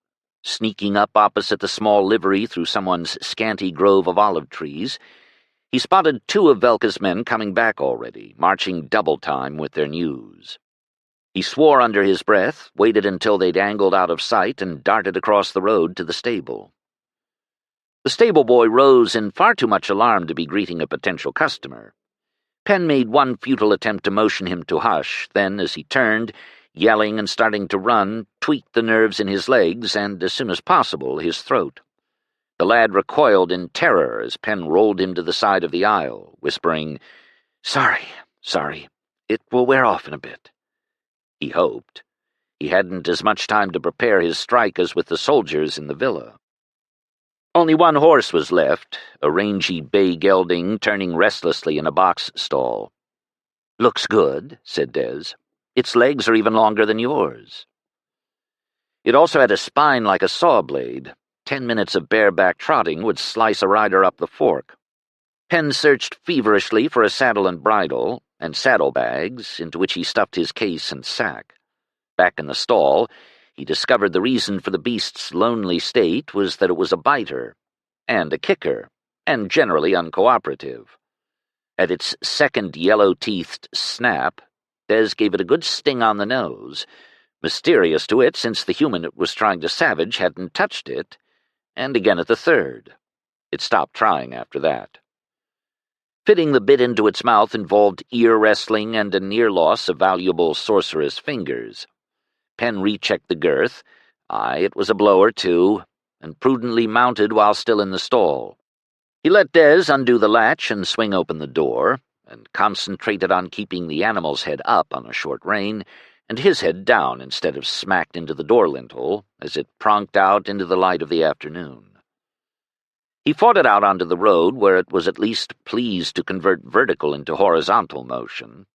Sneaking up opposite the small livery through someone's scanty grove of olive trees, he spotted two of Velka's men coming back already, marching double time with their news. He swore under his breath, waited until they'd angled out of sight, and darted across the road to the stable. The stable boy rose in far too much alarm to be greeting a potential customer. Pen made one futile attempt to motion him to hush, then, as he turned, yelling and starting to run, tweaked the nerves in his legs and, as soon as possible, his throat. The lad recoiled in terror as Pen rolled him to the side of the aisle, whispering, Sorry. It will wear off in a bit." He hoped. He hadn't as much time to prepare his strike as with the soldiers in the villa. Only one horse was left, a rangy bay gelding turning restlessly in a box stall. "Looks good," said Des. "Its legs are even longer than yours." It also had a spine like a saw blade. 10 minutes of bareback trotting would slice a rider up the fork. Pen searched feverishly for a saddle and bridle, and saddlebags, into which he stuffed his case and sack. Back in the stall, he discovered the reason for the beast's lonely state was that it was a biter, and a kicker, and generally uncooperative. At its second yellow-teethed snap, Des gave it a good sting on the nose, mysterious to it since the human it was trying to savage hadn't touched it, and again at the third. It stopped trying after that. Fitting the bit into its mouth involved ear-wrestling and a near loss of valuable sorceress fingers. Pen rechecked the girth. Aye, it was a blower, too, and prudently mounted while still in the stall. He let Des undo the latch and swing open the door, and concentrated on keeping the animal's head up on a short rein, and his head down instead of smacked into the door lintel as it pronked out into the light of the afternoon. He fought it out onto the road, where it was at least pleased to convert vertical into horizontal motion.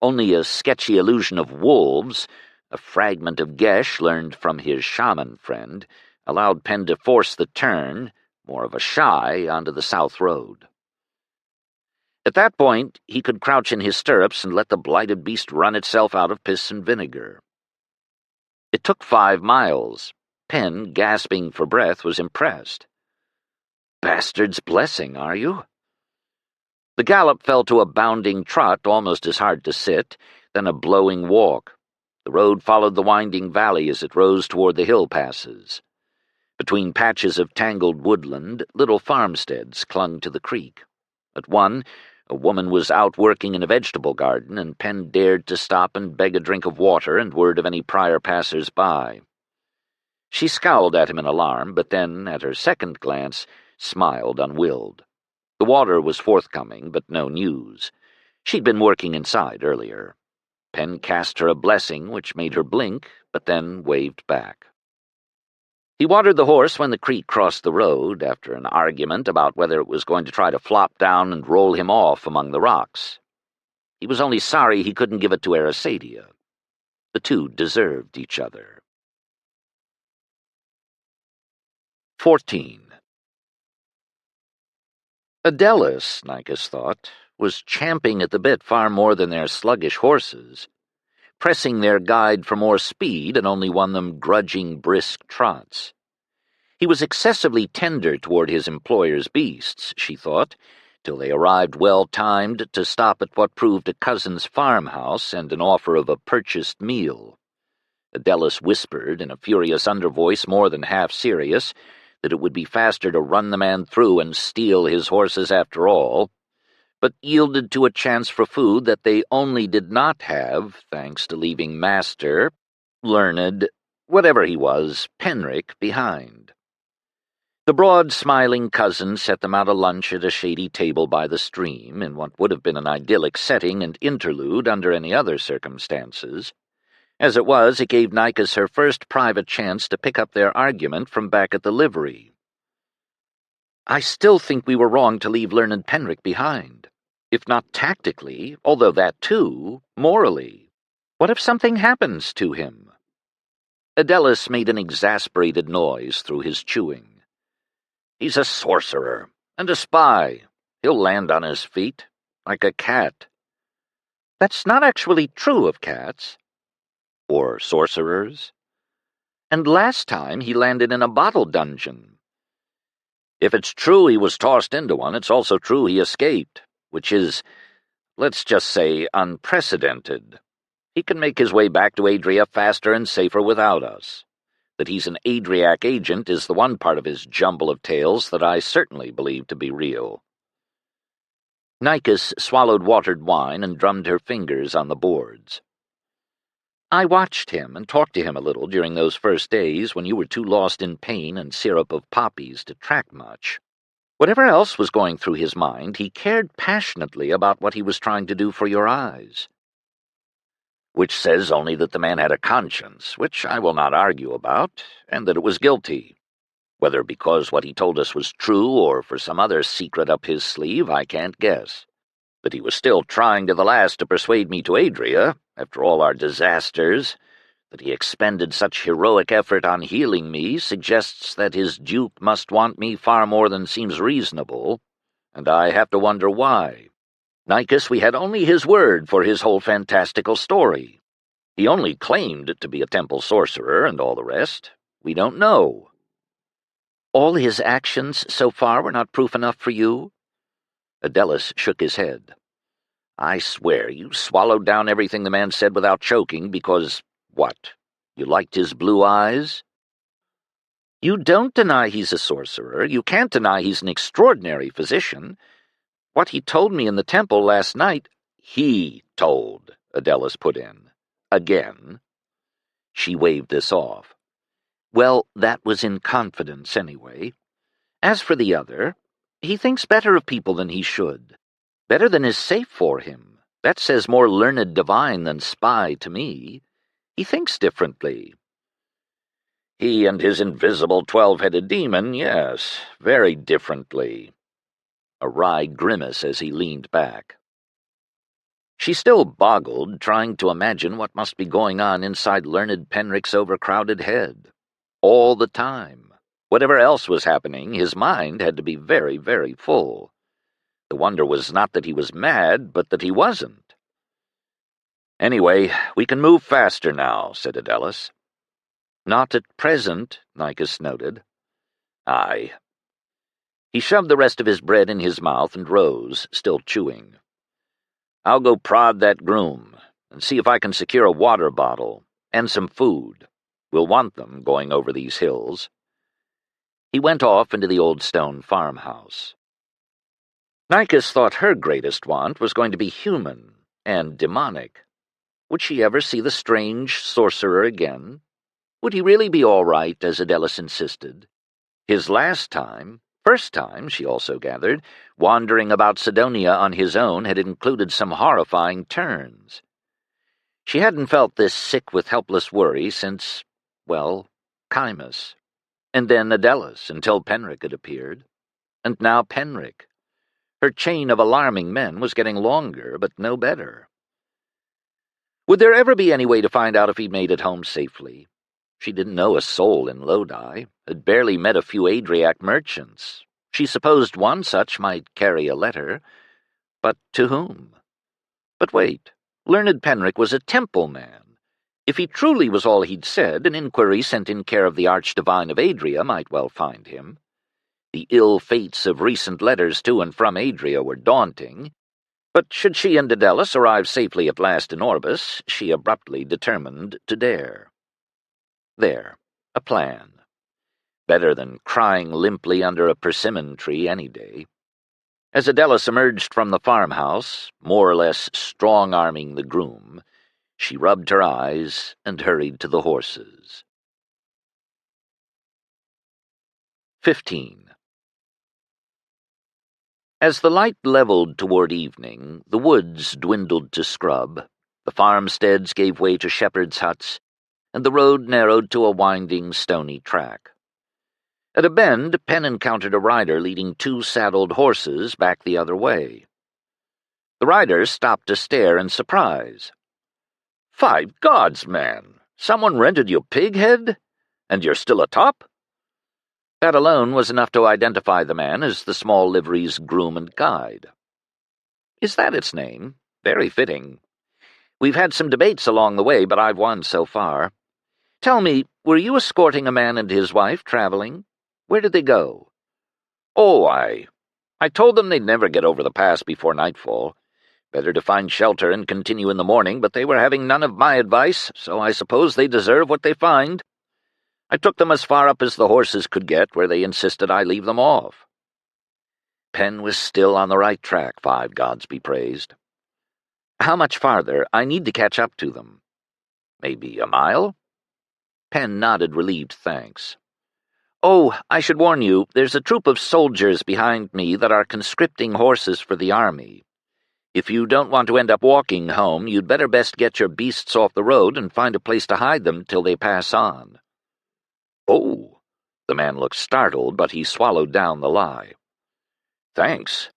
Only a sketchy illusion of wolves, a fragment of Gesh learned from his shaman friend, allowed Pen to force the turn, more of a shy, onto the south road. At that point, he could crouch in his stirrups and let the blighted beast run itself out of piss and vinegar. It took 5 miles. Pen, gasping for breath, was impressed. "Bastard's blessing, are you?" The gallop fell to a bounding trot almost as hard to sit, then a blowing walk. The road followed the winding valley as it rose toward the hill passes. Between patches of tangled woodland, little farmsteads clung to the creek. At one, a woman was out working in a vegetable garden, and Pen dared to stop and beg a drink of water and word of any prior passers-by. She scowled at him in alarm, but then, at her second glance, smiled unwilled. The water was forthcoming, but no news. She'd been working inside earlier. Pen cast her a blessing, which made her blink, but then waved back. He watered the horse when the creek crossed the road, after an argument about whether it was going to try to flop down and roll him off among the rocks. He was only sorry he couldn't give it to Arisadia. The two deserved each other. 14. Adelis, Nicus thought, was champing at the bit far more than their sluggish horses, pressing their guide for more speed and only won them grudging, brisk trots. He was excessively tender toward his employer's beasts, she thought, till they arrived well-timed to stop at what proved a cousin's farmhouse and an offer of a purchased meal. Adelis whispered in a furious undervoice more than half serious that it would be faster to run the man through and steal his horses after all, but yielded to a chance for food that they only did not have, thanks to leaving Master, learned, whatever he was, Penric, behind. The broad, smiling cousin set them out a lunch at a shady table by the stream, in what would have been an idyllic setting and interlude under any other circumstances. As it was, it gave Nicus her first private chance to pick up their argument from back at the livery. "I still think we were wrong to leave learned Penric behind. If not tactically, although that too, morally. What if something happens to him?" Adelis made an exasperated noise through his chewing. "He's a sorcerer, and a spy. He'll land on his feet. like a cat. That's not actually true of cats. Or sorcerers. And last time he landed in a bottle dungeon. If it's true he was tossed into one, it's also true he escaped, which is, let's just say, unprecedented. He can make his way back to Adria faster and safer without us. That he's an Adriac agent is the one part of his jumble of tales that I certainly believe to be real. Nikes swallowed watered wine and drummed her fingers on the boards. I watched him and talked to him a little during those first days when you were too lost in pain and syrup of poppies to track much. Whatever else was going through his mind, he cared passionately about what he was trying to do for your eyes. Which says only that the man had a conscience, which I will not argue about, and that it was guilty. Whether because what he told us was true or for some other secret up his sleeve, I can't guess. But he was still trying to the last to persuade me to Adria, after all our disasters. That he expended such heroic effort on healing me suggests that his duke must want me far more than seems reasonable, and I have to wonder why. Nikes, we had only his word for his whole fantastical story. He only claimed to be a temple sorcerer and all the rest. We don't know. All his actions so far were not proof enough for you? Adelis shook his head. I swear you swallowed down everything the man said without choking because, what, you liked his blue eyes? You don't deny he's a sorcerer. You can't deny he's an extraordinary physician. What he told me in the temple last night, he told, Adelis put in. Again. She waved this off. Well, that was in confidence, anyway. As for the other, he thinks better of people than he should. Better than is safe for him. That says more learned divine than spy to me. He thinks differently. He and his invisible 12-headed demon, yes, very differently. A wry grimace as he leaned back. She still boggled, trying to imagine what must be going on inside learned Penric's overcrowded head. All the time. Whatever else was happening, his mind had to be very, very full. The wonder was not that he was mad, but that he wasn't. Anyway, we can move faster now, said Adelis. Not at present, Nikes noted. Aye. He shoved the rest of his bread in his mouth and rose, still chewing. I'll go prod that groom, and see if I can secure a water bottle, and some food. We'll want them going over these hills. He went off into the old stone farmhouse. Nikes thought her greatest want was going to be human and demonic. Would she ever see the strange sorcerer again? Would he really be all right, as Adelis insisted? His first time, she also gathered, wandering about Sidonia on his own had included some horrifying turns. She hadn't felt this sick with helpless worry since, well, Chimus. And then Adelis, until Penric had appeared. And now Penric. Her chain of alarming men was getting longer, but no better. Would there ever be any way to find out if he'd made it home safely? She didn't know a soul in Lodi, had barely met a few Adriac merchants. She supposed one such might carry a letter. But to whom? But wait, learned Penric was a temple man. If he truly was all he'd said, an inquiry sent in care of the Archdivine of Adria might well find him. The ill fates of recent letters to and from Adria were daunting, but should she and Adelis arrive safely at last in Orbis, she abruptly determined to dare. There, a plan. Better than crying limply under a persimmon tree any day. As Adelis emerged from the farmhouse, more or less strong-arming the groom, she rubbed her eyes and hurried to the horses. 15. As the light leveled toward evening, the woods dwindled to scrub, the farmsteads gave way to shepherds' huts, and the road narrowed to a winding, stony track. At a bend, Pen encountered a rider leading 2 saddled horses back the other way. The rider stopped to stare in surprise. "Five gods, man! Someone rented you Pighead? And you're still atop?" That alone was enough to identify the man as the small livery's groom and guide. Is that its name? Very fitting. We've had some debates along the way, but I've won so far. Tell me, were you escorting a man and his wife traveling? Where did they go? Oh, I told them they'd never get over the pass before nightfall. Better to find shelter and continue in the morning, but they were having none of my advice, so I suppose they deserve what they find. I took them as far up as the horses could get, where they insisted I leave them off. Pen was still on the right track, 5 gods be praised. How much farther? I need to catch up to them. Maybe a mile? Pen nodded relieved thanks. Oh, I should warn you, there's a troop of soldiers behind me that are conscripting horses for the army. If you don't want to end up walking home, you'd better best get your beasts off the road and find a place to hide them till they pass on. Oh, the man looked startled, but he swallowed down the lie. Thanks.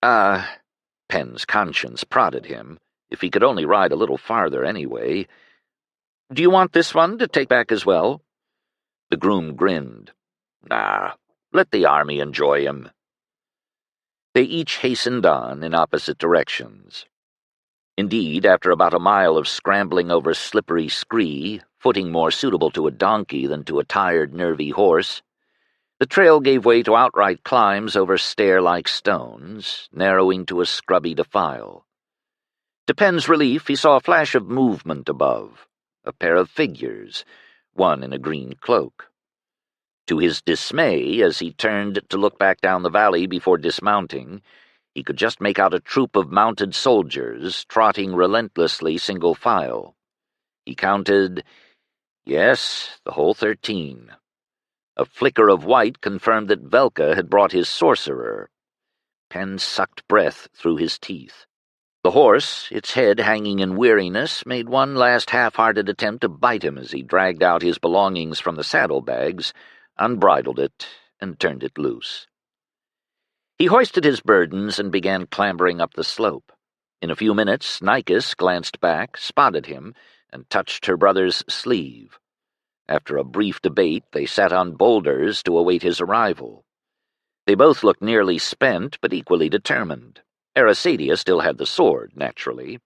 Pen's conscience prodded him. If he could only ride a little farther anyway. Do you want this one to take back as well? The groom grinned. Nah, let the army enjoy him. They each hastened on in opposite directions. Indeed, after about a mile of scrambling over slippery scree, footing more suitable to a donkey than to a tired, nervy horse, the trail gave way to outright climbs over stair-like stones, narrowing to a scrubby defile. To Pen's relief, he saw a flash of movement above, a pair of figures, one in a green cloak. To his dismay, as he turned to look back down the valley before dismounting, he could just make out a troop of mounted soldiers trotting relentlessly single file. He counted, yes, the whole 13. A flicker of white confirmed that Velka had brought his sorcerer. Pen sucked breath through his teeth. The horse, its head hanging in weariness, made one last half-hearted attempt to bite him as he dragged out his belongings from the saddlebags, unbridled it, and turned it loose. He hoisted his burdens and began clambering up the slope. In a few minutes, Nikis glanced back, spotted him, and touched her brother's sleeve. After a brief debate, they sat on boulders to await his arrival. They both looked nearly spent, but equally determined. Arasadia still had the sword, naturally.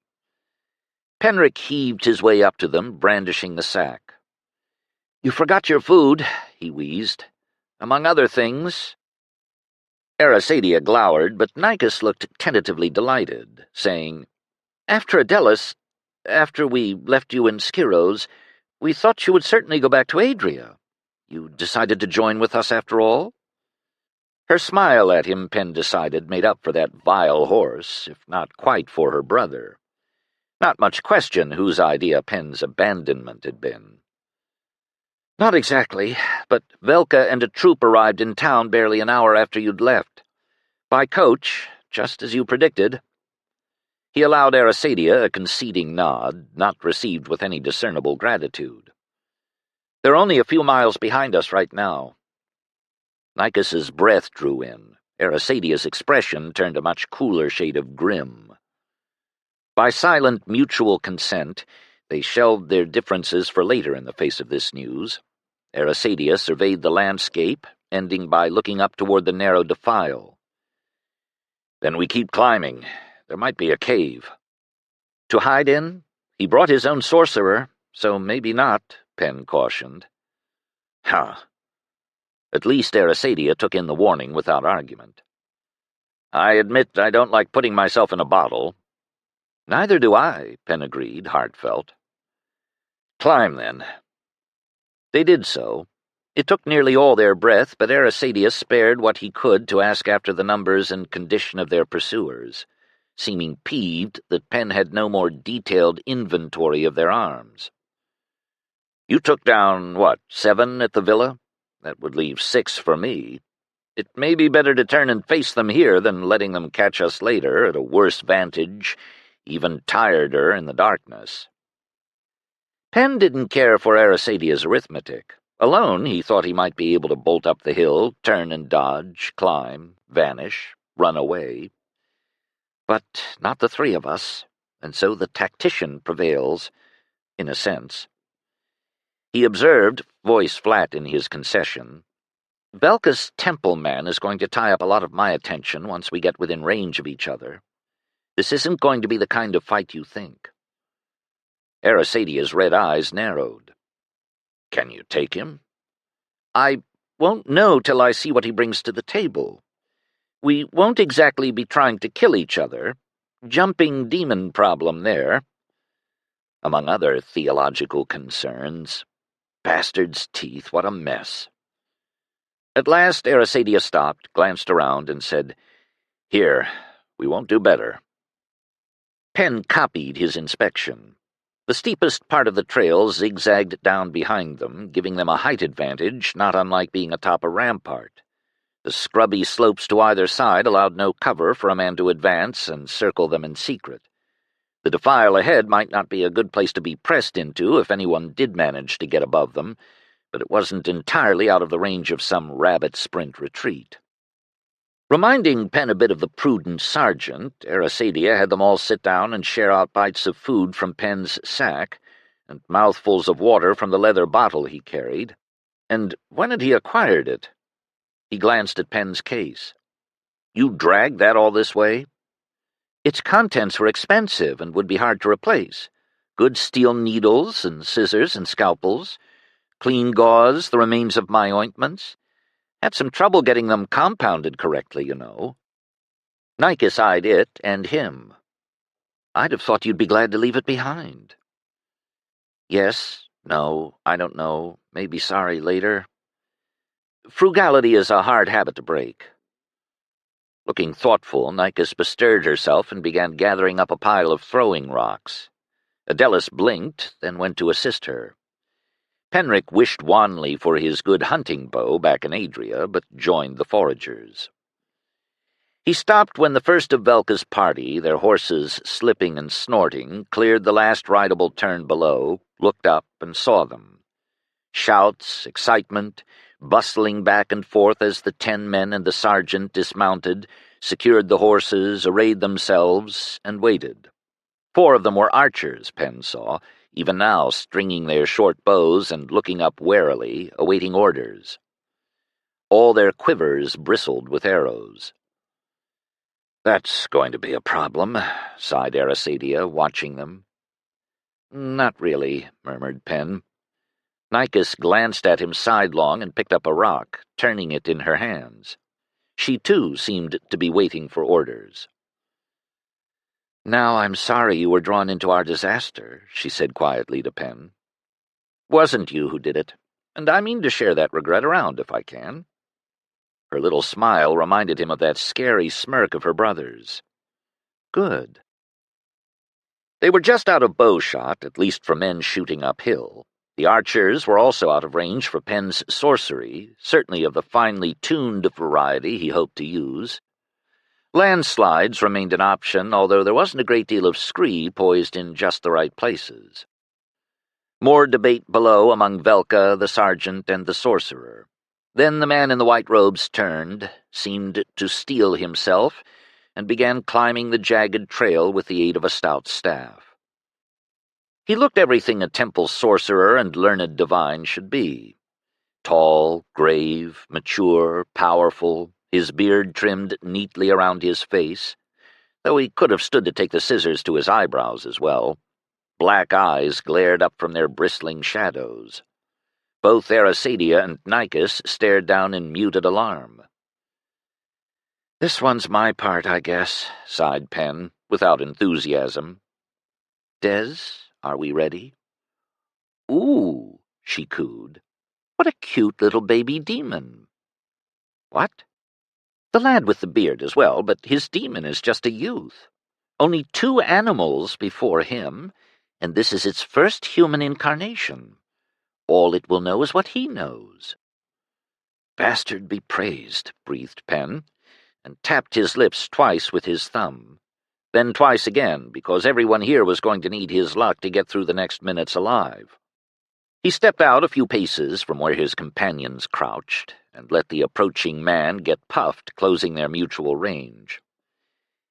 Penric heaved his way up to them, brandishing the sack. "You forgot your food," he wheezed. "Among other things." Arasadia glowered, but Nikis looked tentatively delighted, saying, "After Adelis, after we left you in Skyros, we thought you would certainly go back to Adria. You decided to join with us after all?" Her smile at him, Pen decided, made up for that vile horse, if not quite for her brother. Not much question whose idea Pen's abandonment had been. "Not exactly, but Velka and a troop arrived in town barely an hour after you'd left. By coach, just as you predicted." He allowed Arasadia a conceding nod, not received with any discernible gratitude. "They're only a few miles behind us right now." Nikis's breath drew in. Arasadia's expression turned a much cooler shade of grim. By silent mutual consent, they shelved their differences for later in the face of this news. Arasadia surveyed the landscape, ending by looking up toward the narrow defile. "Then we keep climbing. There might be a cave." "To hide in? He brought his own sorcerer, so maybe not," Pen cautioned. "Huh." At least Arasadia took in the warning without argument. "I admit I don't like putting myself in a bottle." "Neither do I," Pen agreed, heartfelt. "Climb, then." They did so. It took nearly all their breath, but Arasadia spared what he could to ask after the numbers and condition of their pursuers, seeming peeved that Pen had no more detailed inventory of their arms. "You took down, 7 at the villa? That would leave 6 for me. It may be better to turn and face them here than letting them catch us later at a worse vantage, even tireder in the darkness." Pen didn't care for Arasadia's arithmetic. Alone, he thought he might be able to bolt up the hill, turn and dodge, climb, vanish, run away. But not the 3 of us, and so the tactician prevails, in a sense. He observed, voice flat in his concession, "Velka's temple man is going to tie up a lot of my attention once we get within range of each other. This isn't going to be the kind of fight you think." Arasadia's red eyes narrowed. "Can you take him?" "I won't know till I see what he brings to the table. We won't exactly be trying to kill each other. Jumping demon problem there. Among other theological concerns. Bastard's teeth, what a mess." At last Arasadia stopped, glanced around, and said, "Here, we won't do better." Penn copied his inspection. The steepest part of the trail zigzagged down behind them, giving them a height advantage not unlike being atop a rampart. The scrubby slopes to either side allowed no cover for a man to advance and circle them in secret. The defile ahead might not be a good place to be pressed into if anyone did manage to get above them, but it wasn't entirely out of the range of some rabbit sprint retreat. Reminding Penn a bit of the prudent sergeant, Arasadia had them all sit down and share out bites of food from Penn's sack, and mouthfuls of water from the leather bottle he carried. And when had he acquired it? He glanced at Penn's case. "You dragged that all this way?" "Its contents were expensive and would be hard to replace. Good steel needles and scissors and scalpels, clean gauze, the remains of my ointments. Had some trouble getting them compounded correctly, you know." Nikes eyed it and him. "I'd have thought you'd be glad to leave it behind." "Yes, no, I don't know, maybe sorry later. Frugality is a hard habit to break." Looking thoughtful, Nikes bestirred herself and began gathering up a pile of throwing rocks. Adelis blinked, then went to assist her. Penric wished wanly for his good hunting bow back in Adria, but joined the foragers. He stopped when the first of Velka's party, their horses slipping and snorting, cleared the last rideable turn below, looked up, and saw them. Shouts, excitement, bustling back and forth as the 10 men and the sergeant dismounted, secured the horses, arrayed themselves, and waited. 4 of them were archers, Penn saw, even now stringing their short bows and looking up warily, awaiting orders. All their quivers bristled with arrows. "That's going to be a problem," sighed Arasadia, watching them. "Not really," murmured Penn. Nikes glanced at him sidelong and picked up a rock, turning it in her hands. She, too, seemed to be waiting for orders. "Now I'm sorry you were drawn into our disaster," she said quietly to Penn. "Wasn't you who did it, and I mean to share that regret around if I can." Her little smile reminded him of that scary smirk of her brother's. "Good." They were just out of bowshot, at least for men shooting uphill. The archers were also out of range for Penn's sorcery, certainly of the finely tuned variety he hoped to use. Landslides remained an option, although there wasn't a great deal of scree poised in just the right places. More debate below among Velka, the sergeant, and the sorcerer. Then the man in the white robes turned, seemed to steel himself, and began climbing the jagged trail with the aid of a stout staff. He looked everything a temple sorcerer and learned divine should be. Tall, grave, mature, powerful, his beard trimmed neatly around his face, though he could have stood to take the scissors to his eyebrows as well. Black eyes glared up from their bristling shadows. Both Arasadia and Nikes stared down in muted alarm. "This one's my part, I guess," sighed Penn, without enthusiasm. "Des, are we ready?" "Ooh," she cooed. "What a cute little baby demon." "What?" "The lad with the beard as well, but his demon is just a youth. Only 2 animals before him, and this is its first human incarnation. All it will know is what he knows." "Bastard be praised," breathed Penn, and tapped his lips twice with his thumb. Then twice again, because everyone here was going to need his luck to get through the next minutes alive. He stepped out a few paces from where his companions crouched, and let the approaching man get puffed, closing their mutual range.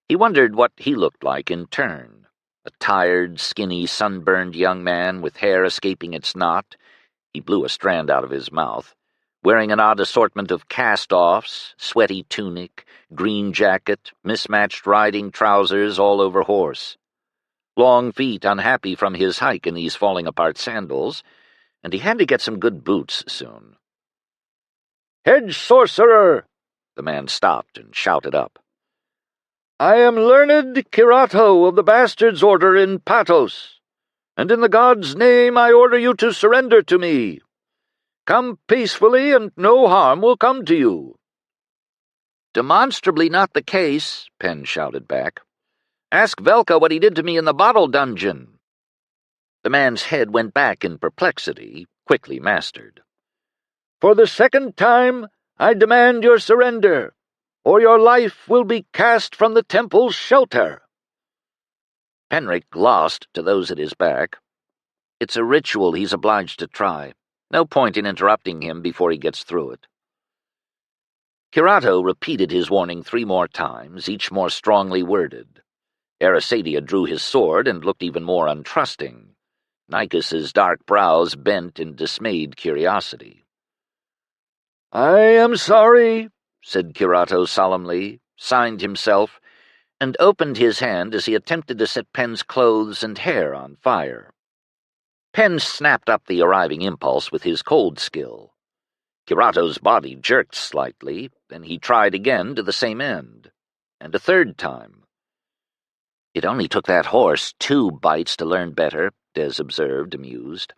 He wondered what he looked like in turn. A tired, skinny, sunburned young man with hair escaping its knot — he blew a strand out of his mouth — wearing an odd assortment of cast-offs, sweaty tunic, green jacket, mismatched riding trousers all over horse. Long feet unhappy from his hike in these falling-apart sandals, and he had to get some good boots soon. "Head sorcerer!" The man stopped and shouted up. "I am learned Kirato of the Bastards' Order in Patos, and in the god's name I order you to surrender to me. Come peacefully, and no harm will come to you." "Demonstrably not the case," Penn shouted back. "Ask Velka what he did to me in the bottle dungeon." The man's head went back in perplexity, quickly mastered. "For the second time, I demand your surrender, or your life will be cast from the temple's shelter." Penric glossed to those at his back. "It's a ritual he's obliged to try. No point in interrupting him before he gets through it." Kirato repeated his warning 3 more times, each more strongly worded. Arasadia drew his sword and looked even more untrusting. Nicus's dark brows bent in dismayed curiosity. "I am sorry," said Kirato solemnly, signed himself, and opened his hand as he attempted to set Penn's clothes and hair on fire. Penn snapped up the arriving impulse with his cold skill. Kirato's body jerked slightly, then he tried again to the same end, and a 3rd time. "It only took that horse 2 bites to learn better," Des observed, amused.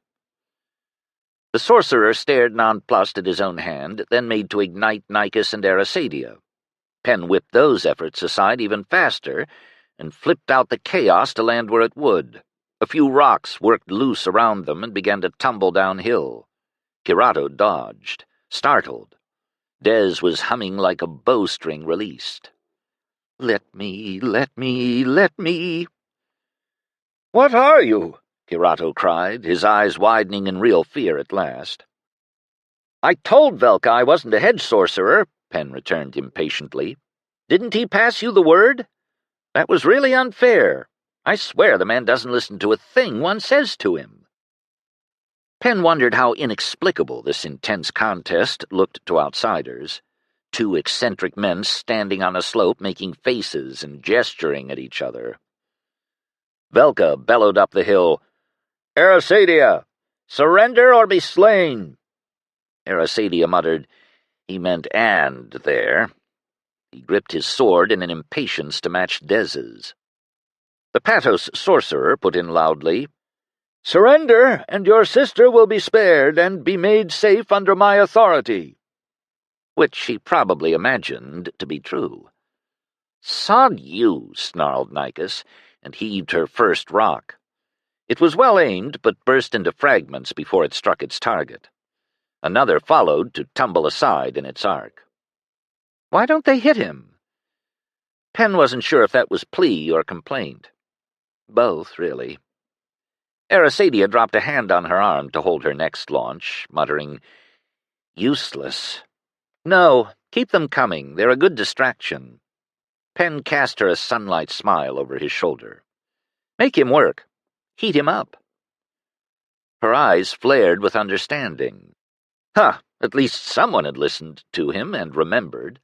The sorcerer stared nonplussed at his own hand, then made to ignite Nicus and Arasadia. Penn whipped those efforts aside even faster, and flipped out the chaos to land where it would. A few rocks worked loose around them and began to tumble downhill. Kirato dodged, startled. Des was humming like a bowstring released. "Let me, let me, let me." "What are you?" Kirato cried, his eyes widening in real fear at last. "I told Velka I wasn't a head sorcerer," Penn returned impatiently. "Didn't he pass you the word? That was really unfair. I swear the man doesn't listen to a thing one says to him." Penn wondered how inexplicable this intense contest looked to outsiders. 2 eccentric men standing on a slope making faces and gesturing at each other. Velka bellowed up the hill, "Arasadia, surrender or be slain!" Arasadia muttered, "He meant and there." He gripped his sword in an impatience to match Des's. The Patos sorcerer put in loudly, "Surrender, and your sister will be spared and be made safe under my authority," which he probably imagined to be true. "Sod you," snarled Nicus, and heaved her first rock. It was well aimed, but burst into fragments before it struck its target. Another followed to tumble aside in its arc. "Why don't they hit him?" Penn wasn't sure if that was plea or complaint. Both, really. Arasadia dropped a hand on her arm to hold her next launch, muttering, "Useless." "No, keep them coming. They're a good distraction." Penn cast her a sunlight smile over his shoulder. "Make him work. Heat him up." Her eyes flared with understanding. At least someone had listened to him and remembered.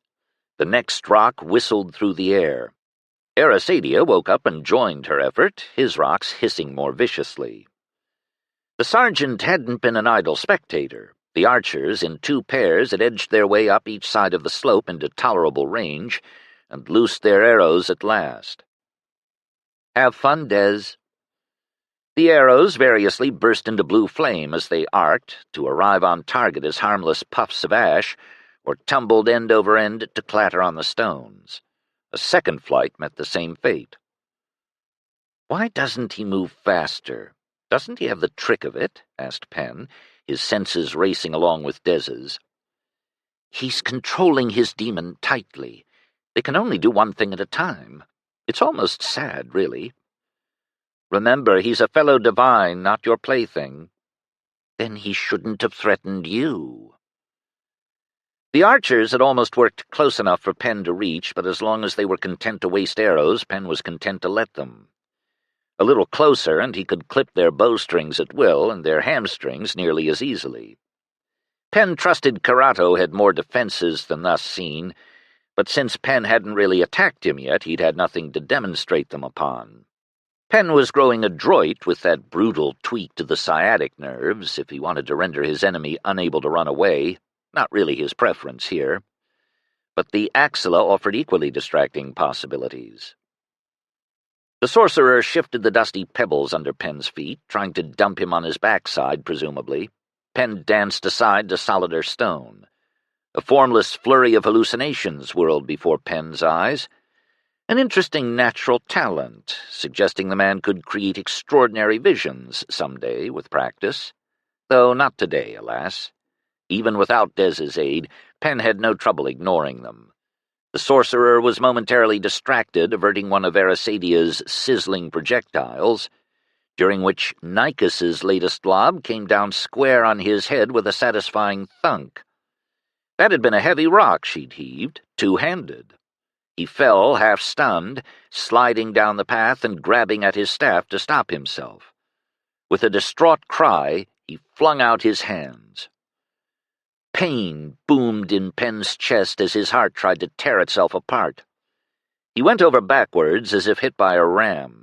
The next rock whistled through the air. Arasadia woke up and joined her effort, his rocks hissing more viciously. The sergeant hadn't been an idle spectator. The archers, in 2 pairs, had edged their way up each side of the slope into tolerable range, and loosed their arrows at last. "Have fun, Des." The arrows variously burst into blue flame as they arced, to arrive on target as harmless puffs of ash, or tumbled end over end to clatter on the stones. A second flight met the same fate. "Why doesn't he move faster? Doesn't he have the trick of it?" asked Penn, his senses racing along with Des's. "He's controlling his demon tightly. They can only do one thing at a time. It's almost sad, really. Remember, he's a fellow divine, not your plaything." "Then he shouldn't have threatened you." The archers had almost worked close enough for Penn to reach, but as long as they were content to waste arrows, Penn was content to let them. A little closer, and he could clip their bowstrings at will, and their hamstrings nearly as easily. Penn trusted Carato had more defenses than thus seen, but since Penn hadn't really attacked him yet, he'd had nothing to demonstrate them upon. Penn was growing adroit with that brutal tweak to the sciatic nerves if he wanted to render his enemy unable to run away, not really his preference here. But the axilla offered equally distracting possibilities. The sorcerer shifted the dusty pebbles under Penn's feet, trying to dump him on his backside, presumably. Penn danced aside to solider stone. A formless flurry of hallucinations whirled before Penn's eyes. An interesting natural talent, suggesting the man could create extraordinary visions someday with practice. Though not today, alas. Even without Dez's aid, Penn had no trouble ignoring them. The sorcerer was momentarily distracted, averting one of Arasadia's sizzling projectiles, during which Nikas's latest lob came down square on his head with a satisfying thunk. That had been a heavy rock she'd heaved, two-handed. He fell, half-stunned, sliding down the path and grabbing at his staff to stop himself. With a distraught cry, he flung out his hands. Pain boomed in Penn's chest as his heart tried to tear itself apart. He went over backwards as if hit by a ram.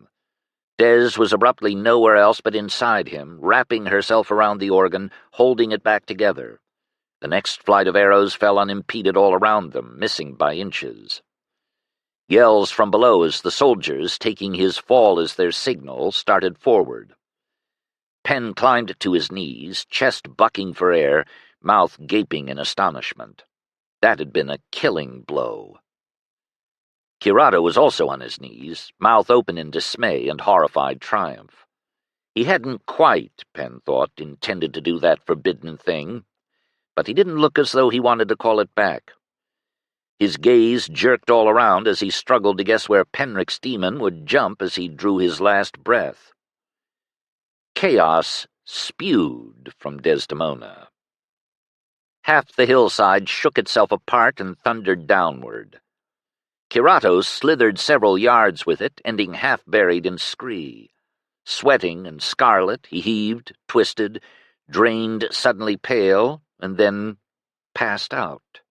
Des was abruptly nowhere else but inside him, wrapping herself around the organ, holding it back together. The next flight of arrows fell unimpeded all around them, missing by inches. Yells from below as the soldiers, taking his fall as their signal, started forward. Penn climbed to his knees, chest bucking for air, mouth gaping in astonishment. That had been a killing blow. Carato was also on his knees, mouth open in dismay and horrified triumph. He hadn't quite, Penn thought, intended to do that forbidden thing, but he didn't look as though he wanted to call it back. His gaze jerked all around as he struggled to guess where Penric's demon would jump as he drew his last breath. Chaos spewed from Desdemona. Half the hillside shook itself apart and thundered downward. Carato slithered several yards with it, ending half-buried in scree. Sweating and scarlet, he heaved, twisted, drained suddenly pale, and then passed out.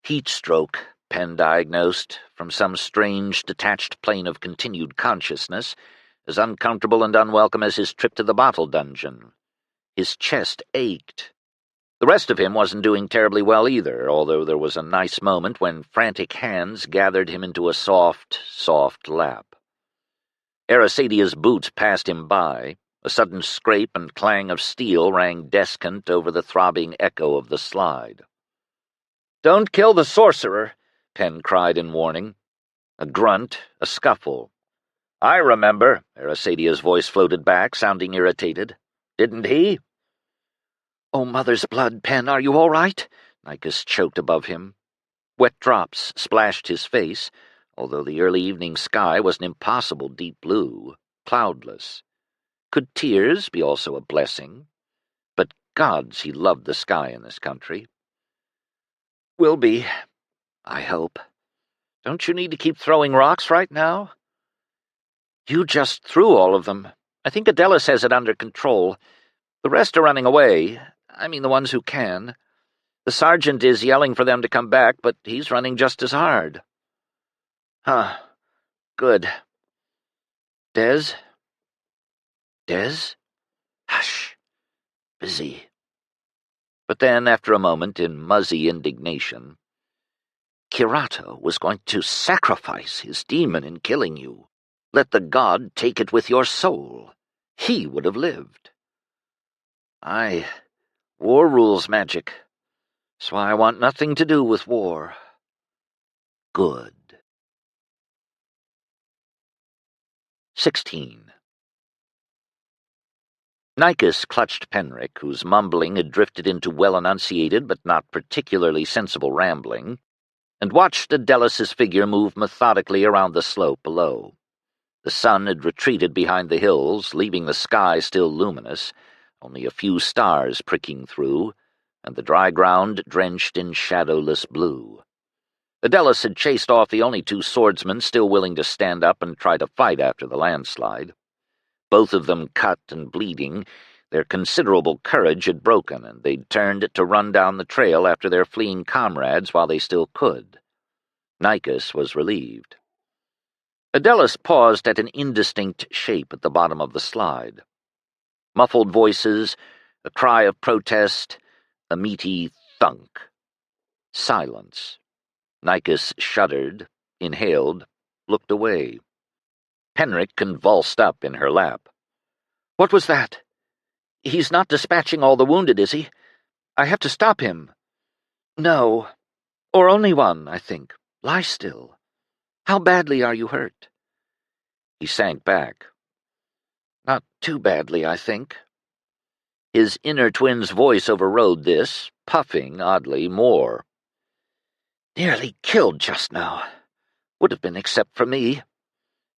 Heat stroke, Penn diagnosed, from some strange, detached plane of continued consciousness, as uncomfortable and unwelcome as his trip to the bottle dungeon. His chest ached. The rest of him wasn't doing terribly well either, although there was a nice moment when frantic hands gathered him into a soft, soft lap. Arasadia's boots passed him by. A sudden scrape and clang of steel rang descant over the throbbing echo of the slide. "Don't kill the sorcerer," Penn cried in warning. A grunt, a scuffle. "I remember," Arasadia's voice floated back, sounding irritated. "Didn't he?" "Oh, mother's blood, Penn, are you all right?" Nikas choked above him. Wet drops splashed his face, although the early evening sky was an impossible deep blue, cloudless. Could tears be also a blessing? But gods, he loved the sky in this country. "Will be, I hope. Don't you need to keep throwing rocks right now?" "You just threw all of them. I think Adela has it under control. The rest are running away. I mean the ones who can. The sergeant is yelling for them to come back, but he's running just as hard." "Huh. Good. Des? Des? Hush. Busy." But then, after a moment, in muzzy indignation, "Carato was going to sacrifice his demon in killing you. Let the god take it with your soul. He would have lived." "Aye. War rules magic. So I want nothing to do with war." "Good." 16. Nikas clutched Penric, whose mumbling had drifted into well-enunciated but not particularly sensible rambling, and watched Adelis's figure move methodically around the slope below. The sun had retreated behind the hills, leaving the sky still luminous, only a few stars pricking through, and the dry ground drenched in shadowless blue. Adelis had chased off the only two swordsmen still willing to stand up and try to fight after the landslide. Both of them cut and bleeding, Their considerable courage had broken, and they'd turned to run down the trail after their fleeing comrades while they still could. Nicus was relieved. Adelus paused at an indistinct shape at the bottom of the slide. Muffled voices, a cry of protest, a meaty thunk. Silence. Nicus shuddered, inhaled, looked away. Penric convulsed up in her lap. "What was that? He's not dispatching all the wounded, is he? I have to stop him." "No. Or only one, I think. Lie still. How badly are you hurt?" He sank back. "Not too badly, I think." His inner twin's voice overrode this, puffing, oddly, more. "Nearly killed just now. Would have been except for me."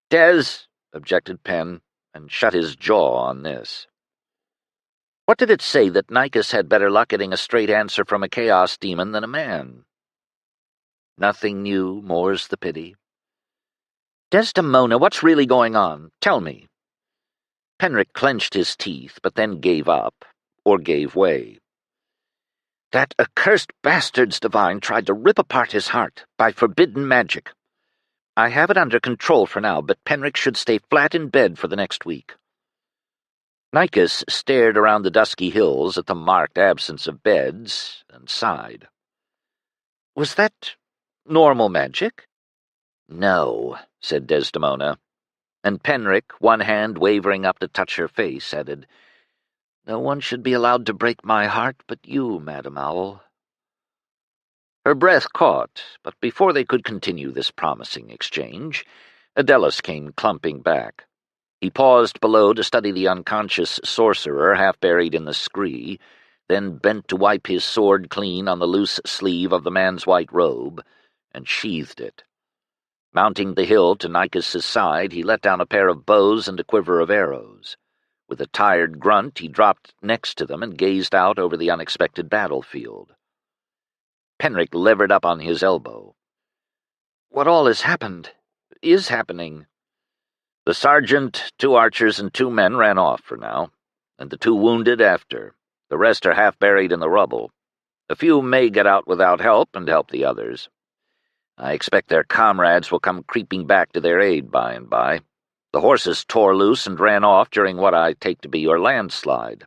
"Des," objected Pen, and shut his jaw on this. What did it say that Nicus had better luck getting a straight answer from a chaos demon than a man? Nothing new, more's the pity. "Desdemona, what's really going on? Tell me." Penric clenched his teeth, but then gave up, or gave way. "That accursed bastard's divine tried to rip apart his heart by forbidden magic. I have it under control for now, but Penric should stay flat in bed for the next week." Nicus stared around the dusky hills at the marked absence of beds, and sighed. "Was that normal magic?" "No," said Desdemona, and Penric, one hand wavering up to touch her face, added, "No one should be allowed to break my heart but you, Madam Owl." Her breath caught, but before they could continue this promising exchange, Adelus came clumping back. He paused below to study the unconscious sorcerer half buried in the scree, then bent to wipe his sword clean on the loose sleeve of the man's white robe, and sheathed it. Mounting the hill to Nicus's side, he let down a pair of bows and a quiver of arrows. With a tired grunt, he dropped next to them and gazed out over the unexpected battlefield. Penric levered up on his elbow. "What all has happened? Is happening?" "The sergeant, 2 archers, and 2 men ran off for now, and the 2 wounded after. The rest are half buried in the rubble. A few may get out without help and help the others. I expect their comrades will come creeping back to their aid by and by. The horses tore loose and ran off during what I take to be your landslide.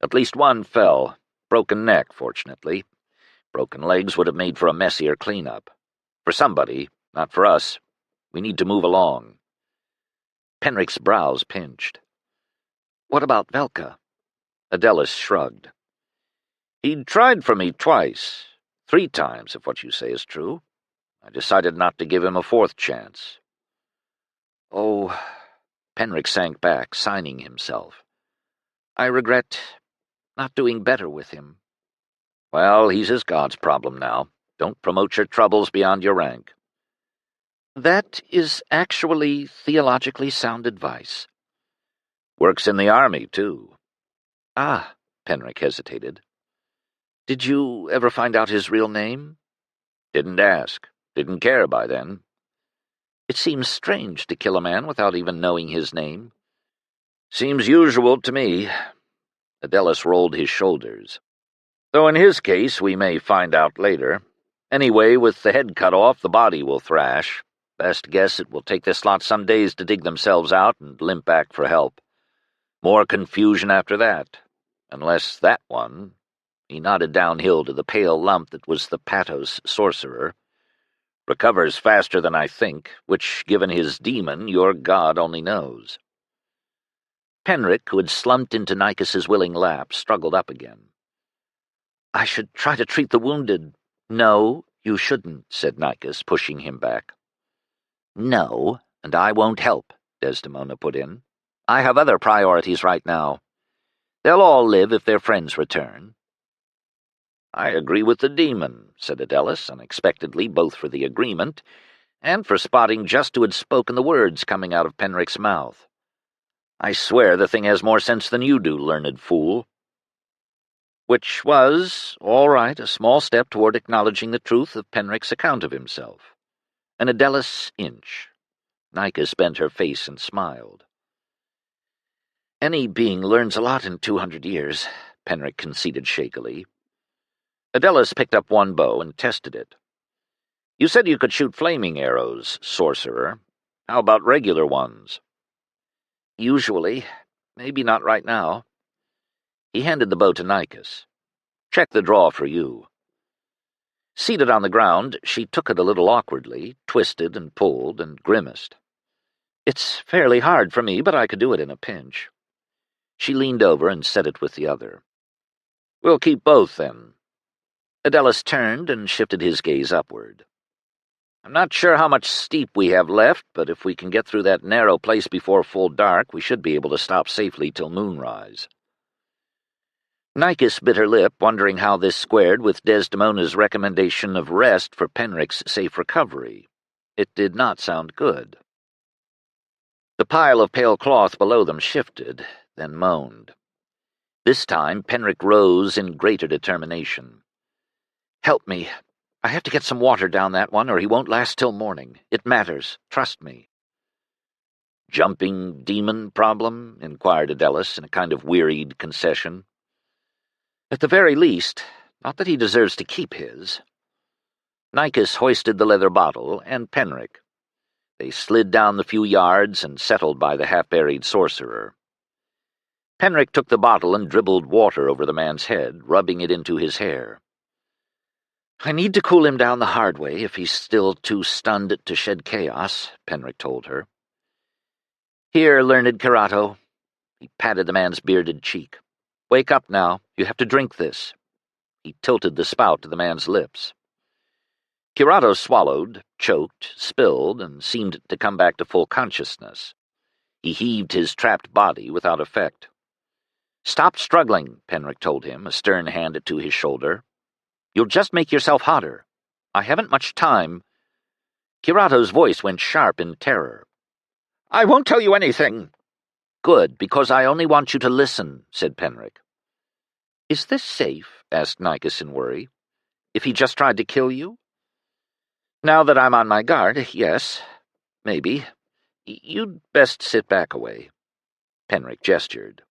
At least one fell, broken neck, fortunately. Broken legs would have made for a messier cleanup. For somebody, not for us. We need to move along." Penric's brows pinched. "What about Velka?" Adelus shrugged. "He'd tried for me twice, 3 times, if what you say is true. I decided not to give him a 4th chance." "Oh," Penric sank back, signing himself. "I regret not doing better with him." "Well, he's his god's problem now. Don't promote your troubles beyond your rank." "That is actually theologically sound advice." "Works in the army, too." "Ah," Penric hesitated. "Did you ever find out his real name?" "Didn't ask. Didn't care by then." "It seems strange to kill a man without even knowing his name." "Seems usual to me." Adelus rolled his shoulders. "Though in his case we may find out later. Anyway, with the head cut off, the body will thrash. Best guess it will take this lot some days to dig themselves out and limp back for help. More confusion after that. Unless that one—" He nodded downhill to the pale lump that was the Patos sorcerer. "Recovers faster than I think, which, given his demon, your god only knows." Penric, who had slumped into Nicus's willing lap, struggled up again. "I should try to treat the wounded." "No, you shouldn't," said Nicus, pushing him back. "No, and I won't help," Desdemona put in. "I have other priorities right now. They'll all live if their friends return." "I agree with the demon," said Adelus, unexpectedly, both for the agreement and for spotting just who had spoken the words coming out of Penric's mouth. "I swear the thing has more sense than you do, learned fool." Which was, all right, a small step toward acknowledging the truth of Penric's account of himself. An Adelus inch. Nicus bent her face and smiled. Any being learns a lot in 200 years, Penric conceded shakily. Adelis picked up one bow and tested it. You said you could shoot flaming arrows, sorcerer. How about regular ones? Usually. Maybe not right now. He handed the bow to Nikos. Check the draw for you. Seated on the ground, she took it a little awkwardly, twisted and pulled and grimaced. It's fairly hard for me, but I could do it in a pinch. She leaned over and set it with the other. We'll keep both, then. Adelis turned and shifted his gaze upward. I'm not sure how much steep we have left, but if we can get through that narrow place before full dark, we should be able to stop safely till moonrise. Nikos bit her lip, wondering how this squared with Desdemona's recommendation of rest for Penric's safe recovery. It did not sound good. The pile of pale cloth below them shifted, then moaned. This time Penric rose in greater determination. Help me. I have to get some water down that one, or he won't last till morning. It matters. Trust me. Jumping demon problem? Inquired Adelis in a kind of wearied concession. At the very least, not that he deserves to keep his. Nikos hoisted the leather bottle, and Penric. They slid down the few yards and settled by the half-buried sorcerer. Penric took the bottle and dribbled water over the man's head, rubbing it into his hair. I need to cool him down the hard way if he's still too stunned to shed chaos, Penric told her. Here, learned Curato. He patted the man's bearded cheek. Wake up now. You have to drink this. He tilted the spout to the man's lips. Curato swallowed, choked, spilled, and seemed to come back to full consciousness. He heaved his trapped body without effect. Stop struggling, Penric told him, a stern hand to his shoulder. You'll just make yourself hotter. I haven't much time. Curato's voice went sharp in terror. I won't tell you anything. Good, because I only want you to listen, said Penric. Is this safe? Asked Nikos in worry. If he just tried to kill you? Now that I'm on my guard, yes. Maybe. You'd best sit back a way. Penric gestured.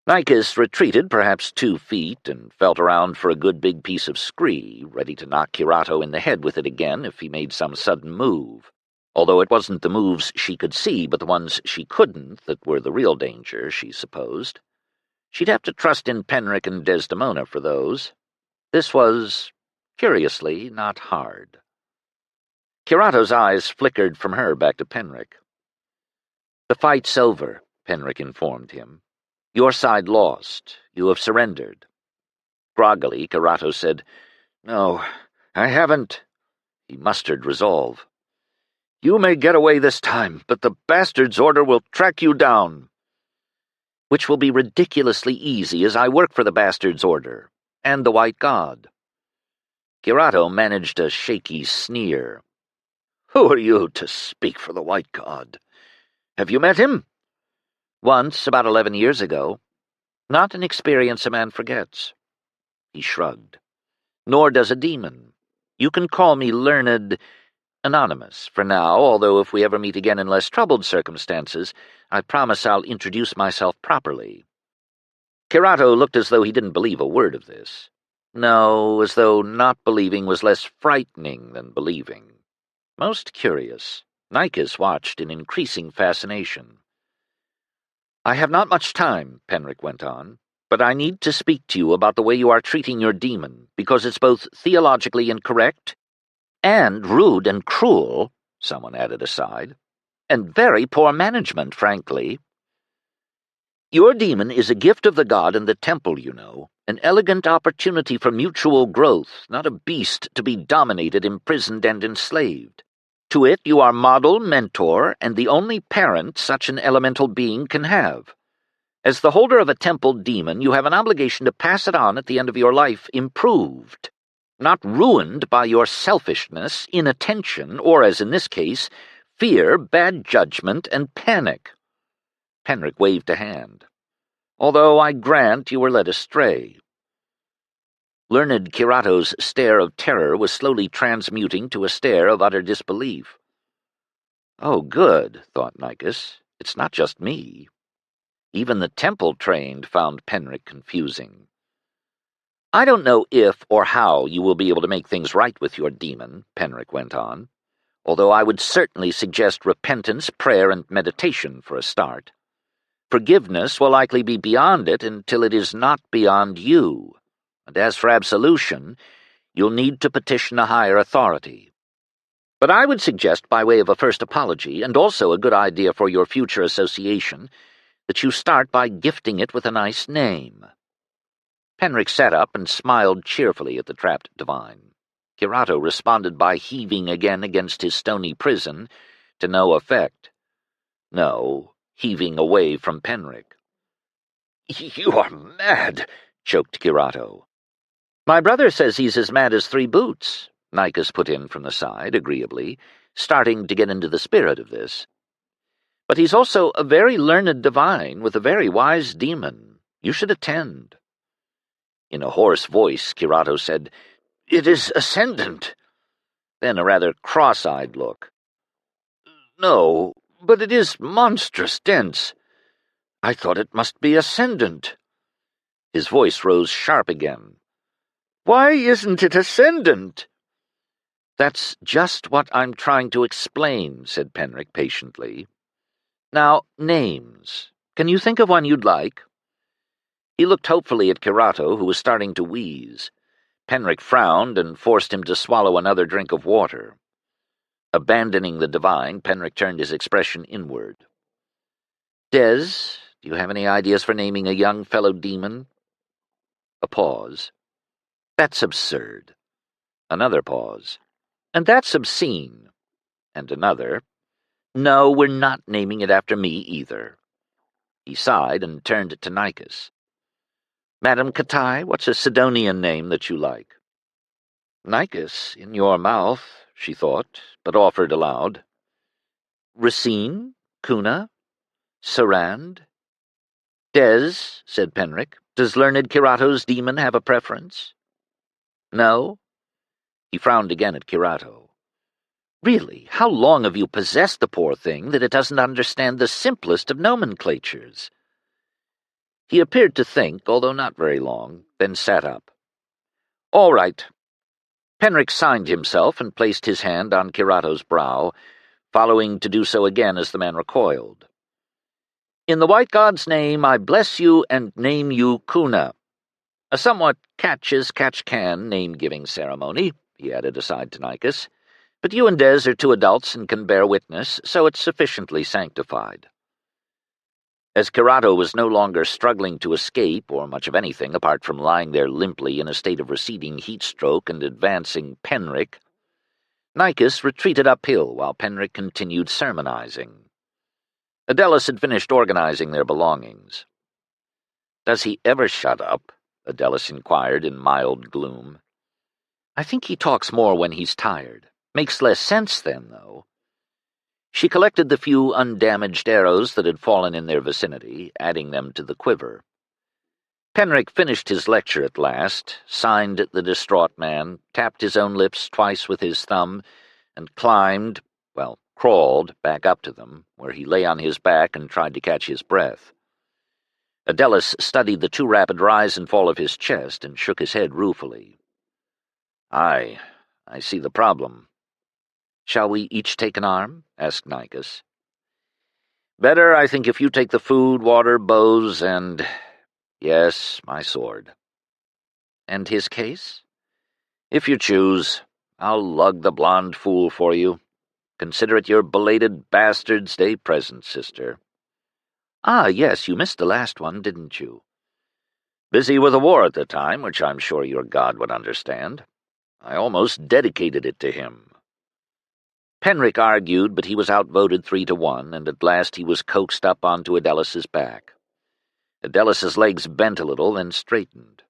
Nikos retreated perhaps 2 feet and felt around for a good big piece of scree, ready to knock Curato in the head with it again if he made some sudden move, although it wasn't the moves she could see but the ones she couldn't that were the real danger, she supposed. She'd have to trust in Penric and Desdemona for those. This was, curiously, not hard. Curato's eyes flickered from her back to Penric. The fight's over, Penric informed him. Your side lost. You have surrendered. Groggily, Curato said, No, I haven't. He mustered resolve. You may get away this time, but the bastard's order will track you down. Which will be ridiculously easy, as I work for the bastard's order, and the White God. Curato managed a shaky sneer. Who are you to speak for the White God? Have you met him? Once, about 11 years ago. Not an experience a man forgets. He shrugged. Nor does a demon. You can call me learned anonymous for now, although if we ever meet again in less troubled circumstances, I promise I'll introduce myself properly. Curato looked as though he didn't believe a word of this. No, as though not believing was less frightening than believing. Most curious. Nikos watched in increasing fascination. I have not much time, Penric went on, but I need to speak to you about the way you are treating your demon, because it's both theologically incorrect and rude and cruel, someone added aside, and very poor management, frankly. Your demon is a gift of the god and the temple, you know, an elegant opportunity for mutual growth, not a beast to be dominated, imprisoned, and enslaved. To it you are model, mentor, and the only parent such an elemental being can have. As the holder of a temple demon, you have an obligation to pass it on at the end of your life improved, not ruined by your selfishness, inattention, or, as in this case, fear, bad judgment, and panic. Penric waved a hand. Although I grant you were led astray. Learned Curato's stare of terror was slowly transmuting to a stare of utter disbelief. Oh, good, thought Nikos. It's not just me. Even the temple-trained found Penric confusing. "I don't know if or how you will be able to make things right with your demon," Penric went on, "although I would certainly suggest repentance, prayer, and meditation for a start. Forgiveness will likely be beyond it until it is not beyond you, and as for absolution, you'll need to petition a higher authority. But I would suggest, by way of a first apology, and also a good idea for your future association, that you start by gifting it with a nice name." Penric sat up and smiled cheerfully at the trapped divine. Kirato responded by heaving again against his stony prison, to no effect. No, heaving away from Penric. "You are mad," choked Kirato. "My brother says he's as mad as 3 boots," Nycus put in from the side, agreeably, starting to get into the spirit of this. "But he's also a very learned divine with a very wise demon. You should attend." In a hoarse voice, Kirato said, "It is ascendant." Then a rather cross-eyed look. "No, but it is monstrous dense. I thought it must be ascendant." His voice rose sharp again. "Why isn't it ascendant?" "That's just what I'm trying to explain," said Penric patiently. "Now, names. Can you think of one you'd like?" He looked hopefully at Kirato, who was starting to wheeze. Penric frowned and forced him to swallow another drink of water. Abandoning the divine, Penric turned his expression inward. "Des, do you have any ideas for naming a young fellow demon?" A pause. "That's absurd." Another pause. "And that's obscene." And another. "No, we're not naming it after me either." He sighed and turned to Nycus. "Madam Katai, what's a Sidonian name that you like?" "Nycus, in your mouth," she thought, but offered aloud. "Racine? Kuna? Sarand?" "Des," said Penric, "does learned Kirato's demon have a preference?" "No?" He frowned again at Kirato. "Really, how long have you possessed the poor thing that it doesn't understand the simplest of nomenclatures?" He appeared to think, although not very long, then sat up. "All right." Penric signed himself and placed his hand on Kirato's brow, following to do so again as the man recoiled. "In the White God's name, I bless you and name you Kuna. A somewhat catch-as-catch-can name-giving ceremony," he added aside to Nycus, "but you and Des are 2 adults and can bear witness, so it's sufficiently sanctified." As Kirato was no longer struggling to escape, or much of anything apart from lying there limply in a state of receding heat-stroke and advancing Penric, Nycus retreated uphill while Penric continued sermonizing. Adelis had finished organizing their belongings. "Does he ever shut up?" Adelis inquired in mild gloom. "I think he talks more when he's tired. Makes less sense then, though." She collected the few undamaged arrows that had fallen in their vicinity, adding them to the quiver. Penric finished his lecture at last, signed the distraught man, tapped his own lips twice with his thumb, and crawled back up to them, where he lay on his back and tried to catch his breath. Adelis studied the too rapid rise and fall of his chest and shook his head ruefully. I see the problem." "Shall we each take an arm?" asked Nycus. "Better, I think, if you take the food, water, bows, and... yes, my sword." "And his case?" "If you choose. I'll lug the blonde fool for you. Consider it your belated bastard's day present, sister." "Ah, yes, you missed the last one, didn't you?" "Busy with a war at the time, which I'm sure your god would understand. I almost dedicated it to him." Penric argued, but he was outvoted 3-1, and at last he was coaxed up onto Adelis's back. Adelis's legs bent a little, then straightened.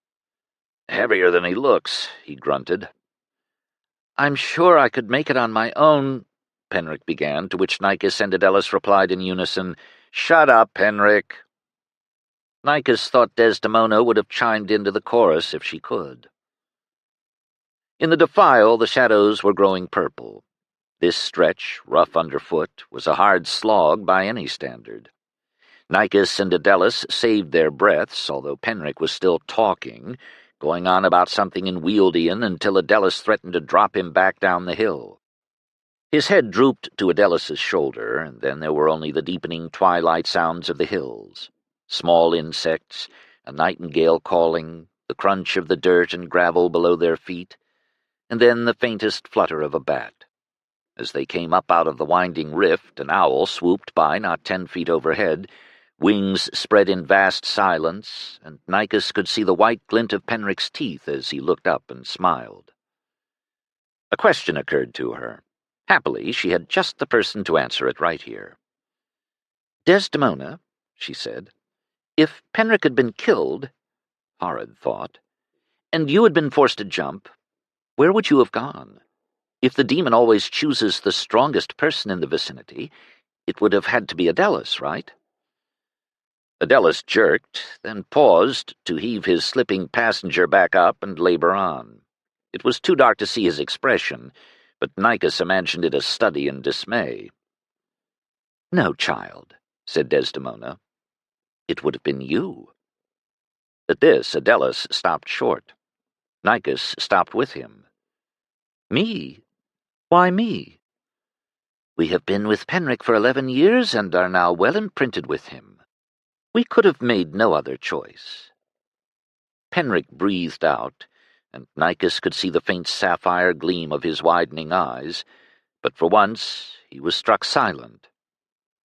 "Heavier than he looks," he grunted. "I'm sure I could make it on my own," Penric began, to which Nycus and Adelis replied in unison, "Shut up, Penric." Nycus thought Desdemona would have chimed into the chorus if she could. In the defile, the shadows were growing purple. This stretch, rough underfoot, was a hard slog by any standard. Nicus and Adelus saved their breaths, although Penric was still talking, going on about something in Wieldian until Adelus threatened to drop him back down the hill. His head drooped to Adelus's shoulder, and then there were only the deepening twilight sounds of the hills. Small insects, a nightingale calling, the crunch of the dirt and gravel below their feet, and then the faintest flutter of a bat. As they came up out of the winding rift, an owl swooped by not 10 feet overhead, wings spread in vast silence, and Nicus could see the white glint of Penric's teeth as he looked up and smiled. A question occurred to her. Happily, she had just the person to answer it right here. "Desdemona," she said, "if Penric had been killed," horrid thought, "and you had been forced to jump, where would you have gone? If the demon always chooses the strongest person in the vicinity, it would have had to be Adelus, right?" Adelus jerked, then paused to heave his slipping passenger back up and labor on. It was too dark to see his expression, but Nicus imagined it a study in dismay. "No, child," said Desdemona. "It would have been you." At this, Adelus stopped short. Nicus stopped with him. "Me? Why me? We have been with Penric for 11 years and are now well imprinted with him. We could have made no other choice." Penric breathed out, and Nicus could see the faint sapphire gleam of his widening eyes, but for once he was struck silent.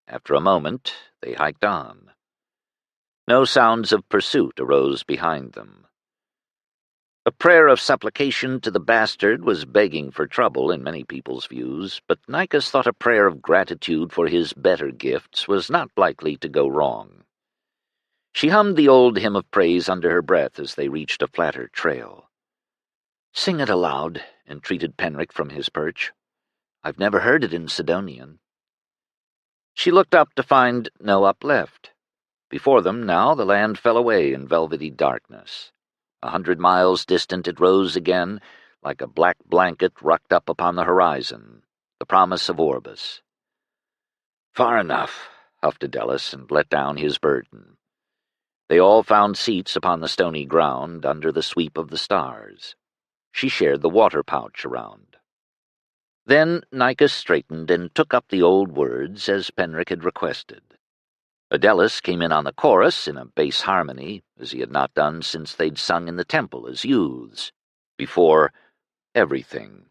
After a moment, they hiked on. No sounds of pursuit arose behind them. A prayer of supplication to the bastard was begging for trouble in many people's views, but Nicus thought a prayer of gratitude for his better gifts was not likely to go wrong. She hummed the old hymn of praise under her breath as they reached a flatter trail. "Sing it aloud," entreated Penric from his perch. "I've never heard it in Sidonian." She looked up to find no up left. Before them now the land fell away in velvety darkness. 100 miles distant it rose again, like a black blanket rucked up upon the horizon, the promise of Orbis. "Far enough," huffed Adelus, and let down his burden. They all found seats upon the stony ground under the sweep of the stars. She shared the water pouch around. Then Nicus straightened and took up the old words as Penric had requested. Adelus came in on the chorus in a bass harmony, as he had not done since they'd sung in the temple as youths, before everything.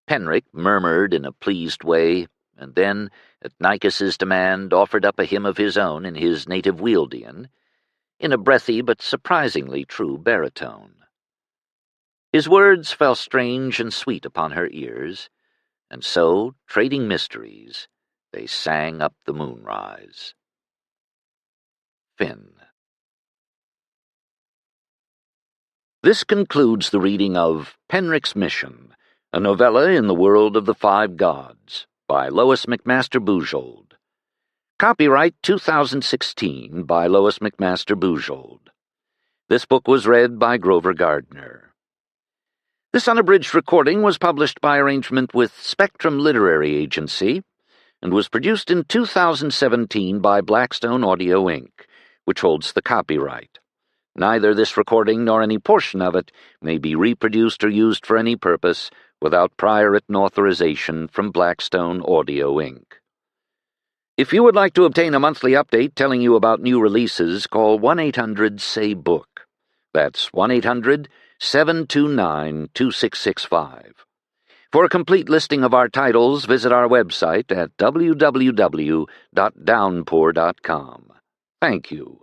Penric murmured in a pleased way, and then, at Nicus's demand, offered up a hymn of his own in his native Wieldian, in a breathy but surprisingly true baritone. His words fell strange and sweet upon her ears, and so, trading mysteries, they sang up the moonrise. Finn. This concludes the reading of Penric's Mission, a novella in the world of the 5 gods, by Lois McMaster Bujold. Copyright 2016 by Lois McMaster Bujold. This book was read by Grover Gardner. This unabridged recording was published by arrangement with Spectrum Literary Agency and was produced in 2017 by Blackstone Audio, Inc., which holds the copyright. Neither this recording nor any portion of it may be reproduced or used for any purpose without prior written authorization from Blackstone Audio, Inc. If you would like to obtain a monthly update telling you about new releases, call 1-800-SAY-BOOK. That's 1-800-729-2665. For a complete listing of our titles, visit our website at www.downpour.com. Thank you.